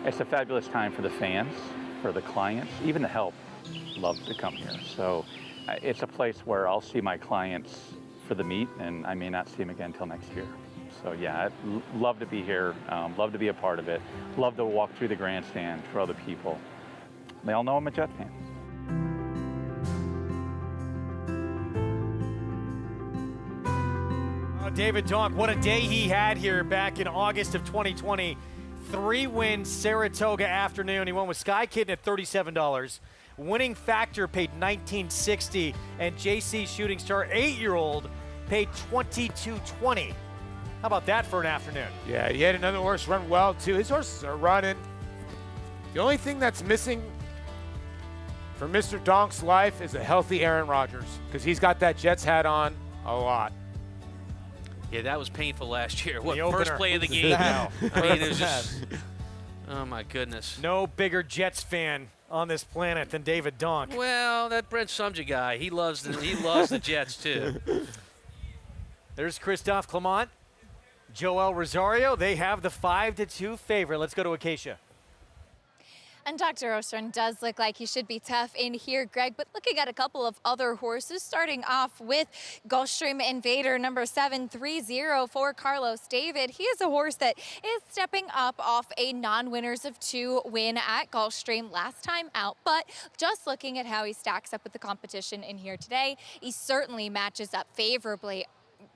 It's a fabulous time for the fans, for the clients, even the help love to come here. So it's a place where I'll see my clients for the meet, and I may not see them again until next year. So yeah, I'd love to be here, love to be a part of it, love to walk through the grandstand for other people. They all know I'm a Jet fan. David Donk, what a day he had here back in August of 2020. 3-win Saratoga afternoon. He won with Sky Kitten at $37. Winning Factor paid $19.60, and JC Shooting Star 8-year-old paid $22.20. How about that for an afternoon? Yeah, he had another horse run well too. His horses are running. The only thing that's missing for Mr. Donk's life is a healthy Aaron Rodgers, because he's got that Jets hat on a lot. Yeah, that was painful last year. What, The first opener. play of the game? I mean, it was just, oh my goodness. No bigger Jets fan on this planet than David Donk. Well, that Brent Sumja guy, he loves the Jets too. There's Christophe Clement, Joel Rosario. They have the 5-2 favorite. Let's go to Acacia. And Dr. Ostrom does look like he should be tough in here, Greg, but looking at a couple of other horses, starting off with Gulfstream Invader, number 730 for Carlos David. He is a horse that is stepping up off a non-winners of 2 win at Gulfstream last time out, but just looking at how he stacks up with the competition in here today, he certainly matches up favorably.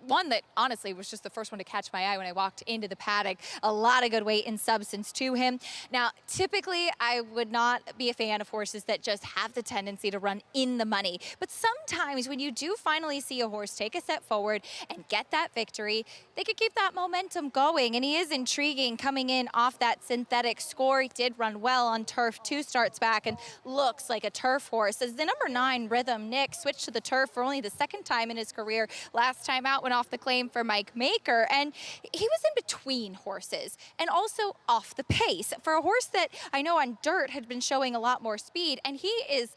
One that honestly was just the first one to catch my eye when I walked into the paddock. A lot of good weight and substance to him. Now, typically I would not be a fan of horses that just have the tendency to run in the money. But sometimes when you do finally see a horse take a step forward and get that victory, they could keep that momentum going. And he is intriguing coming in off that synthetic score. He did run well on turf 2 starts back and looks like a turf horse. As the number 9 Rhythm Nick switched to the turf for only the 2nd time in his career. Last time out went off the claim for Mike Maker, and he was in between horses and also off the pace for a horse that I know on dirt had been showing a lot more speed, and he is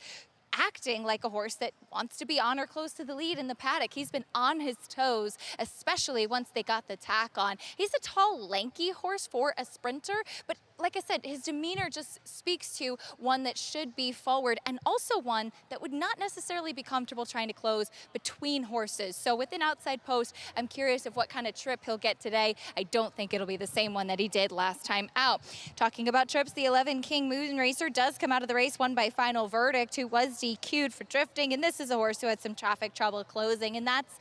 acting like a horse that wants to be on or close to the lead in the paddock. He's been on his toes, especially once they got the tack on. He's a tall, lanky horse for a sprinter, but like I said, his demeanor just speaks to one that should be forward and also one that would not necessarily be comfortable trying to close between horses. So with an outside post, I'm curious of what kind of trip he'll get today. I don't think it'll be the same one that he did last time out. Talking about trips, the 11 King Moon Racer does come out of the race, won by final verdict, who was DQ'd for drifting, and this is a horse who had some traffic trouble closing, and that's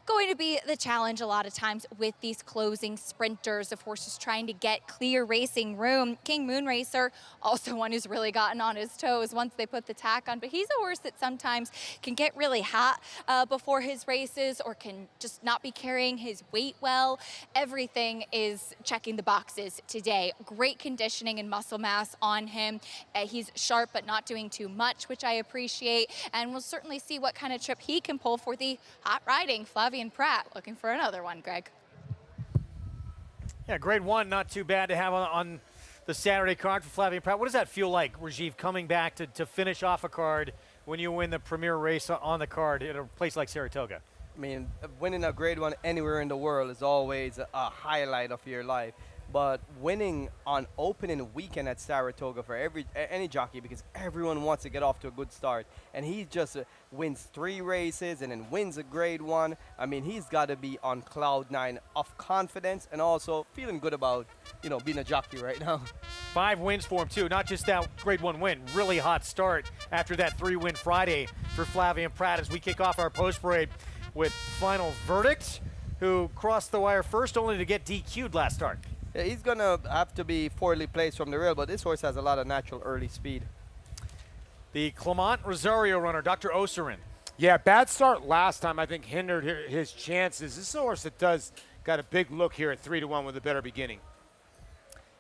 going to be the challenge a lot of times with these closing sprinters of horses trying to get clear racing room. King Moonracer, also one who's really gotten on his toes once they put the tack on, but he's a horse that sometimes can get really hot before his races or can just not be carrying his weight well. Everything is checking the boxes today. Great conditioning and muscle mass on him. He's sharp but not doing too much, which I appreciate, and we'll certainly see what kind of trip he can pull for the hot riding Flavien Prat. Looking for another one, Greg. Yeah, grade 1, not too bad to have on the Saturday card for Flavien Prat. What does that feel like, Rajiv, coming back to finish off a card when you win the premier race on the card at a place like Saratoga? I mean, winning a grade 1 anywhere in the world is always a highlight of your life. But winning on opening weekend at Saratoga for any jockey, because everyone wants to get off to a good start, and he just wins 3 races and then wins a grade 1. I mean, he's got to be on cloud 9 of confidence and also feeling good about, being a jockey right now. 5 wins for him too, not just that grade 1 win. Really hot start after that 3-win Friday for Flavien Prat as we kick off our post parade with Final Verdict, who crossed the wire first only to get DQ'd last start. Yeah, he's going to have to be poorly placed from the rail, but this horse has a lot of natural early speed. The Clement Rosario runner, Dr. Oserin. Yeah, bad start last time, I think, hindered his chances. This is a horse that got a big look here at 3-1 with a better beginning.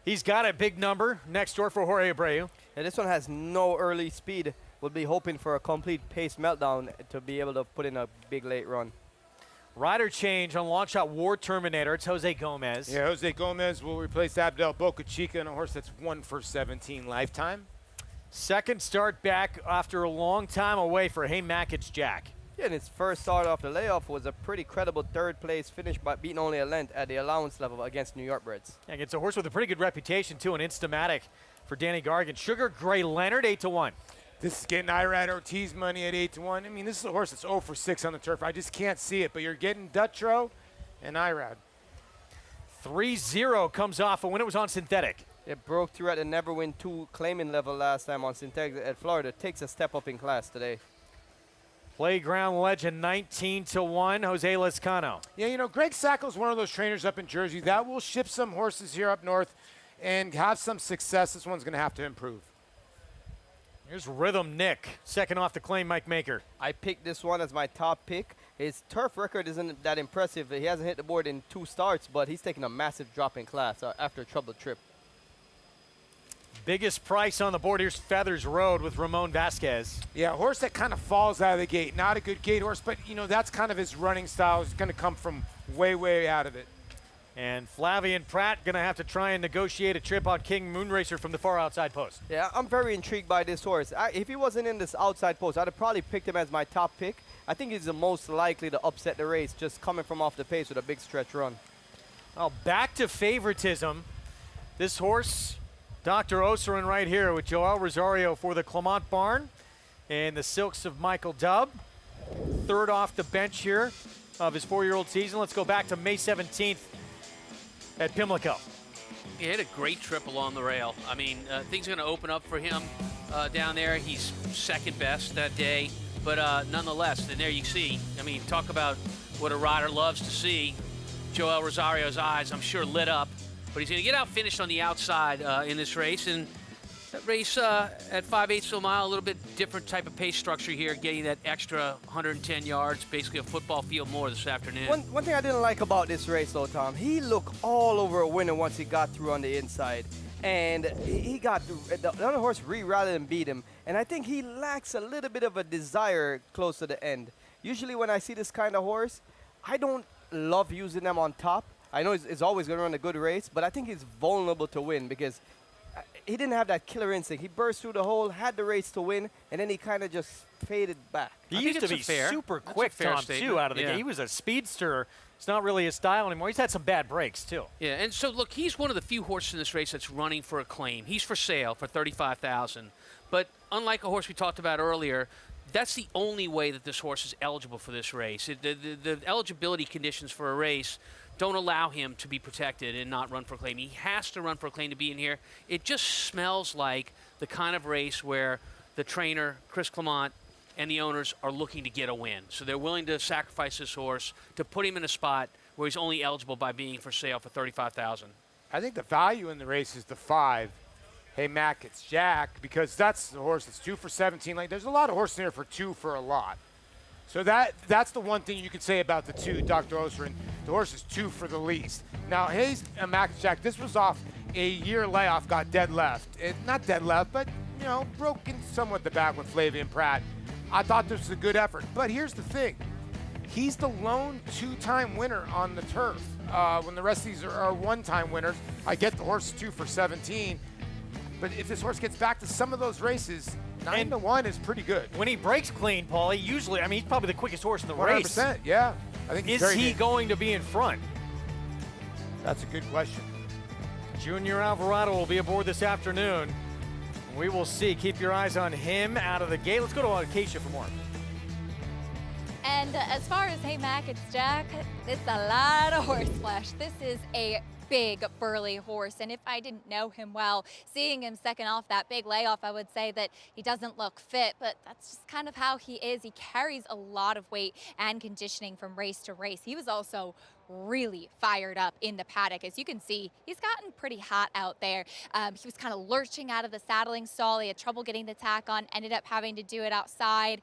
He's got a big number next door for Jorge Abreu. And this one has no early speed. We'll be hoping for a complete pace meltdown to be able to put in a big late run. Rider change on long shot War Terminator. It's Jose Gomez. Yeah, Jose Gomez will replace Abdel Boca Chica in a horse that's 1 for 17 lifetime. Second start back after a long time away for Hey Mackets Jack. Yeah, and his first start off the layoff was a pretty credible 3rd place finish by beating only a length at the allowance level against New York Breds. And it's a horse with a pretty good reputation too, an Instamatic for Danny Gargan. Sugar Gray Leonard, 8-1. This is getting Irad Ortiz money at 8-1. I mean, this is a horse that's 0 for 6 on the turf. I just can't see it, but you're getting Dutro and Irad. 3-0 comes off when it was on synthetic. It broke through at the Never Win 2 claiming level last time on synthetic at Florida. Takes a step up in class today. Playground legend, 19-1, Jose Lezcano. Yeah, Greg Sacco's one of those trainers up in Jersey that will ship some horses here up north and have some success. This one's going to have to improve. Here's Rhythm Nick, second off the claim, Mike Maker. I picked this one as my top pick. His turf record isn't that impressive. He hasn't hit the board in 2 starts, but he's taken a massive drop in class after a troubled trip. Biggest price on the board. Here's Feathers Road with Ramon Vasquez. Yeah, a horse that kind of falls out of the gate. Not a good gate horse, but, that's kind of his running style. He's going to come from way, way out of it. And Flavien Prat going to have to try and negotiate a trip on King Moonracer from the far outside post. Yeah, I'm very intrigued by this horse. If he wasn't in this outside post, I'd have probably picked him as my top pick. I think he's the most likely to upset the race, just coming from off the pace with a big stretch run. Well, back to favoritism. This horse, Dr. Oserin right here with Joel Rosario for the Clement Barn and the Silks of Michael Dubb. 3rd off the bench here of his 4-year-old season. Let's go back to May 17th. At Pimlico. He had a great trip along the rail. I mean, things are going to open up for him down there. He's second best that day, but nonetheless, and there you see, I mean, talk about what a rider loves to see. Joel Rosario's eyes, I'm sure, lit up, but he's going to get out finished on the outside in this race, and that race at 5/8 of a mile, a little bit different type of pace structure here, getting that extra 110 yards, basically a football field more this afternoon. One thing I didn't like about this race, though, Tom, he looked all over a winner once he got through on the inside. And he got the other horse re-rallied and beat him. And I think he lacks a little bit of a desire close to the end. Usually when I see this kind of horse, I don't love using them on top. I know he's always going to run a good race, but I think he's vulnerable to win because he didn't have that killer instinct. He burst through the hole, had the race to win, and then he kind of just faded back. He used to be super quick, Tom, too, out of the gate. He was a speedster. It's not really his style anymore. He's had some bad breaks, too. Yeah, and so, look, he's one of the few horses in this race that's running for a claim. He's for sale for $35,000. But unlike a horse we talked about earlier, that's the only way that this horse is eligible for this race. The eligibility conditions for a race don't allow him to be protected and not run for a claim. He has to run for a claim to be in here. It just smells like the kind of race where the trainer, Chris Clement, and the owners are looking to get a win. So they're willing to sacrifice this horse to put him in a spot where he's only eligible by being for sale for $35,000. I think the value in the race is the 5. Hey, Mac, it's Jack, because that's the horse that's 2 for 17. Like, there's a lot of horses in here for 2 for a lot. So that's the one thing you could say about the 2, Dr. Osterin. The horse is 2 for the least. Now, Hayes and Mac, it's Jack, this was off a year layoff, got dead left. Not dead left, but, you know, broken somewhat the back with Flavian Pratt. I thought this was a good effort. But here's the thing. He's the lone 2-time winner on the turf. When the rest of these are one-time winners, I get the horse 2 for 17. But if this horse gets back to some of those races, 9-1 is pretty good. When he breaks clean, Paulie, usually, I mean, he's probably the quickest horse in the 100%, race. 100%, yeah. I think Is he going to be in front? That's a good question. Junior Alvarado will be aboard this afternoon. We will see. Keep your eyes on him out of the gate. Let's go to Acacia for more. And as far as Hey Mac, it's Jack, it's a lot of horse flesh. This is a big burly horse, and if I didn't know him well, seeing him second off that big layoff, I would say that he doesn't look fit, but that's just kind of how he is. He carries a lot of weight and conditioning from race to race. He was also really fired up in the paddock. As you can see, he's gotten pretty hot out there. He was kind of lurching out of the saddling stall. He had trouble getting the tack on, ended up having to do it outside.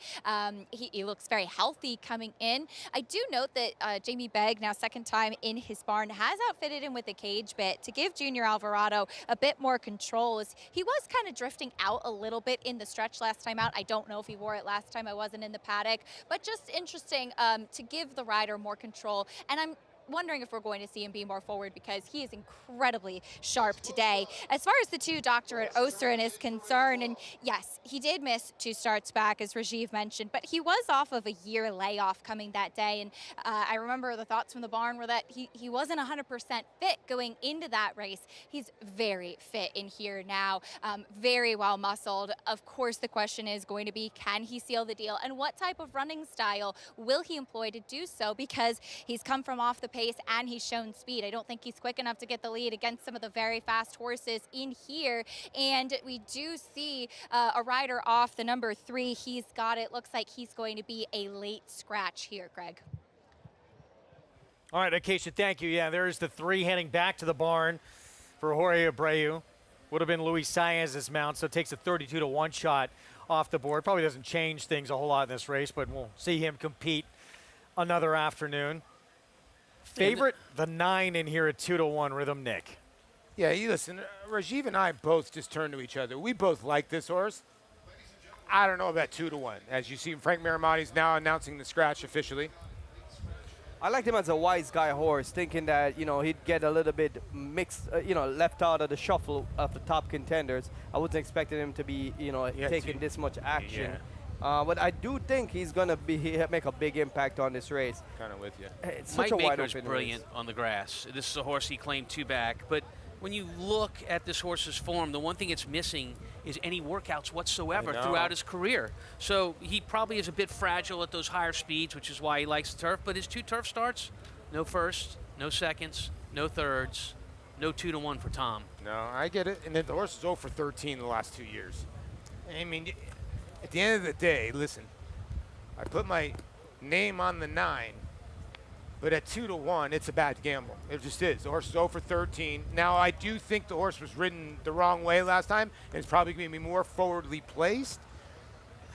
He looks very healthy coming in. I do note that Jamie Begg, now second time in his barn, has outfitted him with a cage bit to give Junior Alvarado a bit more control. As he was kind of drifting out a little bit in the stretch last time out. I don't know if he wore it last time. I wasn't in the paddock, but just interesting to give the rider more control. And I'm wondering if we're going to see him be more forward, because he is incredibly sharp today. As far as the 2, Dr. Osterin is concerned, and yes, he did miss 2 starts back, as Rajiv mentioned, but he was off of a year layoff coming that day, and I remember the thoughts from the barn were that he wasn't 100% fit going into that race. He's very fit in here now, very well muscled. Of course, the question is going to be, can he seal the deal, and what type of running style will he employ to do so, because he's come from off the pace and he's shown speed. I don't think he's quick enough to get the lead against some of the very fast horses in here. And we do see a rider off the number 3. He's got it. Looks like he's going to be a late scratch here, Greg. All right, Acacia, thank you. Yeah, there's the 3 heading back to the barn for Jorge Abreu. Would have been Luis Saez's mount, so it takes a 32-1 shot off the board. Probably doesn't change things a whole lot in this race, but we'll see him compete another afternoon. Favorite, the 9 in here at 2-1, Rhythm Nick. Yeah, you listen, Rajiv and I both just turned to each other. We both like this horse. I don't know about 2-1. As you see, Frank Miramati's now announcing the scratch officially. I liked him as a wise guy horse, thinking that, you know, he'd get a little bit mixed, you know, left out of the shuffle of the top contenders. I wasn't expecting him to be, you know, taking this much action. Yeah. But I do think he's going to make a big impact on this race. Kind of with you. It's Mike such a wide Baker's open brilliant race. on the grass. This is a horse he claimed 2 back, but when you look at this horse's form, the one thing it's missing is any workouts whatsoever throughout his career. So he probably is a bit fragile at those higher speeds, which is why he likes the turf. But his 2 turf starts, no firsts, no seconds, no thirds, no 2-1 for Tom. No, I get it. And then the horse is 0 for 13 the last 2 years. I mean, at the end of the day, listen, I put my name on the 9, but at 2-1, it's a bad gamble. It just is. The horse is 0 for 13. Now, I do think the horse was ridden the wrong way last time, and it's probably going to be more forwardly placed.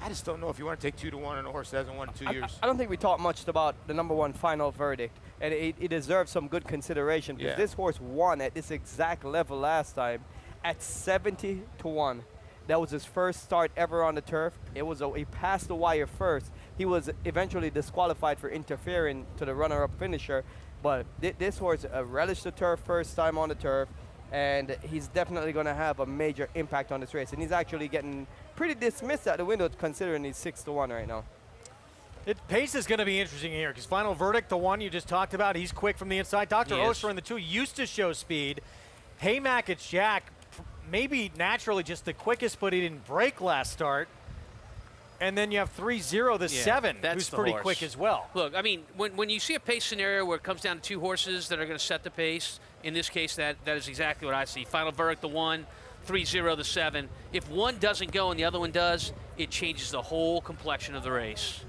I just don't know if you want to take 2-1 on a horse that hasn't won in 2 years. I don't think we talked much about the number 1 final verdict, and it deserves some good consideration, because this horse won at this exact level last time at 70-1. That was his first start ever on the turf. He passed the wire first. He was eventually disqualified for interfering to the runner-up finisher, but this horse relished the turf first time on the turf, and he's definitely going to have a major impact on this race. And he's actually getting pretty dismissed out the window, considering he's 6-1 right now. Pace is going to be interesting here, because final verdict, the 1 you just talked about, he's quick from the inside. Dr. Oster and the 2 used to show speed. Hey Mac, it's Jack. Maybe naturally just the quickest, but he didn't break last start. And then you have 3-0, the 7, who's pretty quick as well. Look, I mean, when you see a pace scenario where it comes down to 2 horses that are going to set the pace, in this case, that is exactly what I see. Final verdict, the 1, 3-0 the 7. If one doesn't go and the other one does, it changes the whole complexion of the race.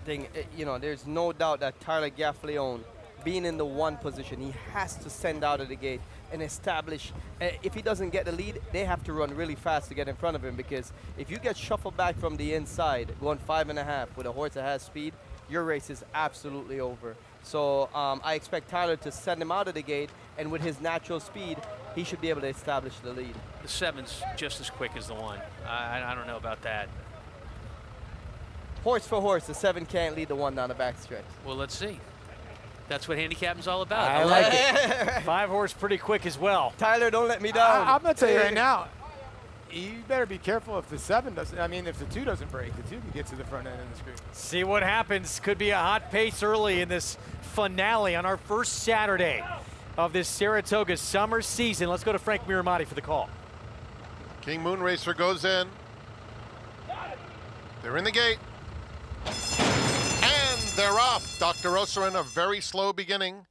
There's no doubt that Tyler Gaffleone, being in the 1 position, he has to send out of the gate and establish. If he doesn't get the lead, they have to run really fast to get in front of him, because if you get shuffled back from the inside, going 5.5 with a horse that has speed, your race is absolutely over. So I expect Tyler to send him out of the gate, and with his natural speed, he should be able to establish the lead. The 7's just as quick as the 1. I don't know about that. Horse for horse, the 7 can't lead the 1 down the backstretch. Well, let's see. That's what handicapping's all about. I like it. 5 horse pretty quick as well. Tyler, don't let me down. I'm going to tell you right now, you better be careful if the 7 doesn't, if the 2 doesn't break. The 2 can get to the front end of the screen. See what happens. Could be a hot pace early in this finale on our first Saturday of this Saratoga summer season. Let's go to Frank Miramati for the call. King Moon Racer goes in. They're in the gate. And they're off. Dr. Oserin, a very slow beginning.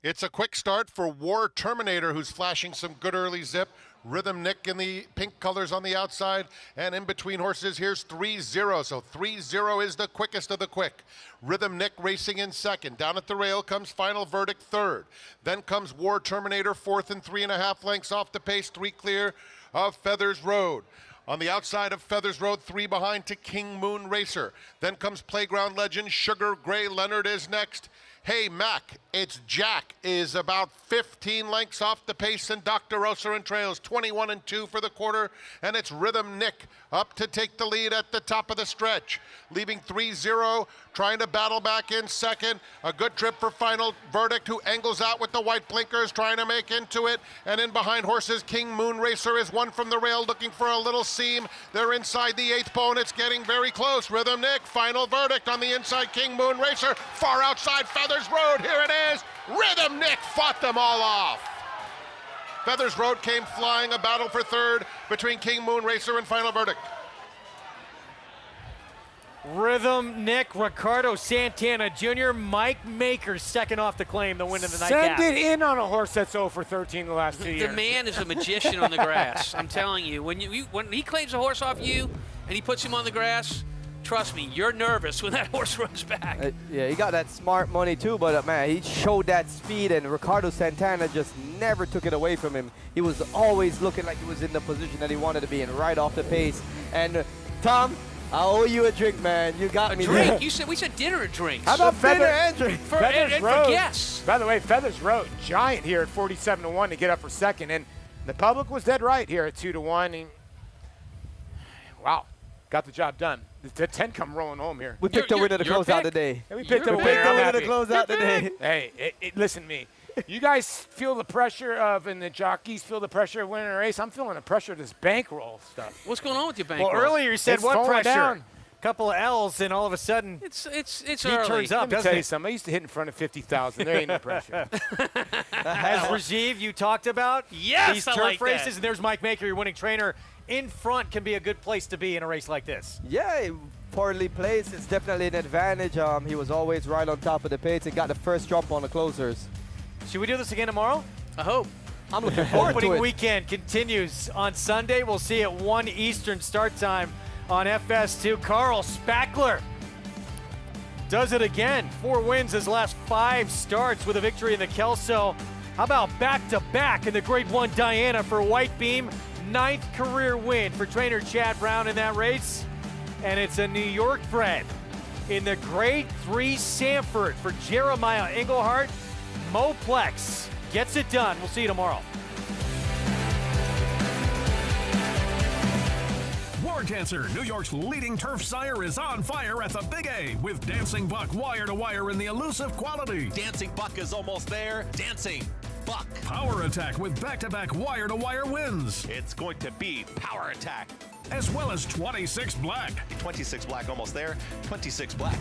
It's a quick start for War Terminator, who's flashing some good early zip. Rhythm Nick in the pink colors on the outside, and in between horses, here's 3-0. So 3-0 is the quickest of the quick. Rhythm Nick racing in second. Down at the rail comes Final Verdict third. Then comes War Terminator fourth and 3.5 lengths off the pace, 3 clear of Feathers Road. On the outside of Feathers Road, 3 behind to King Moon Racer. Then comes Playground Legend. Sugar Gray Leonard is next. Hey Mac, it's Jack is about 15 lengths off the pace, and Dr. Oserin trails 21 and 2 for the quarter, and it's Rhythm Nick up to take the lead at the top of the stretch, leaving 3-0, trying to battle back in second. A good trip for Final Verdict, who angles out with the white blinkers, trying to make into it, and in behind horses, King Moon Racer is 1 from the rail, looking for a little seam. They're inside the 8th pole, and it's getting very close. Rhythm Nick, Final Verdict on the inside, King Moon Racer, far outside Feathers Road, here it is. Rhythm Nick fought them all off. Feathers Road came flying, a battle for third between King Moon Racer and Final Verdict. Rhythm Nick, Ricardo Santana Jr., Mike Maker second off to claim the win in the nightcap. Send it in on a horse that's 0 for 13 the last 2 years. The man is a magician on the grass. I'm telling you, when he claims a horse off you and he puts him on the grass, trust me, you're nervous when that horse runs back. Yeah, he got that smart money too, but man, he showed that speed, and Ricardo Santana just never took it away from him. He was always looking like he was in the position that he wanted to be in, right off the pace. And Tom, I owe you a drink, man. You got me drink? there. We said dinner and drinks. How about dinner and drinks? For guests. By the way, Feathers Road, giant here at 47-1 to get up for second, and the public was dead right here at 2-1. Wow, got the job done. The 10 come rolling home here. We picked the winner to close out the day. Yeah, we picked the winner to close out the day. Hey, listen to me. You guys feel the pressure of, and the jockeys feel the pressure of winning a race. I'm feeling the pressure of this bankroll stuff. What's going on with your bankroll? Well, earlier you said It's what falling pressure? down. Couple of L's, and all of a sudden it's he early. turns up. Let me Doesn't tell he? you something. I used to hit in front of 50,000. There ain't no pressure. As Rajiv, you talked about Yes, these I turf like races, that. and there's Mike Maker, your winning trainer. In front can be a good place to be in a race like this. Yeah, poorly placed. It's definitely an advantage. He was always right on top of the pace and got the first jump on the closers. Should we do this again tomorrow? I hope. I'm looking forward to Opening it. weekend continues on Sunday. We'll see at 1 Eastern start time on FS2. Carl Spackler does it again. 4 wins his last 5 starts with a victory in the Kelso. How about back-to-back in the Grade 1 Diana for White Beam? 9th career win for trainer Chad Brown in that race. And it's a New York bred in the Grade 3 Sanford for Jeremiah Englehart. Moplex gets it done. We'll see you tomorrow. War Dancer, New York's leading turf sire, is on fire at the Big A with Dancing Buck wire-to-wire in the elusive quality. Dancing Buck is almost there. Dancing Buck. Power Attack with back-to-back wire-to-wire wins. It's going to be Power Attack. As well as 26 Black. 26 Black almost there. 26 Black.